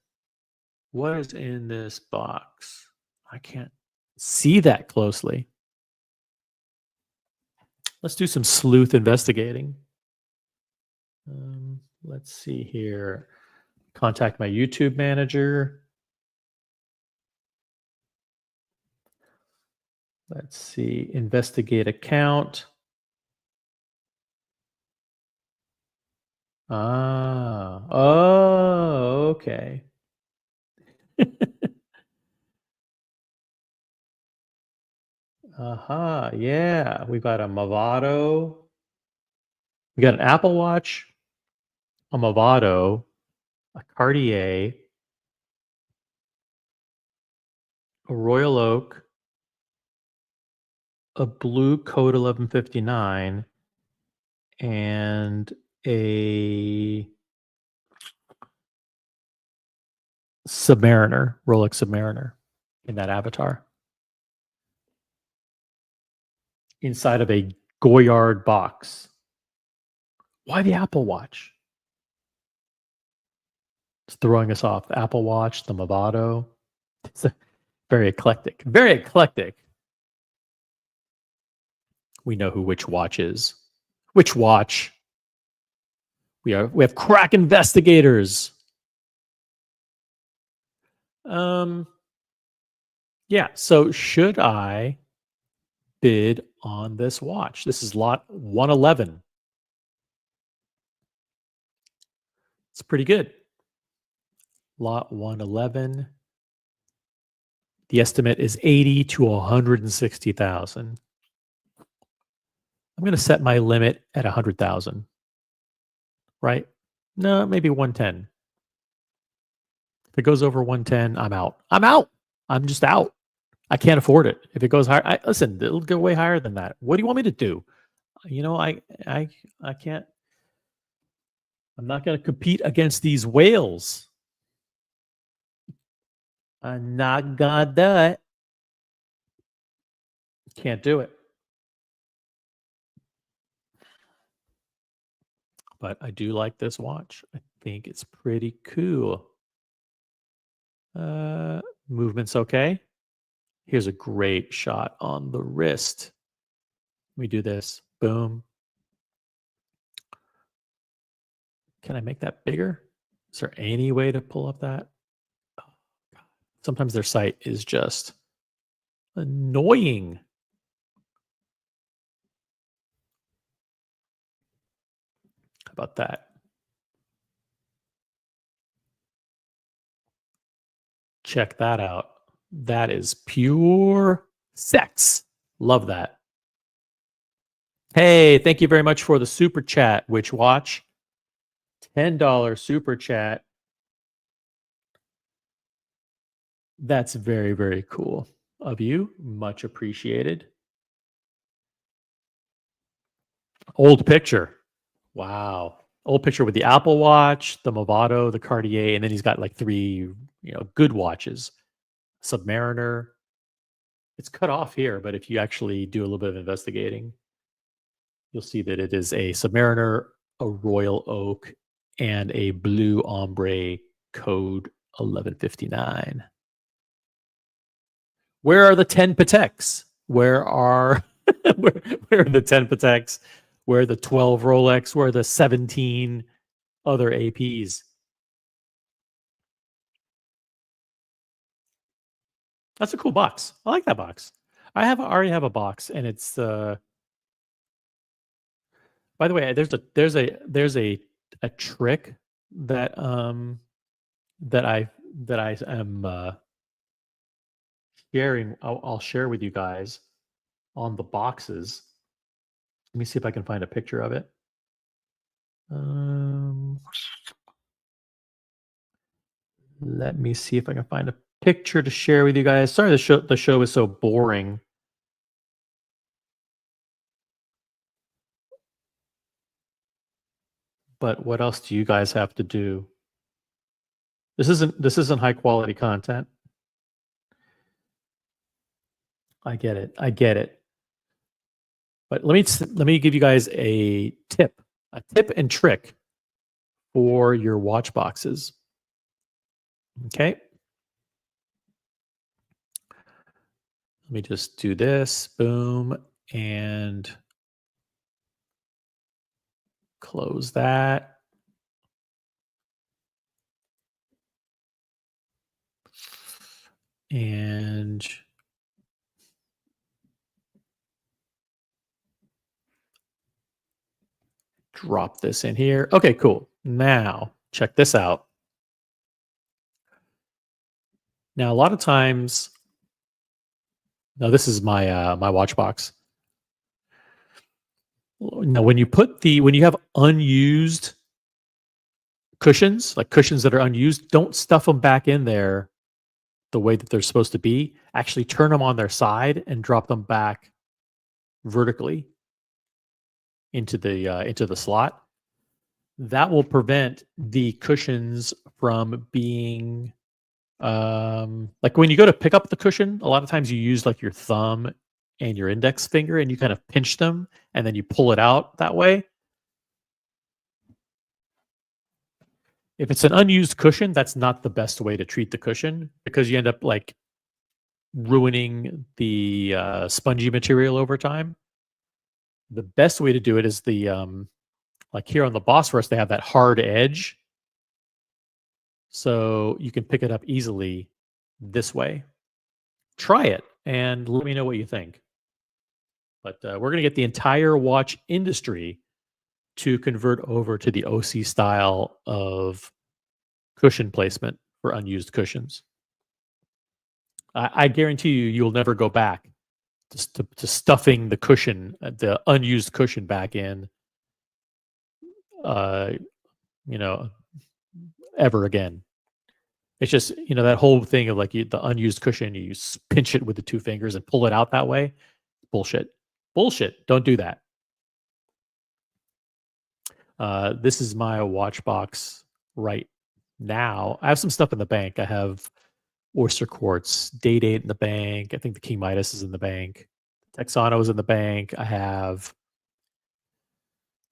What is in this box? I can't see that closely. Let's do some sleuth investigating. Let's see here. Contact my YouTube manager. Let's see. Investigate account. Oh, okay. Yeah. We've got a Movado. We got an Apple Watch, a Movado, a Cartier, a Royal Oak, a blue Code 1159 and a Submariner, Rolex Submariner in that avatar. Inside of a Goyard box. Why the Apple Watch? It's throwing us off. The Apple Watch, the Movado. It's very eclectic. Very eclectic. We know who which watch is. Which watch? We have crack investigators. Yeah, so should I bid on this watch? This is lot 111. It's pretty good. Lot 111. The estimate is 80 to 160,000. I'm going to set my limit at 100,000. Right? No, maybe 110. If it goes over 110, I'm out. I'm out. I'm just out. I can't afford it. If it goes higher, listen, it'll go way higher than that. What do you want me to do? You know, I can't. I'm not going to compete against these whales. I'm not going to do it. Can't do it. But I do like this watch. I think it's pretty cool. Movement's okay. Here's a great shot on the wrist. We do this. Boom. Can I make that bigger? Is there any way to pull up that? Oh, God. Sometimes their site is just annoying. How about that? Check that out. That is pure sex. Love that. Hey, thank you very much for the super chat. Which watch? $10 super chat. That's very, very cool of you. Much appreciated. Old picture. Wow. Old picture with the Apple Watch, the Movado, the Cartier, and then he's got like 3, good watches. Submariner. It's cut off here, but if you actually do a little bit of investigating, you'll see that it is a Submariner, a Royal Oak, and a blue ombre Code 1159. Where are the 10 Pateks? Where are where are the 10 Pateks? Where are the 12 Rolex? Where are the 17 other APs? That's a cool box. I like that box. I already have a box, and it's by the way, there's a trick that I am sharing. I'll share with you guys on the boxes. Let me see if I can find a picture of it. Let me see if I can find a picture to share with you guys. Sorry, the show is so boring. But what else do you guys have to do? This isn't high quality content. I get it. But let me give you guys a tip and trick for your watch boxes. Okay. Let me just do this, boom, and close that. And drop this in here. Okay, cool. Now, check this out. Now, a lot of times, now this is my my watch box. Now, when you have unused cushions, like cushions that are unused, don't stuff them back in there the way that they're supposed to be. Actually turn them on their side and drop them back vertically into the slot. That will prevent the cushions from being like when you go to pick up the cushion, a lot of times you use like your thumb and your index finger and you kind of pinch them and then you pull it out that way. If it's an unused cushion, that's not the best way to treat the cushion because you end up like ruining the spongy material over time. The best way to do it is the like here on the Bosphorus, they have that hard edge. So you can pick it up easily this way. Try it and let me know what you think. But we're going to get the entire watch industry to convert over to the OC style of cushion placement for unused cushions. I guarantee you'll never go back to stuffing the cushion, the unused cushion back in, ever again. It's just, that whole thing of like the unused cushion, you pinch it with the two fingers and pull it out that way. Bullshit. Don't do that. This is my watch box right now. I have some stuff in the bank. I have Oyster Quartz, Date 8 in the bank. I think the King Midas is in the bank. Texano is in the bank. I have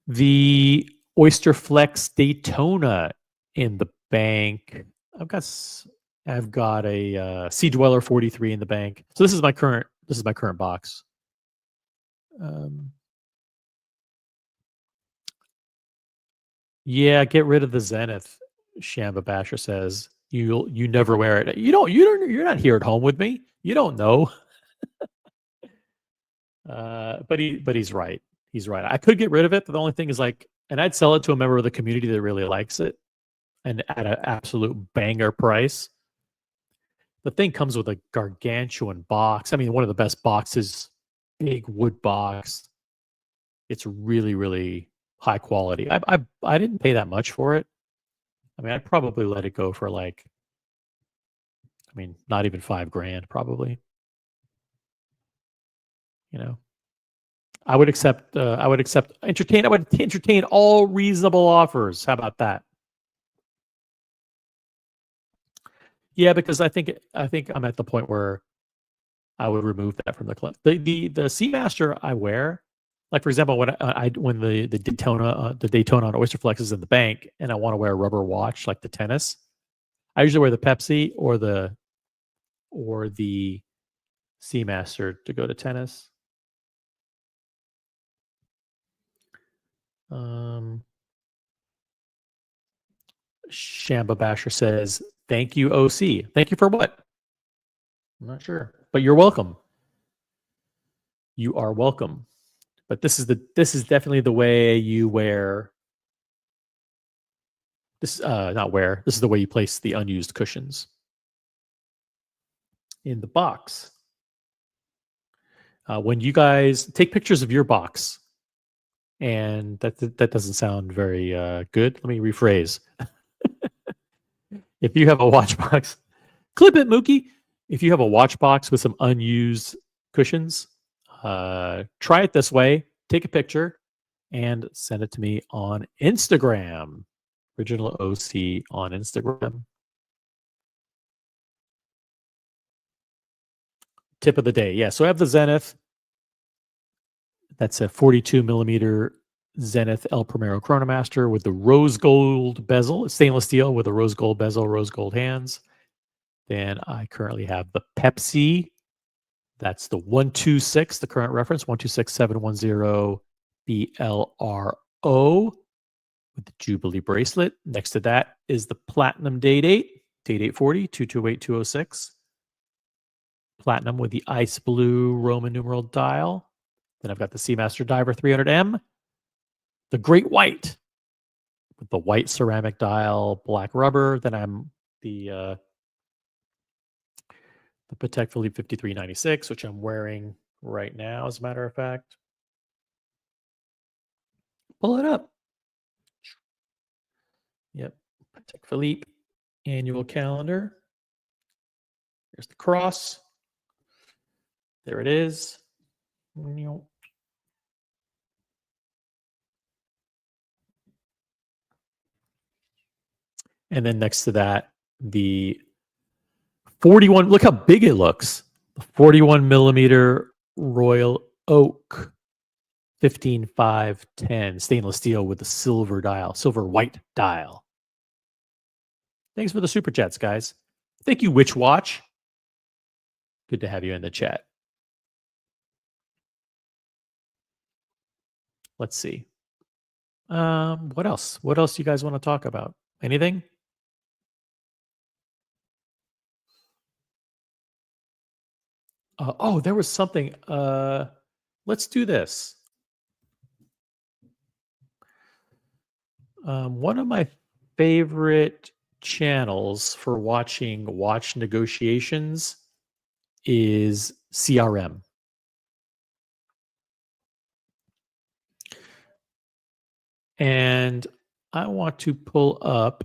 the Oyster Flex Daytona in the bank. I've got a Sea Dweller 43 in the bank. So this is my current box. Yeah, get rid of the Zenith. Shamba Basher says you never wear it. You're not here at home with me. You don't know. But he's right. He's right. I could get rid of it, but the only thing is and I'd sell it to a member of the community that really likes it, and at an absolute banger price. The thing comes with a gargantuan box. I mean, one of the best boxes, big wood box. It's really, really high quality. I didn't pay that much for it. I mean, I'd probably let it go for not even $5,000 probably. I would entertain all reasonable offers. How about that? Yeah, because I think I'm at the point where I would remove that from the club. The Seamaster I wear, like for example, when the Daytona on Oyster Flex is in the bank, and I want to wear a rubber watch like the tennis, I usually wear the Pepsi or the Seamaster to go to tennis. Shamba Basher says, "Thank you, OC. Thank you for what? I'm not sure, but you're welcome. You are welcome. But this is definitely the way you wear. This This is the way you place the unused cushions in the box. When you guys take pictures of your box, and that doesn't sound very good. Let me rephrase. If you have a watch box, clip it, Mookie. If you have a watch box with some unused cushions, try it this way. Take a picture and send it to me on Instagram. Original OC on Instagram. Tip of the day. Yeah, so I have the Zenith. That's a 42 millimeter Zenith El Primero Chronomaster with the rose gold bezel, stainless steel with a rose gold bezel, rose gold hands. Then I currently have the Pepsi. That's the 126, the current reference, 126710 BLRO with the Jubilee bracelet. Next to that is the Platinum Date 8, Date 840, 228206. Platinum with the ice blue Roman numeral dial. Then I've got the Seamaster Diver 300M, the Great White with the white ceramic dial, black rubber. Then I'm the Patek Philippe 5396, which I'm wearing right now, as a matter of fact. Pull it up. Yep, Patek Philippe annual calendar. There's the cross. There it is. And then next to that, the 41, look how big it looks. The 41 millimeter Royal Oak 15510 stainless steel with the silver dial, silver white dial. Thanks for the super chats, guys. Thank you, Witch Watch. Good to have you in the chat. Let's see. What else? What else do you guys want to talk about? Anything? Oh, there was something. Let's do this. One of my favorite channels for watching watch negotiations is CRM. And I want to pull up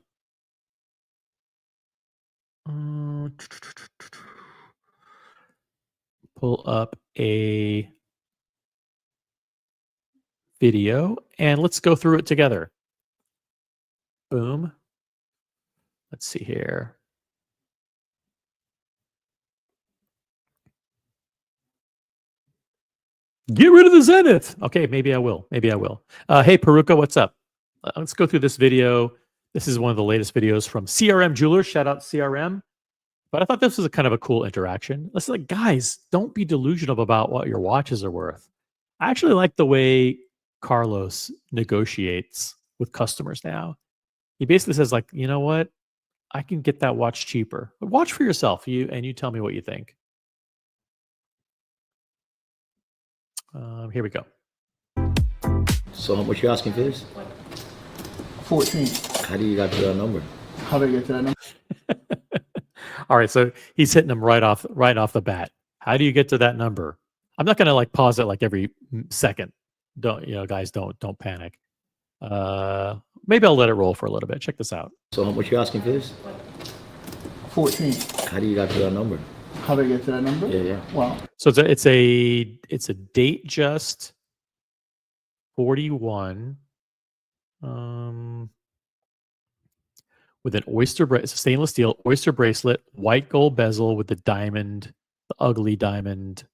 a video and let's go through it together. Boom. Let's see here. Get rid of the Zenith. Okay, maybe I will. Maybe I will. Hey, Peruka, what's up? Let's go through this video. This is one of the latest videos from CRM Jewelers. Shout out CRM. But I thought this was a kind of a cool interaction. Let's like, guys, don't be delusional about what your watches are worth. I actually like the way Carlos negotiates with customers now. He basically says, like, you know what? I can get that watch cheaper. But watch for yourself. You tell me what you think. Here we go. So how much you asking for this? 14. How do you get to that number? How do I get to that number? All right, so he's hitting them right off the bat. How do you get to that number? I'm not gonna like pause it like every second. Don't guys, don't panic. Maybe I'll let it roll for a little bit. Check this out. So how much you asking for this? 14. How do you get to that number? How do I get to that number? Yeah. Wow. So it's a Datejust 41 with an it's a stainless steel oyster bracelet, white gold bezel with the diamond, the ugly diamond.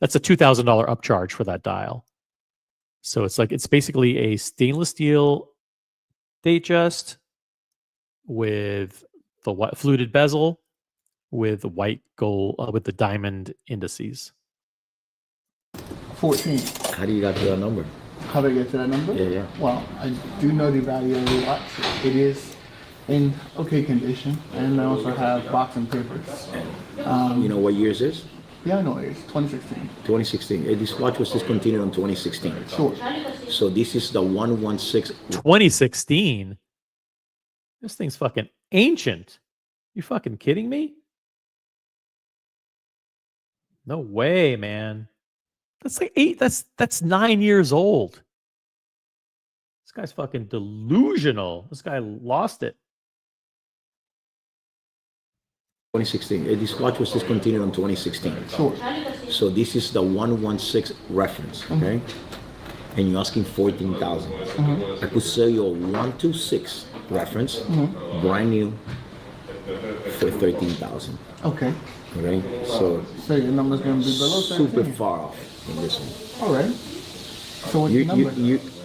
That's a $2,000 upcharge for that dial. So it's basically a stainless steel Datejust with the white fluted bezel with white gold with the diamond indices. 14. How do you get to that number? How do I get to that number? Yeah. Well, I do know the value of the watch. It is in okay condition, and I also have box and papers. You know what year is this? Yeah, I know it is 2016. 2016. This watch was discontinued in 2016. Sure. So this is the 116. 2016. This thing's fucking ancient. You fucking kidding me? No way, man. That's like that's 9 years old. This guy's fucking delusional. This guy lost it. 2016. This watch was discontinued in 2016. Sure. So this is the 116 reference, okay? And you're asking 14,000. I could sell you a 126 reference, brand new, for 13,000. Okay. Okay, so your number's going to be below 13. super far off from this one. All right. So what's the number?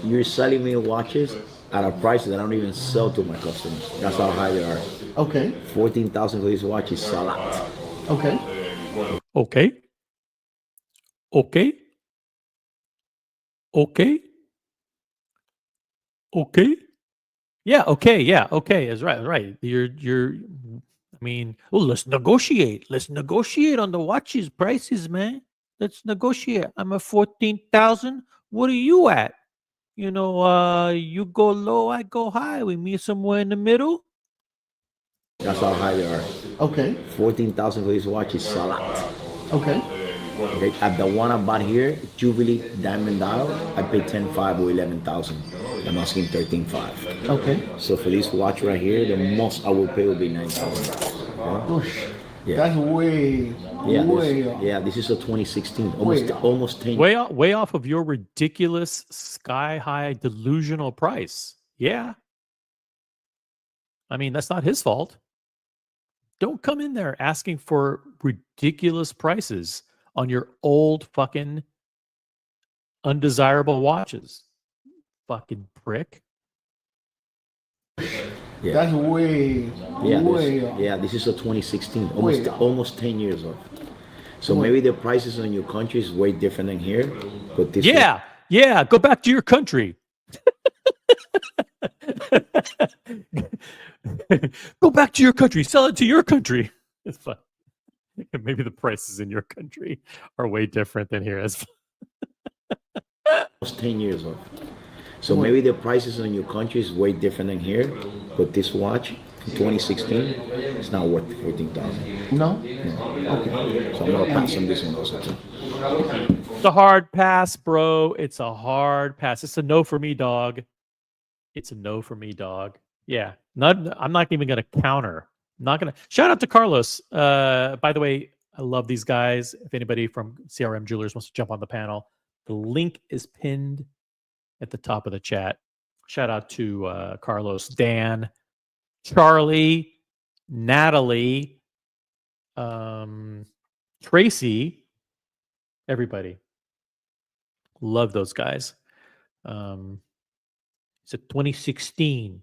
You're selling me watches at a price that I don't even sell to my customers. That's how high they are. Okay. 14,000 for this watch is a lot. Okay. Okay. Okay. Okay. Okay. Yeah, okay, yeah, okay. That's right, right. I mean, let's negotiate. Let's negotiate on the watches prices, man. Let's negotiate. I'm at 14,000. What are you at? You know, you go low, I go high. We meet somewhere in the middle. That's how high they are. Okay. 14,000 for this watch is a lot. Okay. Okay. At the one I bought here, Jubilee Diamond Dial, I paid 10,500 or 11,000. I'm asking 13,500. Okay. So for this watch right here, the most I will pay will be 9,000. Okay? Yeah. That's way off. Yeah, this is a 2016, almost 10. Way off of your ridiculous sky high delusional price. Yeah. I mean, that's not his fault. Don't come in there asking for ridiculous prices on your old fucking undesirable watches. Fucking prick. Yeah. That's way, way off. Yeah, this is a 2016, Way off. almost 10 years off. So maybe the prices in your country is way different than here, but this Yeah, yeah, go back to your country. Go back to your country. Sell it to your country. It's fun. Maybe the prices in your country are way different than here. It's almost 10 years off. So maybe the prices in your country is way different than here, but this watch in 2016 is not worth 14,000. No? Okay. So I'm gonna pass on this one also too. It's a hard pass, bro. It's a hard pass. It's a no for me, dog. It's a no for me, dog. Yeah. I'm not even gonna counter. Not gonna shout out to Carlos. By the way, I love these guys. If anybody from CRM Jewelers wants to jump on the panel, the link is pinned at the top of the chat. Shout out to Carlos, Dan, Charlie, Natalie, Tracy, everybody. Love those guys. It's a 2016.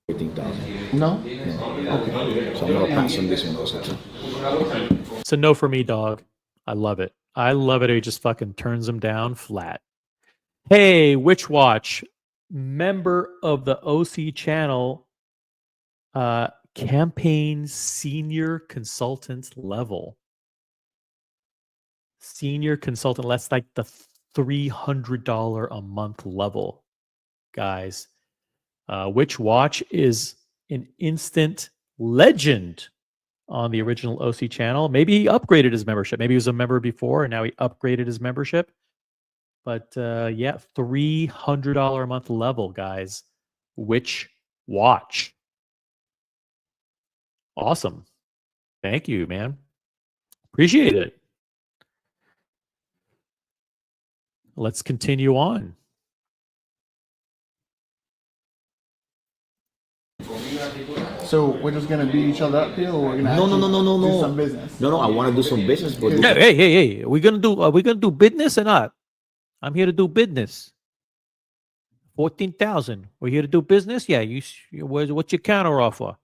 14,000. No? Okay. So I'm gonna pass on this one also too. It's a no for me, dog. I love it. I love it. He just fucking turns them down flat. Hey, Witch Watch, member of the OC channel, campaign senior consultant level. Senior consultant, that's like the $300 a month level, guys. Witch Watch is an instant legend on the original OC channel. Maybe he upgraded his membership. Maybe he was a member before and now he upgraded his membership. But yeah, $300 a month level, guys. Witch Watch. Awesome. Thank you, man. Appreciate it. Let's continue on. So we're just gonna beat each other up here, or we're gonna No. do some business? No, I want to do some business, but Yeah, hey. Are we gonna do business or not? I'm here to do business. 14,000. We're here to do business. Yeah, what's your counter offer?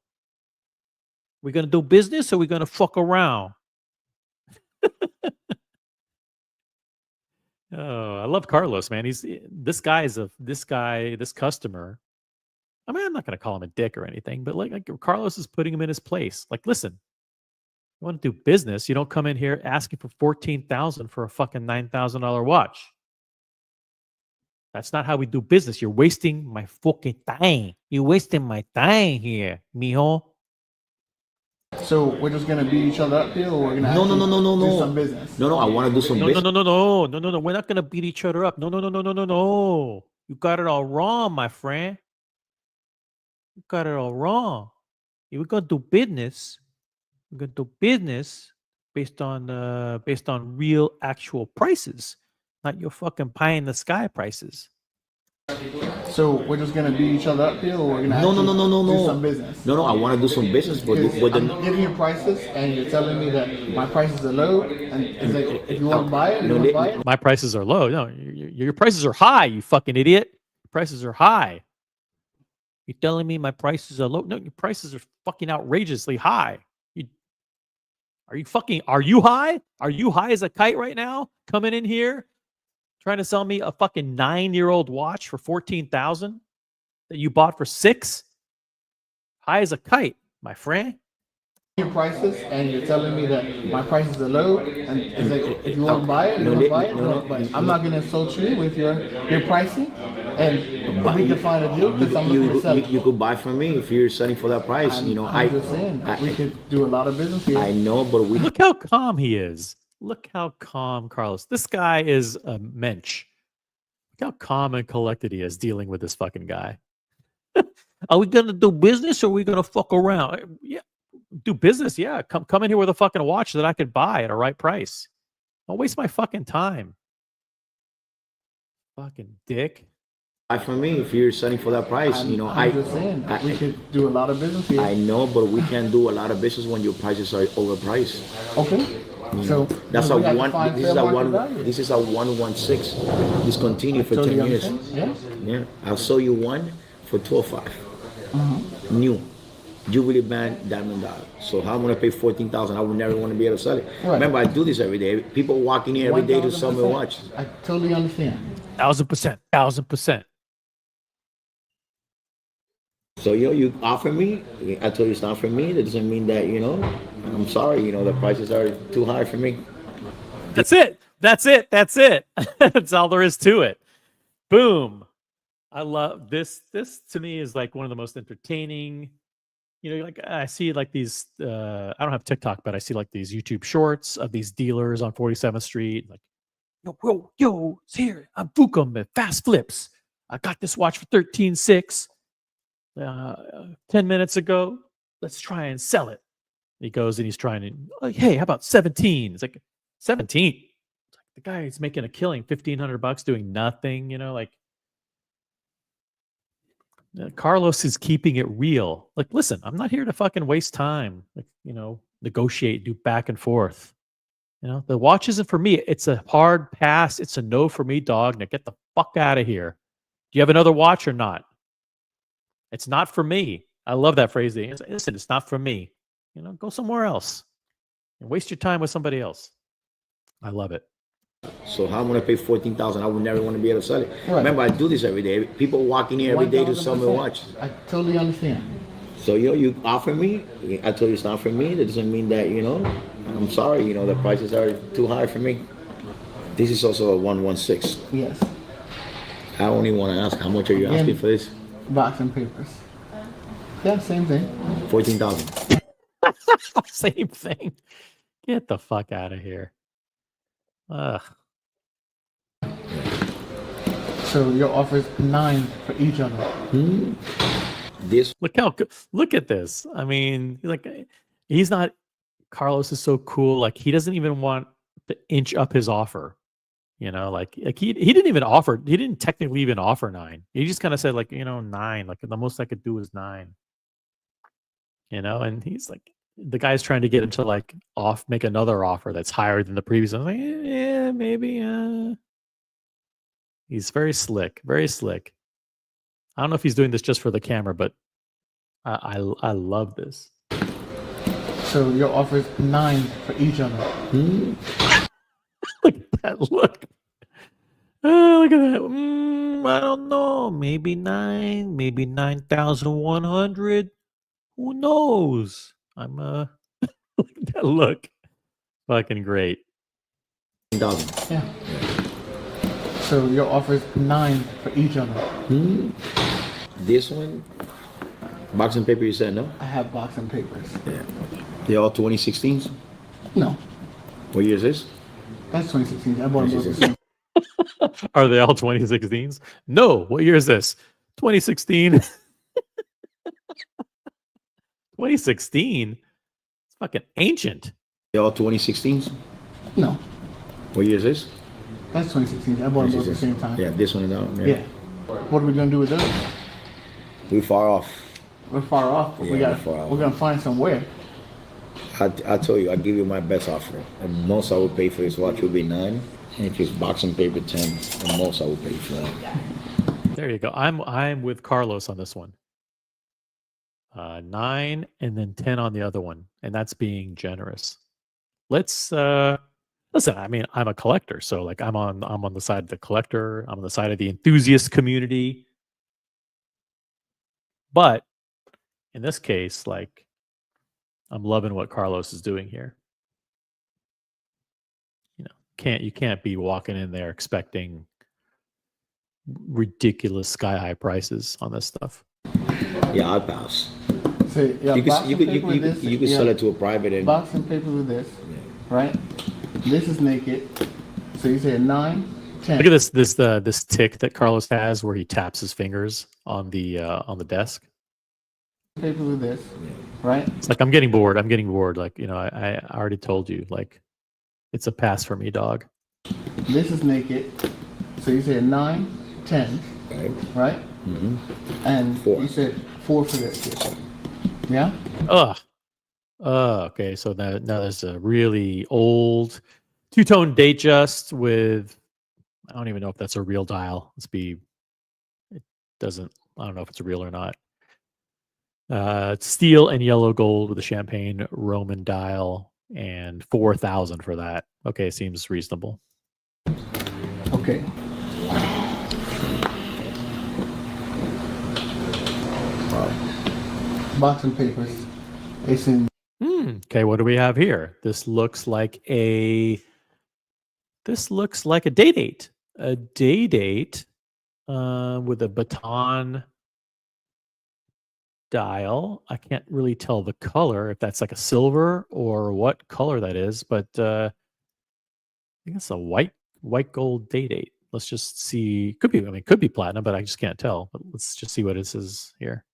We gonna do business or we gonna fuck around? Oh, I love Carlos, man. This customer. I mean, I'm not gonna call him a dick or anything, but like Carlos is putting him in his place. Like, listen, you want to do business, you don't come in here asking for 14,000 for a fucking $9,000 watch. That's not how we do business. You're wasting my fucking time. You're wasting my time here, mijo. So we're just gonna beat each other up here, or we're gonna do some business? No, I want to do some business. No. We're not gonna beat each other up. No. You got it all wrong, my friend. You got it all wrong. We're gonna do business. We're gonna do business based on real, actual prices, not your fucking pie in the sky prices. So we're just gonna beat each other up here, or we're gonna do some business? No, I want to do some business, but I'm giving you prices, and you're telling me that my prices are low, and it's like, if you want to buy it, you want to buy it. My prices are low. No, your prices are high. You fucking idiot. Your prices are high. You're telling me my prices are low? No, your prices are fucking outrageously high. Are you high? Are you high as a kite right now? Coming in here, trying to sell me a fucking 9-year-old watch for 14,000 that you bought for 6? High as a kite, my friend. Your prices, and you're telling me that my prices are low, and it's like, if you want to buy it, you want to buy it. No, but I'm not going to insult you with your pricing, and we can find a deal because I'm looking to sell it. You could buy from me if you're selling for that price. I'm just saying, we could do a lot of business here. I know, but Look how calm he is. Look how calm Carlos. This guy is a mensch. Look how calm and collected he is dealing with this fucking guy. Are we gonna do business or are we gonna fuck around? Yeah, do business. Yeah, come in here with a fucking watch that I could buy at a right price. Don't waste my fucking time. Fucking dick. For me, if you're selling for that price, you know, I'm just saying, we could do a lot of business here. I know, but we can't do a lot of business when your prices are overpriced. Okay. So That's a we have to one. find This fair is a market one. value. This is a 116. Discontinued for 10 Totally years. understand. Yeah. Yeah, I'll sell you one for 205. New, Jubilee band, diamond dollar. So how am I gonna pay 14,000? I would never want to be able to sell it. Right. Remember, I do this every day. People walk in here every day to sell me 1000%. watches. I totally understand. 1000%, 1000%. So you offer me, I told you it's not for me. That doesn't mean that, you know, I'm sorry, you know, the prices are too high for me. That's it. That's it. That's it. That's all there is to it. Boom. I love this. This to me is like one of the most entertaining. You know, like I see like these. I don't have TikTok, but I see like these YouTube shorts of these dealers on 47th Street. Like, yo, it's here. I'm Fukum at Fast Flips. I got this watch for 13.6. 10 minutes ago. Let's try and sell it. He goes and he's trying to, like, hey, how about 17? It's like 17. It's like the guy is making a killing, $1,500 doing nothing. You know, like. Carlos is keeping it real. Like, listen, I'm not here to fucking waste time. Like, you know, negotiate, do back and forth. You know, the watch isn't for me. It's a hard pass. It's a no for me, dog. Now get the fuck out of here. Do you have another watch or not? It's not for me. I love that phrasing. Listen, it's not for me. You know, go somewhere else and waste your time with somebody else. I love it. So how am I gonna pay 14,000? I would never want to be able to sell it. Right. Remember, I do this every day. People walk in here every day to sell me 1000%. watches. I totally understand. So you offer me, I told you it's not for me. That doesn't mean that, you know, I'm sorry, you know, the prices are too high for me. This is also a 116. Yes. I only want to ask, how much are you Again, asking for this? Box and papers. Yeah, same thing. 14,000. Same thing. Get the fuck out of here. Ugh. So your offer is 9 for each of them. This Look how look at this. I mean, like he's not. Carlos is so cool. Like he doesn't even want to inch up his offer. You know, like he didn't even offer. He didn't technically even offer 9. He just kind of said like, you know, 9. Like the most I could do is 9. You know, and he's like, the guy's trying to get him to like make another offer that's higher than the previous. I'm like, yeah, maybe. He's very slick, very slick. I don't know if he's doing this just for the camera, but I love this. So your offer is 9 for each of them. Look at that look. Look at that. I don't know. Maybe 9. Maybe 9,100. Who knows? I'm look at that look. Fucking great. 1,000. Yeah. So your offer is 9 for each of them. This one, box and paper, you said no? I have box and papers. Yeah. They're all 2016s? No, What year is this? that's 2016. I bought them both the same. Are they all 2016s? No. What year is this? 2016. 2016? It's fucking ancient. They're all 2016s? No, What year is this? that's 2016. I bought them both at the same time. Yeah, this one is out. Yeah. What are we gonna do with those? We're far off. We're far off, but Yeah, we're we're gonna find somewhere. I told you, I'll give you my best offer. The most I would pay for this watch would be 9. And if it's box and paper, 10. The most I would pay for that. There you go. I'm with Carlos on this one. 9 and then 10 on the other one, and that's being generous. Let's listen. I mean, I'm a collector, so like I'm on the side of the collector. I'm on the side of the enthusiast community. But in this case, like I'm loving what Carlos is doing here. You know, you can't be walking in there expecting ridiculous sky high prices on this stuff. Yeah, I'll pass. So yeah, You box and paper with could this. you could yeah, sell it to a private and box and paper with this, right? This is naked. So you said 9, 10. Look at this tick that Carlos has where he taps his fingers on the desk. Paper with this, right? It's like I'm getting bored. Like, you know, I already told you, like it's a pass for me, dog. This is naked. So you said 9, 10. Right. right? Mm-hmm. And 4. you said 4 for this. Here. Yeah. Ugh. Okay, so now there's a really old two-tone Datejust with, I don't even know if that's a real dial. It doesn't, I don't know if it's real or not. It's steel and yellow gold with a champagne Roman dial and 4,000 for that. Okay, seems reasonable. Okay. Box and papers. It's in. Okay, what do we have here? This looks like a day date. A day date with a baton dial. I can't really tell the color, if that's like a silver or what color that is, but I think it's a white gold day date. Let's just see. Could be, I mean, it could be platinum, but I just can't tell. But let's just see what it is here.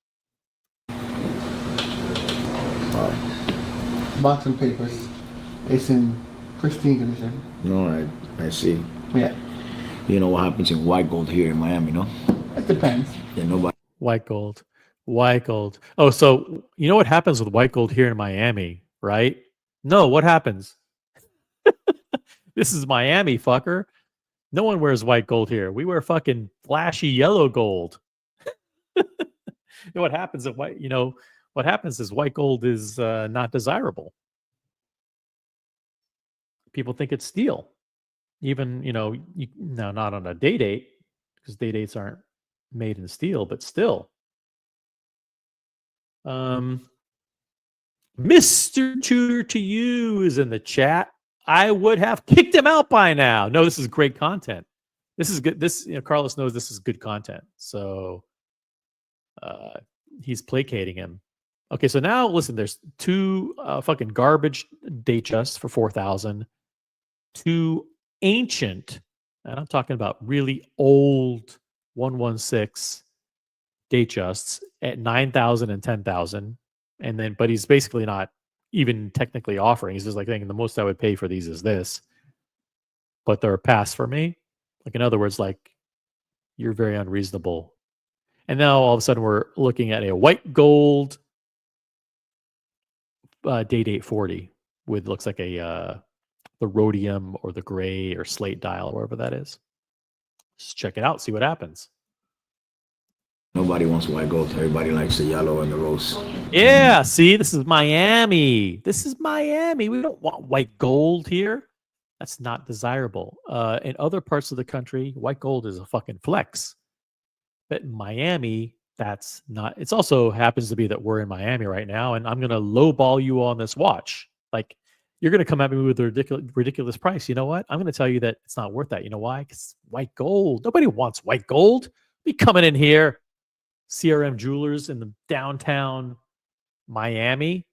Box and papers. It's in pristine condition. No, I see. Yeah. You know what happens in white gold here in Miami, no? It depends. Yeah, nobody. White gold. Oh, so you know what happens with white gold here in Miami, right? No, what happens? This is Miami, fucker. No one wears white gold here. We wear fucking flashy yellow gold. You know what happens at white? What happens is white gold is not desirable. People think it's steel. Even, now not on a day date, because day dates aren't made in steel, but still. Mr. Tudor to you is in the chat. I would have kicked him out by now. No, this is great content. This is good. Carlos knows this is good content. So he's placating him. Okay, so now listen, there's 2 fucking garbage Datejust for 4,000. 2 ancient, and I'm talking about really old 116 Datejusts at 9,000 and 10,000. And then, but he's basically not even technically offering. He's just like thinking the most I would pay for these is this. But they're a pass for me. Like, in other words, like, you're very unreasonable. And now all of a sudden we're looking at a white gold day date 40 with, looks like the rhodium or the gray or slate dial, wherever that is. Just check it out, see what happens. Nobody wants white gold. Everybody likes the yellow and the rose. Yeah, see, this is Miami. We don't want white gold here. That's not desirable. In other parts of the country, white gold is a fucking flex. But in Miami, that's not. It also happens to be that we're in Miami right now, and I'm going to lowball you on this watch. Like, you're going to come at me with a ridiculous price. You know what? I'm going to tell you that it's not worth that. You know why? Because white gold. Nobody wants white gold. Be coming in here, CRM Jewelers in the downtown Miami,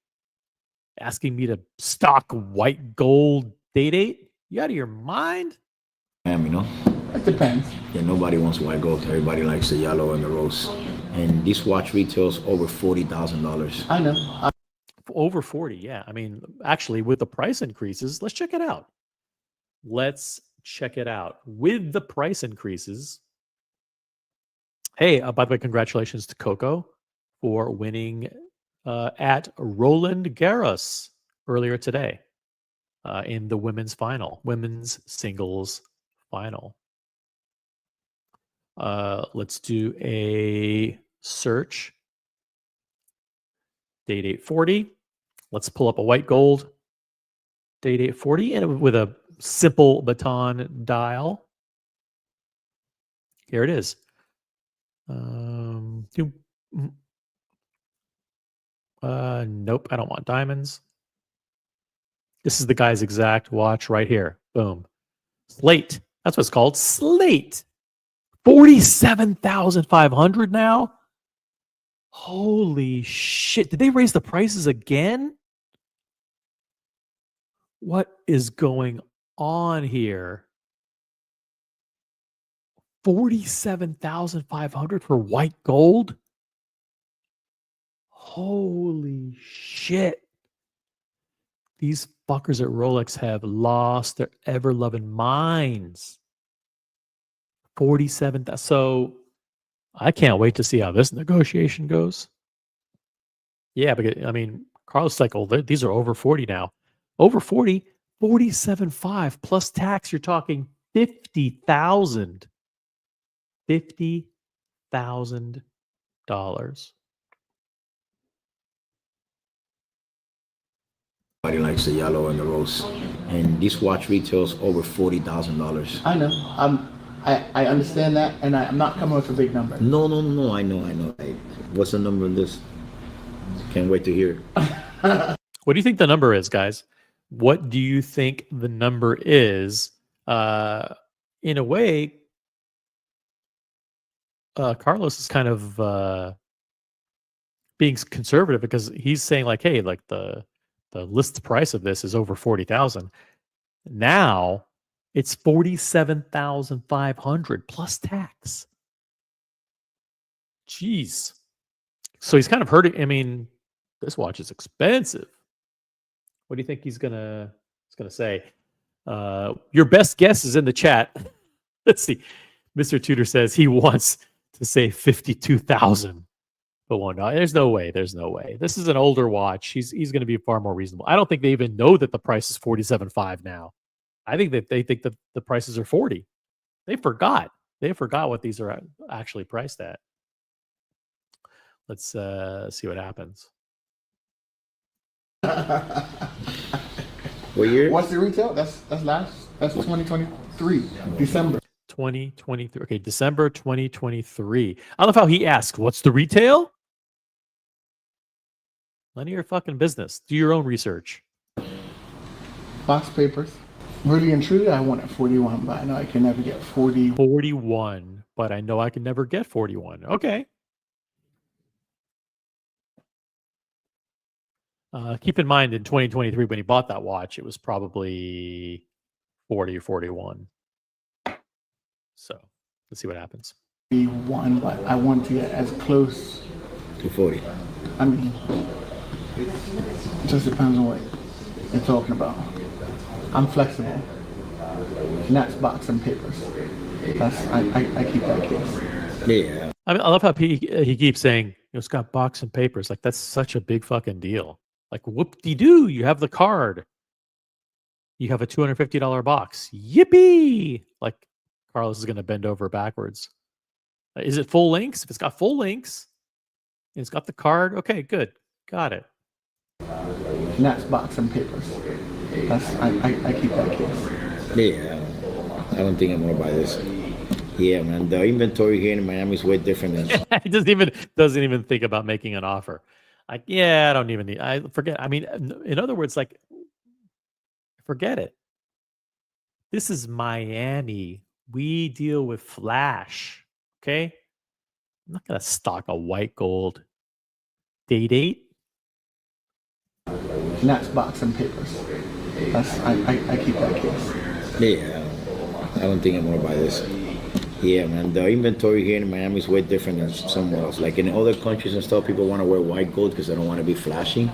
asking me to stock white gold day date. You out of your mind? No? It depends. Yeah, nobody wants white gold. Everybody likes the yellow and the rose. And this watch retails over $40,000. I know. Over 40, yeah. I mean, actually, with the price increases, let's check it out. With the price increases. Hey, by the way, congratulations to Coco for winning at Roland Garros earlier today in the women's singles final. Let's do a search. Day date 40. Let's pull up a white gold day date 40 and with a simple baton dial. Here it is. Nope, I don't want diamonds. This is the guy's exact watch right here. Boom. Slate. That's what it's called. Slate. 47,500 now. Holy shit. Did they raise the prices again? What is going on here? 47,500 for white gold? Holy shit. These fuckers at Rolex have lost their ever-loving minds. 47,000. So I can't wait to see how this negotiation goes. Yeah, because I mean, Carlos cycle, these are over 40 now. Over 40, 47.5 plus tax. You're talking $50,000. $50,000. Everybody likes the yellow and the rose. And this watch retails over $40,000. I know. I understand that, and I'm not coming with a big number. No. I know. What's the number of this? Can't wait to hear it. What do you think the number is, guys? What do you think the number is? In a way, Carlos is kind of being conservative because he's saying like, hey, like the list price of this is over 40,000. Now it's 47,500 plus tax. Jeez. So he's kind of hurting. I mean, this watch is expensive. What do you think he's gonna say? Your best guess is in the chat. Let's see. Mr. Tudor says he wants to say 52,000. But one, there's no way. There's no way. This is an older watch. He's going to be far more reasonable. I don't think they even know that the price is 47.5 now. I think that they think that the prices are 40. They forgot. They forgot what these are actually priced at. Let's see what happens. What year? What's the retail? That's 2023, December. 2023. Okay, December 2023. I love how he asked, what's the retail? None of your fucking business. Do your own research. Box papers. Really and truly, I want it 41, but I know I can never get 40. 41, but I know I can never get 41. Okay. Keep in mind, in 2023, when he bought that watch, it was probably 40 or 41. So let's see what happens. 41, but I want to get as close to 40. I mean, it just depends on what you're talking about. I'm flexible. And that's box and papers. I keep that case. Yeah. I love how he keeps saying, it's got box and papers. Like, that's such a big fucking deal. Like, whoop-de-doo, you have the card. You have a $250 box. Yippee! Like, Carlos is going to bend over backwards. Is it full links? If it's got full links, and it's got the card, okay, good. Got it. And that's box and papers. I keep that case. Yeah. I don't think I'm going to buy this. Yeah, man. The inventory here in Miami is way different than... He doesn't even think about making an offer. Like, yeah, I don't even need... I forget. I mean, in other words, like, forget it. This is Miami. We deal with flash, okay? I'm not going to stock a white gold date. And that's box and papers. I keep that case. Yeah, I don't think I'm going to buy this. Yeah, man, the inventory here in Miami is way different than somewhere else. Like in other countries and stuff, people want to wear white gold because they don't want to be flashy.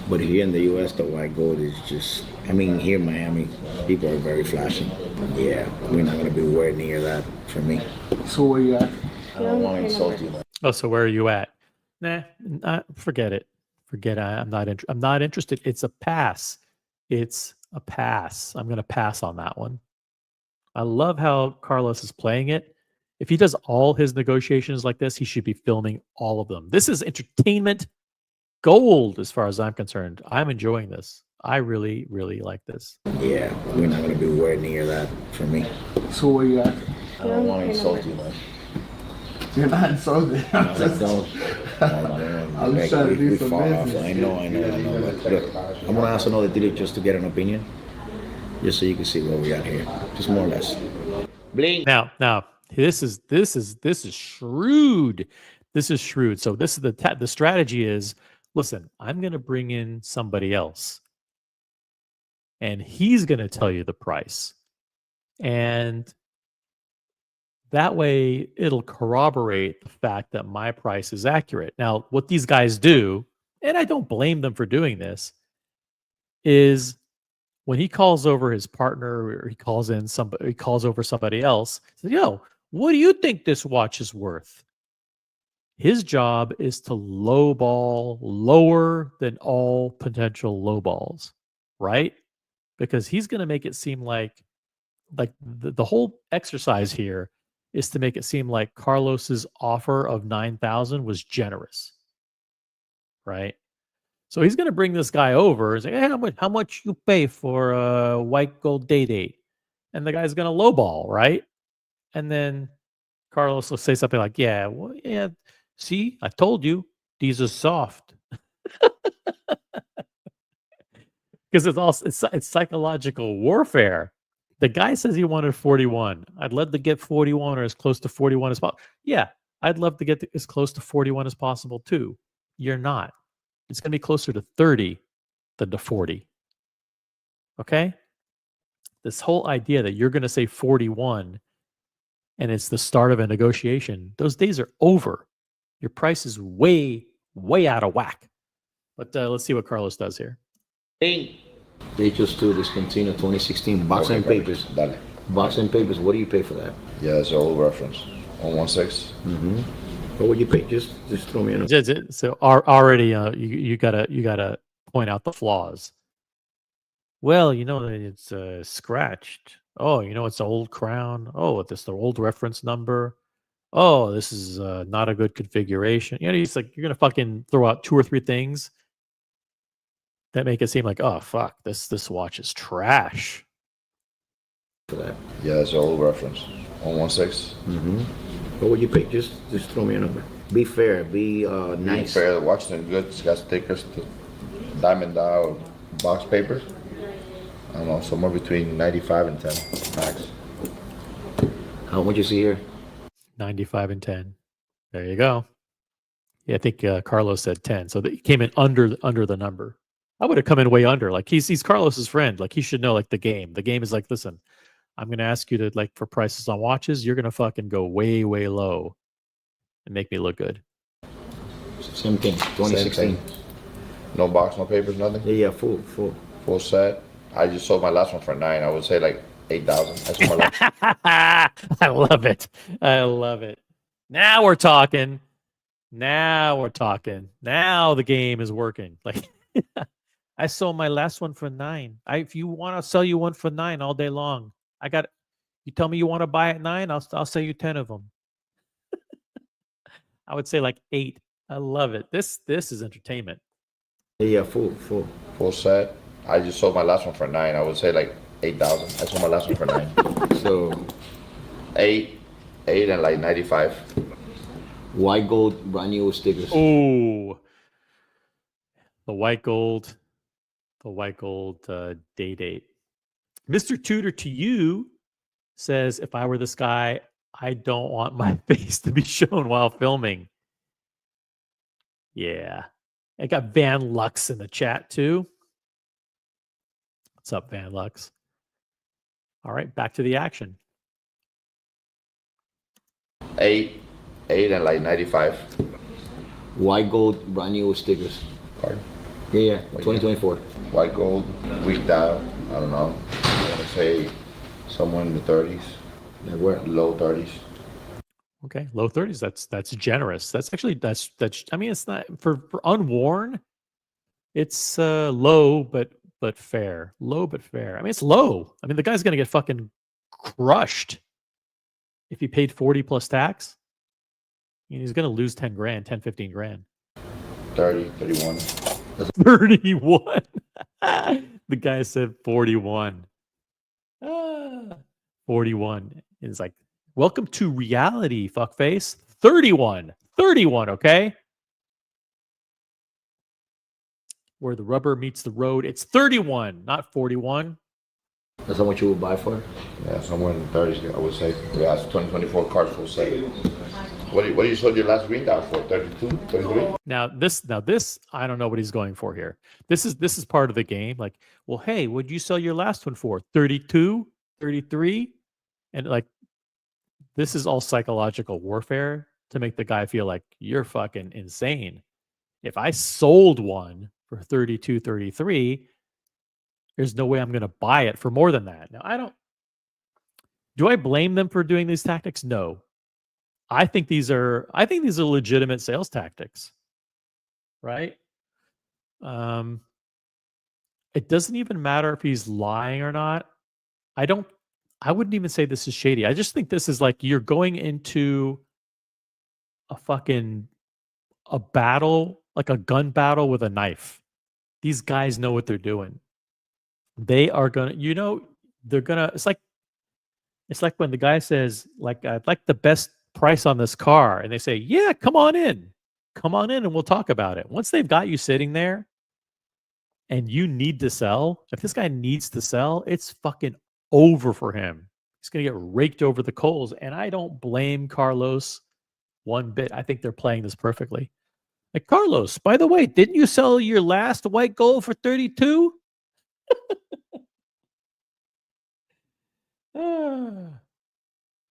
But here in the U.S., the white gold is just... I mean, here in Miami, people are very flashy. Yeah, we're not going to be anywhere near that for me. So where you at? I don't want to insult you. Oh, so where are you at? Nah, forget it. Forget it. I'm not interested. It's a pass. It's a pass. I'm going to pass on that one. I love how Carlos is playing it. If he does all his negotiations like this, he should be filming all of them. This is entertainment gold as far as I'm concerned. I'm enjoying this. I really, really like this. Yeah, we're not going to be anywhere near that for me. So where you at? I don't want to insult you, man. You're not insulted. I'm just trying to do some business. I know. But look, I'm going to ask another dealer just to get an opinion. Just so you can see where we are here. Just more or less. Bling. Now, this is shrewd. This is shrewd. So this is the strategy is, listen, I'm going to bring in somebody else, and he's going to tell you the price, and that way it'll corroborate the fact that my price is accurate. Now, what these guys do, and I don't blame them for doing this, is when he calls over his partner or he calls over somebody else, he says, yo, What do you think this watch is worth? His job is to lowball lower than all potential lowballs, right? Because he's going to make it seem like the whole exercise here is to make it seem like Carlos's offer of 9,000 was generous, right? So he's going to bring this guy over and say, hey, how much you pay for a white gold date? And the guy's going to lowball, right? And then Carlos will say something like, yeah, well, yeah, see, I told you, these are soft. Because it's psychological warfare. The guy says he wanted 41. I'd love to get 41 or as close to 41 as possible. Yeah, I'd love to get as close to 41 as possible too. You're not. It's going to be closer to 30 than to 40. Okay? This whole idea that you're going to say 41 and it's the start of a negotiation, those days are over. Your price is way, way out of whack. But let's see what Carlos does here. They just to discontinue 2016 box and papers. Dale. Box and papers, what do you pay for that? Yeah, that's an old reference. 116. Mm-hmm. What would you pay? Just throw me in a... So already you gotta point out the flaws. Well, you know it's scratched. Oh, you know it's an old crown. Oh, this the old reference number. Oh, this is not a good configuration. You know, it's like you're gonna fucking throw out 2 or 3 things that make it seem like, oh fuck, this watch is trash. For that. Yeah, that's an old reference. 116. Mm-hmm. What would you pay? Just throw me a number. Be fair. Be nice. Fair. The watch is good. It's got stickers, diamond dial, box papers. I don't know, somewhere between 95 and 10 max. How much you see here? 95 and 10. There you go. Yeah, I think Carlos said 10, so he came in under the number. I would have come in way under. Like he's Carlos's friend. Like he should know like the game. The game is like, listen, I'm going to ask you to like for prices on watches. You're going to fucking go way, way low and make me look good. Same thing. 2016. Same thing. No box, no papers, nothing. Yeah, full. Full set. I just sold my last one for 9. I would say like 8,000. That's what my last. I love it. I love it. Now we're talking. Now the game is working. Like I sold my last one for 9. If you want, I'll sell you one for 9 all day long. You tell me you want to buy at 9, I'll sell you 10 of them. I would say like 8. I love it. This is entertainment. Yeah, full. Full set. I just sold my last one for 9. I would say like 8,000. I sold my last one for 9. So 8 and like 95. White gold, brand new stickers. Oh, the white gold date. Mr. Tudor to you says, if I were this guy, I don't want my face to be shown while filming. Yeah. I got Van Lux in the chat too. What's up, Van Lux? All right, back to the action. 8 and like 95. White gold, brand new stickers. Pardon? Yeah, 2024. White gold, weak dial. I don't know. I want to say somewhere in the 30s. Like where? Low 30s. Okay, low 30s. That's generous. That's I mean, it's not for unworn. It's low but fair. Low but fair. I mean, it's low. I mean, the guy's gonna get fucking crushed if he paid 40 plus tax. I mean, he's gonna lose 10 grand, 10, 15 grand. 30, 31. 31. The guy said 41. 41 is like, welcome to reality, fuckface. 31, okay? Where the rubber meets the road, it's 31, not 41. That's how much you would buy for? Yeah, somewhere in the 30s, I would say. Yeah, it's 2024 card full set. What do you sold your last green dial for? 32, 33? Now this, I don't know what he's going for here. This is part of the game. Like, well, hey, what'd you sell your last one for? 32, 33? And like, this is all psychological warfare to make the guy feel like you're fucking insane. If I sold one for 32, 33, there's no way I'm going to buy it for more than that. Now, Do I blame them for doing these tactics? No. I think these are legitimate sales tactics. Right? It doesn't even matter if he's lying or not. I wouldn't even say this is shady. I just think this is like you're going into a battle, like a gun battle with a knife. These guys know what they're doing. They are gonna, they're gonna. It's like when the guy says, like, I'd like the best price on this car, and they say, yeah, come on in, and we'll talk about it. Once they've got you sitting there, and you need to sell, if this guy needs to sell, it's fucking over for him. He's gonna get raked over the coals, and I don't blame Carlos one bit. I think they're playing this perfectly. Like, Carlos, by the way, didn't you sell your last white gold for 32?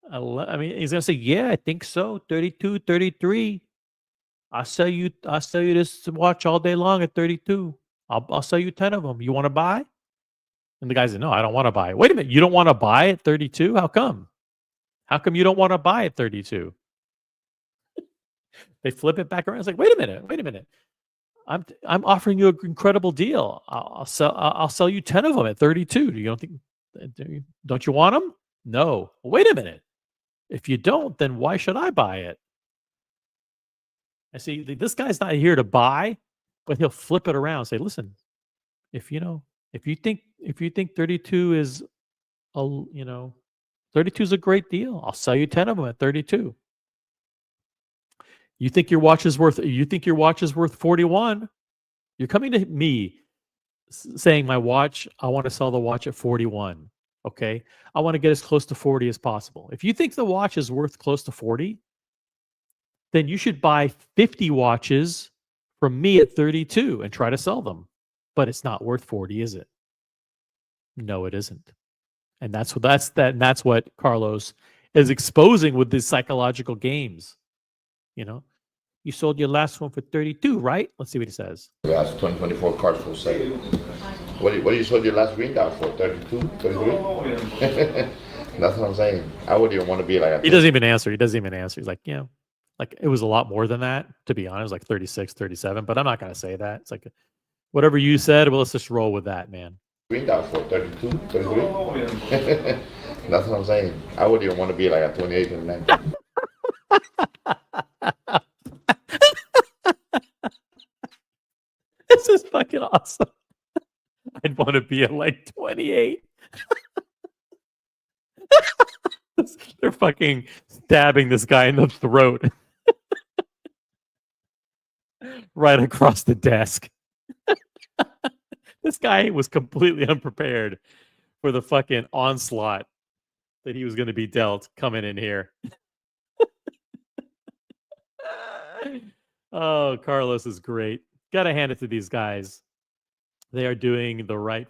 I mean, he's gonna say, yeah, I think so. 32, 33. I'll sell you this watch all day long at 32. I'll sell you 10 of them. You want to buy? And the guy said, no, I don't want to buy. Wait a minute, you don't want to buy at 32? How come? How come you don't want to buy at 32? They flip it back around. It's like, wait a minute. I'm offering you an incredible deal. I'll sell you 10 of them at 32. Don't you want them? No. Wait a minute. If you don't, then why should I buy it? I see this guy's not here to buy, but he'll flip it around and say, listen, if you think 32 is 32 is a great deal, I'll sell you 10 of them at 32. You think your watch is worth 41? You're coming to me saying my watch, I want to sell the watch at 41. Okay? I want to get as close to 40 as possible. If you think the watch is worth close to 40, then you should buy 50 watches from me at 32 and try to sell them. But it's not worth 40, is it? No, it isn't. And that's what Carlos is exposing with these psychological games. You sold your last one for 32, right? Let's see what he says. Last 2024 card for sale. What do you sold your last green dot for? 32, 33? That's what I'm saying. I wouldn't even want to be like. He doesn't even answer. He's like, like it was a lot more than that, to be honest, like 36, 37, but I'm not going to say that. It's like, whatever you said, well, let's just roll with that, man. Green dot for 32, 33? That's what I'm saying. I wouldn't even want to be like a 28, 29. This is fucking awesome. I'd want to be at like 28. They're fucking stabbing this guy in the throat. Right across the desk. This guy was completely unprepared for the fucking onslaught that he was going to be dealt coming in here. Oh, Carlos is great. Gotta hand it to these guys. They are doing the right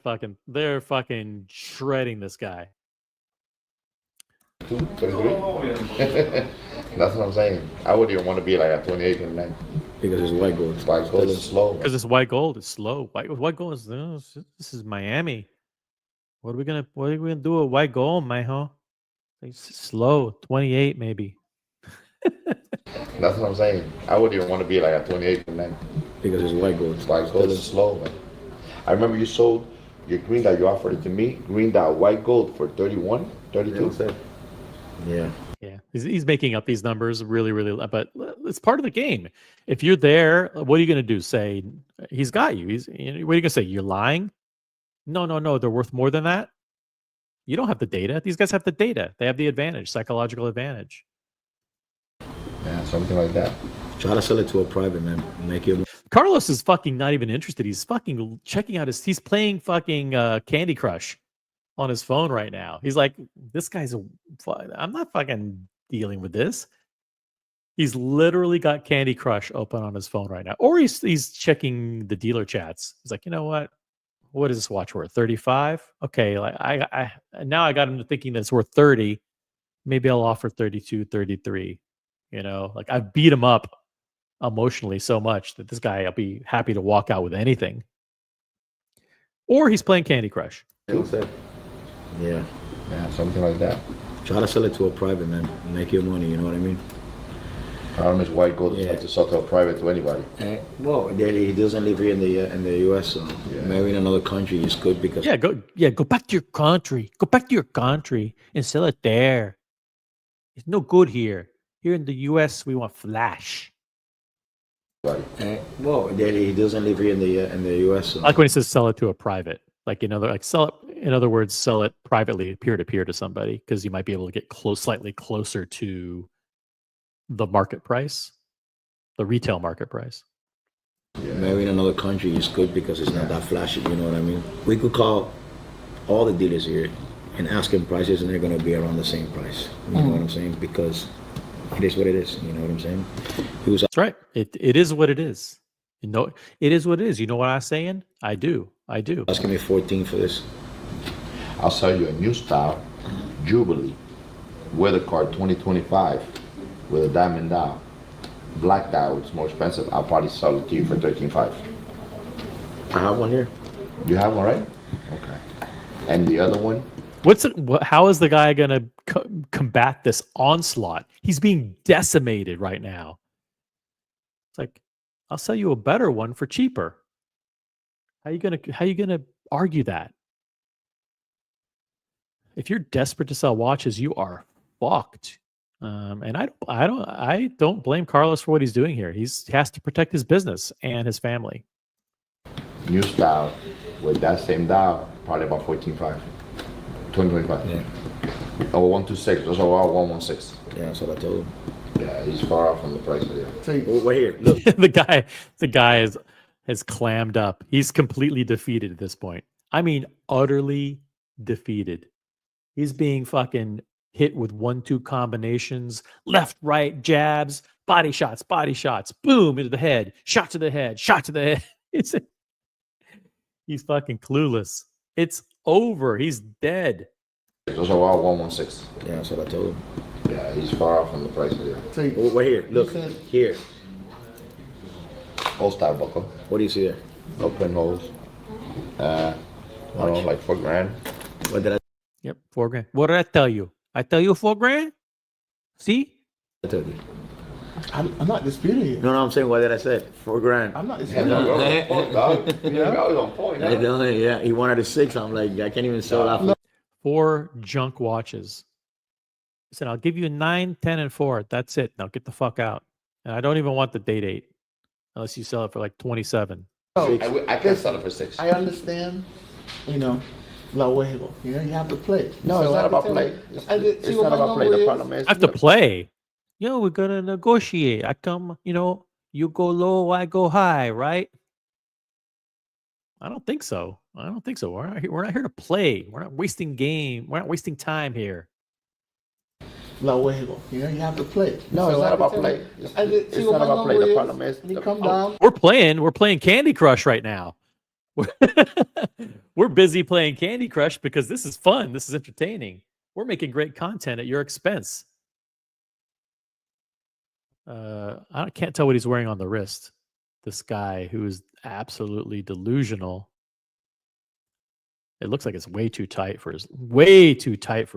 they're fucking shredding this guy. 2, 33? That's what I'm saying. I wouldn't even want to be like a 28, 29. Because it's white gold. White gold is slow. Because it's white gold. It's slow. White gold is this is Miami. What are we gonna do with white gold, man? It's slow. 28 maybe. That's what I'm saying. I wouldn't even want to be like a 28, 29. Because it's white gold. White gold is slow, man. I remember you sold your green dot, you offered it to me, green dot white gold for 31, 32. Yeah. Yeah. He's making up these numbers really, but it's part of the game. If you're there, what are you going to do? Say, he's got you. What are you going to say? You're lying? No. They're worth more than that. You don't have the data. These guys have the data. They have the advantage, psychological advantage. Yeah, something like that. Try to sell it to a private man. Make it. Carlos is fucking not even interested. He's fucking checking out he's playing fucking Candy Crush on his phone right now. He's like, this guy's I'm not fucking dealing with this. He's literally got Candy Crush open on his phone right now. Or he's checking the dealer chats. He's like, you know what is this watch worth? 35? Okay, like I now I got him to thinking that it's worth 30. Maybe I'll offer 32, 33. Like I've beat him up emotionally so much that this guy, I'll be happy to walk out with anything. Or he's playing Candy Crush. Yeah. Yeah, something like that. Try to sell it to a private man. Make your money. You know what I mean? Problem is, why go to Yeah. try to sell to a private to anybody? Well, he doesn't live here in the U.S. So maybe in another country is good because Go back to your country. Go back to your country and sell it there. It's no good here. Here in the U.S., we want flash. well, he doesn't live here in the U.S. So I like when he says sell it to a private. Like sell it. In other words, sell it privately, peer to peer to somebody, because you might be able to get slightly closer to the market price, the retail market price. maybe in another country is good because it's not that flashy. You know what I mean? We could call all the dealers here and ask them prices, and they're going to be around the same price. You know what I'm saying? Because it is what it is. You know what I'm saying? He was That's right. It is what it is. You know, it is what it is. You know what I'm saying? I do. asking me 14 for this. I'll sell you a new style, Jubilee, weather card 2025 with a diamond dial. Black dial, it's more expensive. I'll probably sell it to you for 13.5. I have one here. You have one, right? Okay. And the other one, How is the guy going to combat this onslaught? He's being decimated right now. It's like, I'll sell you a better one for cheaper. How you gonna argue that? If you're desperate to sell watches, you are fucked. And I don't blame Carlos for what he's doing here. He has to protect his business and his family. new style with that same dial, probably about 14.5. 2025. Yeah. Oh, 126. Those are all 116. Yeah, that's what I told him. Yeah, he's far off from the price of it. So Well, here, look. the guy has clammed up. He's completely defeated at this point. I mean, utterly defeated. He's being fucking hit with 1-2 combinations, left, right, jabs, body shots, boom, into the head, shot to the head, shot to the head. He's fucking clueless. It's over. He's dead. Those are all 116. Yeah, that's what I told him. Yeah, he's far off from the price of it. so Well, here, look. said- Here. Old style buckle. What do you see there? No pinholes. I don't know, like $4,000. What did Yep, $4,000. What did I tell you? I tell you $4,000? See? I tell you? I'm not disputing you. No, I'm saying what did I say? $4,000. I'm not Yeah, disputing no, you. bro, on point, dog. Yeah, I was on point. I Huh? don't, yeah, he wanted a 6. I'm like, I can't even sell that. 4 junk watches. I said, I'll give you 9, 10, and 4. That's it. Now get the fuck out. And I don't even want the date 8 unless you sell it for like 27. I can sell it for 6. I understand, la huevo. You have to play. No, it's So not I about can play. tell you- It's not about play. The problem is, I have to play. We're gonna negotiate. I come, you go low, I go high, right? I don't think so. We're not here to play. We're not wasting game. We're not wasting time here. La huevo. You have to play. No, it's So not I about can tell play. you- It's not about play. The problem is, You come down. We're playing Candy Crush right now. We're busy playing Candy Crush because this is fun. This is entertaining. We're making great content at your expense. I can't tell what he's wearing on the wrist. This guy who is absolutely delusional. It looks like it's way too tight for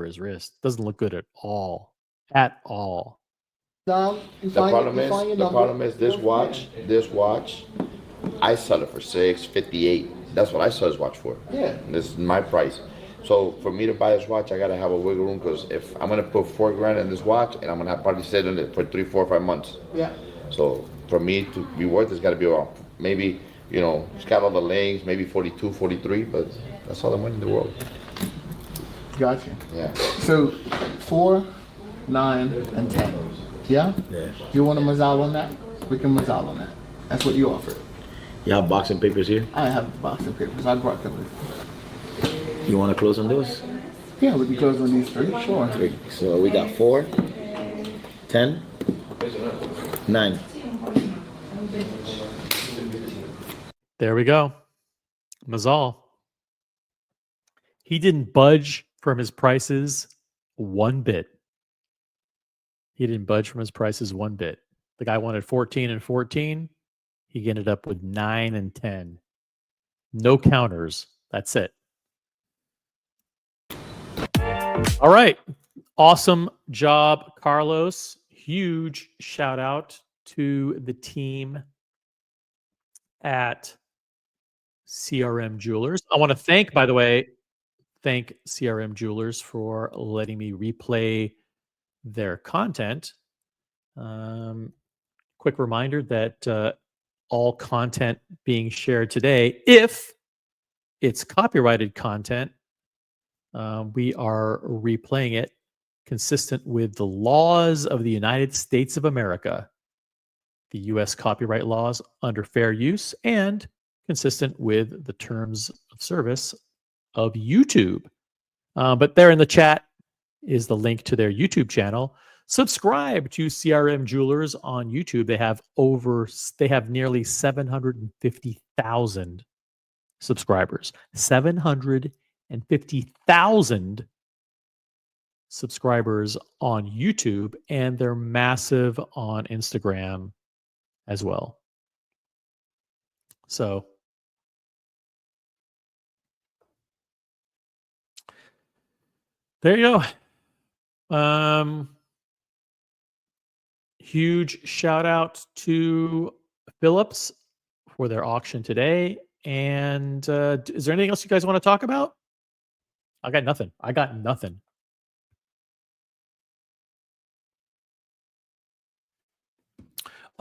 his wrist. Doesn't look good at all. At all. Down. You the find- problem you is, find your the number. problem is this watch, I sell it for 658. That's what I sell this watch for. Yeah. This is my price. So for me to buy this watch, I gotta have a wiggle room because if I'm gonna put $4,000 in this watch and I'm gonna have probably sit in it for 3, 4, 5 months. Yeah. So for me to be worth, it's gotta be around maybe, it's got all the legs, maybe 42, 43, but that's all the money in the world. Gotcha. Yeah. So 4, 9, and 10. Yeah? Yeah. You want a Mazal on that? We can Mazal on that. That's what you offered. You have boxing papers here? I have boxing papers. I brought them with me. You want to close on those? Yeah, we can close on these 3. Sure. 3. So we got 4, 10, 9. There we go. Mazal. He didn't budge from his prices one bit. He didn't budge from his prices one bit. The guy wanted 14 and 14. He ended up with 9 and 10. No counters. That's it. All right. Awesome job, Carlos. Huge shout out to the team at CRM Jewelers. I want to thank, by the way, CRM Jewelers for letting me replay their content. Quick reminder that all content being shared today, if it's copyrighted content, we are replaying it consistent with the laws of the United States of America, the U.S. copyright laws under fair use, and consistent with the terms of service of YouTube. But there in the chat is the link to their YouTube channel. Subscribe to CRM Jewelers on YouTube. They have nearly 750,000 subscribers. 750,000 subscribers on YouTube, and they're massive on Instagram as well. So there you go. Huge shout out to Philips for their auction today. And is there anything else you guys want to talk about? I got nothing.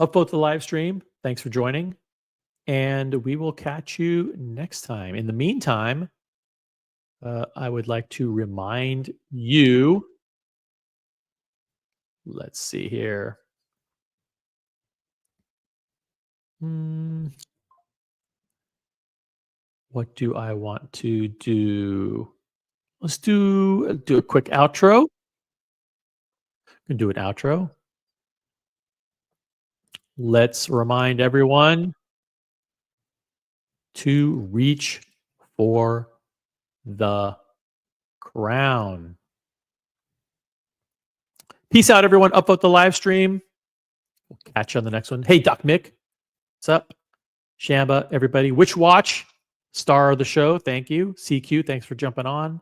Upvote the live stream. Thanks for joining. And we will catch you next time. In the meantime, I would like to remind you, let's see here. What do I want to do? Let's do a quick outro. We can do an outro. Let's remind everyone to reach for the crown. Peace out, everyone. Upvote the live stream. We'll catch you on the next one. Hey, Doc Mick. What's up? Shamba, everybody. Which watch? Star of the show. Thank you. CQ, thanks for jumping on.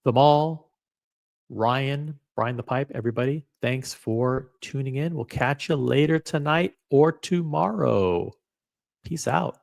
The Mall. Ryan, Brian the Pipe, everybody. Thanks for tuning in. We'll catch you later tonight or tomorrow. Peace out.